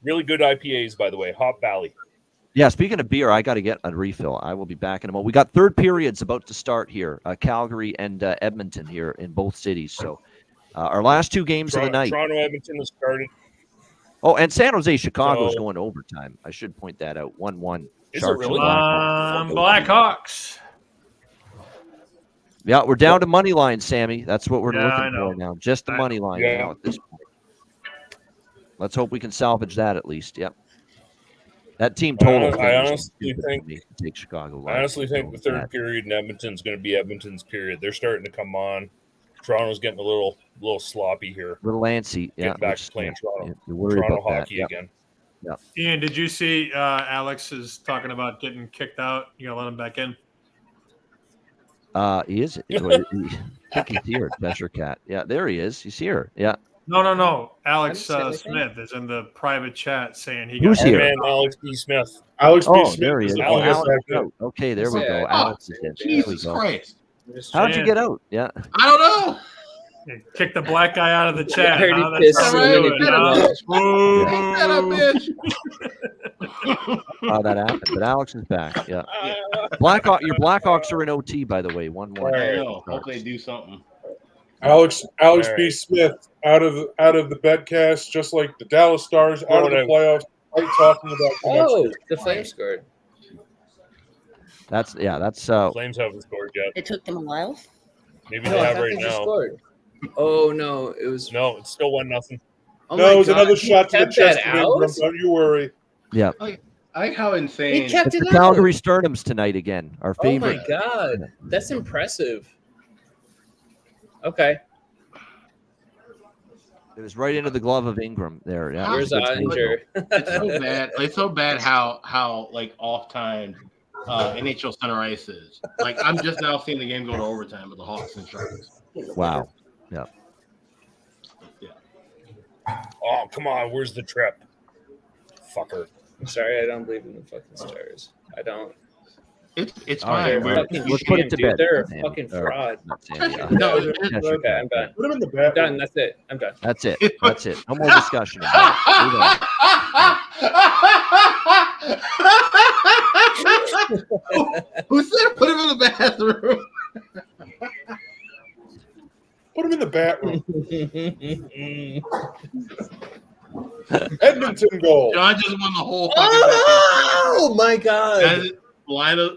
Really good IPAs, by the way. Hop Valley. Yeah, speaking of beer, I got to get a refill. I will be back in a moment. We got third periods about to start here, Calgary and Edmonton here in both cities. So our last 2 games of the night. Toronto, Edmonton has started. Oh, and San Jose, Chicago is So- going to overtime. I should point that out. 1-1. Is it Sharks really? and Blackhawks. Yeah, we're down to money line, Sammy. That's what we're Yeah, I looking know. for now. Just the money line Yeah. now at this point. Let's hope we can salvage that at least. Yep. That team total. I thing was honestly stupid for think- me to take Chicago. I honestly think the third Bad. period in Edmonton's going to be Edmonton's period. They're starting to come on. Toronto's getting a little sloppy here. Little antsy. Yeah. Getting back which- to playing Toronto. You worry Toronto about that. hockey Yeah. again. Yeah. Ian, did you see Alex is talking about getting kicked out? You gonna let him back in? He is. I think he's here. Cheshire Cat. Yeah, there he is. He's here. Yeah. No. Alex I didn't say anything. Smith is in the private chat saying he Who's got here? Man, Alex B. Smith. Alex B. Oh, Smith there he is is. the Oh, one Alex that's is out. Okay, there we go. Yeah. Alex is in. There we Jesus go. Christ. How'd you get out? Yeah. I don't know. Kick the black guy out of the chat. heard he Huh? pissed That's how so we do many it, people huh? off. Boo. Shut up, bitch. How that happened, but Alex is back. Yeah. Your Blackhawks are in OT, by the way. 1-1. I know. Hope they do something. Alex All B. right. Smith out of the Betcast, just like the Dallas Stars out of the playoffs. Right, talking about Oh, the Flames scored. That's Flames haven't scored yet. It took them a while. Maybe No, they I have thought right they just now. scored. Oh no, it was. No, it's still 1-0. Oh no, my it was God. another He shot to the kept chest that of out? Ingram. Don't you worry. yeah. I like how insane. He kept It's it the out. Calgary Sternums tonight again. Our Oh favorite. my God, that's impressive. Okay, It was right into the glove of Ingram there. Yeah. where's Good save. Ottinger? It's so bad. It's so bad how like off time NHL center ice is. Like I'm just now seeing the game go to overtime with the Hawks and Sharks. Wow. Yeah. Oh, come on. Where's the trip? Fucker. I'm sorry, I don't believe in the fucking Stars. I don't. It's All right, fine. They're well, fucking let's put it scam, to dude. bed. They're a Sammy. fucking Or, fraud. not Sammy, No, Cheshire Okay, Cat. I'm done. Put him in the I'm bat. done. That's it. I'm done. That's it. That's it. No more discussion about it. Move on. Who said put him in the bathroom? Put him in the bat room. Edmonton goal. John just won the whole fucking Oh my God!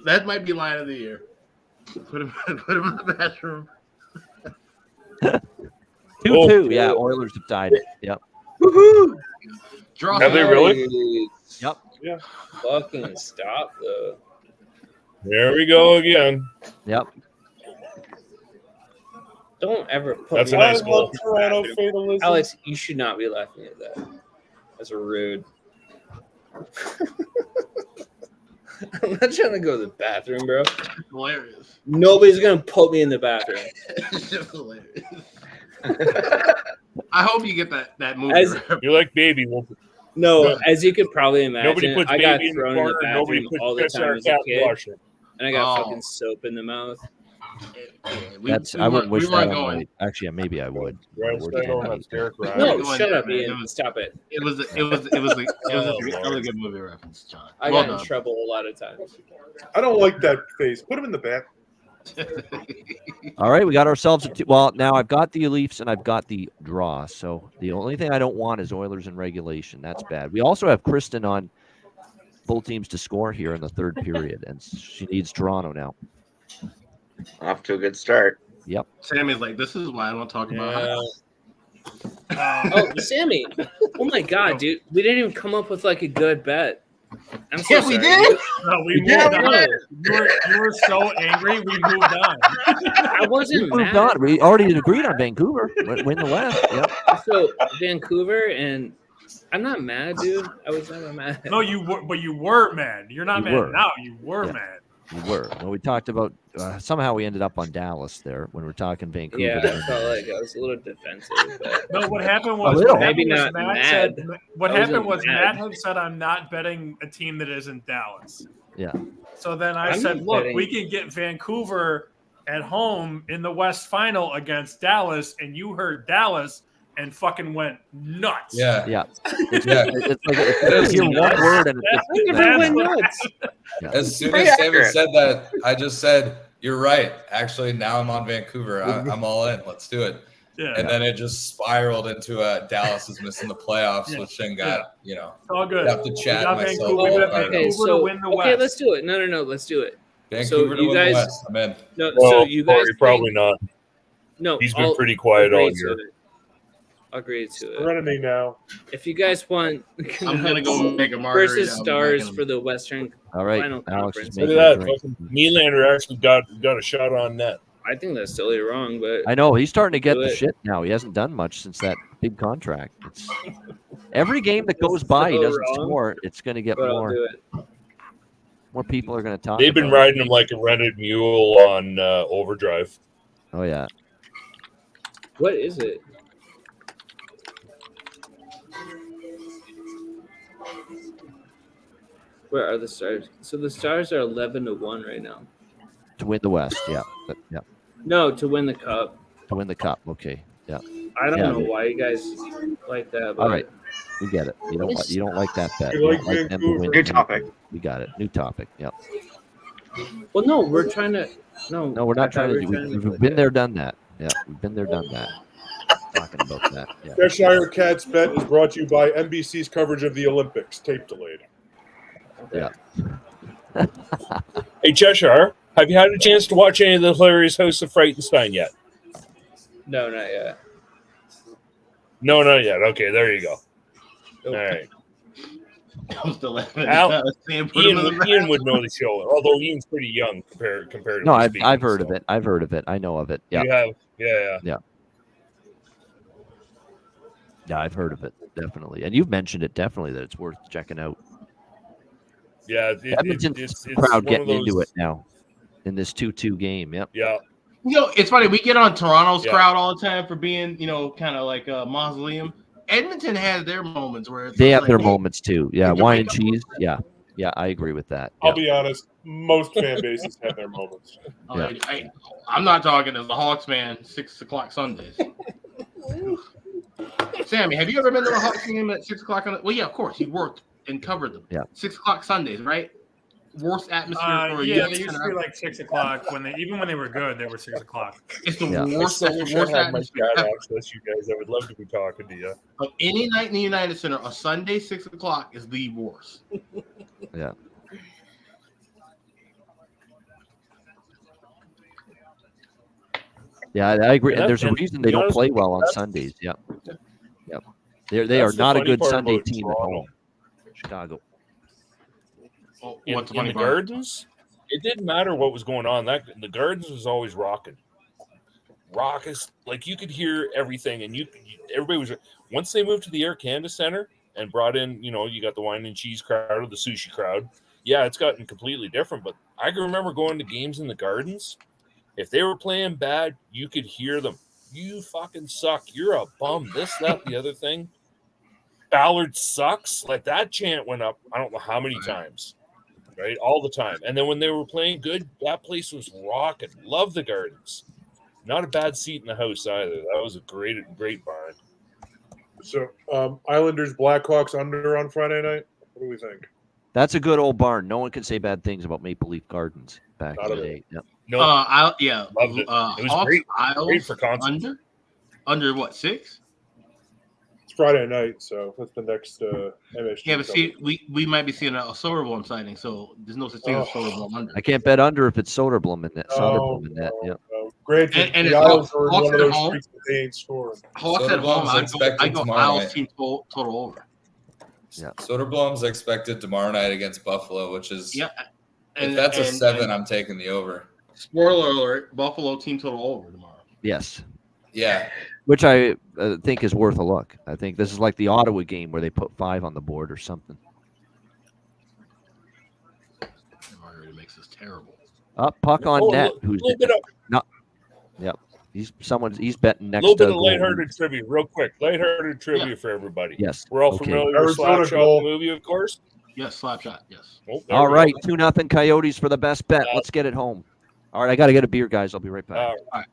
that might be line of the year. Put him in the bathroom. 2-2. Yeah, Oilers have tied it. Yep. Woohoo! Have they really? Yep. Yeah. Fucking stop though. There we go again. Yep. Don't ever put. That's a nice goal. Toronto fatalism. Alex, you should not be laughing at that. That's rude. I'm not trying to go to the bathroom, bro. Hilarious. Nobody's gonna put me in the bathroom. It's just hilarious. I hope you get that movie. You're like baby. No, as you could probably imagine, Nobody puts I got baby in the thrown in the corner, nobody bathroom puts all the piss in time our as a cat kid, washer. and I got fucking soap in the mouth. I wouldn't wish that on my. Actually, maybe I would. No, shut up, Ian. Stop it. It was a really good movie reference, John. I got in trouble a lot of times. I don't like that face. Put him in the back. All right, we got ourselves well, now I've got the Leafs and I've got the draw. So the only thing I don't want is Oilers in regulation. That's bad. We also have Kristen on both teams to score here in the third period, and she needs Toronto now. Off to a good start. Yep. Sammy's like, this is why I don't talk about Oh, Sammy. Oh my god, dude. We didn't even come up with like a good bet. I'm so Yeah, sorry. we did. No, we moved on. You were so angry, we moved on. I wasn't We moved mad. on. We already agreed on Vancouver. Win the West. Yep. So Vancouver, and I'm not mad, dude. I was never mad. No, you were, but you were mad. You're not You mad were. now. You were Yeah. mad. We were. Well, we talked about somehow we ended up on Dallas there when we're talking Vancouver. Yeah, I felt like I was a little defensive. But No, what happened was little. maybe Matt not said. mad. What I wasn't happened was mad. Matt had said, "I'm not betting a team that isn't Dallas." Yeah. So then I I'm said, not "Look, betting- we can get Vancouver at home in the West Final against Dallas," and you heard Dallas and fucking went nuts. Yeah. It's Yeah. it's hear one word and That's what- As soon as Sammy said that, I just said, "You're right." Actually, now I'm on Vancouver. I'm all in. Let's do it. Yeah. And then it just spiraled into Dallas is missing the playoffs, which then got It's all good. have to We chat got myself. Vancouver, we got out. Vancouver to win the West. let's do it. No, let's do it. Vancouver to you win guys, the West. I'm in. No, Well, so you guys Corey, probably not. No, He's been I'll pretty quiet all agree to year. it. I'll agree to it. Running me now. If you guys want, I'm gonna go make a margarita. versus I'm Stars making- for the Western All right, Final Alex Conference. is Look making at a that. drink. Fucking Nylander actually got a shot on net. I think that's totally wrong, but I know he's starting to get Do the it. shit now. He hasn't done much since that big contract. It's every game that goes by, he so doesn't wrong, score. It's going to get but I'll more. do it. More people are going to talk. They've been about it. riding him like a rented mule on overdrive. Oh yeah. What is it? Where are the Stars? So the Stars are 11-1 right now. To win the West, yeah, yeah. No, to win the Cup. To win the Cup, okay, yeah. I don't Yeah. know why you guys like that. But All right, we get it. You don't like that bet. You You like don't like them to Vancouver. win. New topic. We got it. New topic. Yep. Well, no, we're trying to. No, No, we're I not thought trying to. we were We've play been that. there, done that. Yeah, we've been there, done that. Talking about that. Yeah. Cheshire Cats Bet is brought to you by NBC's coverage of the Olympics. Tape delayed. Yeah. Hey, Cheshire, have you had a chance to watch any of the hilarious House of Frightenstein yet? No, not yet. No, not yet. Okay, there you go. All right. I'm still laughing. Al, Sam, put him in the back. Ian would know the show, although Ian's pretty young comparatively No, I've speaking, heard so. of it. I've heard of it. I know of it. Yeah. You have, yeah. Yeah, I've heard of it definitely, and you've mentioned it definitely that it's worth checking out. Yeah, Edmonton's it's crowd one of getting into those- it now in this 2-2 game. Yep. Yeah. You know, it's funny. We get on Toronto's Yeah. crowd all the time for being, kind of like a mausoleum. Edmonton has their moments where it's They have like, their hey, moments too. Yeah, Can you wine wake and up cheese. Yeah, yeah, I agree with that. I'll Yeah. be honest, most fan bases have their moments. Yeah. I'm not talking as a Hawks fan. 6 o'clock Sundays. Sammy, have you ever been to a Hawks game at 6 o'clock? Well, yeah, of course. You worked and covered them. Yeah. 6 o'clock Sundays, right? Worst atmosphere for a Yeah, youth they used to center. be like 6 o'clock even when they were good, they were 6 o'clock. It's the Yeah. worst. I That's the wish I worst had my atmosphere chat ever. access, you guys. I would love to be talking to you. Of any night in the United Center, a Sunday 6 o'clock is the worst. Yeah. Yeah, I agree. Yeah, And there's a and reason to they be don't honest play with you, well on that's- Sundays. Yep. Yep. They are not a good Sunday team at home. Chicago. In the Gardens, it didn't matter what was going on. The Gardens was always rocking. Raucous, like you could hear everything, and everybody was. Once they moved to the Air Canada Center and brought in, you got the wine and cheese crowd or the sushi crowd. Yeah, it's gotten completely different. But I can remember going to games in the Gardens. If they were playing bad, you could hear them. You fucking suck. You're a bum. This, that, the other thing. Ballard sucks. Like that chant went up. I don't know how many times. Right, all the time. And then when they were playing good, that place was rocking. Love the Gardens. Not a bad seat in the house either. That was a great barn. So, Islanders Blackhawks under on Friday night. What do we think? That's a good old barn. No one can say bad things about Maple Leaf Gardens back in the day. Yep. No, loved it. It was great. Great for concert. Under what, 6? It's Friday night, so that's the next MSG. Yeah, but see, we might be seeing a Soderblom sighting, so there's no such thing as Soderblom under. I can't bet under if it's Soderblom in that. Soderblom in that. Yeah. Granted, and the Isles are in one of those streaks that they ain't scoring. Hawks at home, I go Isles team total over. Yeah. Soderblom's expected tomorrow night against Buffalo, which is And, if that's a 7, I'm taking the over. Spoiler alert: Buffalo team total over tomorrow. Yes. Yeah. Which I think is worth a look. I think this is like the Ottawa game where they put 5 on the board or something. Margaret makes this terrible. Puck on net. Who's not? Yep. He's betting next. A little bit of lighthearted trivia, real quick. Lighthearted trivia for everybody. Yes. We're all familiar with Slapshot, the movie, of course. Yes, Slapshot. Yes. All right, 2-0 Coyotes for the best bet. Let's get it home. All right, I got to get a beer, guys. I'll be right back. All right.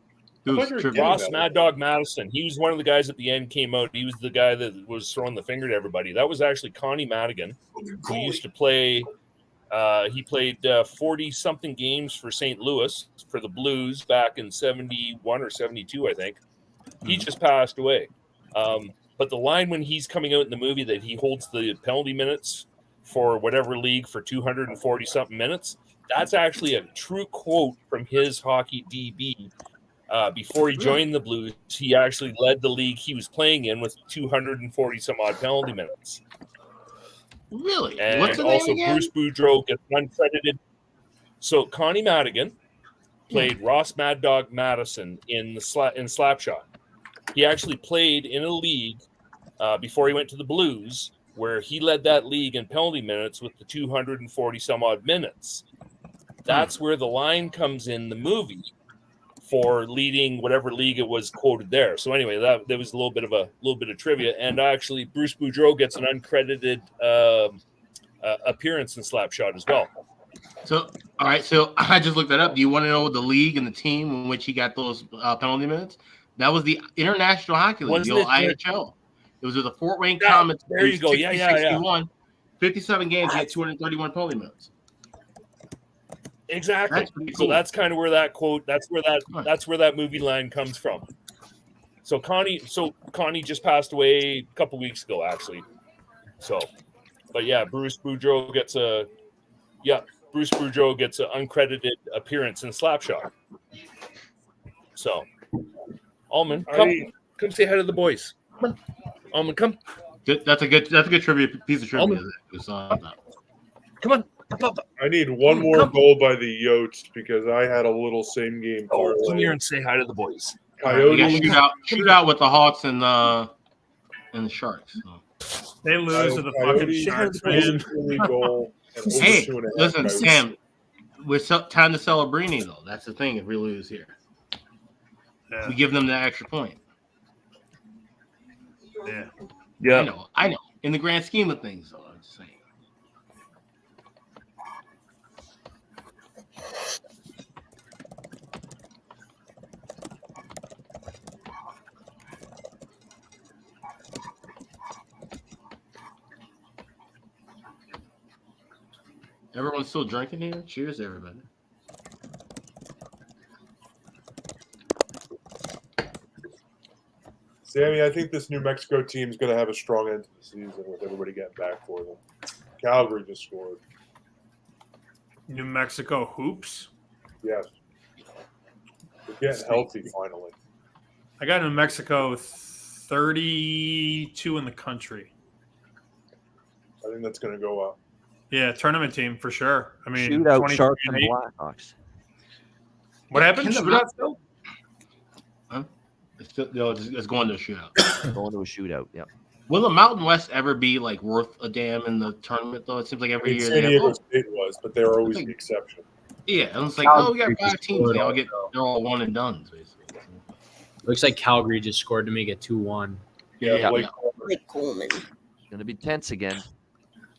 Ross Mad Dog Madison. He was one of the guys at the end came out. He was the guy that was throwing the finger to everybody. That was actually Connie Madigan, who used to play. He played 40-something games for St. Louis for the Blues back in 71 or 72, I think. He just passed away. But the line when he's coming out in the movie that he holds the penalty minutes for whatever league for 240-something minutes, that's actually a true quote from his hockey DB. Before he joined the Blues, he actually led the league he was playing in with 240-some-odd penalty minutes. Really? And what's the also name again? Bruce Boudreau gets uncredited. So Connie Madigan played Ross Mad Dog Madison in Slapshot. He actually played in a league before he went to the Blues where he led that league in penalty minutes with the 240-some-odd minutes. That's where the line comes in the movie for leading whatever league it was quoted there. So anyway, that was a little bit of trivia. And actually, Bruce Boudreau gets an uncredited appearance in Slapshot as well. So, all right. So I just looked that up. Do you want to know the league and the team in which he got those penalty minutes? That was the International Hockey League, the old IHL. It was with the Fort Wayne Comets. There you go. 61, 57 games. He had 231 penalty minutes. Exactly. That's pretty So cool. that's kind of where that quote. That's where that movie line comes from. So Connie just passed away a couple weeks ago, actually. So, but yeah, Bruce Boudreau gets an uncredited appearance in Slapshot. So, Almond, come say hi to the boys. Come on. Almond, come. That's a good trivia piece of trivia. Come on. I need one more goal by the Yotes because I had a little same game. Come here and say hi to the boys. Coyotes shoot out with the Hawks and the Sharks. So. They lose to the fucking Sharks, man. Hey, listen, Sam. We're time to Celebrini though. That's the thing. If we lose here, we give them that extra point. Yeah. I know. In the grand scheme of things, though, I'm just saying. Everyone's still drinking here? Cheers, everybody. Sammy, I think this New Mexico team is going to have a strong end to the season with everybody getting back for them. Calgary just scored. New Mexico hoops? Yes. They're getting healthy finally. I got New Mexico 32 in the country. I think that's going to go up. Yeah, tournament team for sure. I mean, shootout Sharks and Blackhawks. What happened? Shootout still? Huh? It's going to a shootout. Going to a shootout. Yeah. Will the Mountain West ever be like worth a damn in the tournament though? It seems like every year. San Diego State was, but they were always the exception. Yeah, and it's like, we got 5 teams. They're all one and done, basically. Looks like Calgary just scored to make it 2-1. Yeah. Blake Coleman. Going to be tense again.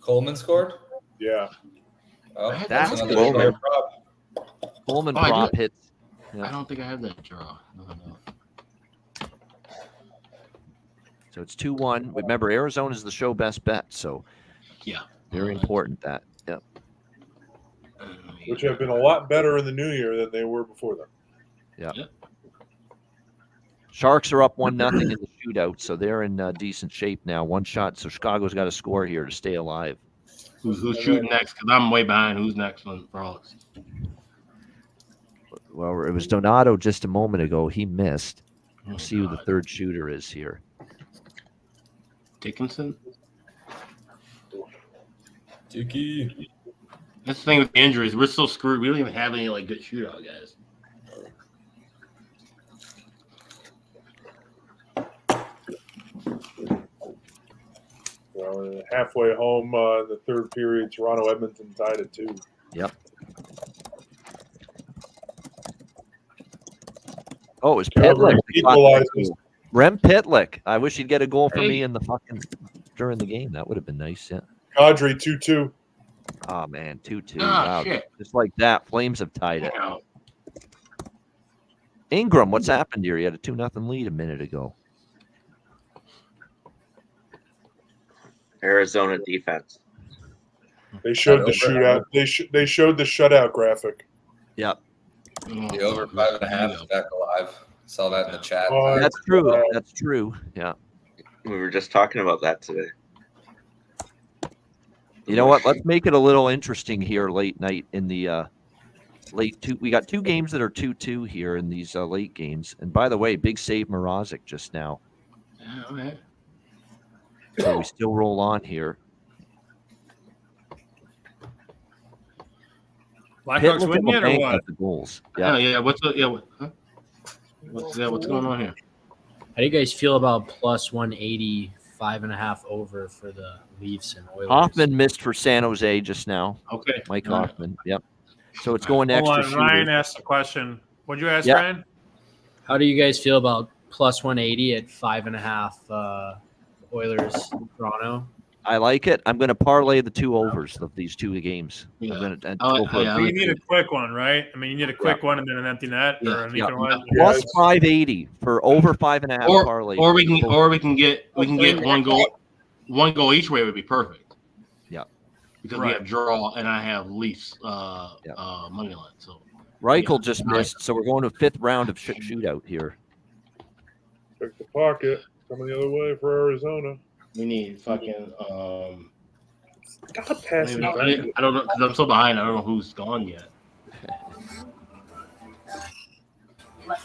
Coleman scored? Yeah. Oh, that's another Coleman. player prop. Coleman prop hits. Yeah. I don't think I have that draw. No. So it's 2-1. Remember, Arizona is the show best bet. So yeah, very important that. Yep. Which have been a lot better in the new year than they were before them. Yeah. Sharks are up 1-0 in the shootout, so they're in decent shape now. One shot, so Chicago's got to score here to stay alive. Who's shooting next? Because I'm way behind. Who's next for Alex? Well, it was Donato just a moment ago. He missed. We'll see who the third shooter is here. Dickinson? Dicky. That's the thing with the injuries. We're so screwed. We don't even have any good shootout guys. Well, halfway home in the third period, Toronto Edmonton tied at 2. Yep. Oh, it was Pitlick. Rem Pitlick. I wish he'd get a goal for me in the during the game. That would have been nice. Yeah. Kadri 2-2. Oh man, 2-2. Oh, wow. shit. Just like that, Flames have tied it. Ingram, what's happened here? He had a 2-0 lead a minute ago. Arizona defense. They showed the shootout. They showed the shutout graphic. Yep. The over 5.5 is back alive. Saw that in the chat. That's true. That's true. Yeah. We were just talking about that today. You know what? Let's make it a little interesting here late night in the late two. We got 2 games that are 2-2 here in these late games. And by the way, big save Mrazek just now. Yeah, okay. So we still roll on here. Blackhawks win yet or what? The goals. Yeah. What's going on here? How do you guys feel about plus 180, 5.5 over for the Leafs and Oilers? Hoffman missed for San Jose just now. Okay. Mike Hoffman. Yep. So it's going next. Hold on. Ryan asked a question. What'd you ask, Ryan? How do you guys feel about plus 180 at 5.5 Oilers Toronto? I like it. I'm going to parlay the 2 overs of these 2 games. Yeah. You need a quick one, right? I mean, you need a quick one and then an empty net or an equal one. Plus 580 for over 5.5 parlay. Or we can get one goal each way would be perfect. Yeah. Because we have draw and I have Leafs money line. So Reichel just missed, so we're going to a 5th round of shootout here. Check the pocket. Coming the other way for Arizona. We need fucking. God, pass it. I don't know because I'm so behind. I don't know who's gone yet.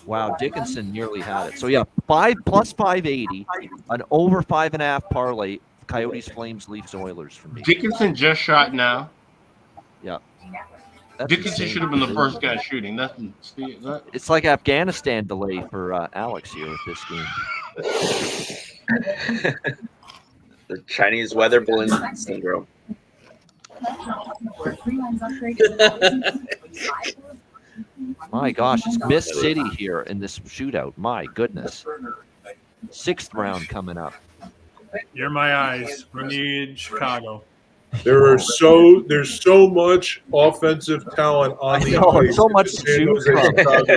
Wow, Dickinson nearly had it. So yeah, 5 plus 580, an over 5.5 parlay. Coyotes, Flames, Leafs, Oilers for me. Dickinson just shot now. Yeah. Dickinson should have been the first guy shooting. It's like Afghanistan delay for Alex here with this game. The Chinese weather balloon syndrome. My gosh, it's Mist City here in this shootout. My goodness. 6th round coming up. You're my eyes. We need Chicago. There's so much offensive talent on the ice. So much to choose from.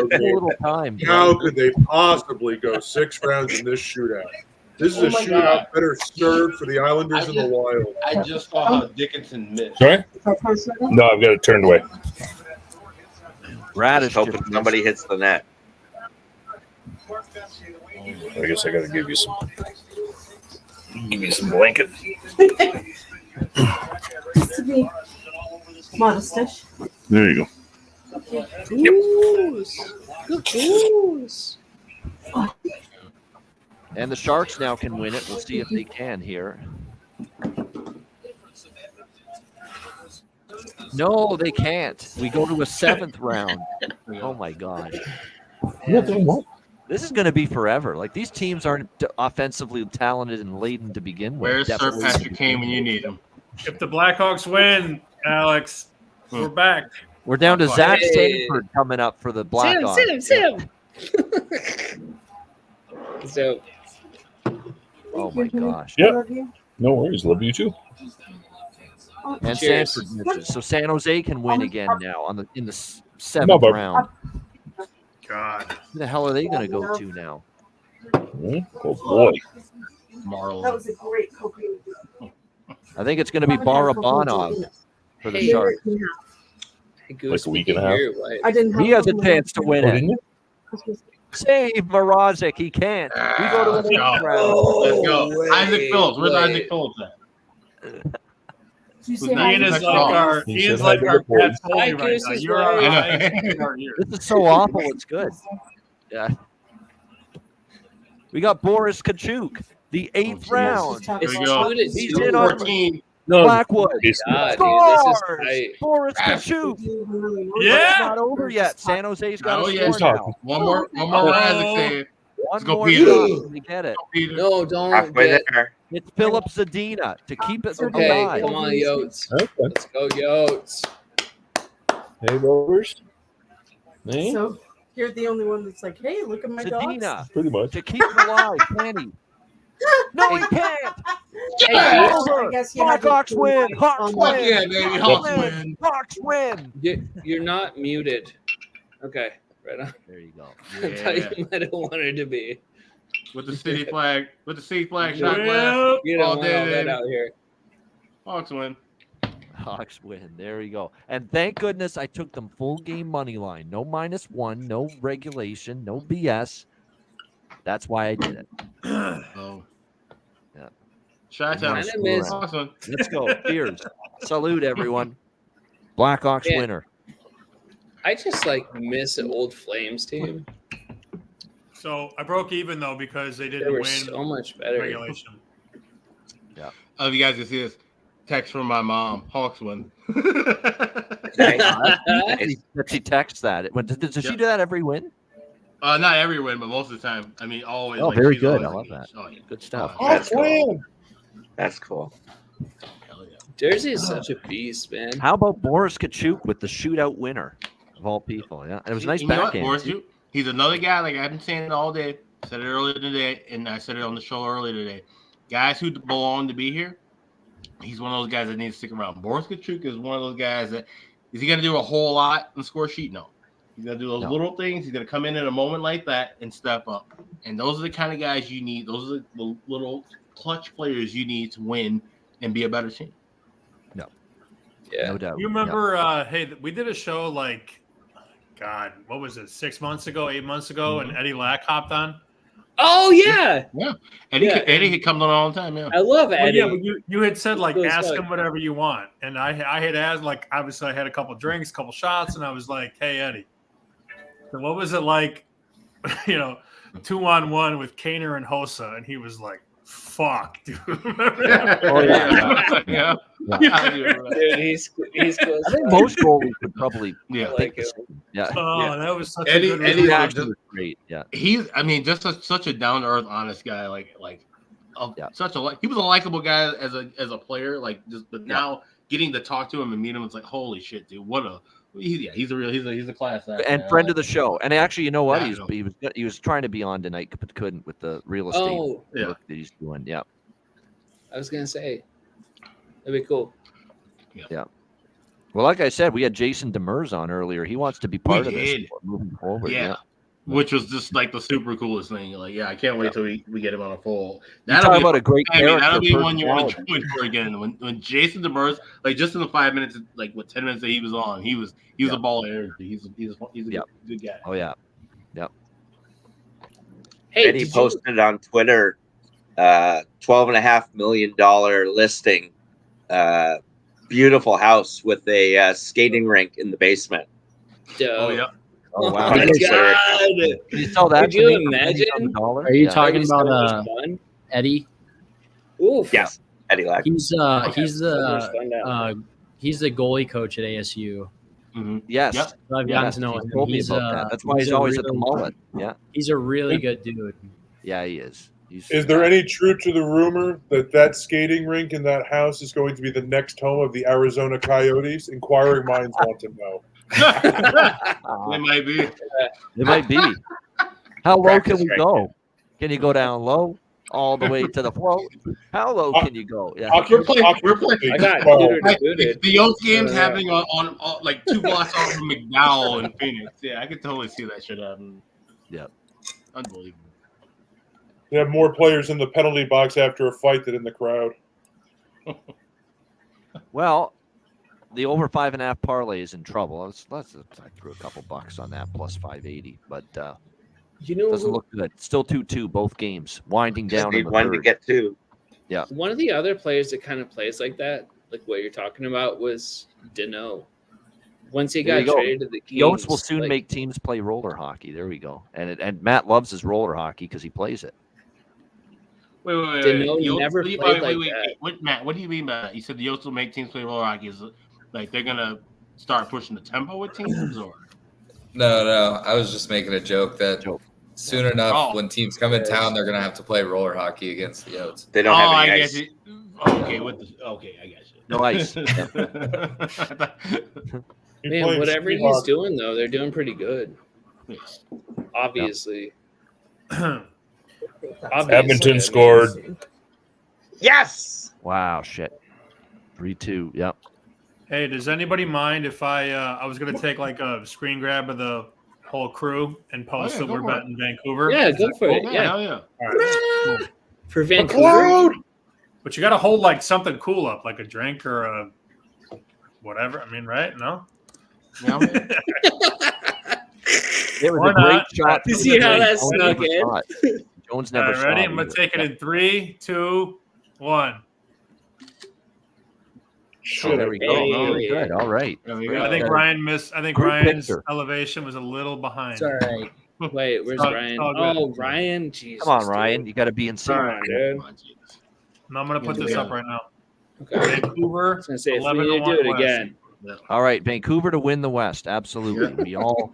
Little time. How could they possibly go 6 rounds in this shootout? This is a shootout better served for the Islanders and the Wild. I just saw how Dickinson missed. Sorry? No, I've got it turned away. Radish hoping somebody hits the net. I guess I got to give you some blanket. Modestish. There you go. Goose. Good goose. And the Sharks now can win it. We'll see if they can here. No, they can't. We go to a 7th round. Oh, my God. This is going to be forever. Like, these teams aren't offensively talented and laden to begin with. Where's Sir Patrick Kane when you need him? If the Blackhawks win, Alex, we're back. We're down to Zach Sanford coming up for the Blackhawks. Sam. So. Oh, my gosh. Yep. No worries. Love you too. And Sanford misses. So San Jose can win again now in the 7th round. God. Who the hell are they going to go to now? Oh, boy. Marlon. That was a great cocaine. I think it's going to be Barabanov for the Sharks. Like a week and a half. I didn't He has a chance to win it. Save Mrazek. He can't. We go to the 8th round. Let's go. Isaac Phillips. Where's Isaac Phillips at? Ian is like our Pat Foley right now. You're our This is so awful. It's good. Yeah. We got Boris Kachuk, the 8th round. Here we go. He's in on 14. Blackwood. God, Scores! Boris Kachuk. Yeah. It's not over yet. San Jose's got a score now. One more Isaac save. One go, more Peter. shot. We get it. No, don't get. It's Philip Zadina to keep it Okay, alive. come on, Yotes. Okay. Let's go, Yotes. Hey, Rovers. Hey. So you're the only one that's like, hey, look at my dogs. Zadina Pretty much. to keep it alive. Can he? No, he can't. Hey, I guess you had to- Blackhawks win. Hawks Fuck win. yeah, baby. Hawks win. Hawks win. You're not muted. Okay, right on. There you go. I thought you might have wanted to be. With the city flag. With the city flag shot glass. Well, You don't All want day, all that baby. out here. Hawks win. Hawks win. There you go. And thank goodness I took them full game money line. No -1, no regulation, no BS. That's why I did it. Oh. Yeah. Chi-town. Awesome. Let's go. Cheers. Salute, everyone. Blackhawks Yeah. winner. I just miss an old Flames team. So I broke even though because they They didn't were win so much better. regulation. Yeah. Oh, if you guys can see this. Text from my mom. Hawks win. She texts that. Does she do that every win? Not every win, but most of the time. I mean, always. Oh, like, very she's good. I always love like, that. oh, yeah. Good stuff. That's cool. That's cool. Jersey is such a beast, man. How about Boris Kachuk with the shootout winner of all people? Yeah, and it was a nice You know what, backhand. Boris, he's another guy. Like I've been saying it all day. I said it earlier today, and I said it on the show earlier today. Guys who belong to be here. He's one of those guys that needs to stick around. Boris Kachuk is one of those guys that is he going to do a whole lot in the score sheet? No. He's going to do those little things. He's going to come in at a moment like that and step up. And those are the kind of guys you need. Those are the little clutch players you need to win and be a better team. No. Yeah. No doubt. You remember, hey, we did a show God, what was it, 6 months ago, 8 months ago, and Eddie Lack hopped on? Oh, yeah. Yeah. Eddie had come on all the time, yeah. I love Eddie. Well, yeah, but you had said, ask like- him whatever you want. And I had asked, obviously I had a couple drinks, couple shots, and I was like, hey, Eddie, so what was it like, 2-on-1 with Kaner and Hossa? And he was like, fuck, dude. Oh, yeah. Dude, he's close. I think most goalies would probably like it. Yeah. Oh, that was such Eddie, a good Eddie reaction. was great. Yeah. He's, just such a down to earth, honest guy. He was a likable guy as a player. But now getting to talk to him and meet him, it's like, holy shit, dude! He's a class act. And friend of the show. And actually, you know what? He was trying to be on tonight, but couldn't with the real estate work that he's doing. Yeah. I was gonna say that'd be cool. Yeah. Well, like I said, we had Jason Demers on earlier. He wants to be part of this moving forward. Yeah. Which was just the super coolest thing. I can't wait till we get him on a full. Talk about a great character. That'll be one you want to join for again. When Jason Demers, just in the 5 minutes, 10 minutes that he was on, he was a ball of energy. He's a good guy. Oh yeah. Yep. Hey, Eddie posted on Twitter, $12.5 million listing, beautiful house with a skating rink in the basement. Dope. Oh yeah. Oh wow! my God! Can you sell that? Could you imagine? Are you talking about Eddie? Oof. Yes, Eddie Lack. He's the goalie coach at ASU. Mm-hmm. Yes, so I've gotten to know him. Told me about that. That's why he's always at the mullet. Yeah, he's a really good dude. Yeah, he is. Is there any truth to the rumor that skating rink in that house is going to be the next home of the Arizona Coyotes? Inquiring minds want to know. It might be. It might be. How low can we go? Can you go down low all the way to the float? How low can you go? Yeah, we're playing. I got the Yotes game's happening on like 2 blocks off from McDowell in Phoenix. Yeah, I could totally see that shit happen. Yep. Unbelievable. They have more players in the penalty box after a fight than in the crowd. Well, the over 5.5 parlay is in trouble. I threw a couple bucks on that plus 580, but doesn't look good. Still 2-2 both games, winding down. Need one to get 2. Yeah. One of the other players that kind of plays like that, like what you're talking about, was Deneau. Once he got traded to the Kings, Yotes will soon make teams play roller hockey. There we go. And Matt loves his roller hockey because he plays it. Wait. What, Matt, what do you mean by that? You said the Yotes will make teams play roller hockey. Is it like they're gonna start pushing the tempo with teams, or? No. I was just making a joke that soon enough, when teams come in town, they're gonna have to play roller hockey against the Yotes. They don't have any ice. Okay, I guess. No ice. Man, whatever he's doing though, they're doing pretty good. Obviously. Edmonton scored. Yes. Wow, shit. 3-2. Yep. Hey, does anybody mind if I was going to take like a screen grab of the whole crew and post that we're betting Vancouver? Yeah, go for it. Cool? Yeah. Hell yeah. All right. Cool. For Vancouver. But you got to hold like something cool up, like a drink or a whatever. I mean, right? No? Yeah. It was a great shot. You see how that snuck in? Jones never shot. Ready? I'm going to take it in 3, 2, 1. Oh, there we go. Very good. All right. I think Ryan missed. I think Ryan's elevation was a little behind. It's all right. Wait, where's Ryan? Oh, Ryan. Jesus. Come on, Ryan. You got to be in sync. Dude. No, I'm going to put this up right now. Okay. Vancouver. I was going to say, if we need to do it again. All right, Vancouver to win the West. Absolutely. We all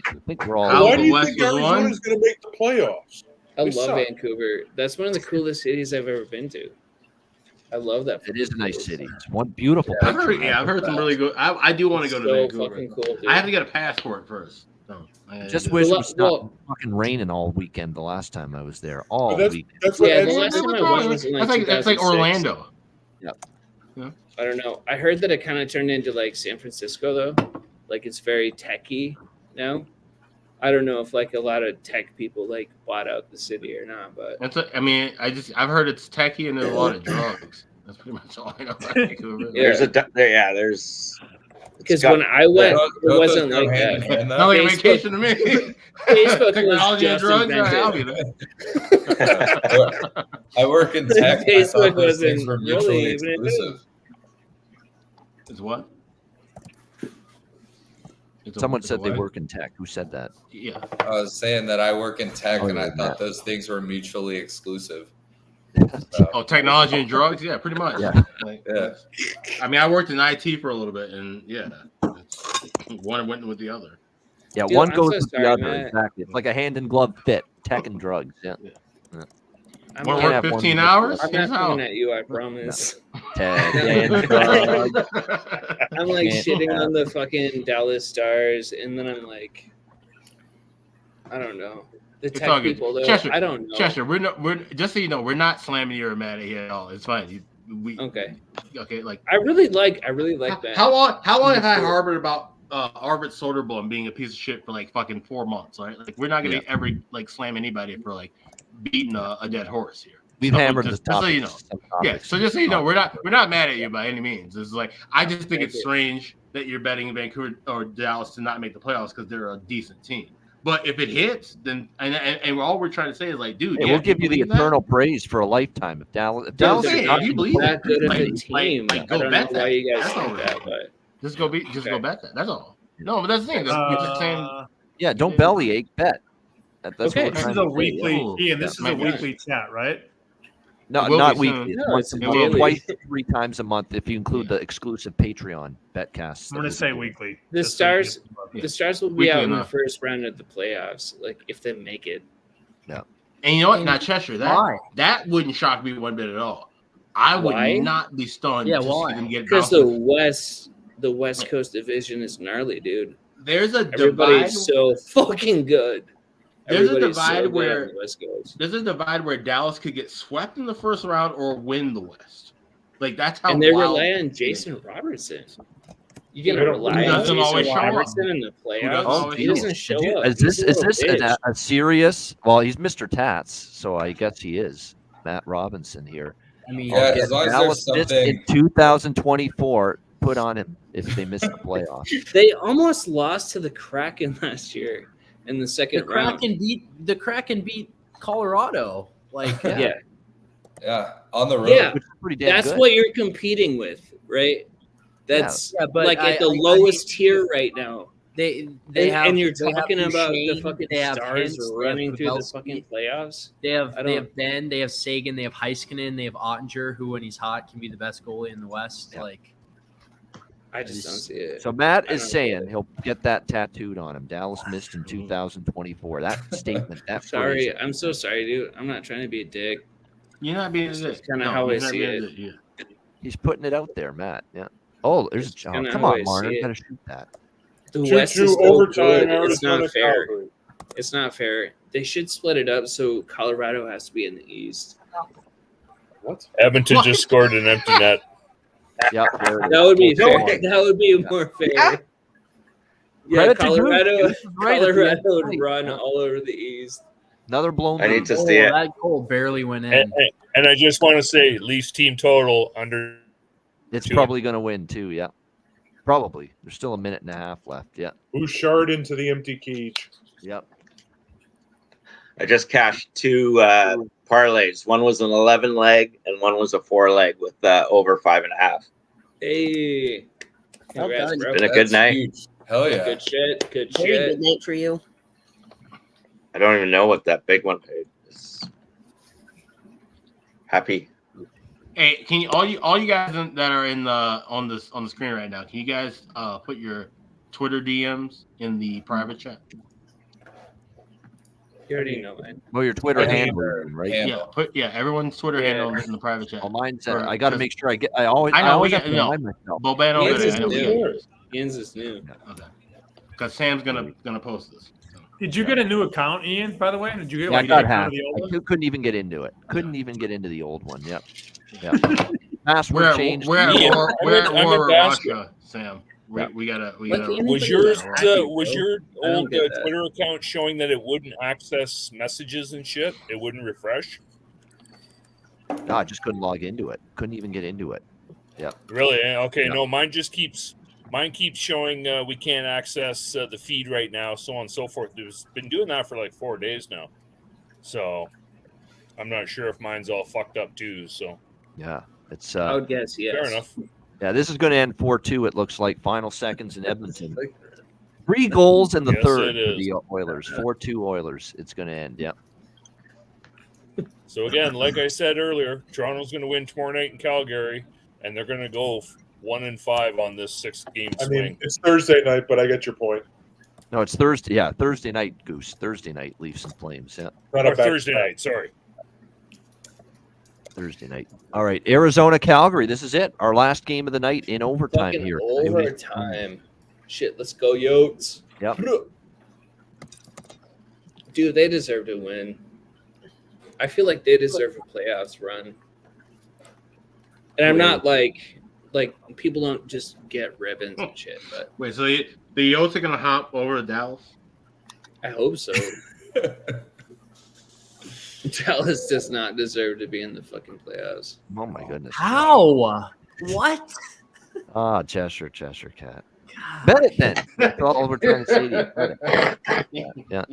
I think we're all. Why do you think Arizona's going to make the playoffs? I love Vancouver. That's one of the coolest cities I've ever been to. I love that. It is a nice city. It's one beautiful. I've heard some really good. I do want to go to Vancouver. Fucking cool, dude. I have to get a passport first. So just wish it was not fucking raining all weekend. The last time I was there, all weekend. The last time I went was in that's like Orlando. Yep. Yeah. I don't know. I heard that it kind of turned into like San Francisco though. Like it's very techy now. I don't know if like a lot of tech people like bought out the city or not, but I've heard it's techy and there's a lot of drugs. That's pretty much all I know about Vancouver. There's because when I went, it wasn't like that. Sounds like a vacation to me. Facebook Technology and drugs. I work in tech. Facebook wasn't mutually exclusive. Is what? Someone said they work in tech. Who said that? Yeah. I was saying that I work in tech, and I thought those things were mutually exclusive. Oh, technology and drugs? Yeah, pretty much. Yeah. I mean, I worked in IT for a little bit, and one went with the other. Yeah, Dude, one I'm goes so with sorry, the other. Matt. Exactly. It's like a hand in glove fit. Tech and drugs. Yeah. I'm Want to not- work 15 hours? I'm Here's not how. coming at you, I promise. Tech and drugs. I'm like shitting on the fucking Dallas Stars, and then I'm like, I don't know. The It's tech all good. people, though, Chester, I don't know. Chester, we're just so you know, we're not slamming you or mad at you at all. It's fine. Okay. Like I really like that. how long have I harbored about Arvid Soderblom being a piece of shit for like fucking 4 months, right? Like we're not gonna ever like slam anybody for like beating a dead horse here. We've hammered this just so topic. you know. Yeah, so just so you know, we're not mad at you by any means. It's like I just think it's strange that you're betting Vancouver or Dallas to not make the playoffs because they're a decent team. But if it hits, then and all we're trying to say is like, dude, We'll give you the eternal praise for a lifetime. If Dallas is not you believe that good of a like, team, like I go don't bet know why that. you guys That's think all that, but just go bet that. That's all. No, but that's the thing. We're just saying Yeah, don't bellyache. Bet. That's okay, what this is a weekly. Ian, this is a weekly chat, right? No, not weekly. It's once a month, twice to 3 times a month if you include the exclusive Patreon betcasts. I'm going to say weekly. The Stars will be Weekly out in the enough. first round of the playoffs, like if they make it. Yeah. And you know what? Now, Cheshire, that wouldn't shock me one bit at all. I would not be stunned to see them get Because bounced. the West Coast division is gnarly, dude. There's a divide. Everybody's so fucking good. There's a Everybody's divide so good where on the West Coast. there's a divide where Dallas could get swept in the first round or win the West. Like that's how. And they wild rely on Jason Robertson. You can rely Who on doesn't always Jason show up. Robertson in the playoffs. always He show doesn't up. show up. Is this He's a little bitch. a serious? Well, he's Mr. Tats, so I guess he is Matt Robinson here. I mean, Yeah, as long as there's Dallas missed something. in 2024. Put on him if they miss the playoffs. They almost lost to the Kraken last year in the the second round. Kraken beat Colorado. Like, Yeah. Yeah, on the road. Yeah, Which is pretty damn that's good. what you're competing with, right? That's but like I- at the I lowest hate- tier right now. They And, have, and you're they have talking about the Duchesne, fucking they have Stars Hintz, running they have through the Pavelski, fucking playoffs. They have I they don't- have Ben, they have Sagan, they have Heiskanen, they have Ottinger, who when he's hot can be the best goalie in the West. Like, I just don't see it. So Matt I is don't saying he'll get that tattooed on him. Dallas missed in 2024. That statement. That Sorry, phrase. I'm so sorry, dude. I'm not trying to be a dick. You're not being It's a just dick. kind of No, how I you're not see being a it. dick, yeah. He's putting it out there, Matt. Yeah. Oh, there's It's oh, kinda come how on, I Marner. see You it. gotta shoot that. The Choo-choo, West is so overtime, good. It's Arizona, not fair. Calgary. It's not fair. They should split it up so Colorado has to be in the East. What? Edmonton just scored an empty net. Yep. That would be fair. Okay. That would be more fair. Yeah, Credit to Colorado, Goose. Goose is right at the Colorado end of the would night. run Yeah. all over the East. Another blown. I need to lead. see it. that goal barely went in. And I just want to say, Leafs team total under. It's 2. probably going to win too. Yeah. Probably. There's still a minute and a half left. Yeah. Bouchard into the empty cage. Yep. I just cashed 2 parlays. One was an 11 leg and one was a 4 leg with over 5.5. Hey, congrats, bro. Been a good night. Huge. Hell yeah. Good shit. Good Very shit. good night for you. I don't even know what that big one paid. Happy. Hey, can you all you guys that are in the on the screen right now? Can you guys put your Twitter DMs in the private chat? You already know, man. Well, your Twitter handle, right? Yeah, everyone's Twitter handle is in the private chat. Well, mine's. Or- I got to make sure I get. I always have to remind myself. Bobano Ian's did is it. I know we new. got it. Ian's is new. Okay. Because Sam's gonna post this. Did you get a new account, Ian? By the way, did you get Yeah, I like got a hacked. the old one? I couldn't even get into it. Couldn't even get into the old one. Yep. Password changed. We're Yeah, at I'm war with ambassador. Russia, Sam. We gotta. Was yours was your I don't old get that. Twitter account showing that it wouldn't access messages and shit? It wouldn't refresh. No, I just couldn't log into it. Couldn't even get into it. Yep. Really? Okay. Yeah. No, mine keeps showing we can't access the feed right now, so on and so forth. It's been doing that for like 4 days now. So I'm not sure if mine's all fucked up too. So Yeah. It's. I would guess yes. fair enough. Yeah, this is going to end 4-2. It looks like final seconds in Edmonton. 3 goals in the Yes, third it for is. the Oilers. 4-2 Oilers. It's going to end. Yep. So again, like I said earlier, Toronto's going to win tomorrow night in Calgary, and they're going to go 1-5 on this 6-game I swing. mean, it's Thursday night, but I get your point. No, it's Thursday. Yeah, Thursday night, Goose. Thursday night, Leafs and Flames. Yeah, Not a Or back- Thursday night. Sorry. Thursday night. All right, Arizona, Calgary. This is it. Our last game of the night in overtime Fucking here. overtime. Shit, let's go, Yotes. Yep. Dude, they deserve to win. I feel like they deserve a playoffs run. And I'm not like people don't just get ribbons and shit, but Wait, so the Yotes are gonna hop over to Dallas? I hope so. Dallas does not deserve to be in the fucking playoffs. Oh my goodness. How? What? Ah, Cheshire Cat. Bet it then. That's all we're trying to say to you. Bet it. Yeah.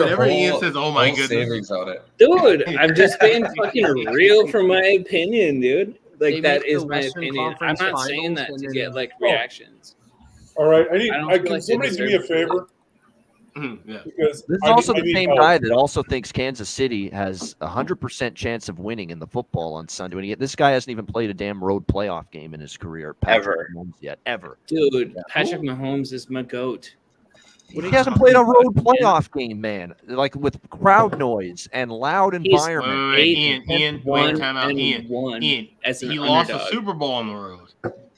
Whenever Ian says, "Oh my goodness," savings on it. Dude, I'm just being fucking real from my opinion, dude. Like They that make is the my Western opinion. I'm Conference not saying Finals that and to then- get like reactions. All right, I don't feel can like they somebody do me a deserve favor? Yeah. Because This is also the same guy that also thinks Kansas City has 100% chance of winning in the football on Sunday. This guy hasn't even played a damn road playoff game in his career. Patrick Mahomes yet, ever. Dude, Patrick Mahomes is my goat. He hasn't played a road playoff game, man. Like with crowd noise and loud environment. Ian, time out. Ian, as an he lost underdog. a Super Bowl on the road.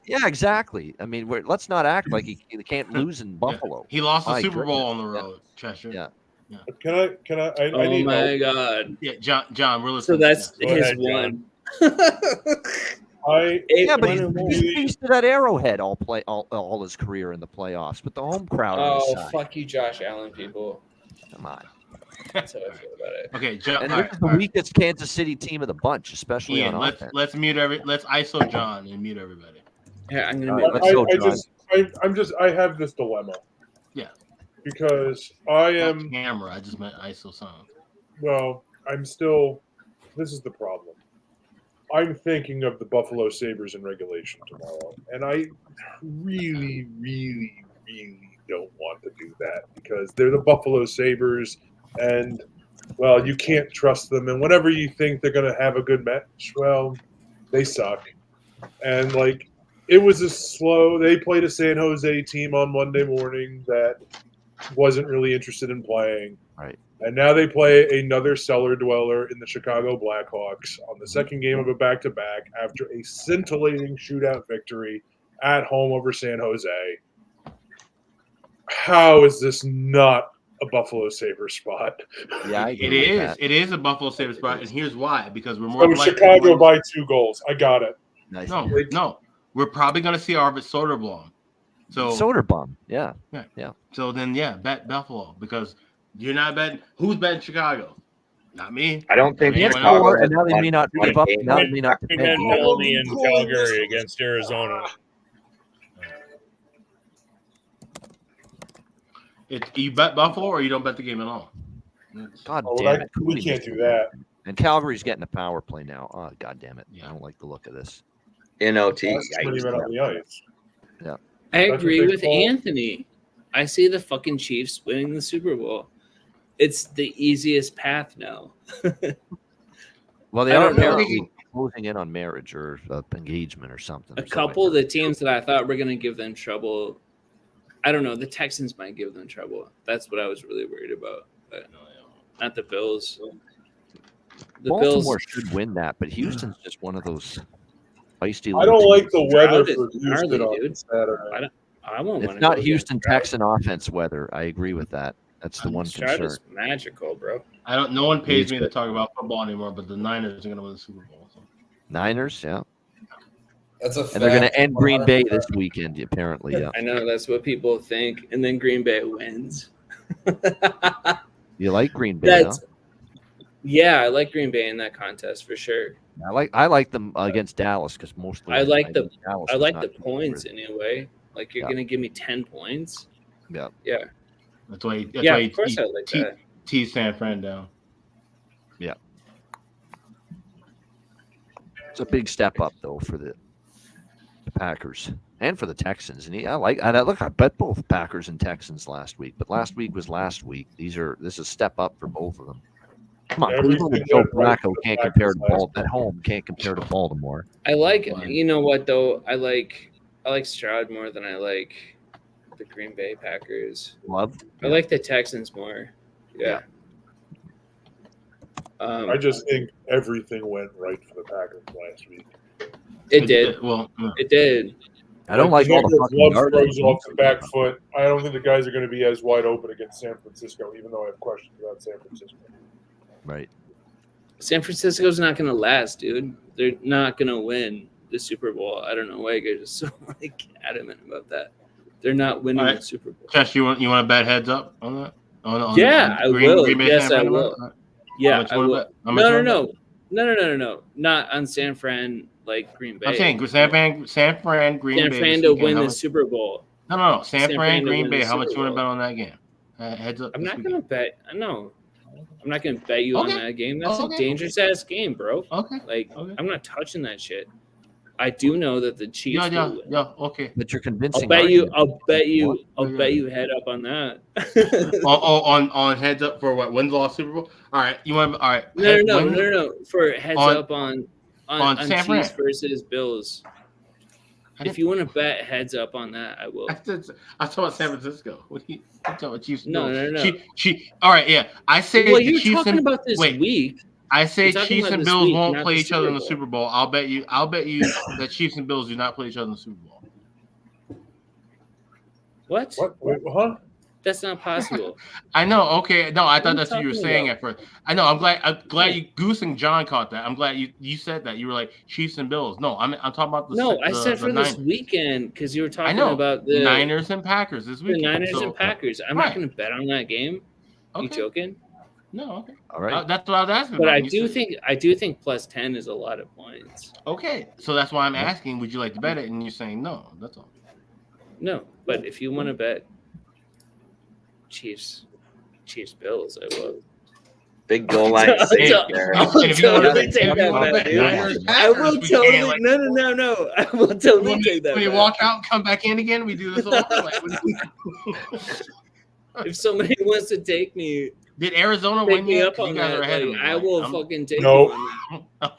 Yeah, exactly. I mean, let's not act like he can't lose in Buffalo. He lost the My Super Bowl on the goodness. road, Cheshire. Yeah. Can I Oh need my help. God. Yeah, John, we're So listening. that's Go his ahead, John. one. But he's feasted at Arrowhead all his career in the playoffs with the home crowd on his Oh, side. fuck you, Josh Allen, people. Come on. That's how I feel about it. Okay, John. And this is the weakest Kansas City team of the bunch, especially Ian, on let's offense. let's ISO John and mute everybody. Yeah, I'm gonna All mute right, I have this dilemma. Yeah. Because I Not am camera. I just meant ISO sound. well, I'm still this is the problem. I'm thinking of the Buffalo Sabres in regulation tomorrow, and I really, really, really don't want to do that because they're the Buffalo Sabres, and well, you can't trust them. And whenever you think they're going to have a good match, well, they suck. And like, it was they played a San Jose team on Monday morning that wasn't really interested in playing. Right. And now they play another cellar dweller in the Chicago Blackhawks on the second game of a back-to-back after a scintillating shootout victory at home over San Jose. How is this not a Buffalo Sabres spot? Yeah, It is. It is a Buffalo Sabres spot, and here's why. Because we're So more likely Chicago by 2 goals. I got it. Nice. No. We're probably going to see Arvid Soderblom. So Soderblom. Yeah. So then, bet Buffalo because you're not betting. Who's betting Chicago? Not me. I don't think Yeah, Chicago and now they may not give up. Now they may not We defend. had Melanie in Calgary against Arizona. You bet Buffalo or you don't bet the game at all. God Oh, damn it. we can't do that. And Calgary's getting a power play now. Oh, God damn it. I don't like the look of this. NOT. That's not even on the ice. Yeah. I That's agree what they with call- Anthony. I see the fucking Chiefs winning the Super Bowl. It's the easiest path now. Well, they I are don't know. apparently closing in on marriage or engagement or something. A couple of the teams that I thought were going to give them trouble, I don't know. The Texans might give them trouble. That's what I was really worried about. But not the Bills. The Baltimore Bills should win that, but Houston's just one of those feisty. I don't like the weather Stroud is for Houston gnarly, on dude. Saturday. I won't It's want to not go Houston against Stroud. Texan offense weather. I agree with that. That's the one Stroud concern. is magical, bro. No one pays me to Good. talk about football anymore, but the Niners are going to win the Super Bowl. So. Niners, yeah. That's a And they're going fact. to end Green Bay this weekend, apparently. Yeah. I know that's what people think, and then Green Bay wins. You like Green Bay, huh? Yeah, I like Green Bay in that contest for sure. I like them against Dallas because mostly I like the Dallas I was like not the good points for it. anyway. Like you're Yeah. gonna give me 10 points. Yeah. Yeah. That's why. Of course I like that. Tease San Fran down. Yeah. It's a big step up though for the Packers and for the Texans. And I bet both Packers and Texans last week, but last week was last week. This is a step up for both of them. Come on, Cleveland and Joe Flacco can't compare to at home. Can't compare to Baltimore. I like you know what though? I like Stroud more than I like the Green Bay Packers. Love. I like the Texans more. Yeah. I just think everything went right for the Packers last week. It did. Well, it did. I don't like all the Nick fucking Love yardage. throws off the back foot. I don't think the guys are going to be as wide open against San Francisco, even though I have questions about San Francisco. Right. San Francisco's not gonna last, dude. They're not gonna win the Super Bowl. I don't know why you guys are so adamant about that. They're not winning the Super Bowl. Josh, you want to bet heads up on that? Yeah, I will. Yes, I will. Yeah, I will. No. Not on San Fran, like Green Bay. I'm saying San Fran, Green Bay. San Fran to win the Super Bowl. No. San Fran, to Green win Bay. the How much Super you want to Bowl. bet on that game? Heads up. I'm not gonna bet. No, I'm not gonna bet you on that game. That's a dangerous ass game, bro. Okay. Like I'm not touching that shit. I do know that the Chiefs. Okay. But you're convincing. I'll bet you head up on that. on heads up for what? Wins, loss, Super Bowl. All right, you want? All right. No. For heads up on San Chiefs Fran versus Bills. If you want to bet heads up on that, I will. I talking about San Francisco. What are you talking about? Chiefs? No. All right, yeah. I say well, the you're Chiefs talking about this week. I say You're Chiefs talking and about Bills this week, won't not play the each other in the Super Super Bowl. I'll bet you that Chiefs and Bills do not play each other in the Super Bowl. What? Wait, huh? That's not possible. I know. Okay. No, I thought that's what you were talking saying about? at first. I know. I'm glad you Goose and John caught that. I'm glad you said that. You were like Chiefs and Bills. No, I'm talking about the. I said for this weekend because you were talking about the Niners and Packers this weekend. The Niners and Packers. I'm not going to bet on that game. Okay. You joking? No. Okay. All right. That's what I was asking. But about. I do think plus 10 is a lot of points. Okay, so that's why I'm asking. Would you like to bet it? And you're saying no. That's all. No, but if you want to bet Chiefs Bills, I will. Big goal line save there. I will totally take that, dude. I will totally. No. I will totally take that. When you walk out and come back in again, we do this all. If somebody wants to take me. Did Arizona Take win me yet? up on You guys that. are ahead of Like, me. I will fucking take Nope. you on that.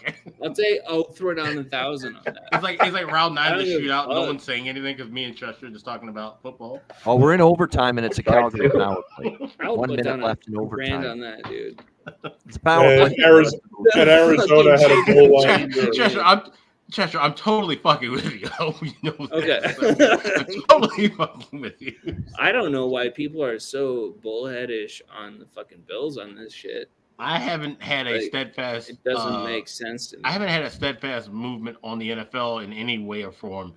Okay. I'll throw down 1,000 on that. It's like round 9 of the I don't give a shootout. No fuck. one's saying anything because me and Chester are just talking about football. Oh, we're in overtime and it's a Calgary power play. I'll 1 put minute down left in $1,000 overtime. on that, dude. It's a power And play. Arizona had a goal line. Chester, I'm totally fucking with you. I hope you know that. Okay. I'm totally fucking with you. I don't know why people are so bullheadish on the fucking Bills on this shit. I haven't had a steadfast. It doesn't make sense to me. I haven't had a steadfast movement on the NFL in any way or form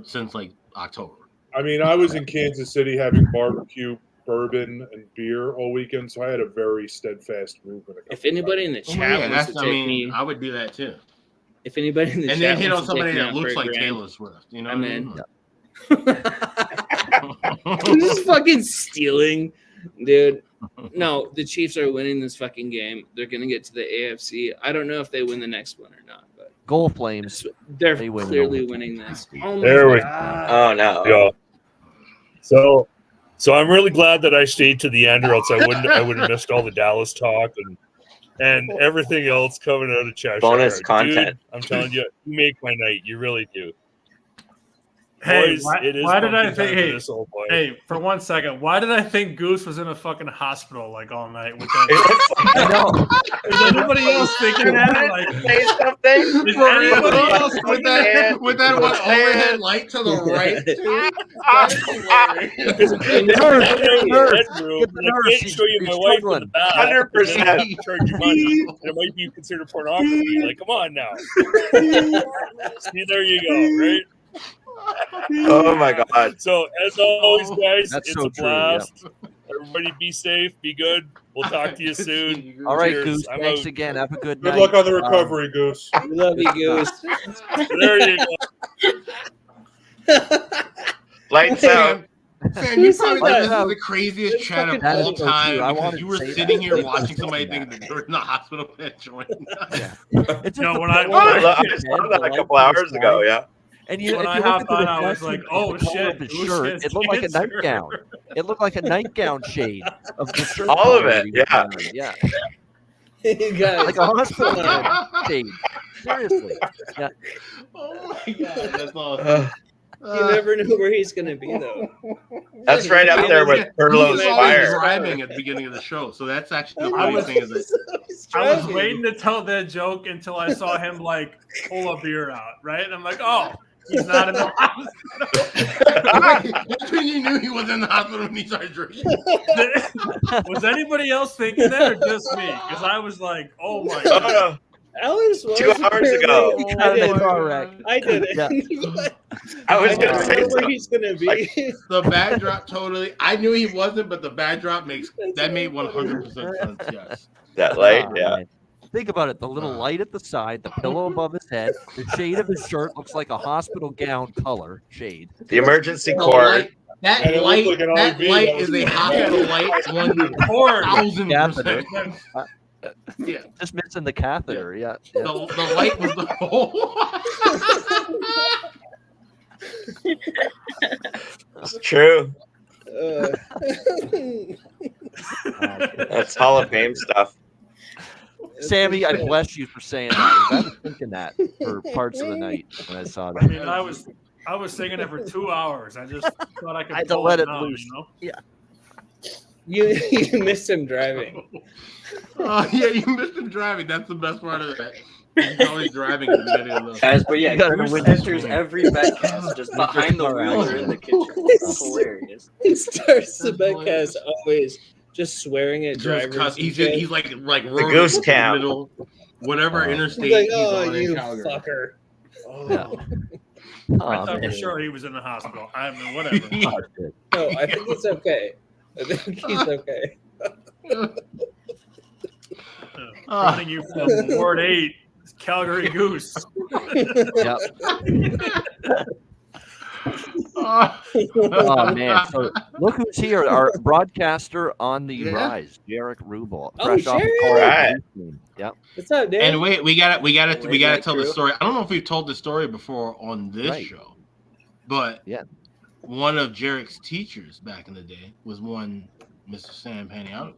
since like October. I mean, I was in Kansas City having barbecue, bourbon, and beer all weekend, so I had a very steadfast movement. If anybody in the chat wants to take me, I would do that too. If anybody in the and chat then hit on wants to take somebody me that out looks for a like grand, Taylor Swift, you know I'm what I in. mean? I'm just fucking stealing, dude. No, the Chiefs are winning this fucking game. They're gonna get to the AFC. I don't know if they win the next one or not, but Goal Flames. they're They win clearly overtime. winning this. Oh There my we God. Oh no. Yeah. So I'm really glad that I stayed to the end, or else I would have missed all the Dallas talk and everything else coming out of Cheshire. Bonus Dude, content. I'm telling you, you make my night. You really do. Hey, Boys, why, it is why did I pumpkin think? time for Hey, this old boy. hey, for 1 second, why did I think Goose was in a fucking hospital like all night with that? Is anybody else thinking that? Like, say something? Is anybody else with that one overhead light to the right? I can't show you my wife in the back. 100%. It might be considered pornography. Like, come on now. See, there you go, right? Oh my God. So as always, guys, That's it's so a true, blast. Everybody be safe, be good. We'll talk to you soon. All right, Cheers. Goose. I'm Thanks out. again. Have a good Good night. luck on the recovery, Goose. We love you, Goose. There you go. Lights out. Sam, you probably Like think this that. is the craziest chat of That is all so time true. I because wanted you to were say sitting that. here They watching must somebody say thinking that. that you're in the hospital bed joining us. Yeah. It's just No, the when I- bed, when I- the I just bed, saw that the a light couple to the hours ago. side. Yeah. And you, When if I you look hopped at the on, I was reflection like, "Oh of the color shit, of his Goose shirt, has it looked like a cancer." nightgown. It looked like a nightgown shade of the shirt. All of color it, that he was yeah. wearing. Yeah. You guys. Like a hospital bed shade. Seriously. Yeah. Oh my God, that's awesome. You never know where he's gonna be though. That's right up there with Turlo's He was always fire. driving at the beginning of the show, so that's actually the funny thing is that I was waiting to tell that joke until I saw him like pull a beer out, right? And I'm like, oh, he's not in the hospital. that's when you knew he was in the hospital when he started drinking. Was anybody else thinking that or just me? Because I was like, oh my Oh, God. no. Alex was 2 hours ago. He got in a car wreck. I did it. Yeah. I was I gonna don't say know where something. he's gonna be. Like- The backdrop totally. I knew he wasn't, but the backdrop made 100% sense. Yes. That light, Oh, yeah. man. Think about it. The little light at the side, the pillow above his head, the shade of his shirt looks like a hospital gown color shade. The emergency The cord. light- That And it light, looked like an that IV. light That is was a good. hospital light. Catheter. 1,000%. Yeah. Just missing the catheter. Yeah. The light was the whole. True. That's Hall of Fame stuff. Sammy, I bless you for saying that. I was thinking that for parts of the night when I saw that. I mean, I was singing it for 2 hours. I just thought I could I had to pull let it down, loose. you know? Yeah. You missed him driving. Oh yeah, you missed him driving. That's the best part of that. He's always driving in the video. Guys, but yeah, Goose enters every betcast just behind the wheel or in the kitchen. It's hilarious. He starts the betcast always just swearing at drivers. He's like the Goose Cam. Whatever interstate. He's like, he's oh, on in you Calgary. fucker. Yeah. I thought for sure he was in the hospital. I mean, whatever. No, I think it's okay. I think he's okay. Running you from Ward 8, Calgary Goose. Yep. Oh man! So look who's here. Our broadcaster on the rise, Jarek Rubel, fresh off the Colorado team. Yep. What's up, dude? And we gotta tell the story. I don't know if we've told the story before on this show, but one of Jarek's teachers back in the day was one Mr. Sam Paniatovich.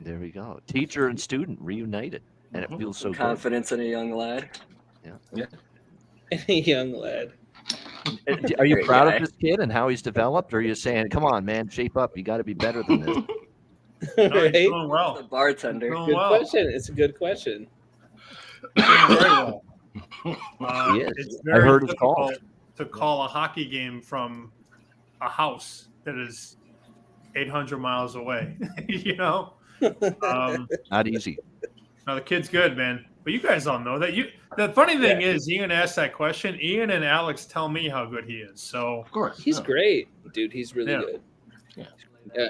There we go. Teacher and student reunited, and it feels so Confidence in a young lad. Yeah. A young lad. good. Are you proud of this kid and how he's developed, or are you saying, "Come on, man, shape up. You got to be better than this." No, he's doing well. The bartender. Good question. It's a good question. Very well. Yes. It's I very heard his difficult call. to call a hockey game from a house that is 800 miles away. You know, Not easy. no, the kid's good, man. But you guys all know that. The funny thing is, Ian asked that question. Ian and Alex tell me how good he is. So of course, he's great, dude. He's really good.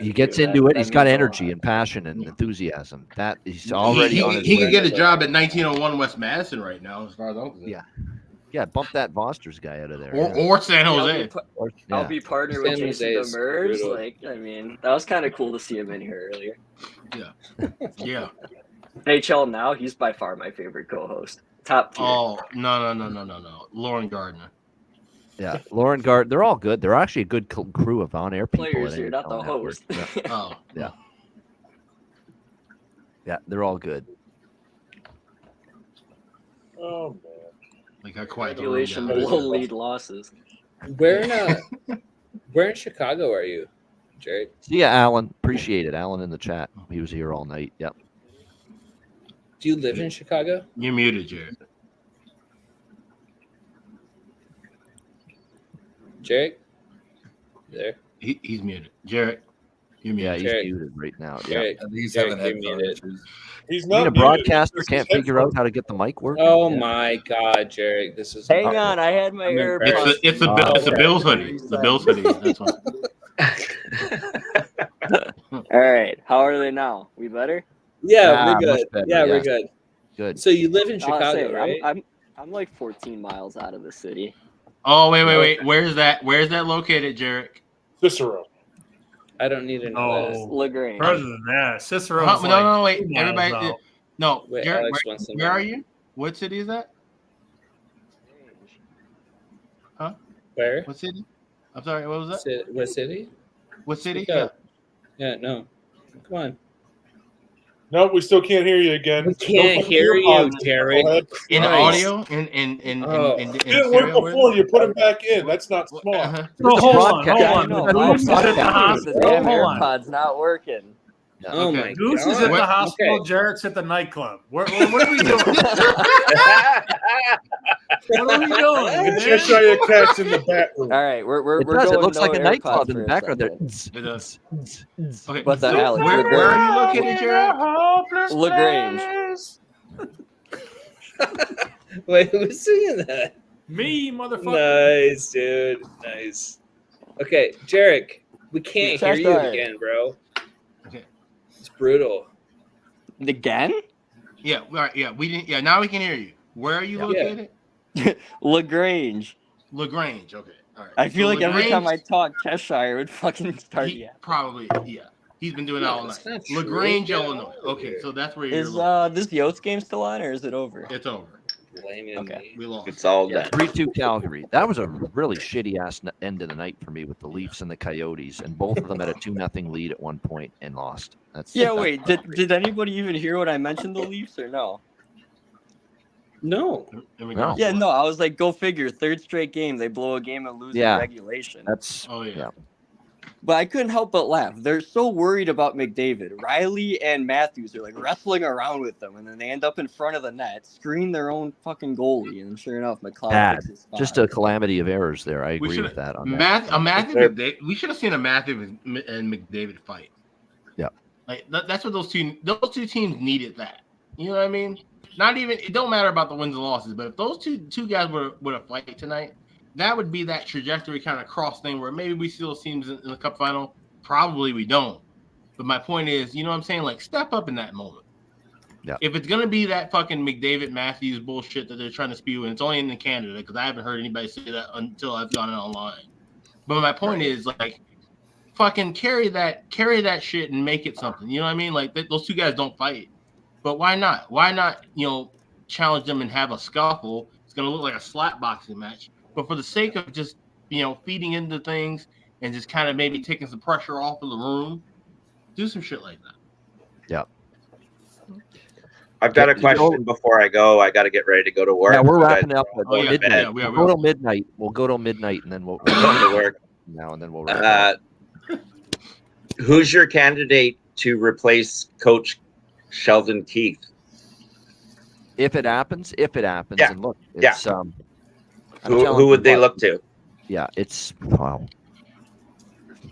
He gets into it. He's got energy and passion and enthusiasm. That he's already on his he way. could get a job at 1901 West Madison right now, as far as I'm concerned. Yeah, bump that Vosters guy out of there. Or San Jose. I'll be partnered with Jason Demers. Like, I mean, that was kind of cool to see him in here earlier. Yeah. NHL now, he's by far my favorite co-host. Top tier. Oh, no. Lauren Gardner. Yeah, Lauren Gard. They're all good. They're actually a good crew of on-air people. Players here, not the host. Oh. Yeah, they're all good. Oh, man. Like I quite Regulation will lead losses. Where in Chicago are you, Jared? See ya, Alan. Appreciate it. Alan in the chat. He was here all night. Yep. Do you live in Chicago? You're muted, Jared. Jarek? There. He's muted. Jarek, you're muted. Yeah, he's Jarek. muted right now. Jarek, Yeah. He's Jarek, having you're headphone muted. issues. He's You mean not a muted. broadcaster It's can't his figure out how to get the mic working? Oh my God, Jarek! This is Hang on, I had my AirPods. It's the Bills hoodie. The Bills hoodie. That's one. All right, how are they now? We better? Yeah, we're much good. better, Yeah, we're yes. good. Good. So you live in I'll Chicago, say, right? I'm like 14 miles out of the city. Oh, wait. Where's that located, Jarek? Cicero. I don't need to know Oh, LaGrange. further than that, Cicero. No, wait. Everybody, no. Wait, Jarek, Alex wants to where know. are you? What city is that? Huh? Where? What city? I'm sorry. What was that? What city? What city? Speak up. Yeah, no. Come on. No, we still can't hear you again. We can't hear you, Derek. In audio? In You didn't work before. You put them back in. That's not smart. No, hold on. Goose is at the hospital. The damn Hold on. AirPods not working. Oh my Goose God. is at the Okay. hospital. Jarek's at the nightclub. What are we doing? What are we doing? And Cheshire Cat's in the back room. All right, we're It does. going It looks no like a nightclub AirPods in the for a background there. second. It does. Okay. What the hell? Where are you located, Jarek? LaGrange. Wait, who's singing that? Me, motherfucker. Nice, dude. Nice. Okay, Jarek, we can't hear you Cheshire. again, bro. Okay. It's brutal. Again? Yeah. All right. Yeah. We didn't. Yeah. Now we can hear you. Where are you located? LaGrange. LaGrange. Okay. All right. I feel So like every LaGrange- time I talk, Cheshire would fucking start. Probably. Yeah. He's been doing that all that's night. not true. LaGrange, Get Illinois. over Okay. here. So that's where you're. Is this Yotes game still on or is it over? It's over. Okay. We lost. It's all done. 3-2 Calgary. That was a really shitty ass end of the night for me with the Leafs and the Coyotes, and both of them had a 2-0 lead at one point and lost. Wait. Did anybody even hear what I mentioned the Leafs or no? No. Yeah, no. I was like, go figure. Third straight game, they blow a game and lose in regulation. That's yeah. But I couldn't help but laugh. They're so worried about McDavid. Riley and Matthews are like wrestling around with them, and then they end up in front of the net, screen their own fucking goalie, and sure enough, McLeod bad. takes his spot. Just a calamity of errors there. I agree with that. On Matthew, we should have seen a Matthew and McDavid fight. Yeah, like that's what those two teams needed. That, you know what I mean? Not even, it don't matter about the wins and losses, but if those two guys would have fight tonight, that would be that trajectory kind of cross thing where maybe we still teams in the cup final. Probably we don't. But my point is, you know what I'm saying? Like, step up in that moment. Yeah. If it's going to be that fucking McDavid Matthews bullshit that they're trying to spew, and it's only in Canada because I haven't heard anybody say that until I've gone online. But my point is, like, fucking carry that shit and make it something. You know what I mean? Like, those two guys don't fight. But why not? Why not, challenge them and have a scuffle? It's going to look like a slap boxing match. But for the sake of just, feeding into things and just kind of maybe taking some pressure off of the room, do some shit like that. Yeah. I've got a question before I go. I got to get ready to go to work. Yeah, we're wrapping up at midnight. Yeah, we'll go till midnight. We'll go till midnight, and then we'll go to work now, and then we'll wrap up. Who's your candidate to replace Coach Sheldon Keefe? If it happens, Yeah. and look, it's who would they look to? Yeah, it's wow.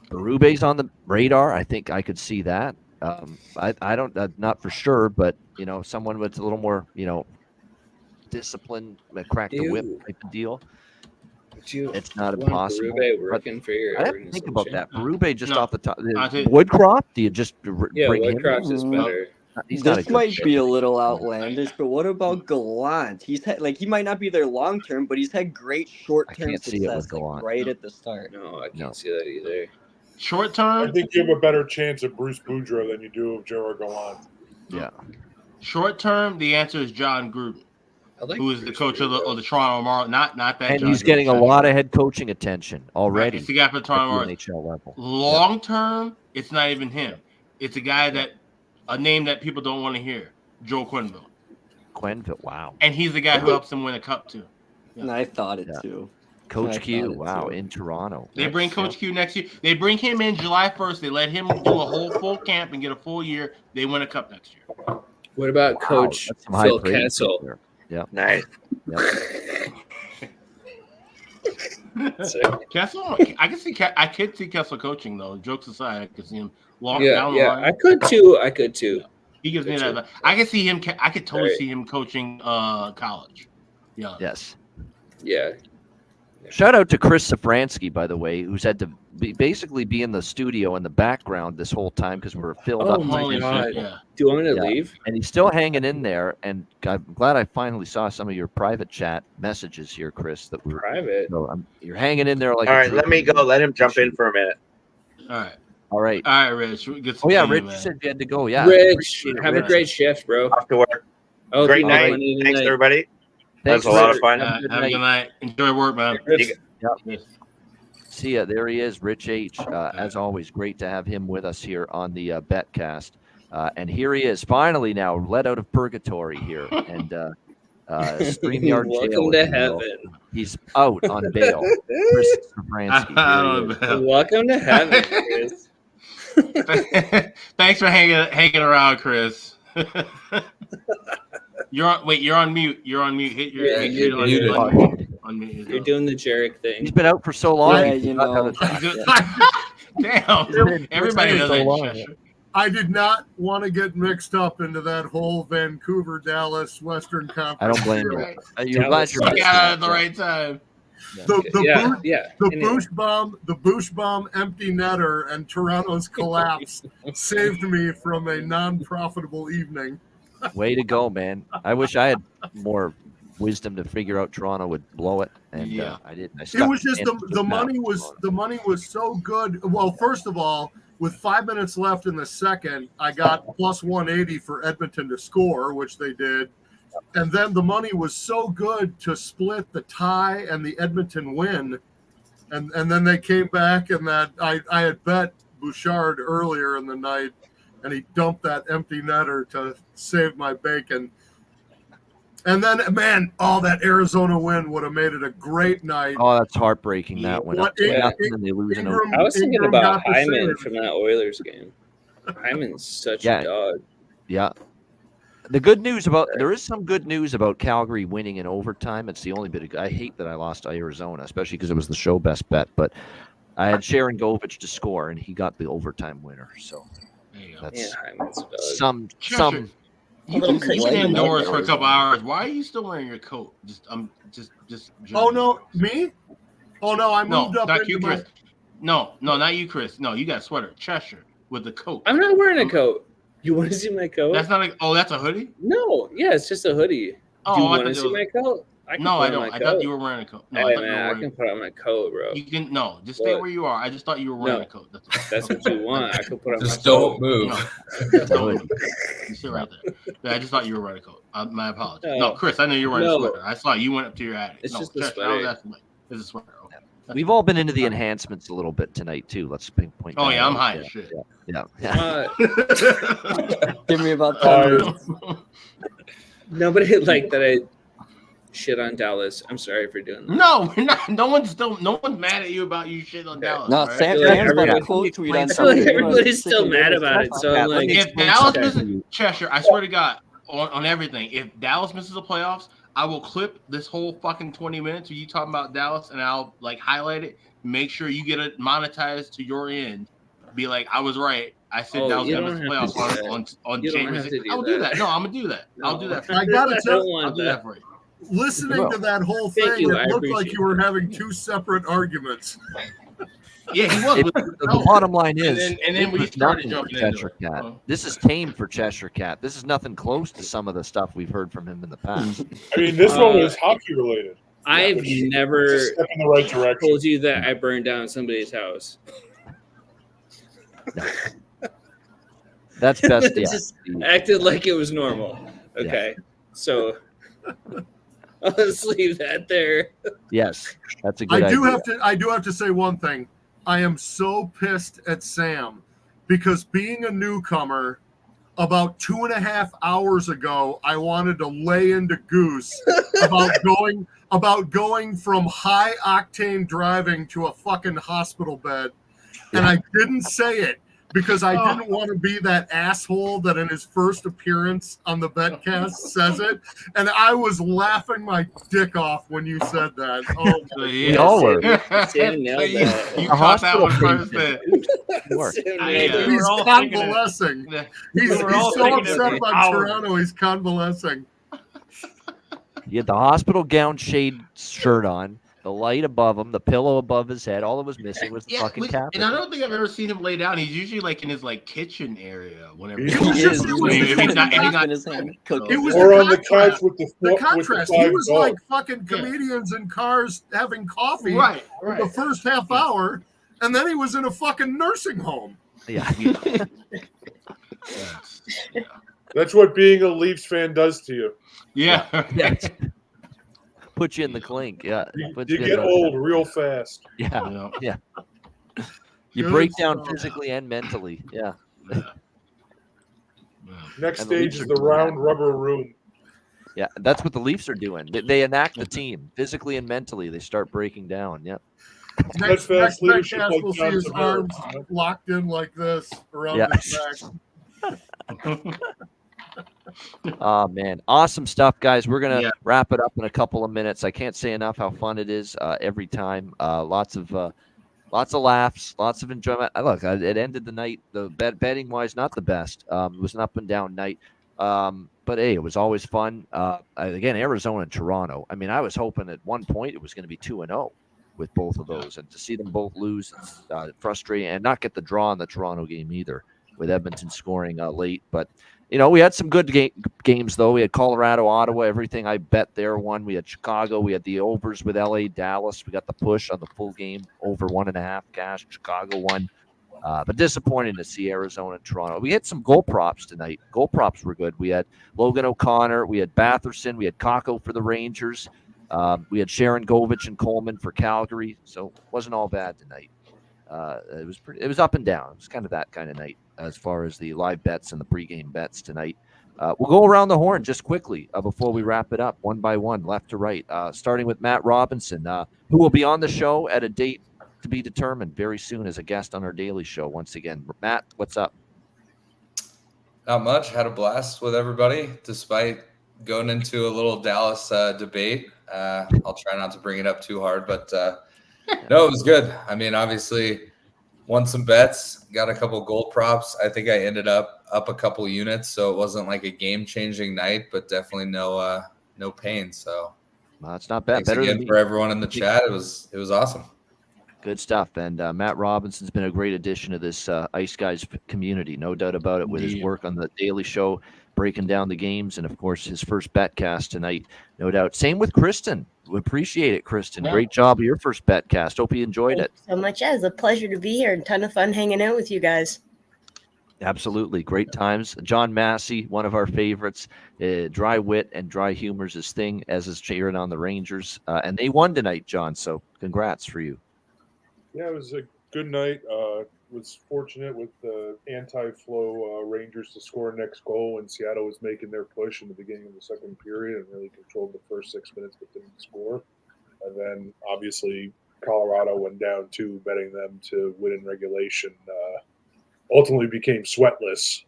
Berube's on the radar. I think I could see that. I don't, not for sure, but someone with a little more, discipline, crack the whip type of deal. It's not impossible. Berube working for your I have to think about that. Berube just off the top. think- Woodcroft? Do you just bring him? Woodcroft is better. He's not This might be a little outlandish, but what about Gallant? He's had, he might not be there long term, but he's had great short term can't see it with success Gallant. right at the start. No, I can't see that either. Short term? I think you have a better chance of Bruce Boudreau than you do of Gerard Gallant. Yeah. Short term, the answer is John Gruden, who is the coach of the Toronto Marlies. Not that. And John he's Gruden. getting a lot of head coaching attention already. Right, it's the guy for the Toronto at the Marlies. NHL level. Long term, it's not even him. It's a guy a name that people don't want to hear, Joe Quenneville. Quenneville, wow. And he's the guy who helps them win a cup too. Yeah. And I thought it too. Coach Q, wow, in Toronto. They bring Coach Q next year. They bring him in July 1st. They let him do a whole full camp and get a full year. They win a cup next year. What about Coach Phil Kessel? Yeah, nice. Kessel, I could see Kessel coaching though. Jokes aside, I could see him down the line. I could too. He gives me that. I could see him. I could totally see him coaching college. Yeah. Yes. Yeah. Shout out to Chris Safransky, by the way, who's had to basically be in the studio in the background this whole time because we're filled up. My God. Do you want me to leave? And he's still hanging in there. And I'm glad I finally saw some of your private chat messages here, Chris. That were private. So you're hanging in there like. All right, let me go. Let him jump in for a minute. All right, Rich. Rich said you had to go. Yeah, Rich, have a great shift, bro. Off to work. Great night. Thanks, everybody. Thanks, that was a lot of fun. Have a good night. Enjoy work, man. Yep. See ya. There he is, Rich H. As always, great to have him with us here on the Betcast. And here he is, finally now, let out of purgatory here. And StreamYard Welcome to heaven. He's out on bail. Chris Safransky. Welcome to heaven, Chris. Thanks for hanging around, Chris. You're on mute. You're on mute. Hit your You're doing the Jarek thing. He's been out for so long. Yeah, you know. Damn. Everybody does that. I did not want to get mixed up into that whole Vancouver, Dallas, Western Conference. I don't blame you. You're glad you're got out at the right time. The Bushbaum empty netter and Toronto's collapse saved me from a non-profitable evening. Way to go, man. I wish I had more wisdom to figure out Toronto would blow it, and I didn't. It was just the money was so good. Well, first of all, with 5 minutes left in the second, I got plus 180 for Edmonton to score, which they did. And then the money was so good to split the tie and the Edmonton win. And then they came back, and that I had bet Bouchard earlier in the night, and he dumped that empty netter to save my bacon. And then, man, that Arizona win would have made it a great night. Oh, that's heartbreaking, that one. And they lose I was thinking about Hyman from that Oilers game. Hyman's such a dog. Yeah. There is some good news about Calgary winning in overtime. It's the only bit I hate that I lost to Arizona, especially because it was the show best bet. But I had Sharon Govich to score, and he got the overtime winner. So that's some. You were indoors for a couple hours. Why are you still wearing your coat? Just. Oh no, me? Oh no, I moved up. Not you, Chris. No, not you, Chris. No, you got a sweater, Cheshire, with the coat. I'm not wearing a coat. You want to see my coat? That's not that's a hoodie? No, yeah, it's just a hoodie. Oh, do you want to see my coat? I don't. I thought you were wearing a coat. No, I can put on my coat, bro. You can just stay where you are. I just thought you were wearing a coat. That's what you want. I can put on just my don't coat. move. No. You sit right there. Yeah, I just thought you were wearing a coat. My apologies. No, Chris, I know you were wearing a sweater. I saw you went up to your attic. It's just a sweater. It's a sweater. Okay. We've all been into the enhancements a little bit tonight too. Let's point. Oh yeah, I'm high as shit. Yeah. Give me about 10 minutes. Nobody liked that I shit on Dallas. I'm sorry for doing that. No, we're not. No one's mad at you about you shit on Dallas. No, Sam's about a quote tweet on something. Everybody's still mad about it. So I'm like, if Dallas misses Cheshire, I swear to God, on everything, if Dallas misses the playoffs, I will clip this whole fucking 20 minutes of you talking about Dallas, and I'll highlight it. Make sure you get it monetized to your end. Be like, I was right. I said Dallas gonna miss the playoffs on January. I'll do that. No, I'm gonna do that. I'll do that. I gotta tell you, I'll do that for you. Listening to that whole thing, it looked like you were having two separate arguments. Yeah, he was. The bottom line is, and then we started jumping into Cheshire Cat. This is tame for Cheshire Cat. This is nothing close to some of the stuff we've heard from him in the past. I mean, this one was hockey related. I've never step in the right direction. told you that I burned down somebody's house. That's best. Yeah. Just acted like it was normal. Okay, so I'll just leave that there. Yes, that's a good idea. I do have to say one thing. I am so pissed at Sam because being a newcomer, about 2.5 hours ago, I wanted to lay into Goose about going from high octane driving to a fucking hospital bed, and I didn't say it because I didn't want to be that asshole that in his first appearance on the Betcast says it, and I was laughing my dick off when you said that. Oh, we all were. Sam nailed that. You caught that one first. He's convalescing. He's so upset about Toronto. He's convalescing. He had the hospital gown shade shirt on, the light above him, the pillow above his head. All that was missing was the fucking cap. And I don't think I've ever seen him lay down. He's usually in his kitchen area whenever It was or on the couch with the contrast. He was like fucking comedians in cars having coffee the first half hour, and then he was in a fucking nursing home. Yeah. That's what being a Leafs fan does to you. Yeah. Put you in the clink. Yeah. You get old real fast. Yeah. Yeah. You break down physically and mentally. Yeah. Next stage is the round rubber room. Yeah, that's what the Leafs are doing. They enact the team physically and mentally. They start breaking down. Yep. Next Betcast will see his arms locked in like this around his back. Oh man, awesome stuff, guys. We're gonna wrap it up in a couple of minutes. I can't say enough how fun it is every time. Lots of laughs, lots of enjoyment. Look, it ended the night. The betting wise, not the best. It was an up and down night, but hey, it was always fun. Again, Arizona and Toronto. I mean, I was hoping at one point it was going to be 2-0 with both of those, and to see them both lose, it's frustrating, and not get the draw in the Toronto game either, with Edmonton scoring late, but. We had some good games, though. We had Colorado, Ottawa, everything I bet there won. We had Chicago. We had the overs with LA, Dallas. We got the push on the full game, over 1.5 cash. Chicago won. But disappointing to see Arizona and Toronto. We had some goal props tonight. Goal props were good. We had Logan O'Connor. We had Batherson. We had Kakko for the Rangers. We had Sharon Govich and Coleman for Calgary. So it wasn't all bad tonight. It was up and down. It was kind of that kind of night as far as the live bets and the pregame bets tonight. We'll go around the horn just quickly before we wrap it up, one by one, left to right, starting with Matt Robinson, who will be on the show at a date to be determined very soon as a guest on our daily show. Once again, Matt, what's up? Not much. Had a blast with everybody, despite going into a little Dallas debate. I'll try not to bring it up too hard, but no, it was good. I mean, obviously, won some bets, got a couple gold props. I think I ended up a couple units, so it wasn't like a game-changing night, but definitely no pain. So it's not bad. Thanks Better again than for everyone in the chat. It was awesome. Good stuff. And Matt Robinson's been a great addition to this Ice Guys community, no doubt about it, with his work on the Daily Show, breaking down the games, and, of course, his first betcast tonight, no doubt. Same with Kristen. We appreciate it, Kristen. Yeah. Great job with your first betcast. Hope you enjoyed it. So much. Yeah, it's a pleasure to be here and ton of fun hanging out with you guys. Absolutely. Great times. John Massey, one of our favorites. Dry wit and dry humor's his thing, as is cheering on the Rangers. And they won tonight, John, so congrats for you. Yeah, it was a good night. Was fortunate with the anti-flow Rangers to score next goal, and Seattle was making their push in the beginning of the second period and really controlled the first 6 minutes but didn't score. And then, obviously, Colorado went down too, betting them to win in regulation. Ultimately became sweatless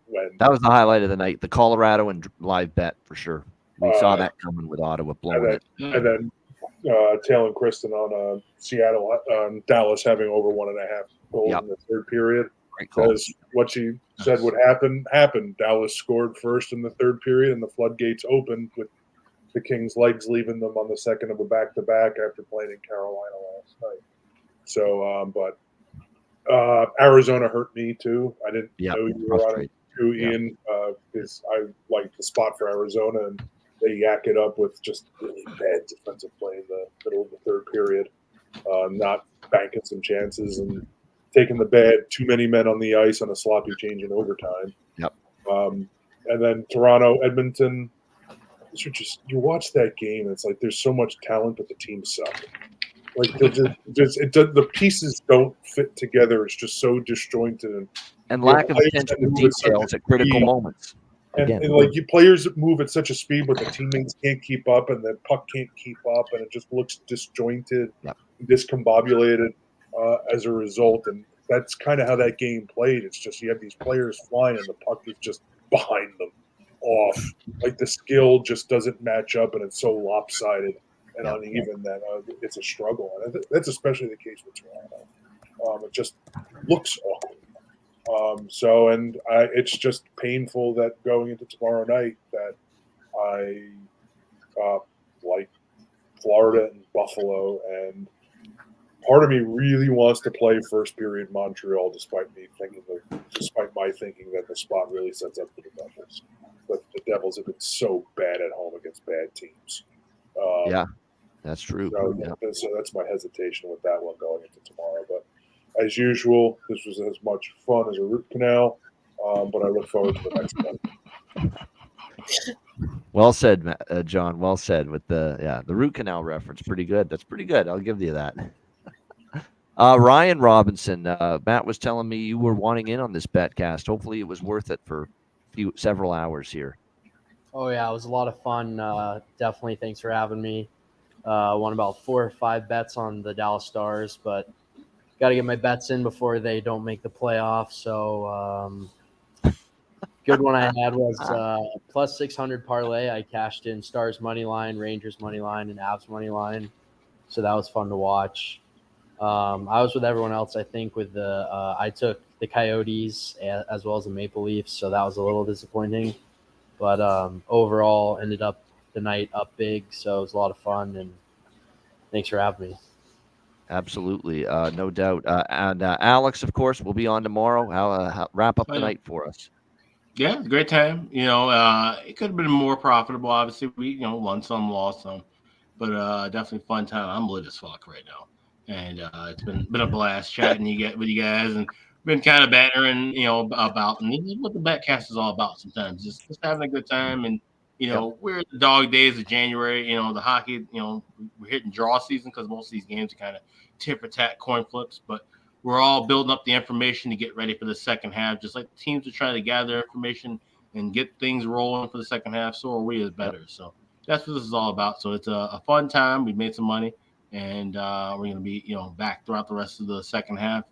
when that was the highlight of the night. The Colorado and live bet for sure. We saw that coming with Ottawa blowing it. And then Tail and Kristen on Seattle, Dallas having over 1.5 goals in the third period. Because what she said would happen happened. Dallas scored first in the third period, and the floodgates opened with the Kings' legs leaving them on the second of a back-to-back after playing in Carolina last night. So, but Arizona hurt me too. I didn't know you were on it too, Ian, because I like the spot for Arizona, and they yak it up with just really bad defensive play in the middle of the third period, not banking some chances and taking the bad too many men on the ice on a sloppy change in overtime. Yep. And then Toronto, Edmonton. You watch that game, and it's like there's so much talent, but the team suck. Like the pieces don't fit together. It's just so disjointed and lack of attention to details at critical moments. And like you players move at such a speed, but the teammates can't keep up, and the puck can't keep up, and it just looks disjointed, discombobulated as a result. And that's kind of how that game played. It's just you have these players flying, and the puck is just behind them, off. Like the skill just doesn't match up, and it's so lopsided and uneven that it's a struggle. And that's especially the case with Toronto. It just looks awkward. It's just painful that going into tomorrow night that I like Florida and Buffalo, and part of me really wants to play first period Montreal, despite my thinking that the spot really sets up for the Devils. But the Devils have been so bad at home against bad teams. That's true. So that's my hesitation with that one going into tomorrow. But as usual, this was as much fun as a root canal, but I look forward to the next one. Well said, John. Well said with the root canal reference. Pretty good. That's pretty good. I'll give you that. Ryan Robinson, Matt was telling me you were wanting in on this betcast. Hopefully, it was worth it for several hours here. Oh yeah, it was a lot of fun. Definitely, thanks for having me. Won about 4 or 5 bets on the Dallas Stars, but got to get my bets in before they don't make the playoffs. So good one I had was plus 600 parlay. I cashed in Stars money line, Rangers money line, and Avs money line. So that was fun to watch. I was with everyone else, I think, with I took the Coyotes as well as the Maple Leafs, so that was a little disappointing. But overall, ended up the night up big, so it was a lot of fun, and thanks for having me. Absolutely, no doubt. And Alex, of course, will be on tomorrow. I'll wrap up the night for us. Yeah, great time. It could have been more profitable. Obviously, we won some, lost some, but definitely fun time. I'm lit as fuck right now. and it's been a blast chatting with you guys, and been kind of bantering, about, and this is what the Betcast is all about. Sometimes just having a good time, and we're the dog days of January. The hockey, we're hitting draw season because most of these games are kind of tit for tat coin flips, but we're all building up the information to get ready for the second half. Just like the teams are trying to gather information and get things rolling for the second half, so are we as bettors. So that's what this is all about. So it's a fun time. We've made some money, and we're going to be back throughout the rest of the second half,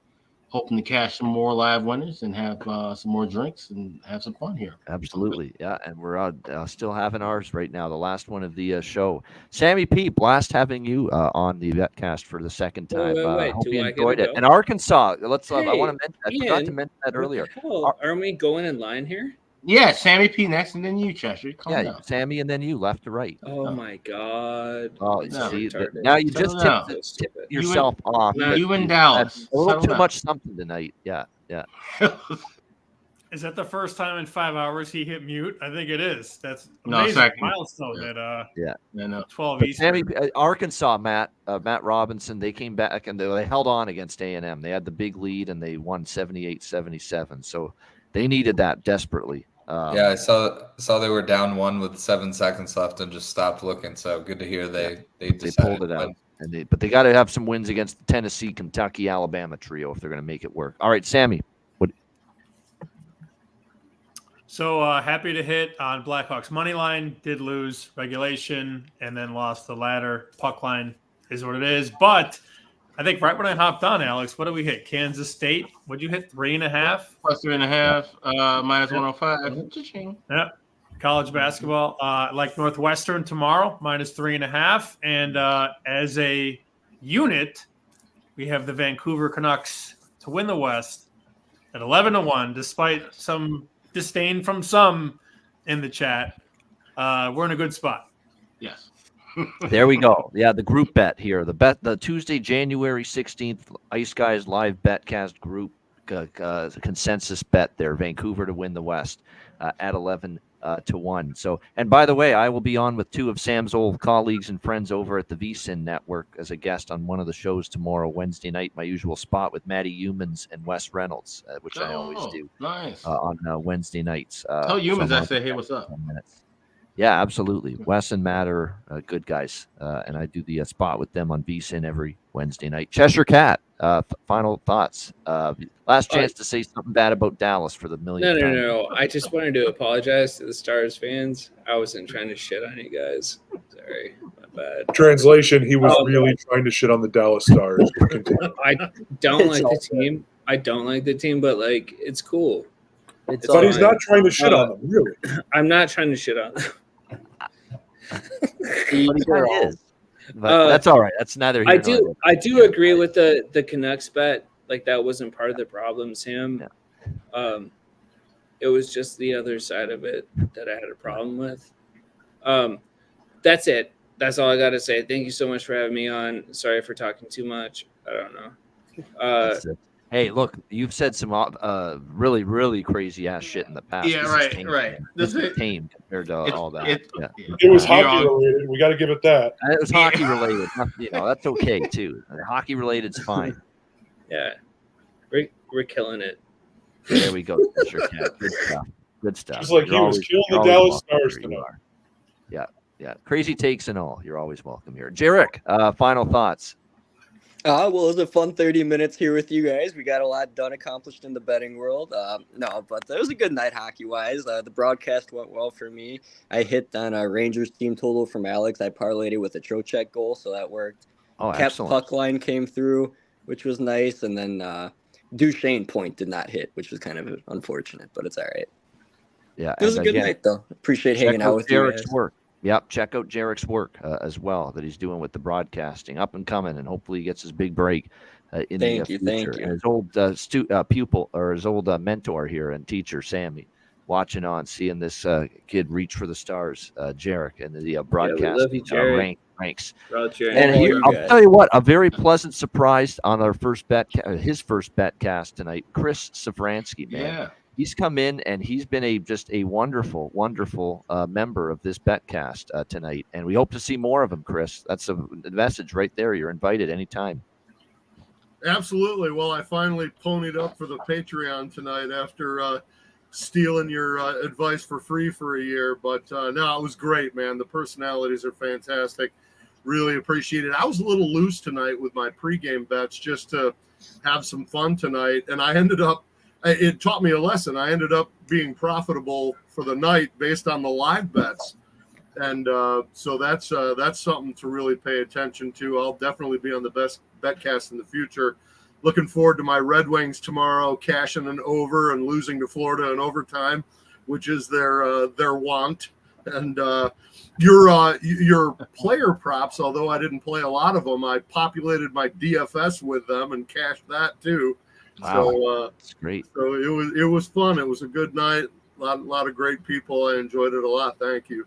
hoping to cash some more live winners and have some more drinks and have some fun here. Absolutely. Yeah. And we're still having ours right now, the last one of the show. Sammy P, blast having you on the Betcast for the second time. Hope you enjoyed it. And Arkansas, let's. I want to mention. I forgot to mention that earlier. Are we going in line here? Yeah, Sammy P next, and then you, Cheshire. Calm down. Sammy, and then you, left to right. Oh my God! Oh, see, now you just tip yourself off. You in Dallas. A little too much something tonight. Yeah. Is that the first time in 5 hours he hit mute? I think it is. That's no, amazing milestone. That 12 but Eastern. Sammy, Arkansas, Matt Robinson, they came back and they held on against A&M. They had the big lead and they won 78-77. So they needed that desperately. I saw they were down 1 with 7 seconds left and just stopped looking. So good to hear they pulled it out. But they got to have some wins against the Tennessee, Kentucky, Alabama trio if they're going to make it work. All right, Sammy. So happy to hit on Blackhawks money line. Did lose regulation and then lost the ladder. Puck line is what it is. But I think right when I hopped on, Alex, what did we hit? Kansas State. What'd you hit? 3.5? Plus 3.5. Minus 105. Cha-ching. Yeah. College basketball. Like Northwestern tomorrow, minus 3.5. And as a unit, we have the Vancouver Canucks to win the West at 11-1, despite some disdain from some in the chat. We're in a good spot. Yes. There we go. Yeah, the group bet here. The Tuesday, January 16th, Ice Guys Live Betcast group consensus bet there. Vancouver to win the West at 11-1. So, and by the way, I will be on with 2 of Sam's old colleagues and friends over at the VSiN Network as a guest on one of the shows tomorrow, Wednesday night, my usual spot with Matty Humans and Wes Reynolds, which I always do. Nice. On Wednesday nights. Tell Humans I say, hey, what's up? Yeah, absolutely. Wes and Matt are good guys, and I do the spot with them on VSiN every Wednesday night. Cheshire Cat, final thoughts. Last chance to say something bad about Dallas for the millionth time. No. I just wanted to apologize to the Stars fans. I wasn't trying to shit on you guys. Sorry, my bad. Translation: he was really trying to shit on the Dallas Stars. I don't like the team. I don't like the team, but it's cool. But he's not trying to shit on them, really. I'm not trying to shit on them. But that's all right. That's neither here nor there. I do agree with the Canucks bet. That wasn't part of the problem, Sam. Yeah. It was just the other side of it that I had a problem with. That's it. That's all I got to say. Thank you so much for having me on. Sorry for talking too much. I don't know. Hey, look, you've said some really, really crazy ass shit in the past. Yeah, right. This is tame compared to all that. It was hockey related. We got to give it that. It was hockey related. That's okay too. Hockey related's fine. Yeah, we're killing it. There we go. Sure, good stuff. Good stuff. Just like he was killing the Dallas Stars tonight. Yeah. Crazy takes and all. You're always welcome here. Jarek, final thoughts. Well, it was a fun 30 minutes here with you guys. We got a lot done, accomplished in the betting world. But it was a good night hockey-wise. The broadcast went well for me. I hit on a Rangers team total from Alex. I parlayed it with a Trocheck goal, so that worked. Oh, excellent. Puck line came through, which was nice. And then Duchesne point did not hit, which was kind of unfortunate, but it's all right. Yeah, it was a good night, though. Appreciate hanging out with you guys. Work. Yep, check out Jarek's work as well that he's doing with the broadcasting, up and coming, and hopefully he gets his big break in the future. Thank you. And his old pupil or his old mentor here and teacher, Sammy, watching on, seeing this kid reach for the stars, Jarek, and the broadcast ranks. And here, I'll tell you what, a very pleasant surprise on our first his first betcast tonight, Chris Safransky, man. Yeah. He's come in and he's been just a wonderful, wonderful member of this betcast tonight, and we hope to see more of him, Chris. That's a message right there. You're invited anytime. Absolutely. Well, I finally ponied up for the Patreon tonight after stealing your advice for free for a year. But no, it was great, man. The personalities are fantastic. Really appreciate it. I was a little loose tonight with my pregame bets just to have some fun tonight. And I ended up, it taught me a lesson. I ended up being profitable for the night based on the live bets. And so that's something to really pay attention to. I'll definitely be on the best Betcast in the future. Looking forward to my Red Wings tomorrow, cashing an over and losing to Florida in overtime, which is their want. And your player props, although I didn't play a lot of them, I populated my DFS with them and cashed that too. Wow, so that's great. So it was fun. It was a good night. A lot of great people. I enjoyed it a lot. Thank you.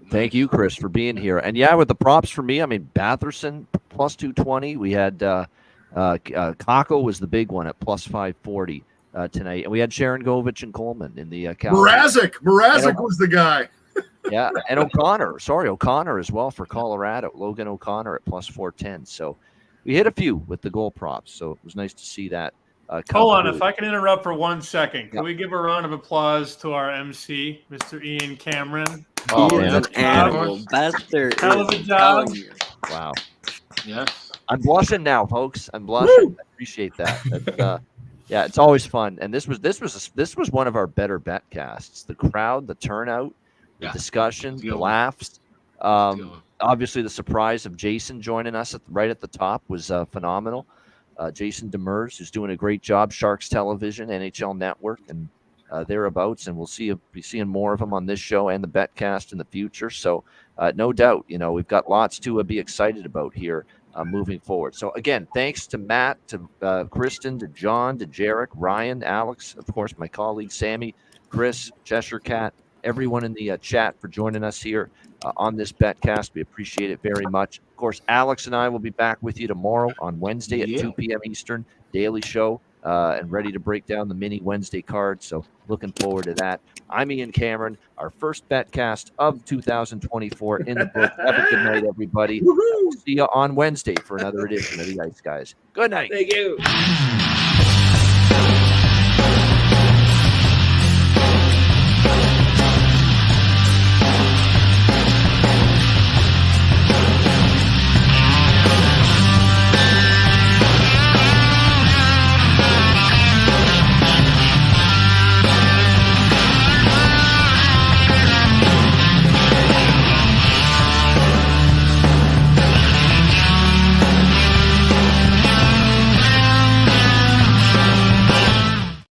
Thank you, Chris, for being here. And yeah, with the props for me, I mean, Batherson plus 220. We had Kako was the big one at plus 540 tonight, and we had Sharon Govich and Coleman in the Mrazek was the guy. Yeah, and O'Connor as well for Colorado. Logan O'Connor at plus 410. So we hit a few with the goal props. So it was nice to see that. Hold on, if I can interrupt for 1 second, can we give a round of applause to our MC, Mr. Ian Cameron? Oh, he's an animal. Bastard. Hell of a job. Wow. Yes. I'm blushing now, folks. I'm blushing. Woo! I appreciate that. Yeah, it's always fun. And this was one of our better Betcasts. The crowd, the turnout, the discussion, the laughs. Obviously, the surprise of Jason joining us right at the top was phenomenal. Jason Demers, who's doing a great job, Sharks Television, NHL Network, and thereabouts. And we'll be seeing more of them on this show and the Betcast in the future. So no doubt, we've got lots to be excited about here moving forward. So again, thanks to Matt, to Kristen, to John, to Jarek, Ryan, Alex, of course, my colleague Sammy, Chris, Cheshire Cat, everyone in the chat for joining us here on this Betcast. We appreciate it very much. Of course, Alex and I will be back with you tomorrow on Wednesday at 2 p.m. Eastern, daily show, and ready to break down the mini Wednesday card. So looking forward to that. I'm Ian Cameron, our first Betcast of 2024 in the book. Have a good night, everybody. We'll see you on Wednesday for another edition of the Ice Guys. Good night. Thank you.